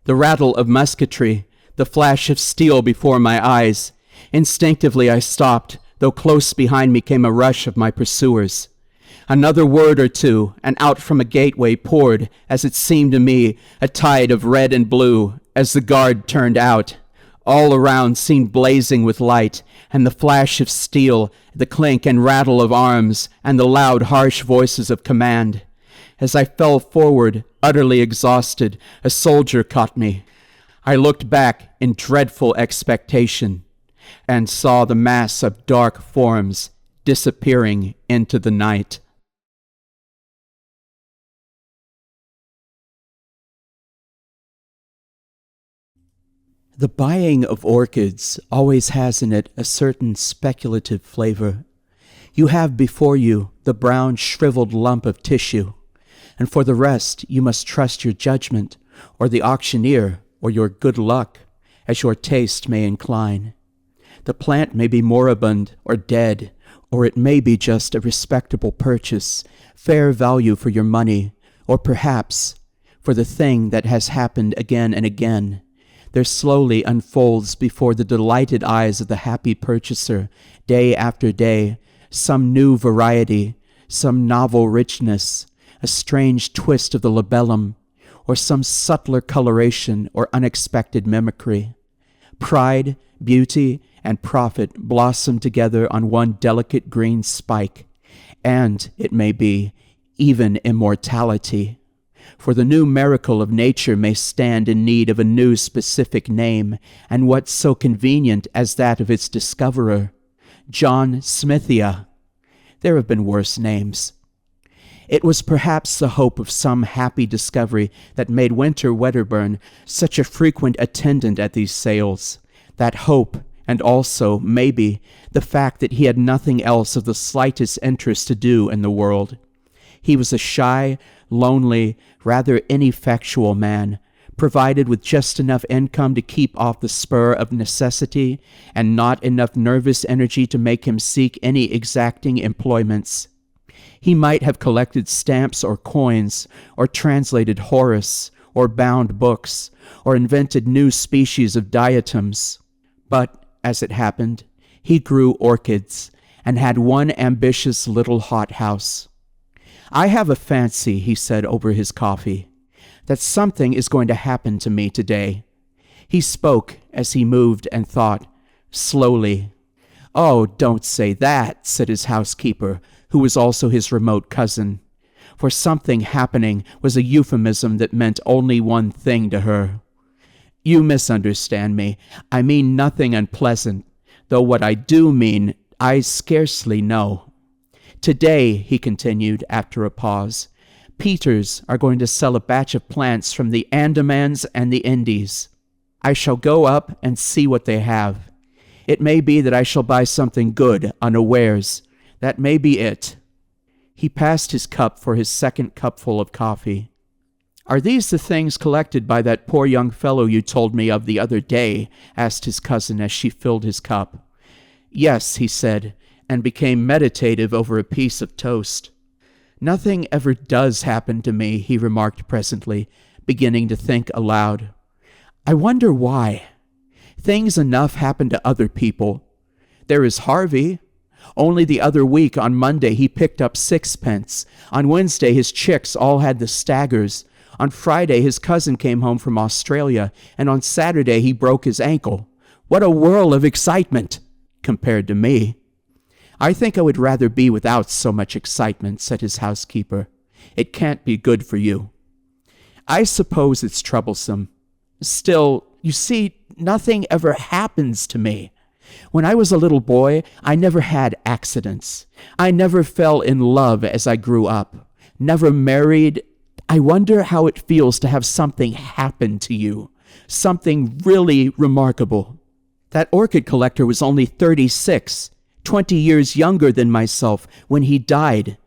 The rattle of musketry, the flash of steel before my eyes. Instinctively I stopped, though close behind me came a rush of my pursuers. Another word or two, and out from a gateway poured, as it seemed to me, a tide of red and blue, as the guard turned out. All around seemed blazing with light, and the flash of steel, the clink and rattle of arms, and the loud, harsh voices of command. As I fell forward, utterly exhausted, a soldier caught me. I looked back in dreadful expectation, and saw the mass of dark forms disappearing into the night. The buying of orchids always has in it a certain speculative flavor. You have before you the brown shriveled lump of tissue, and for the rest you must trust your judgment, or the auctioneer, or your good luck, as your taste may incline. The plant may be moribund or dead, or it may be just a respectable purchase, fair value for your money, or perhaps for the thing that has happened again and again. There slowly unfolds before the delighted eyes of the happy purchaser, day after day, some new variety, some novel richness, a strange twist of the labellum, or some subtler coloration or unexpected mimicry. Pride, beauty, and profit blossom together on one delicate green spike, and, it may be, even immortality. For the new miracle of nature may stand in need of a new specific name, and what so convenient as that of its discoverer? John Smithia. There have been worse names. It was perhaps the hope of some happy discovery that made Winter Wedderburn such a frequent attendant at these sales. That hope, and also, maybe, the fact that he had nothing else of the slightest interest to do in the world. He was a shy, lonely, rather ineffectual man, provided with just enough income to keep off the spur of necessity, and not enough nervous energy to make him seek any exacting employments. He might have collected stamps or coins, or translated Horace, or bound books, or invented new species of diatoms. But, as it happened, he grew orchids, and had one ambitious little hothouse. "I have a fancy," he said over his coffee, "that something is going to happen to me today." He spoke as he moved and thought, slowly. "Oh, don't say that," said his housekeeper, who was also his remote cousin. For something happening was a euphemism that meant only one thing to her. "You misunderstand me. I mean nothing unpleasant, though what I do mean I scarcely know. Today, he continued after a pause, Peters are going to sell a batch of plants from the Andamans and the Indies. I shall go up and see what they have. It may be that I shall buy something good unawares. That may be it. He passed his cup for his second cupful of coffee. Are these the things collected by that poor young fellow you told me of the other day? Asked his cousin as she filled his cup. Yes, he said, and became meditative over a piece of toast. Nothing ever does happen to me, he remarked presently, beginning to think aloud. I wonder why. Things enough happen to other people. There is Harvey. Only the other week on Monday he picked up 6 pence. On Wednesday his chicks all had the staggers. On Friday his cousin came home from Australia, and on Saturday he broke his ankle. What a whirl of excitement, compared to me. I think I would rather be without so much excitement, said his housekeeper. It can't be good for you. I suppose it's troublesome. Still, you see, nothing ever happens to me. When I was a little boy, I never had accidents. I never fell in love as I grew up. Never married. I wonder how it feels to have something happen to you. Something really remarkable. That orchid collector was only 36, 20 years younger than myself when he died.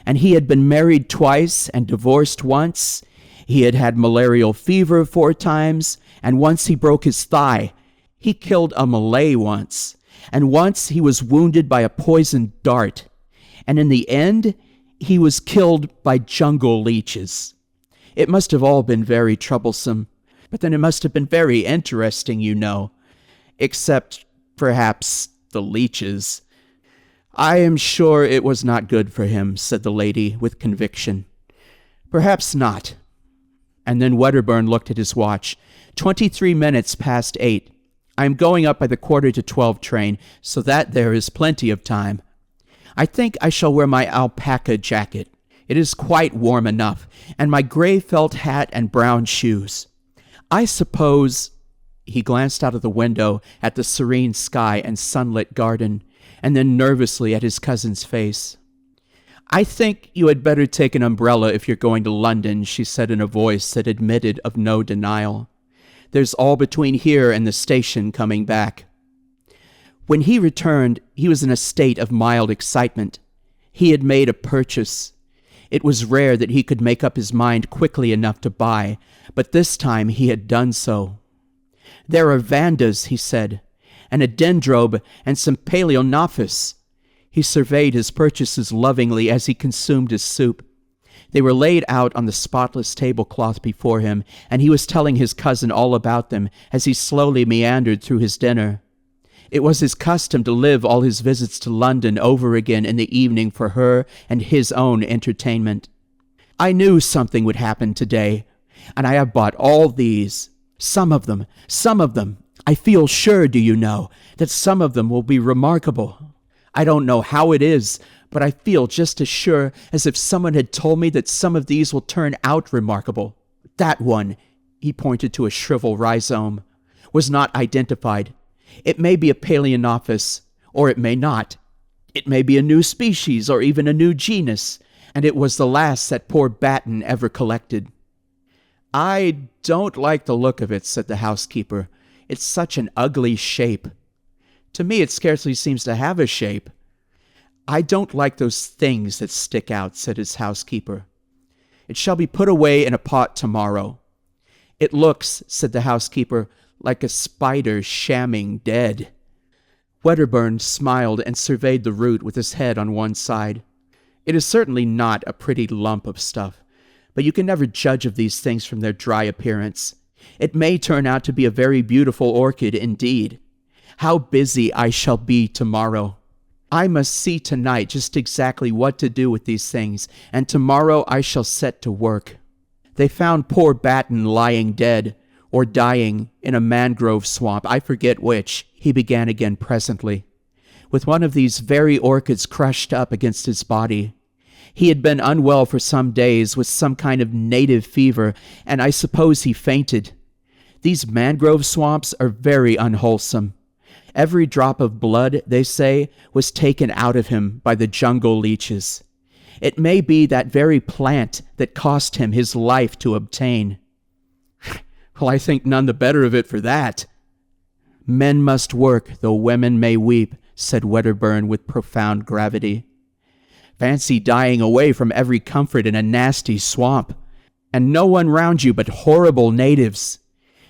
And he had been married twice and divorced once. He had had malarial fever 4 times, and once he broke his thigh. He killed a Malay once, and once he was wounded by a poisoned dart. And in the end, he was killed by jungle leeches. It must have all been very troublesome, but then it must have been very interesting, you know. Except, perhaps, the leeches. I am sure it was not good for him, said the lady with conviction. Perhaps not. And then Wedderburn looked at his watch. 23 minutes past 8. I am going up by the 11:45 train, so that there is plenty of time. I think I shall wear my alpaca jacket. It is quite warm enough, and my gray felt hat and brown shoes. I suppose... He glanced out of the window at the serene sky and sunlit garden, and then nervously at his cousin's face. I think you had better take an umbrella if you're going to London, she said in a voice that admitted of no denial. There's all between here and the station coming back. When he returned, he was in a state of mild excitement. He had made a purchase. It was rare that he could make up his mind quickly enough to buy, but this time he had done so. There are vandas, he said, and a dendrobe and some paleonophis. He surveyed his purchases lovingly as he consumed his soup. They were laid out on the spotless tablecloth before him, and he was telling his cousin all about them as he slowly meandered through his dinner. It was his custom to live all his visits to London over again in the evening for her and his own entertainment. I knew something would happen today, and I have bought all these. Some of them. I feel sure, do you know, that some of them will be remarkable. I don't know how it is, but I feel just as sure as if someone had told me that some of these will turn out remarkable. That one, he pointed to a shriveled rhizome, was not identified. It may be a paleonophis, or it may not. It may be a new species, or even a new genus, and it was the last that poor Batten ever collected. I don't like the look of it, said the housekeeper. It's such an ugly shape. To me it scarcely seems to have a shape. I don't like those things that stick out, said his housekeeper. It shall be put away in a pot tomorrow. It looks, said the housekeeper, like a spider shamming dead. Wedderburn smiled and surveyed the root with his head on one side. It is certainly not a pretty lump of stuff, but you can never judge of these things from their dry appearance. It may turn out to be a very beautiful orchid indeed. How busy I shall be tomorrow. I must see tonight just exactly what to do with these things, and tomorrow I shall set to work. They found poor Batten lying dead, or dying, in a mangrove swamp, I forget which, he began again presently, with one of these very orchids crushed up against his body. He had been unwell for some days with some kind of native fever, and I suppose he fainted. These mangrove swamps are very unwholesome. Every drop of blood, they say, was taken out of him by the jungle leeches. It may be that very plant that cost him his life to obtain. Well, I think none the better of it for that. Men must work, though women may weep, said Wedderburn with profound gravity. Fancy dying away from every comfort in a nasty swamp, and no one round you but horrible natives.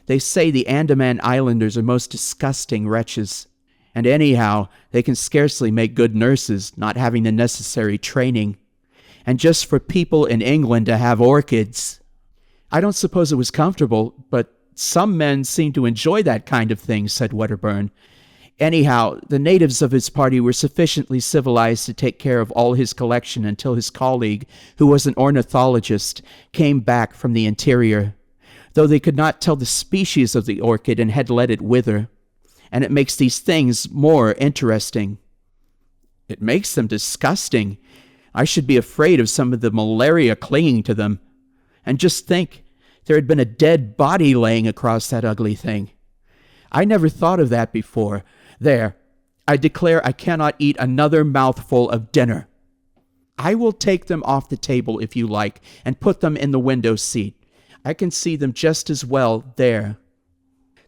They say the Andaman Islanders are most disgusting wretches, and anyhow, they can scarcely make good nurses, not having the necessary training. And just for people in England to have orchids. I don't suppose it was comfortable, but some men seem to enjoy that kind of thing, said Wedderburn. Anyhow, the natives of his party were sufficiently civilized to take care of all his collection until his colleague, who was an ornithologist, came back from the interior, though they could not tell the species of the orchid and had let it wither. And it makes these things more interesting. It makes them disgusting. I should be afraid of some of the malaria clinging to them. And just think, there had been a dead body laying across that ugly thing. I never thought of that before. There, I declare I cannot eat another mouthful of dinner. I will take them off the table if you like, and put them in the window seat. I can see them just as well there.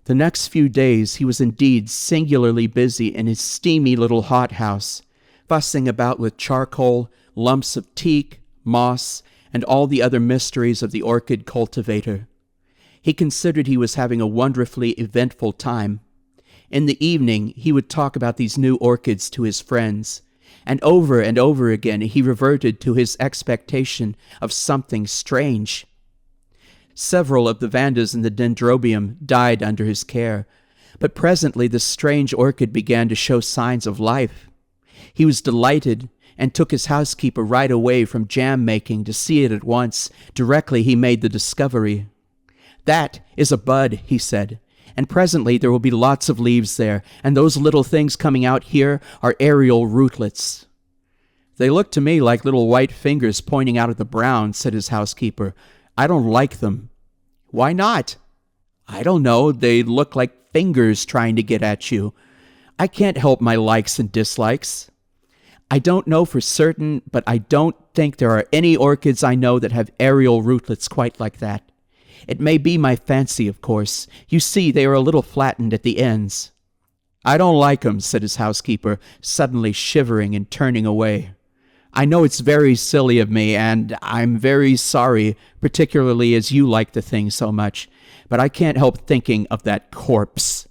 The next few days he was indeed singularly busy in his steamy little hothouse, fussing about with charcoal, lumps of teak, moss, and all the other mysteries of the orchid cultivator. He considered he was having a wonderfully eventful time. In the evening he would talk about these new orchids to his friends, and over again he reverted to his expectation of something strange. Several of the vandas in the dendrobium died under his care, but presently the strange orchid began to show signs of life. He was delighted, and took his housekeeper right away from jam-making to see it at once, directly he made the discovery. That is a bud, he said, and presently there will be lots of leaves there, and those little things coming out here are aerial rootlets. They look to me like little white fingers pointing out at the brown, said his housekeeper. I don't like them. Why not? I don't know, they look like fingers trying to get at you. I can't help my likes and dislikes. I don't know for certain, but I don't think there are any orchids I know that have aerial rootlets quite like that. It may be my fancy, of course. You see, they are a little flattened at the ends. I don't like 'em, said his housekeeper, suddenly shivering and turning away. I know it's very silly of me, and I'm very sorry, particularly as you like the thing so much, but I can't help thinking of that corpse.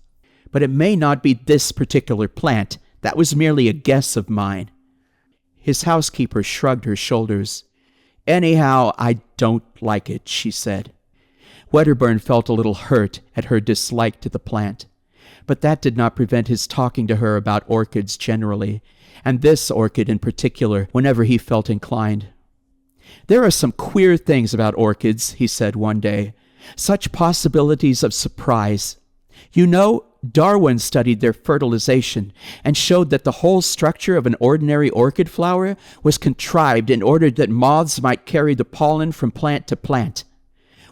But it may not be this particular plant. That was merely a guess of mine. His housekeeper shrugged her shoulders. Anyhow, I don't like it, she said. Wedderburn felt a little hurt at her dislike to the plant, but that did not prevent his talking to her about orchids generally, and this orchid in particular, whenever he felt inclined. There are some queer things about orchids, he said one day. Such possibilities of surprise. You know, Darwin studied their fertilization and showed that the whole structure of an ordinary orchid flower was contrived in order that moths might carry the pollen from plant to plant.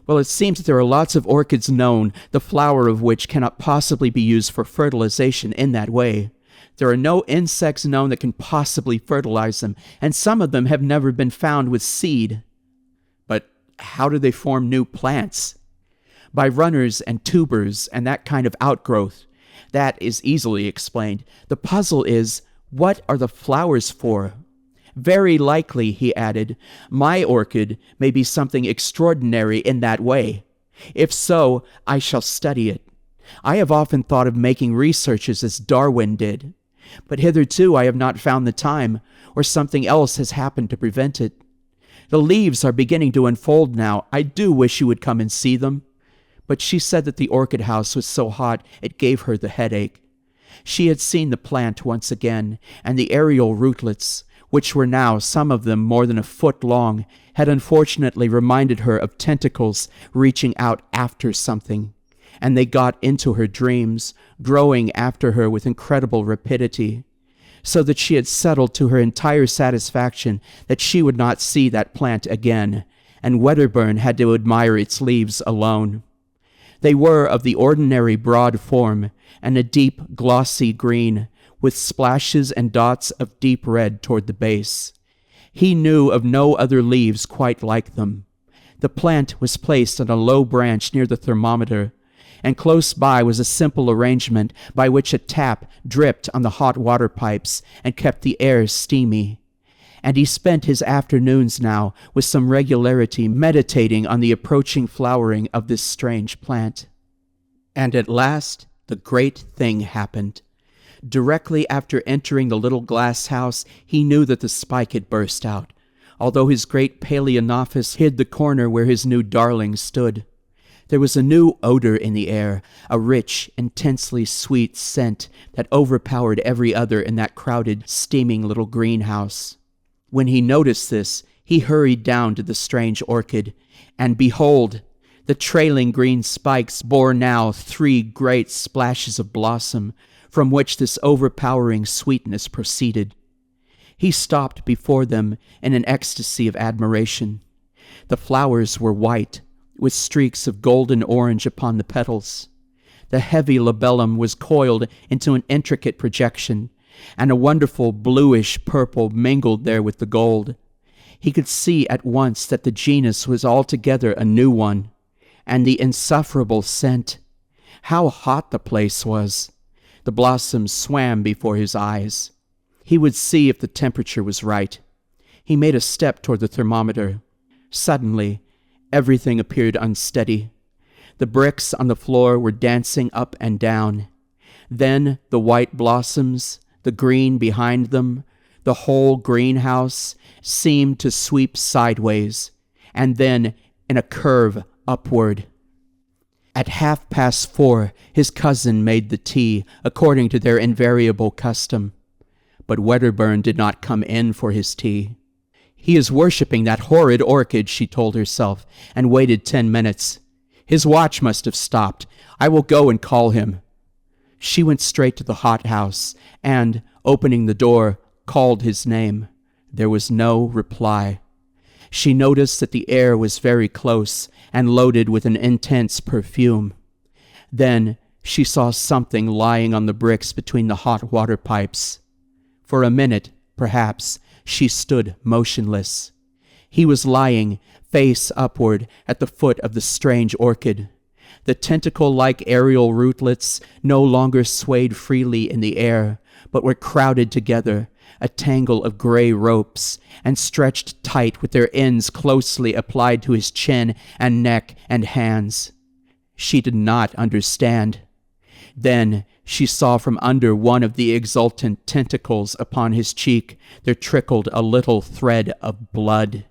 Well, it seems that there are lots of orchids known, the flower of which cannot possibly be used for fertilization in that way. There are no insects known that can possibly fertilize them, and some of them have never been found with seed. But how do they form new plants? By runners and tubers and that kind of outgrowth. That is easily explained. The puzzle is, what are the flowers for? Very likely, he added, my orchid may be something extraordinary in that way. If so, I shall study it. I have often thought of making researches as Darwin did, but hitherto I have not found the time, or something else has happened to prevent it. The leaves are beginning to unfold now. I do wish you would come and see them. But she said that the orchid house was so hot it gave her the headache. She had seen the plant once again, and the aerial rootlets, which were now some of them more than a foot long, had unfortunately reminded her of tentacles reaching out after something, and they got into her dreams, growing after her with incredible rapidity, so that she had settled to her entire satisfaction that she would not see that plant again, and Wedderburn had to admire its leaves alone. They were of the ordinary broad form, and a deep, glossy green, with splashes and dots of deep red toward the base. He knew of no other leaves quite like them. The plant was placed on a low branch near the thermometer, and close by was a simple arrangement by which a tap dripped on the hot water pipes and kept the air steamy. And he spent his afternoons now with some regularity meditating on the approaching flowering of this strange plant. And at last the great thing happened. Directly after entering the little glass house, he knew that the spike had burst out, although his great Paleonophis hid the corner where his new darling stood. There was a new odor in the air, a rich, intensely sweet scent that overpowered every other in that crowded, steaming little greenhouse. When he noticed this, he hurried down to the strange orchid, and behold, the trailing green spikes bore now 3 great splashes of blossom, from which this overpowering sweetness proceeded. He stopped before them in an ecstasy of admiration. The flowers were white, with streaks of golden orange upon the petals. The heavy labellum was coiled into an intricate projection, and a wonderful bluish purple mingled there with the gold. He could see at once that the genus was altogether a new one, and the insufferable scent. How hot the place was! The blossoms swam before his eyes. He would see if the temperature was right. He made a step toward the thermometer. Suddenly, everything appeared unsteady. The bricks on the floor were dancing up and down. Then the white blossoms, the green behind them, the whole greenhouse seemed to sweep sideways, and then in a curve upward. At 4:30, his cousin made the tea, according to their invariable custom. But Wedderburn did not come in for his tea. He is worshipping that horrid orchid, she told herself, and waited 10 minutes. His watch must have stopped. I will go and call him. She went straight to the hothouse, and, opening the door, called his name. There was no reply. She noticed that the air was very close and loaded with an intense perfume. Then she saw something lying on the bricks between the hot water pipes. For a minute, perhaps, she stood motionless. He was lying, face upward, at the foot of the strange orchid. The tentacle-like aerial rootlets no longer swayed freely in the air, but were crowded together, a tangle of gray ropes, and stretched tight with their ends closely applied to his chin and neck and hands. She did not understand. Then she saw from under one of the exultant tentacles upon his cheek there trickled a little thread of blood.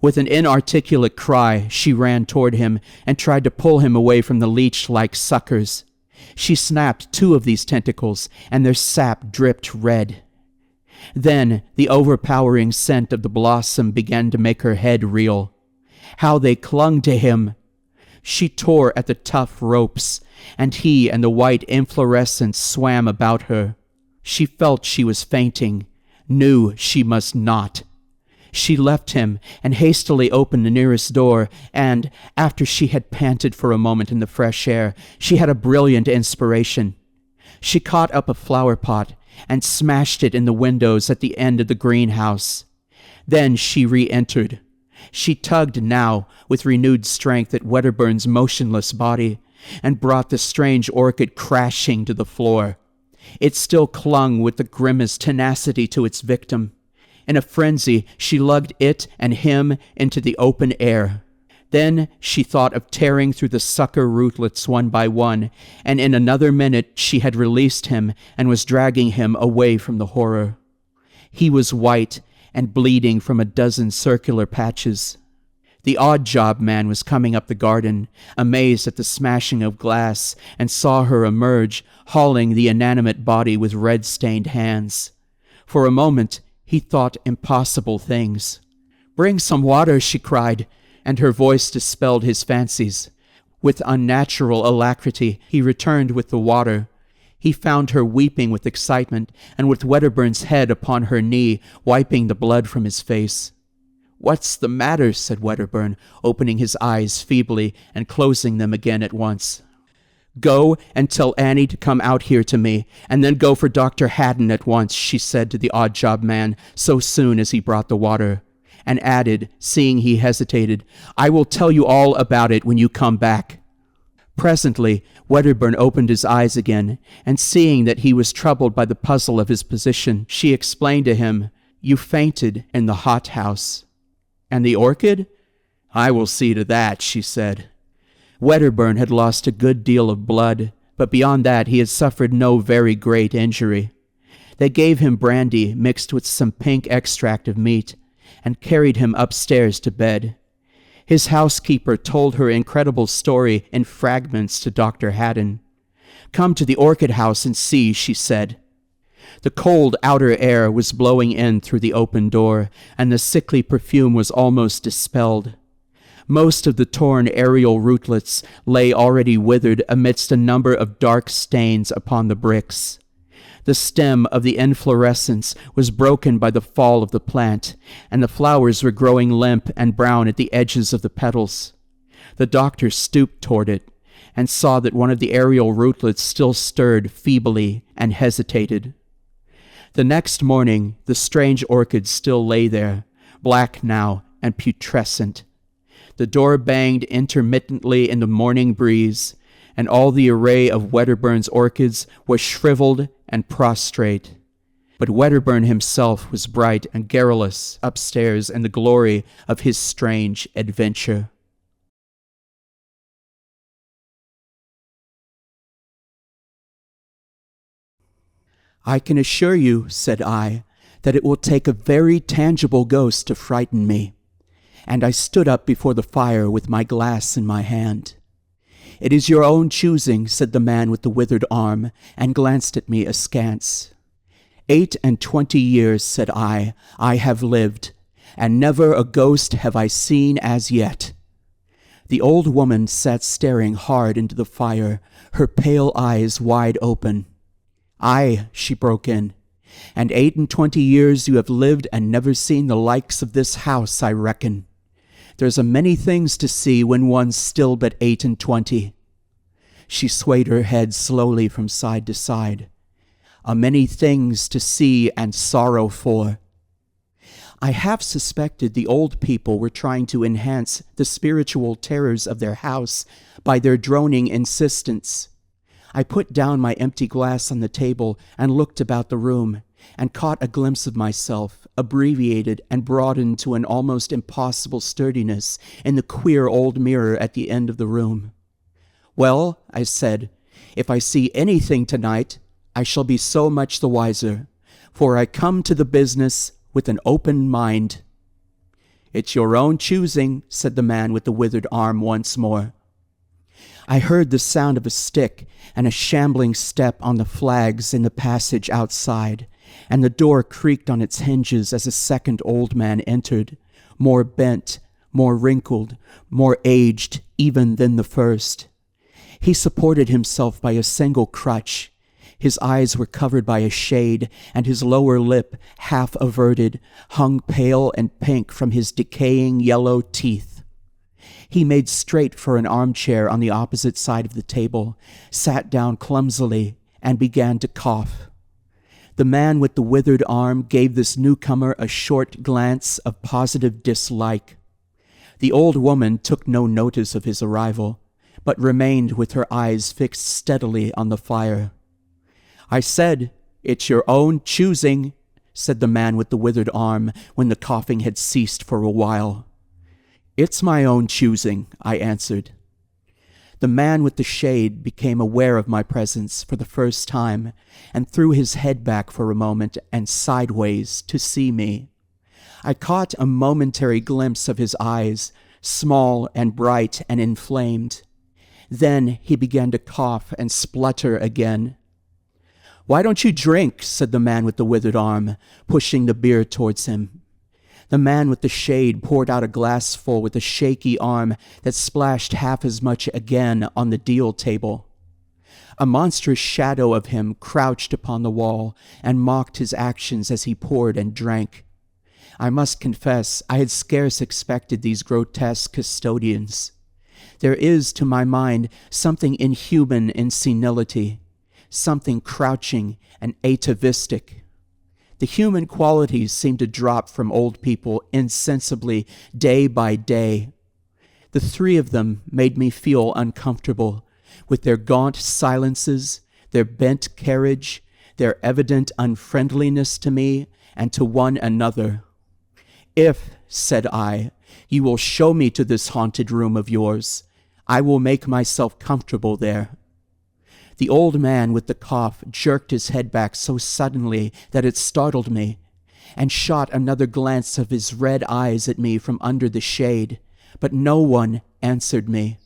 With an inarticulate cry, she ran toward him and tried to pull him away from the leech-like suckers. She snapped 2 of these tentacles, and their sap dripped red. Then the overpowering scent of the blossom began to make her head reel. How they clung to him! She tore at the tough ropes, and he and the white inflorescence swam about her. She felt she was fainting, knew she must not. She left him and hastily opened the nearest door, and, after she had panted for a moment in the fresh air, she had a brilliant inspiration. She caught up a flower pot and smashed it in the windows at the end of the greenhouse. Then she re-entered. She tugged now with renewed strength at Wedderburn's motionless body, and brought the strange orchid crashing to the floor. It still clung with the grimmest tenacity to its victim. In a frenzy, she lugged it and him into the open air. Then she thought of tearing through the sucker rootlets one by one, and in another minute she had released him and was dragging him away from the horror. He was white and bleeding from a dozen circular patches. The odd-job man was coming up the garden, amazed at the smashing of glass, and saw her emerge, hauling the inanimate body with red-stained hands. For a moment, he thought impossible things. "Bring some water," she cried, and her voice dispelled his fancies. With unnatural alacrity, he returned with the water. He found her weeping with excitement, and with Wedderburn's head upon her knee, wiping the blood from his face. "What's the matter?" said Wedderburn, opening his eyes feebly and closing them again at once. "Go and tell Annie to come out here to me, and then go for Dr. Haddon at once," she said to the odd-job man so soon as he brought the water, and added, seeing he hesitated, "I will tell you all about it when you come back." Presently, Wedderburn opened his eyes again, and seeing that he was troubled by the puzzle of his position, she explained to him, "You fainted in the hothouse." "And the orchid?" "I will see to that," she said. Wedderburn had lost a good deal of blood, but beyond that he had suffered no very great injury. They gave him brandy mixed with some pink extract of meat, and carried him upstairs to bed. His housekeeper told her incredible story in fragments to Dr. Haddon. "Come to the orchid house and see," she said. The cold outer air was blowing in through the open door, and the sickly perfume was almost dispelled. Most of the torn aerial rootlets lay already withered amidst a number of dark stains upon the bricks. The stem of the inflorescence was broken by the fall of the plant, and the flowers were growing limp and brown at the edges of the petals. The doctor stooped toward it, and saw that one of the aerial rootlets still stirred feebly and hesitated. The next morning the strange orchid still lay there, black now and putrescent. The door banged intermittently in the morning breeze, and all the array of Wedderburn's orchids was shriveled and prostrate. But Wedderburn himself was bright and garrulous upstairs in the glory of his strange adventure. "I can assure you," said I, "that it will take a very tangible ghost to frighten me." And I stood up before the fire with my glass in my hand. "It is your own choosing," said the man with the withered arm, and glanced at me askance. 28 years, said I have lived, and never a ghost have I seen as yet." The old woman sat staring hard into the fire, her pale eyes wide open. "Aye," she broke in, "and 28 years you have lived and never seen the likes of this house, I reckon. There's a many things to see when one's still but 28. She swayed her head slowly from side to side. "A many things to see and sorrow for." I half suspected the old people were trying to enhance the spiritual terrors of their house by their droning insistence. I put down my empty glass on the table and looked about the room, and caught a glimpse of myself, abbreviated and broadened to an almost impossible sturdiness, in the queer old mirror at the end of the room. "Well," I said, "if I see anything tonight, I shall be so much the wiser, for I come to the business with an open mind." "It's your own choosing," said the man with the withered arm once more. I heard the sound of a stick and a shambling step on the flags in the passage outside, and the door creaked on its hinges as a second old man entered, more bent, more wrinkled, more aged even than the first. He supported himself by a single crutch. His eyes were covered by a shade, and his lower lip, half averted, hung pale and pink from his decaying yellow teeth. He made straight for an armchair on the opposite side of the table, sat down clumsily, and began to cough. The man with the withered arm gave this newcomer a short glance of positive dislike. The old woman took no notice of his arrival, but remained with her eyes fixed steadily on the fire. "I said, it's your own choosing," said the man with the withered arm when the coughing had ceased for a while. "It's my own choosing," I answered. The man with the shade became aware of my presence for the first time, and threw his head back for a moment and sideways to see me. I caught a momentary glimpse of his eyes, small and bright and inflamed. Then he began to cough and splutter again. "Why don't you drink?" said the man with the withered arm, pushing the beer towards him. The man with the shade poured out a glassful with a shaky arm that splashed half as much again on the deal table. A monstrous shadow of him crouched upon the wall and mocked his actions as he poured and drank. I must confess I had scarce expected these grotesque custodians. There is, to my mind, something inhuman in senility, something crouching and atavistic. The human qualities seem to drop from old people insensibly day by day. The three of them made me feel uncomfortable, with their gaunt silences, their bent carriage, their evident unfriendliness to me and to one another. "If," said I, "you will show me to this haunted room of yours, I will make myself comfortable there." The old man with the cough jerked his head back so suddenly that it startled me, and shot another glance of his red eyes at me from under the shade, but no one answered me.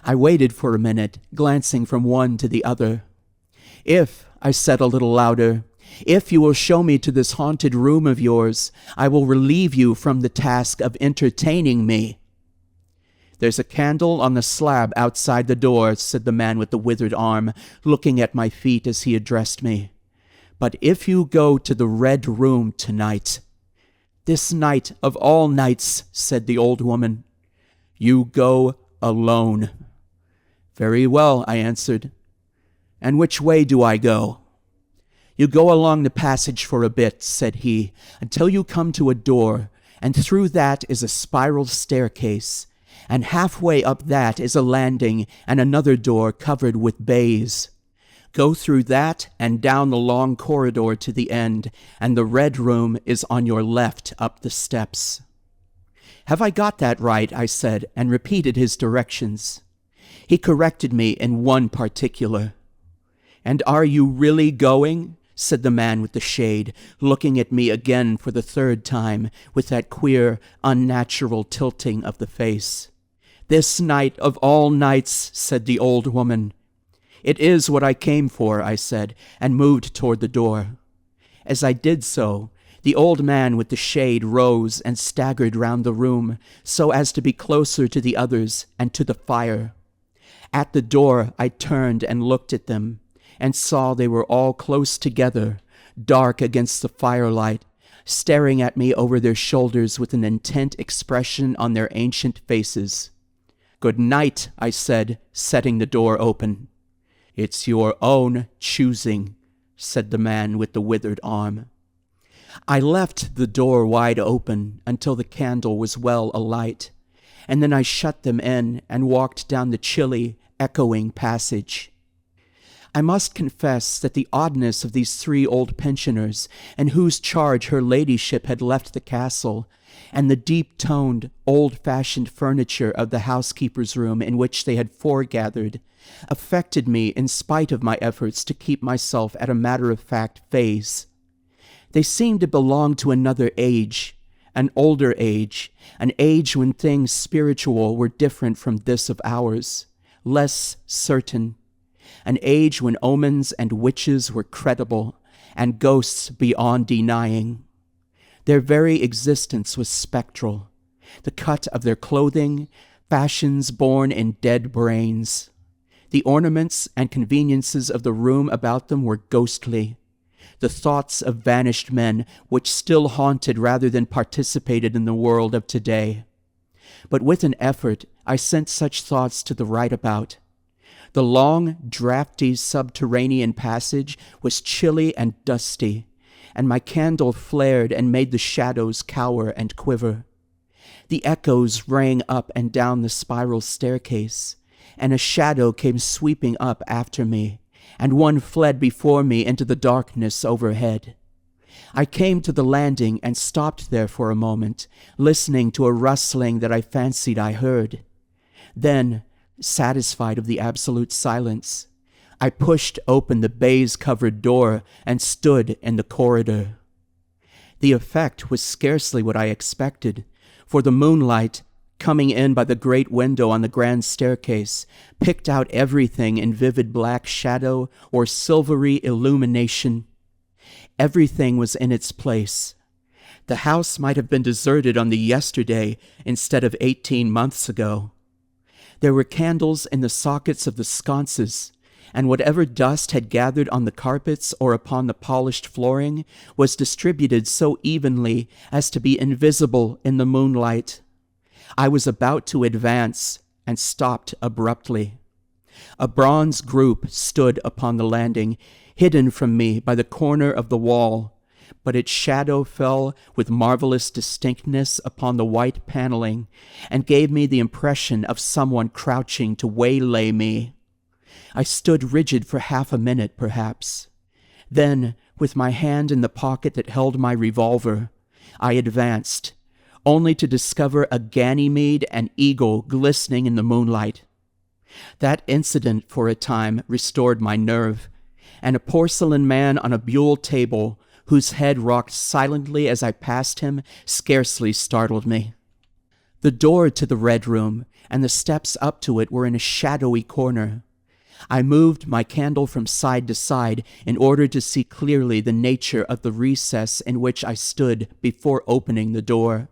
I waited for a minute, glancing from one to the other. "If," I said a little louder, "if you will show me to this haunted room of yours, I will relieve you from the task of entertaining me." "There's a candle on the slab outside the door," said the man with the withered arm, looking at my feet as he addressed me. "But if you go to the Red Room tonight—" "This night of all nights," said the old woman. "You go alone." "Very well," I answered. "And which way do I go?" "You go along the passage for a bit," said he, "until you come to a door, and through that is a spiral staircase, and halfway up that is a landing and another door covered with baize. Go through that and down the long corridor to the end, and the Red Room is on your left up the steps." "Have I got that right?" I said, and repeated his directions. He corrected me in one particular. "And are you really going?" said the man with the shade, looking at me again for the third time with that queer, unnatural tilting of the face. "This night of all nights," said the old woman. "It is what I came for," I said, and moved toward the door. As I did so, the old man with the shade rose and staggered round the room, so as to be closer to the others and to the fire. At the door I turned and looked at them, and saw they were all close together, dark against the firelight, staring at me over their shoulders with an intent expression on their ancient faces. "Good night," I said, setting the door open. "It's your own choosing," said the man with the withered arm. I left the door wide open until the candle was well alight, and then I shut them in and walked down the chilly, echoing passage. I must confess that the oddness of these three old pensioners, in whose charge her ladyship had left the castle, and the deep-toned, old-fashioned furniture of the housekeeper's room in which they had foregathered, affected me in spite of my efforts to keep myself at a matter-of-fact phase. They seemed to belong to another age, an older age, an age when things spiritual were different from this of ours, less certain, an age when omens and witches were credible, and ghosts beyond denying. Their very existence was spectral, the cut of their clothing, fashions born in dead brains. The ornaments and conveniences of the room about them were ghostly, the thoughts of vanished men which still haunted rather than participated in the world of today. But with an effort I sent such thoughts to the right about. The long, draughty subterranean passage was chilly and dusty, and my candle flared and made the shadows cower and quiver. The echoes rang up and down the spiral staircase, and a shadow came sweeping up after me, and one fled before me into the darkness overhead. I came to the landing and stopped there for a moment, listening to a rustling that I fancied I heard. Then, satisfied of the absolute silence, I pushed open the baize-covered door and stood in the corridor. The effect was scarcely what I expected, for the moonlight, coming in by the great window on the grand staircase, picked out everything in vivid black shadow or silvery illumination. Everything was in its place. The house might have been deserted on the yesterday instead of 18 months ago. There were candles in the sockets of the sconces, and whatever dust had gathered on the carpets or upon the polished flooring was distributed so evenly as to be invisible in the moonlight. I was about to advance and stopped abruptly. A bronze group stood upon the landing, hidden from me by the corner of the wall, but its shadow fell with marvelous distinctness upon the white paneling and gave me the impression of someone crouching to waylay me. I stood rigid for half a minute, perhaps. Then, with my hand in the pocket that held my revolver, I advanced, only to discover a Ganymede and eagle glistening in the moonlight. That incident for a time restored my nerve, and a porcelain man on a buhl table, whose head rocked silently as I passed him, scarcely startled me. The door to the Red Room and the steps up to it were in a shadowy corner. I moved my candle from side to side in order to see clearly the nature of the recess in which I stood before opening the door.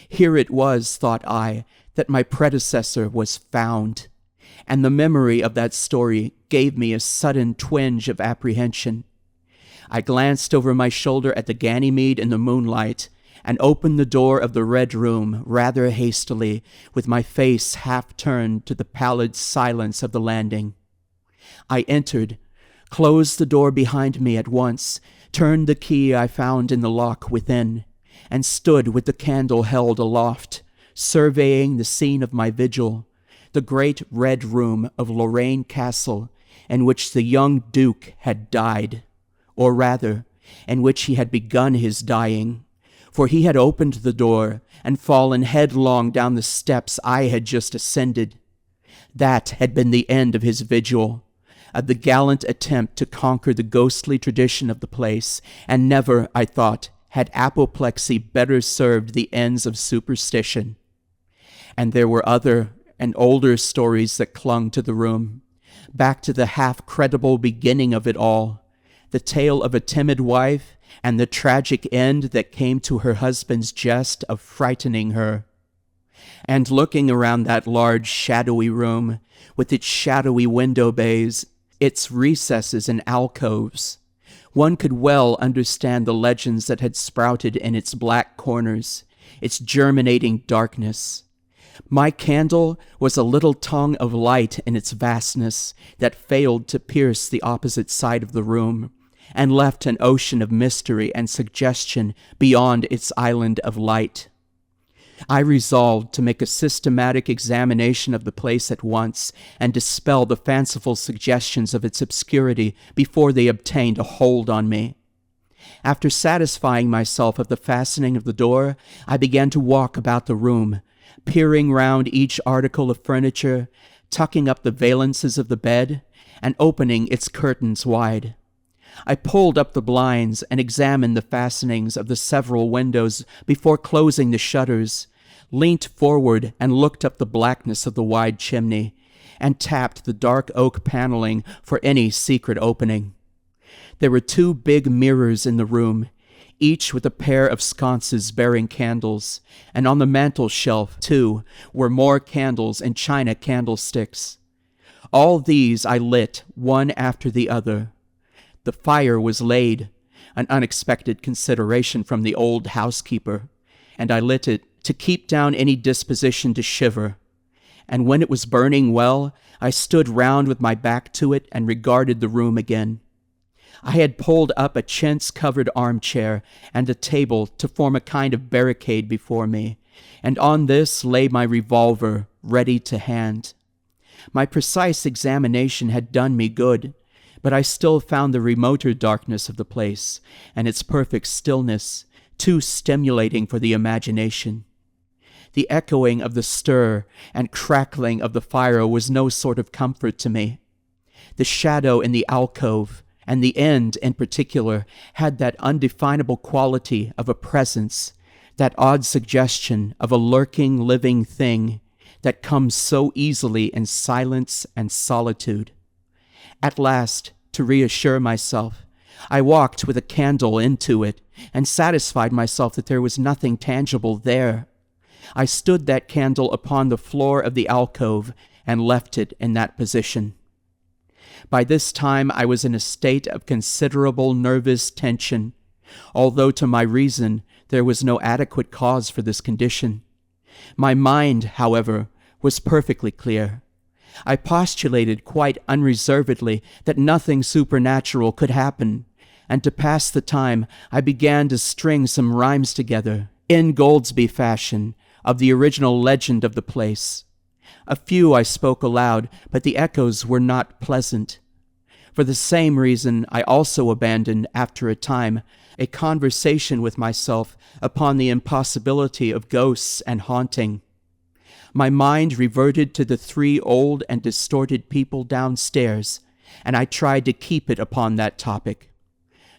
Here it was, thought I, that my predecessor was found, and the memory of that story gave me a sudden twinge of apprehension. I glanced over my shoulder at the Ganymede in the moonlight, and opened the door of the Red Room rather hastily, with my face half turned to the pallid silence of the landing. I entered, closed the door behind me at once, turned the key I found in the lock within, and stood with the candle held aloft, surveying the scene of my vigil, the great Red Room of Lorraine Castle, in which the young Duke had died, or rather, in which he had begun his dying, for he had opened the door and fallen headlong down the steps I had just ascended. That had been the end of his vigil, of the gallant attempt to conquer the ghostly tradition of the place, and never, I thought, had apoplexy better served the ends of superstition. And there were other and older stories that clung to the room, back to the half-credible beginning of it all, the tale of a timid wife and the tragic end that came to her husband's jest of frightening her. And looking around that large, shadowy room, with its shadowy window bays, its recesses and alcoves, one could well understand the legends that had sprouted in its black corners, its germinating darkness. My candle was a little tongue of light in its vastness that failed to pierce the opposite side of the room, and left an ocean of mystery and suggestion beyond its island of light. I resolved to make a systematic examination of the place at once and dispel the fanciful suggestions of its obscurity before they obtained a hold on me. After satisfying myself of the fastening of the door, I began to walk about the room, peering round each article of furniture, tucking up the valances of the bed, and opening its curtains wide. I pulled up the blinds and examined the fastenings of the several windows before closing the shutters, leant forward and looked up the blackness of the wide chimney, and tapped the dark oak paneling for any secret opening. There were 2 big mirrors in the room, each with a pair of sconces bearing candles, and on the mantel shelf, too, were more candles and china candlesticks. All these I lit one after the other. The fire was laid, an unexpected consideration from the old housekeeper, and I lit it to keep down any disposition to shiver. And when it was burning well, I stood round with my back to it and regarded the room again. I had pulled up a chintz-covered armchair and a table to form a kind of barricade before me, and on this lay my revolver, ready to hand. My precise examination had done me good, but I still found the remoter darkness of the place and its perfect stillness too stimulating for the imagination. The echoing of the stir and crackling of the fire was no sort of comfort to me. The shadow in the alcove, and the end in particular, had that undefinable quality of a presence, that odd suggestion of a lurking living thing that comes so easily in silence and solitude. At last, to reassure myself, I walked with a candle into it and satisfied myself that there was nothing tangible there. I stood that candle upon the floor of the alcove and left it in that position. By this time I was in a state of considerable nervous tension, although to my reason there was no adequate cause for this condition. My mind, however, was perfectly clear. I postulated quite unreservedly that nothing supernatural could happen, and to pass the time I began to string some rhymes together, in Goldsby fashion, of the original legend of the place. A few I spoke aloud, but the echoes were not pleasant. For the same reason I also abandoned, after a time, a conversation with myself upon the impossibility of ghosts and haunting. My mind reverted to the 3 old and distorted people downstairs, and I tried to keep it upon that topic.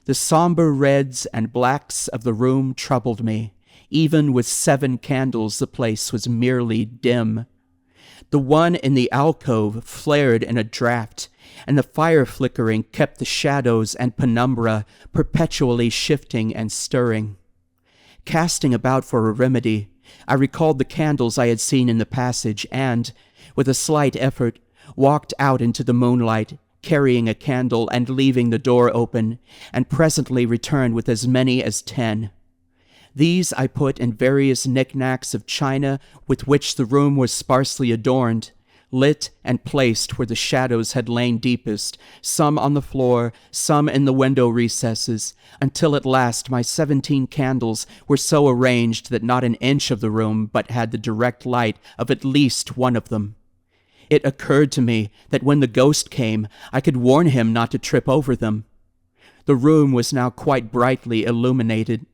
The somber reds and blacks of the room troubled me. Even with 7 candles, the place was merely dim. The one in the alcove flared in a draught, and the fire flickering kept the shadows and penumbra perpetually shifting and stirring. Casting about for a remedy, I recalled the candles I had seen in the passage and, with a slight effort, walked out into the moonlight, carrying a candle and leaving the door open, and presently returned with as many as 10. These I put in various knickknacks of china with which the room was sparsely adorned, lit and placed where the shadows had lain deepest, some on the floor, some in the window recesses, until at last my 17 candles were so arranged that not an inch of the room but had the direct light of at least one of them. It occurred to me that when the ghost came, I could warn him not to trip over them. The room was now quite brightly illuminated.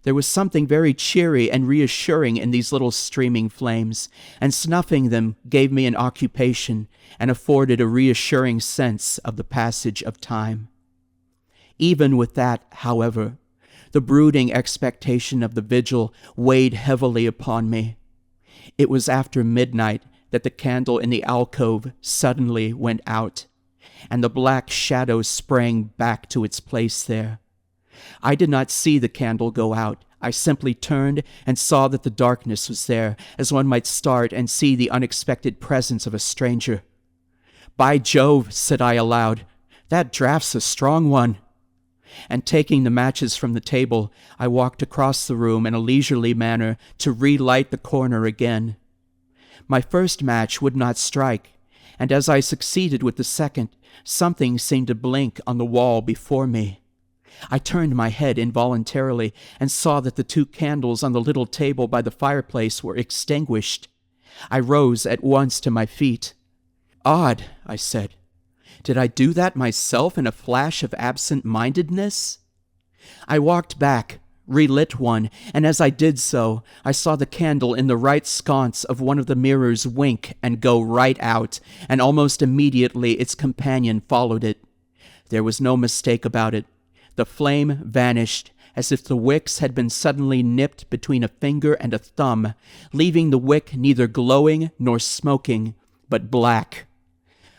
There was something very cheery and reassuring in these little streaming flames, and snuffing them gave me an occupation and afforded a reassuring sense of the passage of time. Even with that, however, the brooding expectation of the vigil weighed heavily upon me. It was after midnight that the candle in the alcove suddenly went out, and the black shadow sprang back to its place there. I did not see the candle go out. I simply turned and saw that the darkness was there, as one might start and see the unexpected presence of a stranger. "By Jove," said I aloud, "that draft's a strong one." And taking the matches from the table, I walked across the room in a leisurely manner to relight the corner again. My first match would not strike, and as I succeeded with the second, something seemed to blink on the wall before me. I turned my head involuntarily and saw that the 2 candles on the little table by the fireplace were extinguished. I rose at once to my feet. "Odd," I said. "Did I do that myself in a flash of absent-mindedness?" I walked back, relit one, and as I did so, I saw the candle in the right sconce of one of the mirrors wink and go right out, and almost immediately its companion followed it. There was no mistake about it. The flame vanished, as if the wicks had been suddenly nipped between a finger and a thumb, leaving the wick neither glowing nor smoking, but black.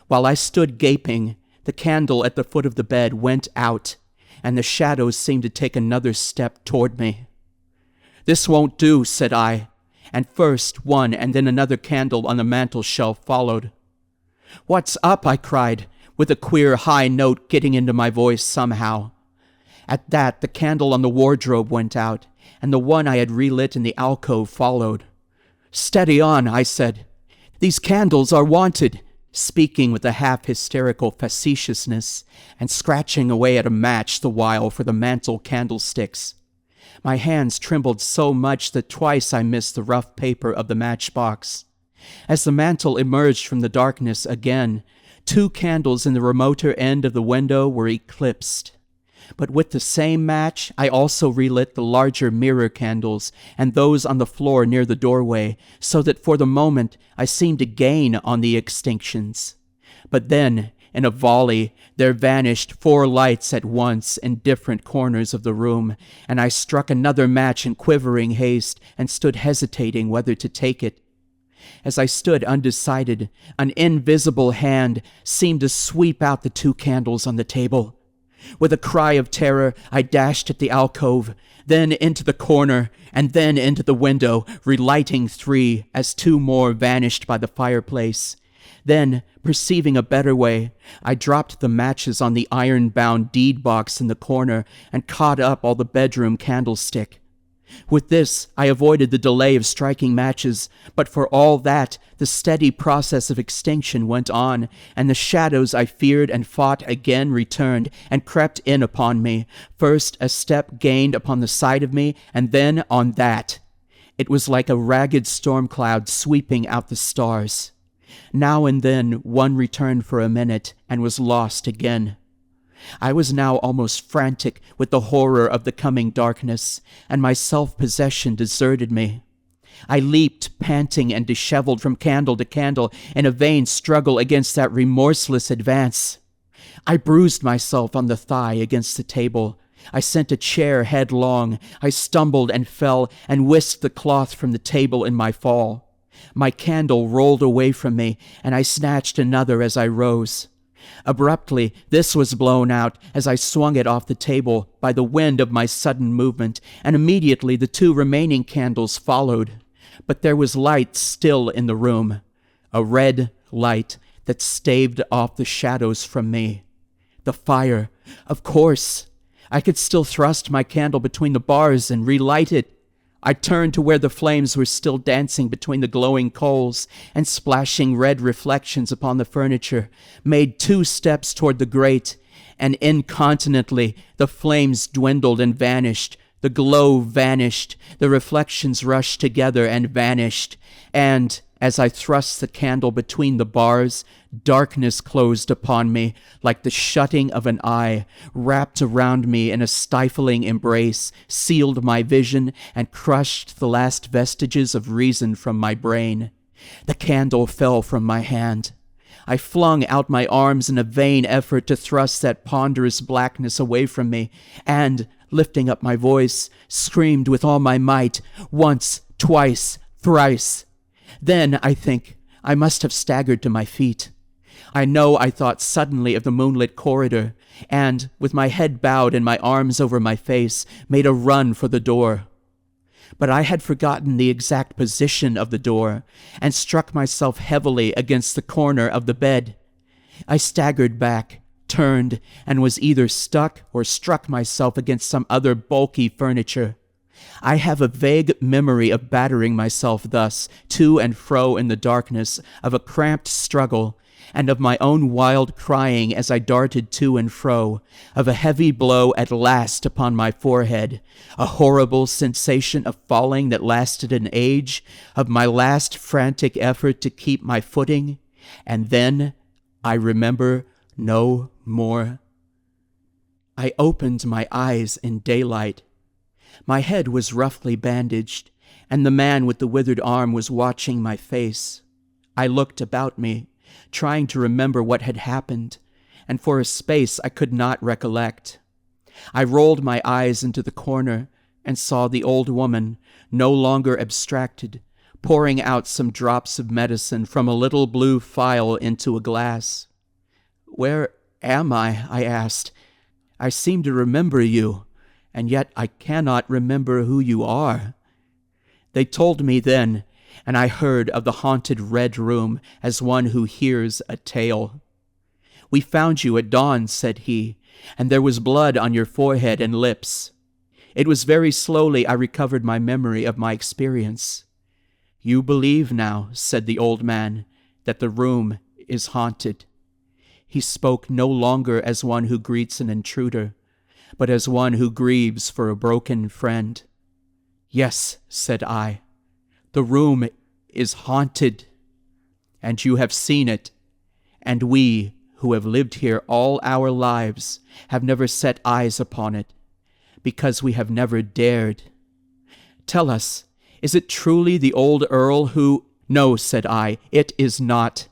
While I stood gaping, the candle at the foot of the bed went out, and the shadows seemed to take another step toward me. "This won't do," said I, and first one and then another candle on the mantel-shelf followed. "What's up?" I cried, with a queer high note getting into my voice somehow. At that, the candle on the wardrobe went out, and the one I had relit in the alcove followed. "Steady on," I said. "These candles are wanted," speaking with a half-hysterical facetiousness, and scratching away at a match the while for the mantel candlesticks. My hands trembled so much that twice I missed the rough paper of the matchbox. As the mantel emerged from the darkness again, 2 candles in the remoter end of the window were eclipsed. But with the same match, I also relit the larger mirror candles and those on the floor near the doorway, so that for the moment I seemed to gain on the extinctions. But then, in a volley, there vanished 4 lights at once in different corners of the room, and I struck another match in quivering haste and stood hesitating whether to take it. As I stood undecided, an invisible hand seemed to sweep out the 2 candles on the table. With a cry of terror, I dashed at the alcove, then into the corner, and then into the window, relighting 3 as 2 more vanished by the fireplace. Then, perceiving a better way, I dropped the matches on the iron-bound deed box in the corner and caught up all the bedroom candlestick. With this, I avoided the delay of striking matches, but for all that, the steady process of extinction went on, and the shadows I feared and fought again returned and crept in upon me, first a step gained upon the side of me, and then on that. It was like a ragged storm cloud sweeping out the stars. Now and then one returned for a minute and was lost again. I was now almost frantic with the horror of the coming darkness, and my self-possession deserted me. I leaped, panting and disheveled, from candle to candle in a vain struggle against that remorseless advance. I bruised myself on the thigh against the table. I sent a chair headlong. I stumbled and fell and whisked the cloth from the table in my fall. My candle rolled away from me, and I snatched another as I rose. Abruptly, this was blown out as I swung it off the table by the wind of my sudden movement, and immediately the 2 remaining candles followed. But there was light still in the room, a red light that staved off the shadows from me. The fire, of course. I could still thrust my candle between the bars and relight it. I turned to where the flames were still dancing between the glowing coals and splashing red reflections upon the furniture, made 2 steps toward the grate, and incontinently the flames dwindled and vanished, the glow vanished, the reflections rushed together and vanished, and, as I thrust the candle between the bars, darkness closed upon me like the shutting of an eye, wrapped around me in a stifling embrace, sealed my vision, and crushed the last vestiges of reason from my brain. The candle fell from my hand. I flung out my arms in a vain effort to thrust that ponderous blackness away from me, and, lifting up my voice, screamed with all my might, once, twice, thrice. Then, I think, I must have staggered to my feet. I know I thought suddenly of the moonlit corridor, and, with my head bowed and my arms over my face, made a run for the door. But I had forgotten the exact position of the door, and struck myself heavily against the corner of the bed. I staggered back, turned, and was either stuck or struck myself against some other bulky furniture. I have a vague memory of battering myself thus, to and fro in the darkness, of a cramped struggle, and of my own wild crying as I darted to and fro, of a heavy blow at last upon my forehead, a horrible sensation of falling that lasted an age, of my last frantic effort to keep my footing, and then I remember no more. I opened my eyes in daylight. My head was roughly bandaged, and the man with the withered arm was watching my face. I looked about me, trying to remember what had happened, and for a space I could not recollect. I rolled my eyes into the corner and saw the old woman, no longer abstracted, pouring out some drops of medicine from a little blue phial into a glass. "Where am I?" I asked. "I seem to remember you, and yet I cannot remember who you are." They told me then, and I heard of the haunted red room as one who hears a tale. "We found you at dawn," said he, "and there was blood on your forehead and lips." It was very slowly I recovered my memory of my experience. "You believe now," said the old man, "that the room is haunted." He spoke no longer as one who greets an intruder, but as one who grieves for a broken friend. "Yes," said I, "the room is haunted, and you have seen it, and we, who have lived here all our lives, have never set eyes upon it, because we have never dared. Tell us, is it truly the old Earl who—" "No," said I, "it is not."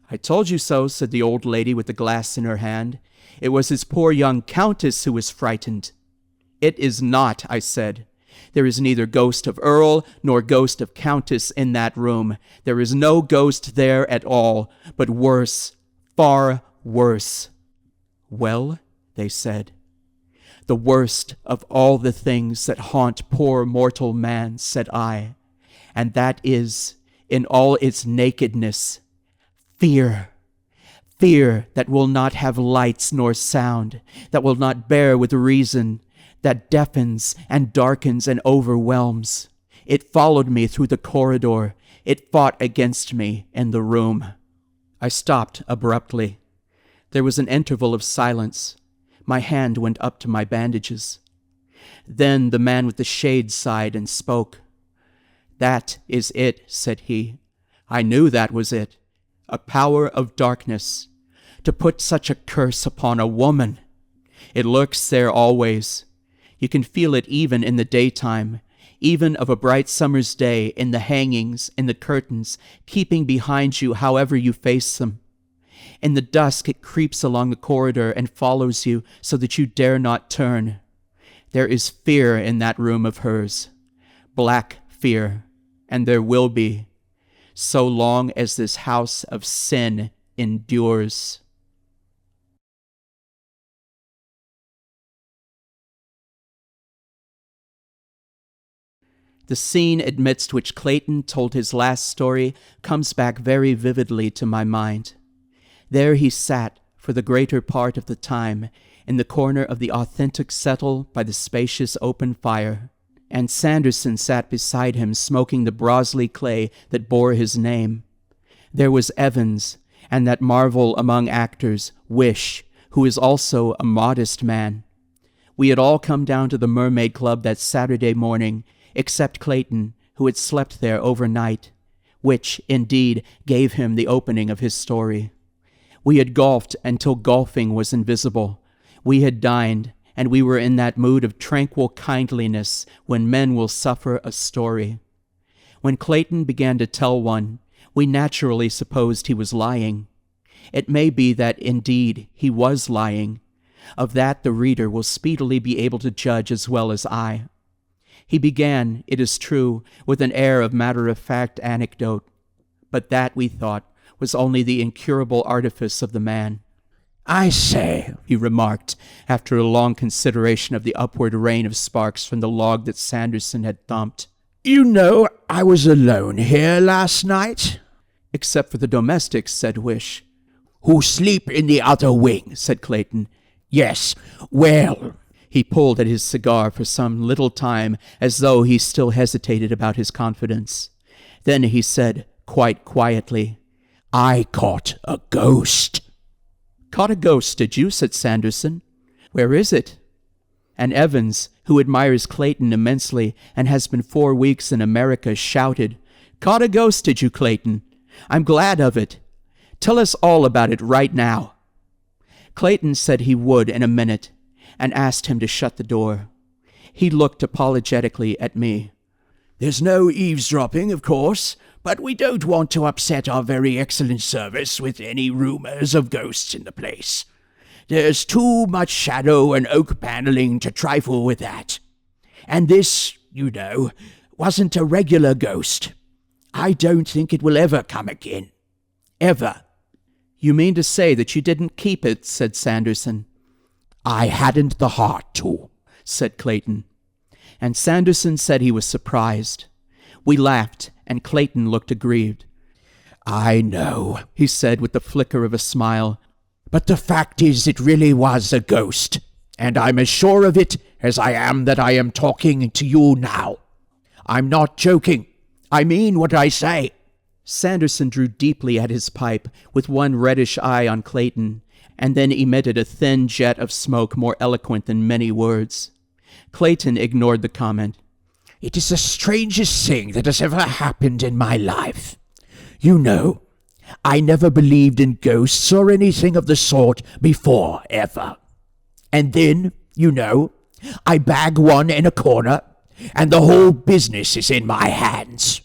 "I told you so," said the old lady with the glass in her hand. "It was his poor young countess who was frightened." "It is not," I said. "There is neither ghost of Earl nor ghost of countess in that room. There is no ghost there at all, but worse, far worse." "Well," they said. "The worst of all the things that haunt poor mortal man," said I, "and that is, in all its nakedness, Fear. Fear that will not have lights nor sound, that will not bear with reason, that deafens and darkens and overwhelms. It followed me through the corridor. It fought against me in the room. I stopped abruptly. There was an interval of silence. My hand went up to my bandages. Then the man with the shade sighed and spoke. "That is it," said he. "I knew that was it. A power of darkness. To put such a curse upon a woman. It lurks there always. You can feel it even in the daytime, even of a bright summer's day, in the hangings, in the curtains, keeping behind you however you face them. In the dusk it creeps along the corridor and follows you so that you dare not turn. There is fear in that room of hers. Black fear, and there will be, so long as this house of sin endures." The scene amidst which Clayton told his last story comes back very vividly to my mind. There he sat, for the greater part of the time, in the corner of the authentic settle by the spacious open fire, and Sanderson sat beside him smoking the Brosley clay that bore his name. There was Evans, and that marvel among actors, Wish, who is also a modest man. We had all come down to the Mermaid Club that Saturday morning, except Clayton, who had slept there overnight, which, indeed, gave him the opening of his story. We had golfed until golfing was invisible. We had dined, and we were in that mood of tranquil kindliness when men will suffer a story. When Clayton began to tell one, we naturally supposed he was lying. It may be that, indeed, he was lying. Of that the reader will speedily be able to judge as well as I. He began, it is true, with an air of matter-of-fact anecdote, but that, we thought, was only the incurable artifice of the man. "I say," he remarked, after a long consideration of the upward rain of sparks from the log that Sanderson had thumped. "you know I was alone here last night?" "Except for the domestics," said Wish. "Who sleep in the other wing," said Clayton. "Yes, well..." He pulled at his cigar for some little time, as though he still hesitated about his confidence. Then he said, quite quietly, "I caught a ghost." "Caught a ghost, did you?" said Sanderson. "Where is it?" And Evans, who admires Clayton immensely and has been 4 weeks in America, shouted, "Caught a ghost, did you, Clayton? I'm glad of it. Tell us all about it right now." Clayton said he would in a minute, and asked him to shut the door. He looked apologetically at me. "There's no eavesdropping, of course, but we don't want to upset our very excellent service with any rumors of ghosts in the place. There's too much shadow and oak paneling to trifle with that. And this, you know, wasn't a regular ghost. I don't think it will ever come again. Ever." "You mean to say that you didn't keep it?" said Sanderson. "I hadn't the heart to," said Clayton. And Sanderson said he was surprised. We laughed, and Clayton looked aggrieved. "I know," he said with the flicker of a smile. "But the fact is it really was a ghost, and I'm as sure of it as I am that I am talking to you now. I'm not joking. I mean what I say." Sanderson drew deeply at his pipe, with one reddish eye on Clayton, and then emitted a thin jet of smoke more eloquent than many words. Clayton ignored the comment. "It is the strangest thing that has ever happened in my life. You know, I never believed in ghosts or anything of the sort before, ever. And then, you know, I bag one in a corner, and the whole business is in my hands."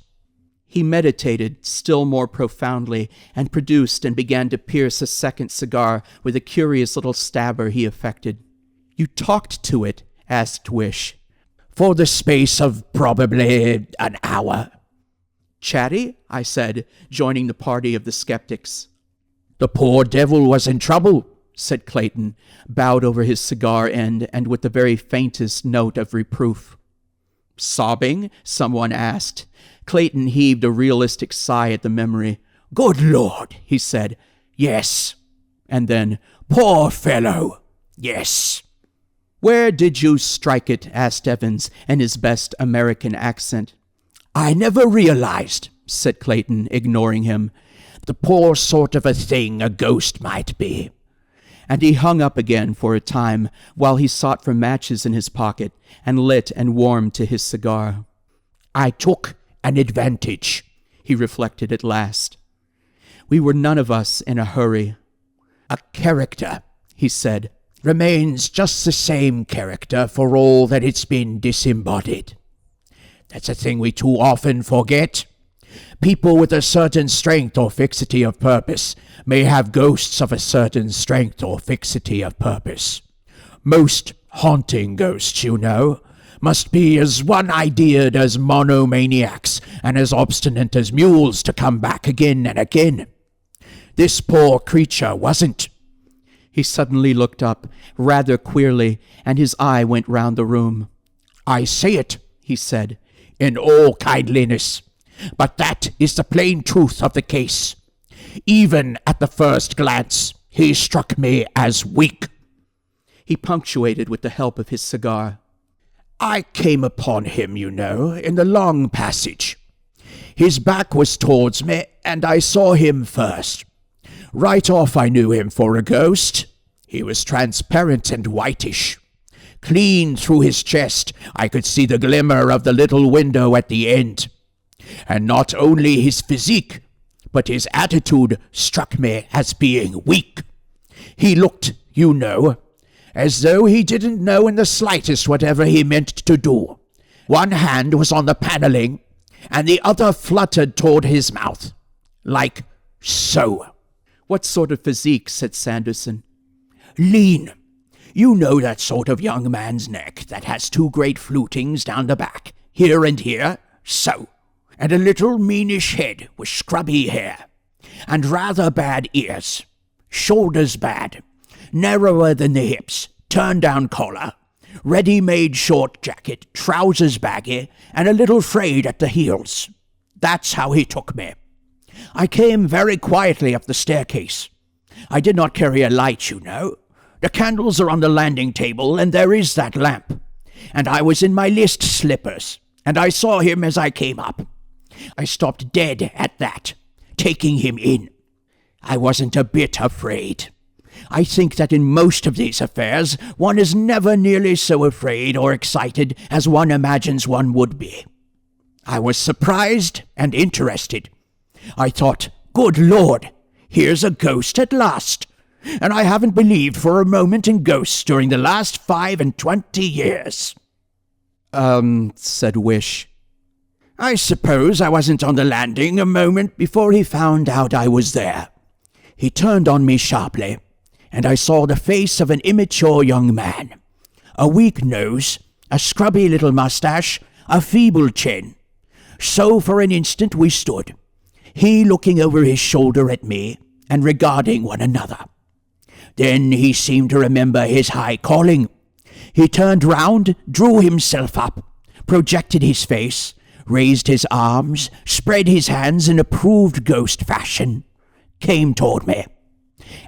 He meditated still more profoundly, and produced and began to pierce a second cigar with a curious little stabber he affected. "You talked to it?" asked Wish. "For the space of probably an hour." "Chatty?" I said, joining the party of the skeptics. "The poor devil was in trouble," said Clayton, bowed over his cigar end and with the very faintest note of reproof. "Sobbing?" someone asked. Clayton heaved a realistic sigh at the memory. Good Lord, he said. Yes. And then, Poor fellow. Yes. Where did you strike it? Asked Evans in his best American accent. I never realized, said Clayton, ignoring him, the poor sort of a thing a ghost might be. And he hung up again for a time while he sought for matches in his pocket and lit and warmed to his cigar. I took an advantage, he reflected at last. We were none of us in a hurry. A character, he said, remains just the same character for all that it's been disembodied. That's a thing we too often forget. People with a certain strength or fixity of purpose may have ghosts of a certain strength or fixity of purpose. Most haunting ghosts, you know, must be as one-ideaed as monomaniacs and as obstinate as mules to come back again and again. This poor creature wasn't. He suddenly looked up, rather queerly, and his eye went round the room. I say it, he said, in all kindliness, but that is the plain truth of the case. Even at the first glance, he struck me as weak. He punctuated with the help of his cigar. I came upon him, you know, in the long passage. His back was towards me, and I saw him first. Right off I knew him for a ghost. He was transparent and whitish. Clean through his chest I could see the glimmer of the little window at the end. And not only his physique, but his attitude struck me as being weak. He looked, you know, as though he didn't know in the slightest whatever he meant to do. One hand was on the paneling, and the other fluttered toward his mouth, like so. What sort of physique? Said Sanderson. Lean. You know that sort of young man's neck that has two great flutings down the back, here and here, so. And a little meanish head with scrubby hair, and rather bad ears. Shoulders bad, narrower than the hips, turn-down collar, ready-made short jacket, trousers baggy, and a little frayed at the heels. That's how he took me. I came very quietly up the staircase. I did not carry a light, you know. The candles are on the landing table, and there is that lamp. And I was in my list slippers, and I saw him as I came up. I stopped dead at that, taking him in. I wasn't a bit afraid. I think that in most of these affairs, one is never nearly so afraid or excited as one imagines one would be. I was surprised and interested. I thought, good Lord, here's a ghost at last. And I haven't believed for a moment in ghosts during the last 25 years. Said Wish. I suppose I wasn't on the landing a moment before he found out I was there. He turned on me sharply, and I saw the face of an immature young man. A weak nose, a scrubby little mustache, a feeble chin. So for an instant we stood, he looking over his shoulder at me and regarding one another. Then he seemed to remember his high calling. He turned round, drew himself up, projected his face, raised his arms, spread his hands in approved ghost fashion, came toward me.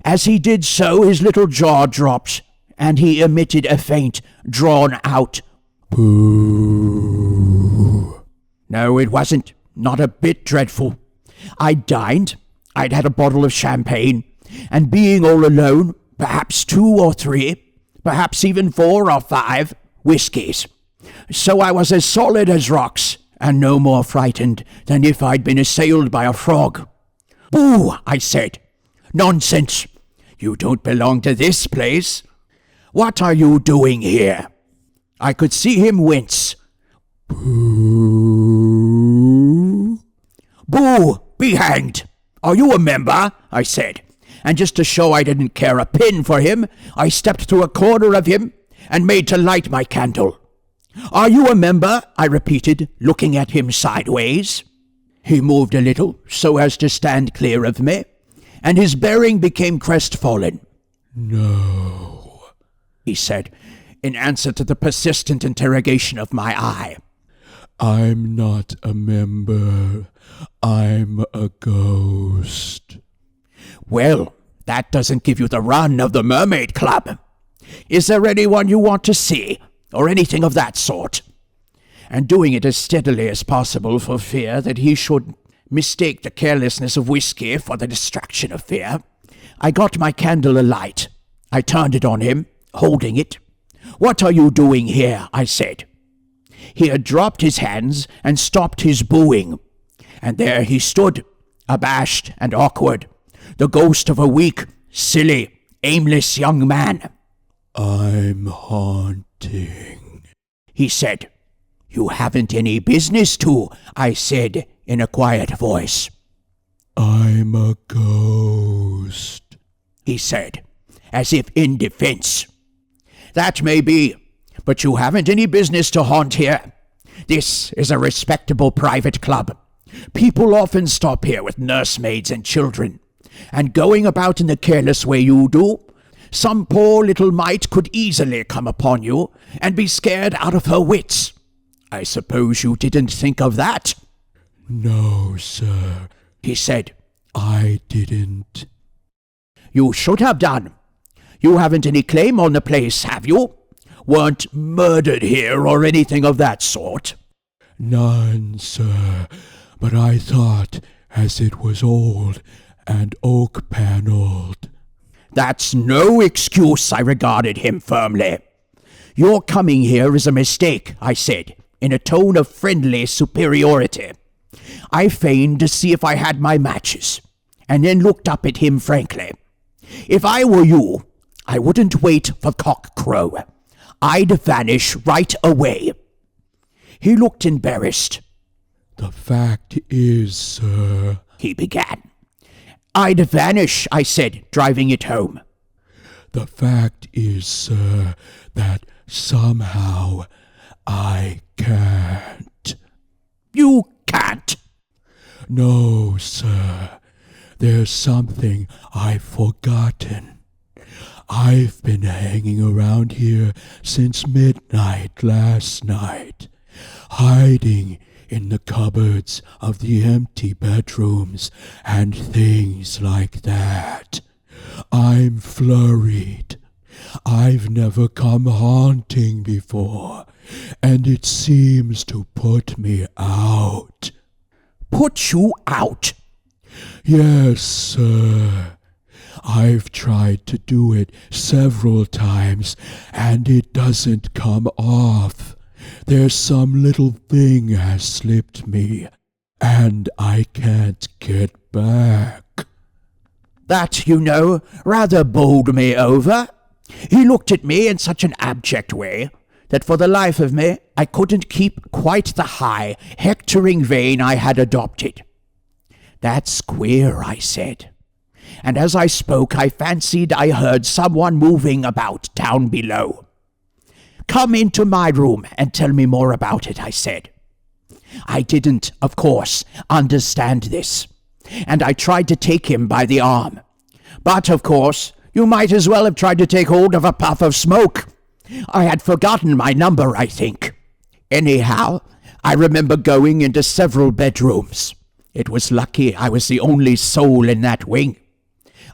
As he did so, his little jaw dropped, and he emitted a faint, drawn-out "Boo." No, it wasn't. Not a bit dreadful. I'd dined. I'd had a bottle of champagne, and being all alone, perhaps 2 or 3, perhaps even 4 or 5 whiskies. So I was as solid as rocks, and no more frightened than if I'd been assailed by a frog. "Boo," I said. "Nonsense. You don't belong to this place. What are you doing here?" I could see him wince. "Boo." "Boo, be hanged. Are you a member?" I said. And just to show I didn't care a pin for him, I stepped to a corner of him and made to light my candle. "Are you a member?" I repeated, looking at him sideways. He moved a little, so as to stand clear of me, and his bearing became crestfallen. "No," he said, in answer to the persistent interrogation of my eye. I'm not a member. I'm a ghost. Well, that doesn't give you the run of the Mermaid Club. Is there anyone you want to see, or anything of that sort? And doing it as steadily as possible for fear that he should mistake the carelessness of whiskey for the distraction of fear, I got my candle alight. I turned it on him, holding it. "What are you doing here?" I said. He had dropped his hands and stopped his booing, and there he stood, abashed and awkward, the ghost of a weak, silly, aimless young man. "I'm haunting," he said. "You haven't any business to," I said in a quiet voice. "I'm a ghost," he said, as if in defense. "That may be, but you haven't any business to haunt here. This is a respectable private club. People often stop here with nursemaids and children, and going about in the careless way you do, some poor little mite could easily come upon you and be scared out of her wits. I suppose you didn't think of that?" "No, sir," he said. "I didn't." "You should have done. You haven't any claim on the place, have you? Weren't murdered here or anything of that sort?" "None, sir, but I thought as it was old and oak-panelled." "That's no excuse," I regarded him firmly. "Your coming here is a mistake," I said, in a tone of friendly superiority. I feigned to see if I had my matches, and then looked up at him frankly. "If I were you, I wouldn't wait for cock-crow. I'd vanish right away." He looked embarrassed. "The fact is, sir," he began. "I'd vanish," I said, driving it home. "The fact is, sir, that somehow I can't." "You can't?" "No, sir. There's something I've forgotten. I've been hanging around here since midnight last night, hiding in the cupboards of the empty bedrooms and things like that. I'm flurried. I've never come haunting before, and it seems to put me out." "Put you out?" "Yes, sir. I've tried to do it several times, and it doesn't come off. There's some little thing has slipped me, and I can't get back." That, you know, rather bowled me over. He looked at me in such an abject way that for the life of me I couldn't keep quite the high, hectoring vein I had adopted. "That's queer," I said. And as I spoke, I fancied I heard someone moving about down below. "Come into my room and tell me more about it," I said. I didn't, of course, understand this, and I tried to take him by the arm. But, of course, you might as well have tried to take hold of a puff of smoke. I had forgotten my number, I think. Anyhow, I remember going into several bedrooms. It was lucky I was the only soul in that wing,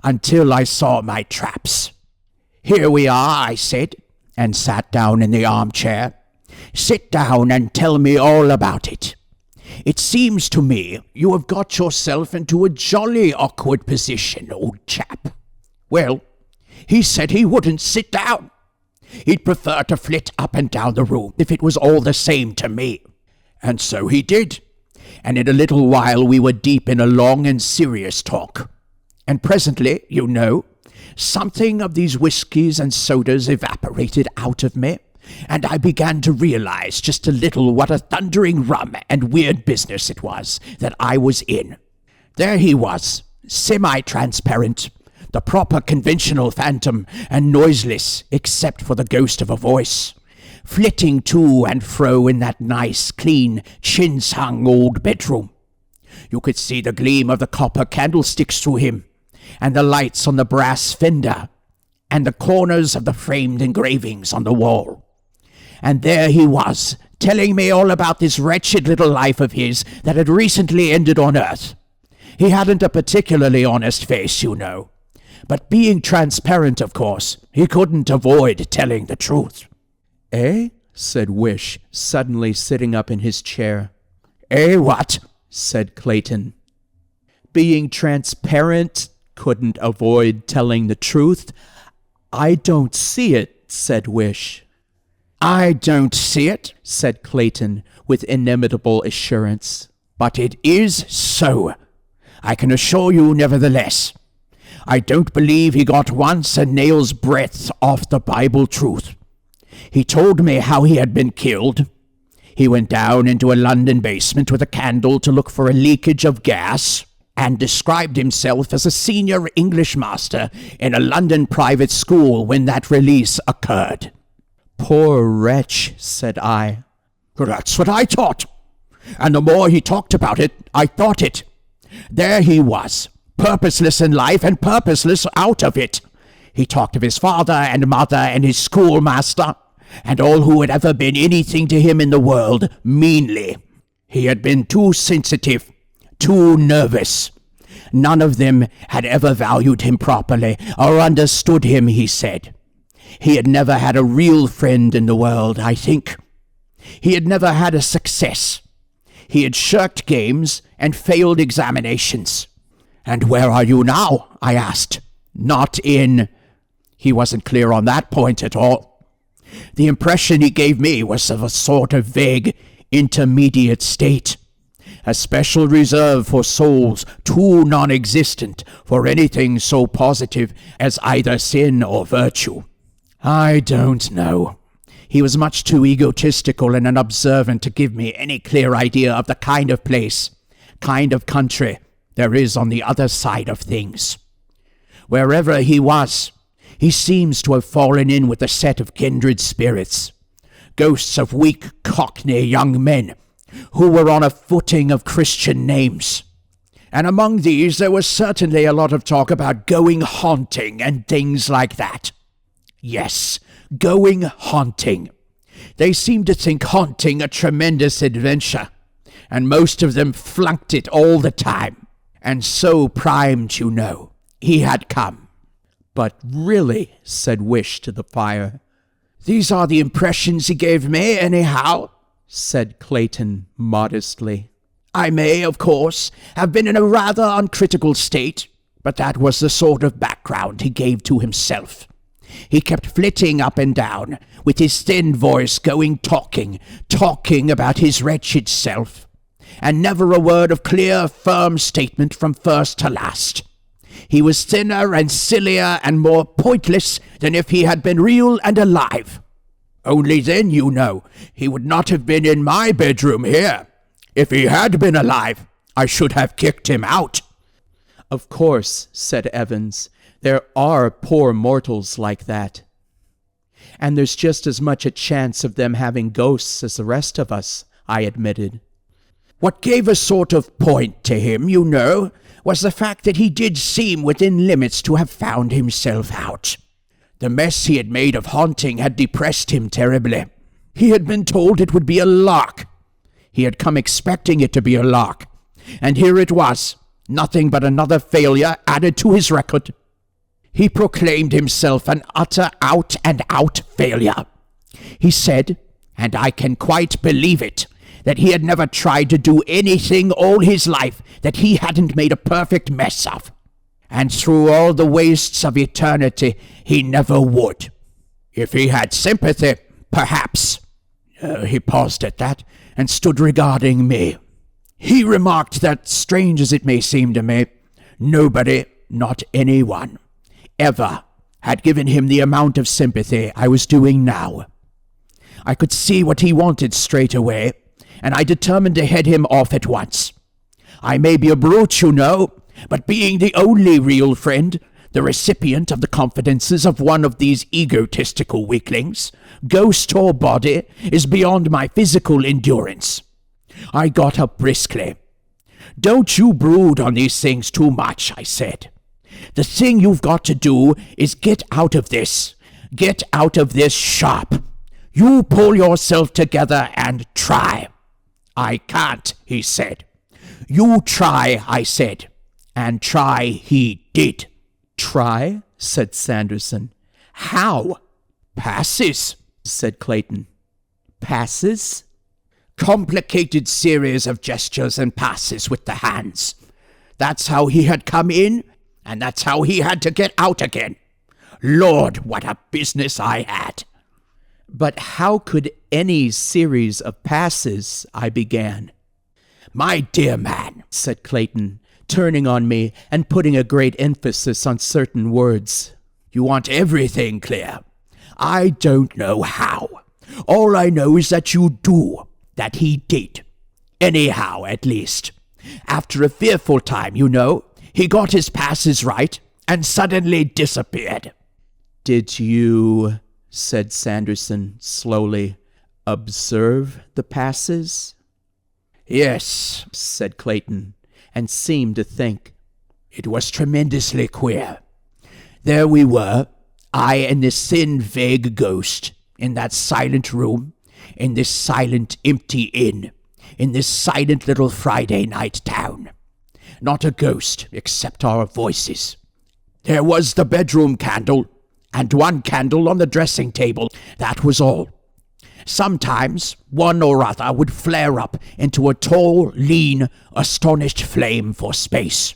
until I saw my traps. "Here we are," I said, and sat down in the armchair. "Sit down and tell me all about it. It seems to me you have got yourself into a jolly awkward position, old chap." Well, he said he wouldn't sit down. He'd prefer to flit up and down the room if it was all the same to me. And so he did, and in a little while we were deep in a long and serious talk. And presently, you know, something of these whiskies and sodas evaporated out of me, and I began to realize just a little what a thundering rum and weird business it was that I was in. There he was, semi-transparent, the proper conventional phantom, and noiseless except for the ghost of a voice, flitting to and fro in that nice, clean, chintz-hung old bedroom. You could see the gleam of the copper candlesticks through him, and the lights on the brass fender, and the corners of the framed engravings on the wall. And there he was, telling me all about this wretched little life of his that had recently ended on Earth. He hadn't a particularly honest face, you know. But being transparent, of course, he couldn't avoid telling the truth. "Eh?" said Wish, suddenly sitting up in his chair. "Eh, what?" said Clayton. "Being transparent, couldn't avoid telling the truth. I don't see it," said Wish. "I don't see it," said Clayton with inimitable assurance. "but it is so. I can assure you, nevertheless. I don't believe he got once a nail's breadth off the Bible truth. He told me how he had been killed. He went down into a London basement with a candle to look for a leakage of gas, and described himself as a senior English master in a London private school when that release occurred." "Poor wretch," said I. "That's what I thought. And the more he talked about it, I thought it. There he was, purposeless in life and purposeless out of it. He talked of his father and mother and his schoolmaster, and all who had ever been anything to him in the world, meanly. He had been too sensitive, too nervous. None of them had ever valued him properly or understood him, he said. He had never had a real friend in the world, I think. He had never had a success. He had shirked games and failed examinations. And where are you now? I asked. Not in... He wasn't clear on that point at all. The impression he gave me was of a sort of vague, intermediate state. A special reserve for souls too non-existent for anything so positive as either sin or virtue. I don't know. He was much too egotistical and unobservant to give me any clear idea of the kind of place, kind of country there is on the other side of things. Wherever he was, he seems to have fallen in with a set of kindred spirits, ghosts of weak Cockney young men who were on a footing of Christian names. And among these there was certainly a lot of talk about going haunting and things like that. Yes, going haunting. They seemed to think haunting a tremendous adventure, and most of them flunked it all the time. And so primed, you know, he had come. But really, said Wish to the fire. These are the impressions he gave me, anyhow, said Clayton modestly. I may, of course, have been in a rather uncritical state, but that was the sort of background he gave to himself. He kept flitting up and down, with his thin voice talking about his wretched self, and never a word of clear, firm statement from first to last. He was thinner and sillier and more pointless than if he had been real and alive. Only then, you know, he would not have been in my bedroom here. If he had been alive, I should have kicked him out. Of course, said Evans, there are poor mortals like that. And there's just as much a chance of them having ghosts as the rest of us, I admitted. What gave a sort of point to him, you know, was the fact that he did seem within limits to have found himself out. The mess he had made of haunting had depressed him terribly. He had been told it would be a lark. He had come expecting it to be a lark, and here it was, nothing but another failure added to his record. He proclaimed himself an utter out-and-out failure. He said, and I can quite believe it, that he had never tried to do anything all his life that he hadn't made a perfect mess of. And through all the wastes of eternity, he never would. If he had sympathy, perhaps. He paused at that and stood regarding me. He remarked that, strange as it may seem to me, nobody, not anyone, ever had given him the amount of sympathy I was doing now. I could see what he wanted straight away, and I determined to head him off at once. I may be a brute, you know, but being the only real friend, the recipient of the confidences of one of these egotistical weaklings, ghost or body, is beyond my physical endurance. I got up briskly. Don't you brood on these things too much, I said. The thing you've got to do is get out of this. Get out of this sharp. You pull yourself together and try. I can't, he said. You try, I said. And try he did. Try? Said Sanderson. How? Passes, said Clayton. Passes? Complicated series of gestures and passes with the hands. That's how he had come in, and that's how he had to get out again. Lord, what a business I had. But how could any series of passes, I began. My dear man, said Clayton, turning on me and putting a great emphasis on certain words. You want everything clear. I don't know how. All I know is that you do, that he did. Anyhow, at least. After a fearful time, you know, he got his passes right and suddenly disappeared. Did you, said Sanderson slowly, observe the passes? Yes, said Clayton, and seemed to think. It was tremendously queer. There we were, I and this thin, vague ghost, in that silent room, in this silent, empty inn, in this silent little Friday night town. Not a ghost, except our voices. There was the bedroom candle, and one candle on the dressing table. That was all. Sometimes one or other would flare up into a tall, lean, astonished flame for space.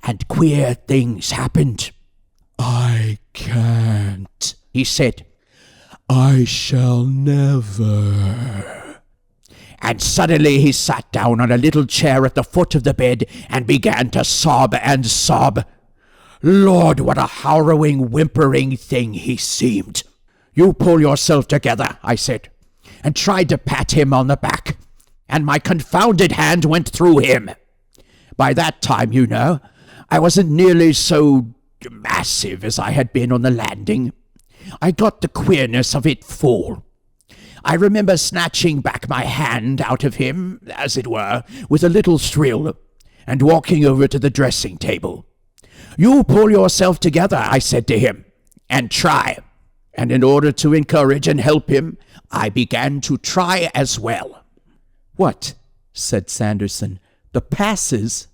And queer things happened. I can't, he said. I shall never. And suddenly he sat down on a little chair at the foot of the bed and began to sob and sob. Lord, what a harrowing, whimpering thing he seemed. You pull yourself together, I said, and tried to pat him on the back, and my confounded hand went through him. By that time, you know, I wasn't nearly so massive as I had been on the landing. I got the queerness of it full. I remember snatching back my hand out of him, as it were, with a little thrill, and walking over to the dressing table. You pull yourself together, I said to him, and try. And in order to encourage and help him, I began to try as well. What? Said Sanderson. The passes?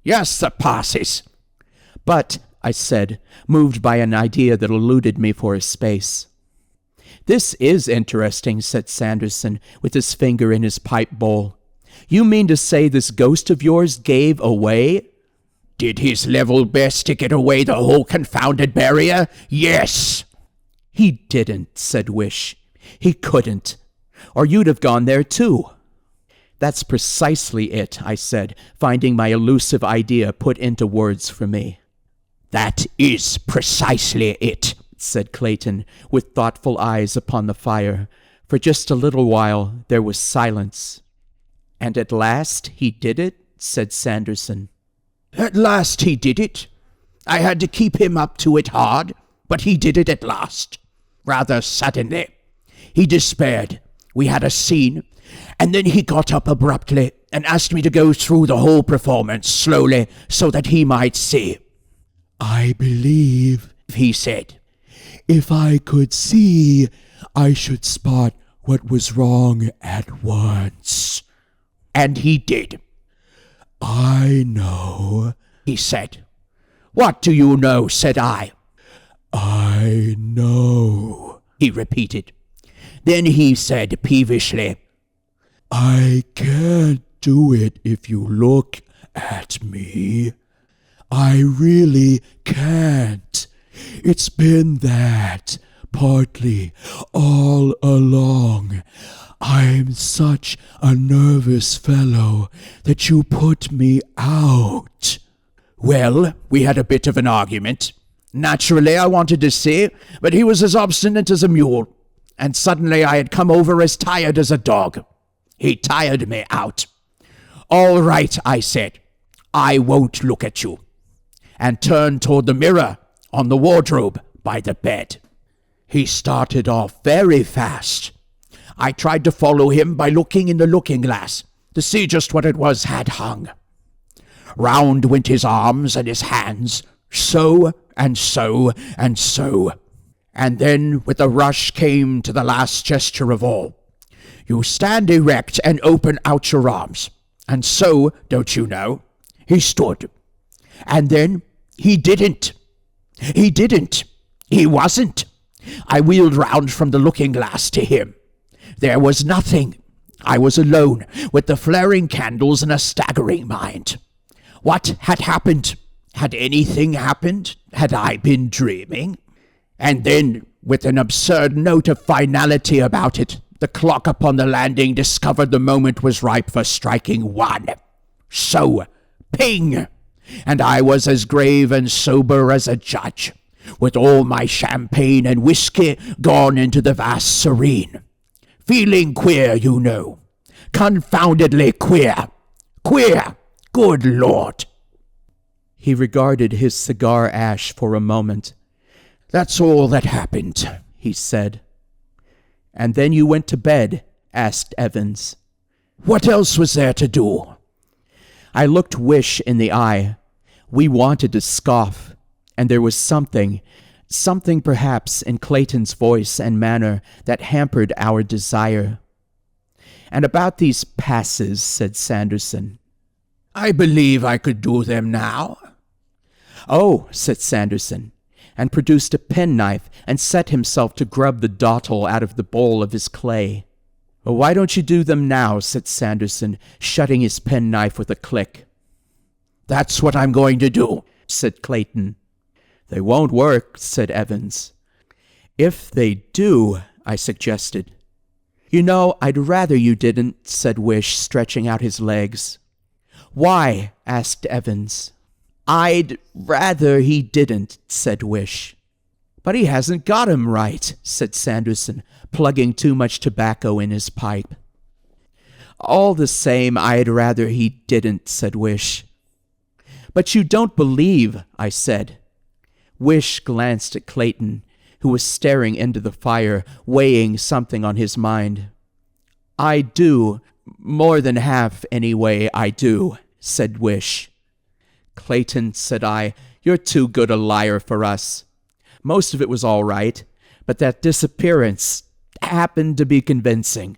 Yes, the passes. But, I said, moved by an idea that eluded me for a space. This is interesting, said Sanderson, with his finger in his pipe bowl. You mean to say this ghost of yours gave away? Did his level best to get away the whole confounded barrier? Yes. He didn't, said Wish. He couldn't. Or you'd have gone there too. That's precisely it, I said, finding my elusive idea put into words for me. That is precisely it, said Clayton, with thoughtful eyes upon the fire. For just a little while there was silence. And at last he did it, said Sanderson. At last he did it. I had to keep him up to it hard, but he did it at last. Rather suddenly. He despaired. We had a scene, and then he got up abruptly and asked me to go through the whole performance slowly so that he might see. I believe, he said, if I could see, I should spot what was wrong at once. And he did. I know, he said. What do you know, said I. I know, he repeated. Then he said peevishly, I can't do it if you look at me. I really can't. It's been that, partly, all along. I'm such a nervous fellow that you put me out. Well, we had a bit of an argument. Naturally, I wanted to see, but he was as obstinate as a mule, and suddenly I had come over as tired as a dog. He tired me out. All right, I said, I won't look at you, and turned toward the mirror on the wardrobe by the bed. He started off very fast. I tried to follow him by looking in the looking-glass to see just what it was had hung. Round went his arms and his hands, so and so and so, And then with a rush came to the last gesture of all. You stand erect and open out your arms. And so, don't you know, he stood. And then he didn't. He wasn't. I wheeled round from the looking-glass to him. There was nothing. I was alone, with the flaring candles and a staggering mind. What had happened? Had anything happened? Had I been dreaming? And then, with an absurd note of finality about it, the clock upon the landing discovered the moment was ripe for striking 1. So, ping! And I was as grave and sober as a judge, with all my champagne and whiskey gone into the vast serene. Feeling queer, you know. Confoundedly queer. Queer! Good Lord! He regarded his cigar ash for a moment. That's all that happened, he said. And then you went to bed, asked Evans. What else was there to do? I looked Wish in the eye. We wanted to scoff, and there was something perhaps in Clayton's voice and manner that hampered our desire. And about these passes, said Sanderson. I believe I could do them now. Oh, said Sanderson, and produced a penknife and set himself to grub the dottle out of the bowl of his clay. Well, why don't you do them now, said Sanderson, shutting his penknife with a click. That's what I'm going to do, said Clayton. They won't work, said Evans. If they do, I suggested. You know, I'd rather you didn't, said Wish, stretching out his legs. Why? Asked Evans. I'd rather he didn't, said Wish. But he hasn't got 'em right, said Sanderson, plugging too much tobacco in his pipe. All the same, I'd rather he didn't, said Wish. But you don't believe, I said. Wish glanced at Clayton, who was staring into the fire, weighing something on his mind. I do, more than half anyway, I do, said Wish. Clayton, said I, you're too good a liar for us. Most of it was all right, but that disappearance happened to be convincing.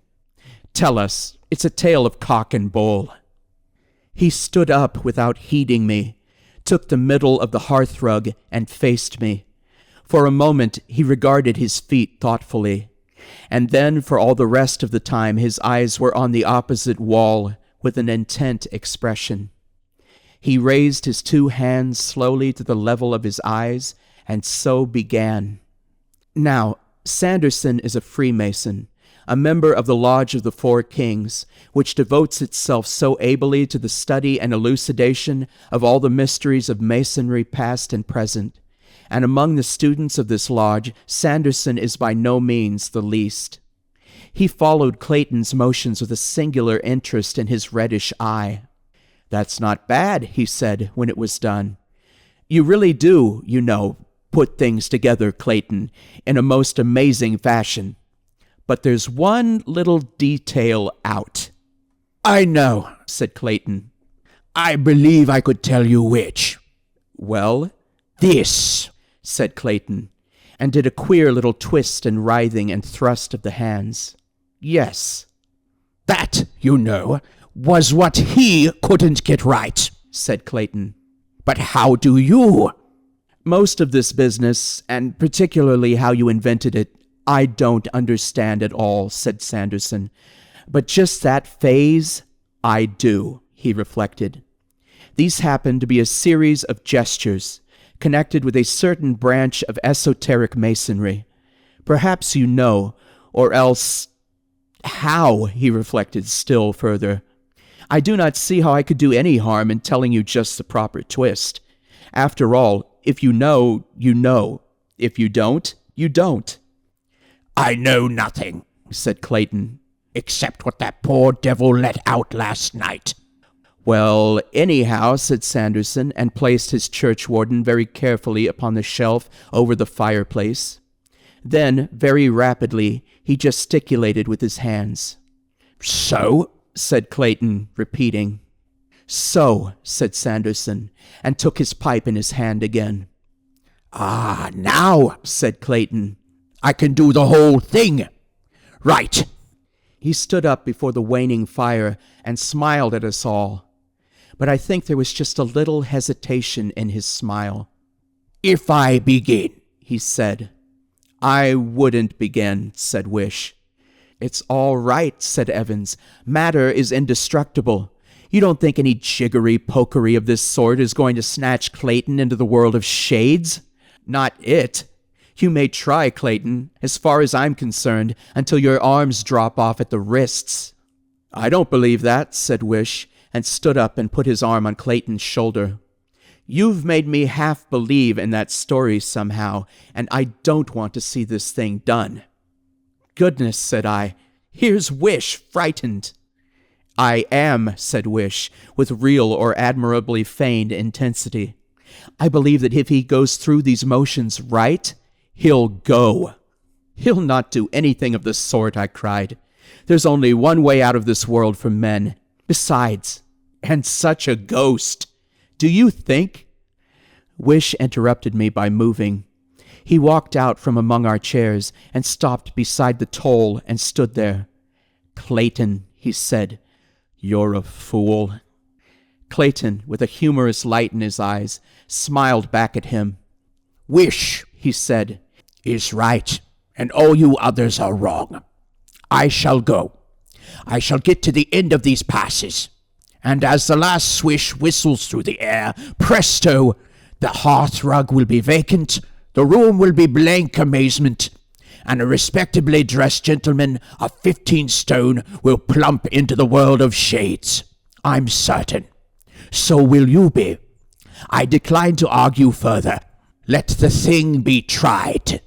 Tell us, it's a tale of cock and bull. He stood up without heeding me, took the middle of the hearthrug, and faced me. For a moment he regarded his feet thoughtfully, and then for all the rest of the time his eyes were on the opposite wall with an intent expression. He raised his 2 hands slowly to the level of his eyes, and so began. Now, Sanderson is a Freemason, a member of the Lodge of the Four Kings, which devotes itself so ably to the study and elucidation of all the mysteries of Masonry past and present. And among the students of this lodge, Sanderson is by no means the least. He followed Clayton's motions with a singular interest in his reddish eye. That's not bad, he said when it was done. You really do, you know, put things together, Clayton, in a most amazing fashion. But there's one little detail out. I know, said Clayton. I believe I could tell you which. Well? This, said Clayton, and did a queer little twist and writhing and thrust of the hands. Yes. That, you know, was what he couldn't get right, said Clayton. But how do you? Most of this business, and particularly how you invented it, I don't understand at all, said Sanderson. But just that phase, I do, he reflected. These happen to be a series of gestures, connected with a certain branch of esoteric masonry. Perhaps you know, or else... How, he reflected still further. I do not see how I could do any harm in telling you just the proper twist. After all, if you know, you know. If you don't, you don't. I know nothing, said Clayton, except what that poor devil let out last night. Well, anyhow, said Sanderson, and placed his churchwarden very carefully upon the shelf over the fireplace. Then, very rapidly, he gesticulated with his hands. So, said Clayton, repeating. So, said Sanderson, and took his pipe in his hand again. Ah, now, said Clayton, I can do the whole thing. Right. He stood up before the waning fire and smiled at us all. But I think there was just a little hesitation in his smile. If I begin, he said. I wouldn't begin, said Wish. It's all right, said Evans. Matter is indestructible. You don't think any jiggery-pokery of this sort is going to snatch Clayton into the world of shades? Not it. You may try, Clayton, as far as I'm concerned, until your arms drop off at the wrists. I don't believe that, said Wish, and stood up and put his arm on Clayton's shoulder. You've made me half believe in that story somehow, and I don't want to see this thing done. Goodness, said I, here's Wish, frightened. I am, said Wish, with real or admirably feigned intensity. I believe that if he goes through these motions right, he'll go. He'll not do anything of the sort, I cried. There's only one way out of this world for men. Besides, and such a ghost. Do you think? Wish interrupted me by moving. He walked out from among our chairs and stopped beside the toll and stood there. Clayton, he said, you're a fool. Clayton, with a humorous light in his eyes, smiled back at him. Wish, he said, is right, and all you others are wrong. I shall go. I shall get to the end of these passes. And as the last swish whistles through the air, presto, the hearthrug will be vacant, the room will be blank amazement, and a respectably dressed gentleman of 15 stone will plump into the world of shades. I'm certain. So will you be. I decline to argue further. Let the thing be tried.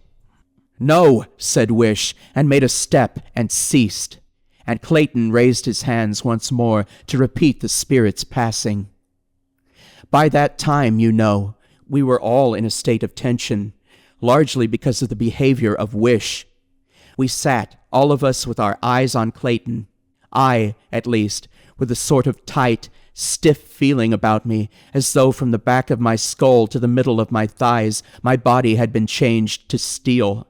No, said Wish, and made a step and ceased. And Clayton raised his hands once more to repeat the spirit's passing. By that time, you know, we were all in a state of tension, largely because of the behavior of Wish. We sat, all of us with our eyes on Clayton, I, at least, with a sort of tight, stiff feeling about me, as though from the back of my skull to the middle of my thighs my body had been changed to steel.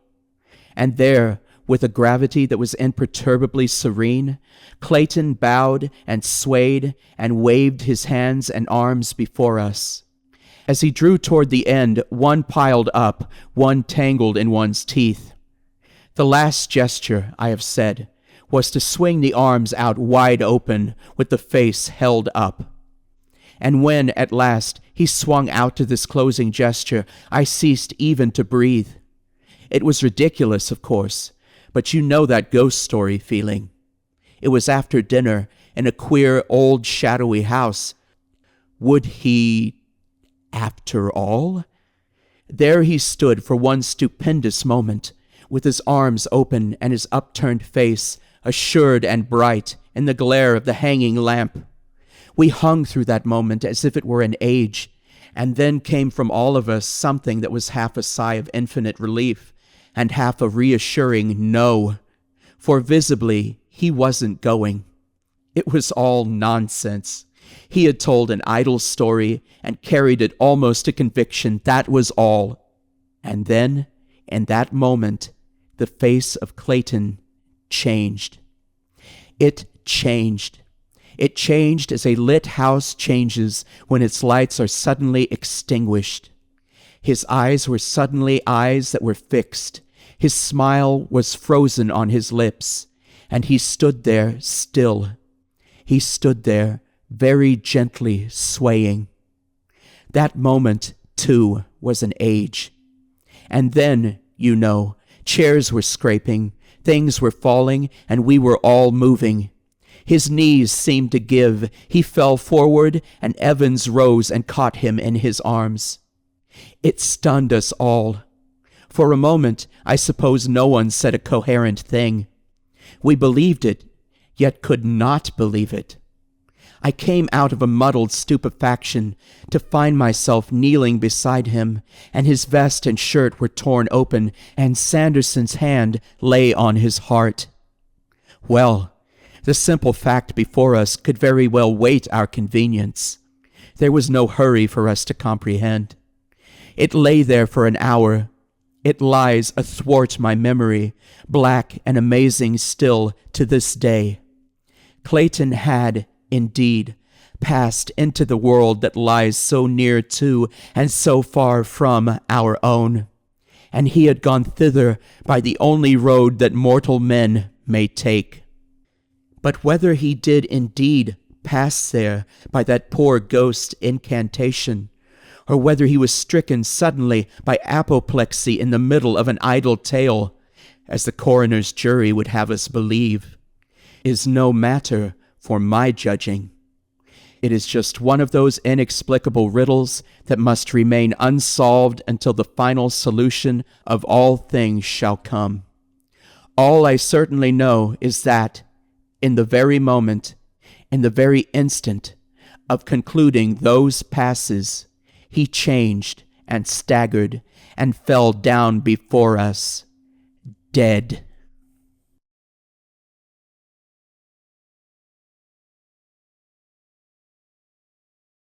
And there, with a gravity that was imperturbably serene, Clayton bowed and swayed and waved his hands and arms before us. As he drew toward the end, one piled up, one tangled in one's teeth. The last gesture, I have said, was to swing the arms out wide open with the face held up. And when, at last, he swung out to this closing gesture, I ceased even to breathe. It was ridiculous, of course, but you know that ghost story feeling. It was after dinner in a queer, old, shadowy house. Would he... After all? There he stood for one stupendous moment, with his arms open and his upturned face assured and bright in the glare of the hanging lamp. We hung through that moment as if it were an age, and then came from all of us something that was half a sigh of infinite relief and half a reassuring no, for visibly he wasn't going. It was all nonsense. He had told an idle story and carried it almost to conviction, that was all. And then, in that moment, the face of Clayton changed. It changed. It changed as a lit house changes when its lights are suddenly extinguished. His eyes were suddenly eyes that were fixed. His smile was frozen on his lips, and he stood there still. He stood there, very gently swaying. That moment, too, was an age. And then, you know, chairs were scraping, things were falling, and we were all moving. His knees seemed to give. He fell forward, and Evans rose and caught him in his arms. It stunned us all. For a moment, I suppose no one said a coherent thing. We believed it, yet could not believe it. I came out of a muddled stupefaction to find myself kneeling beside him, and his vest and shirt were torn open, and Sanderson's hand lay on his heart. Well, the simple fact before us could very well wait our convenience. There was no hurry for us to comprehend. It lay there for an hour. It lies athwart my memory, black and amazing still to this day. Clayton had, indeed, passed into the world that lies so near to and so far from our own, and he had gone thither by the only road that mortal men may take. But whether he did indeed pass there by that poor ghost incantation, or whether he was stricken suddenly by apoplexy in the middle of an idle tale, as the coroner's jury would have us believe, is no matter for my judging. It is just one of those inexplicable riddles that must remain unsolved until the final solution of all things shall come. All I certainly know is that, in the very moment, in the very instant of concluding those passes, he changed and staggered and fell down before us, dead.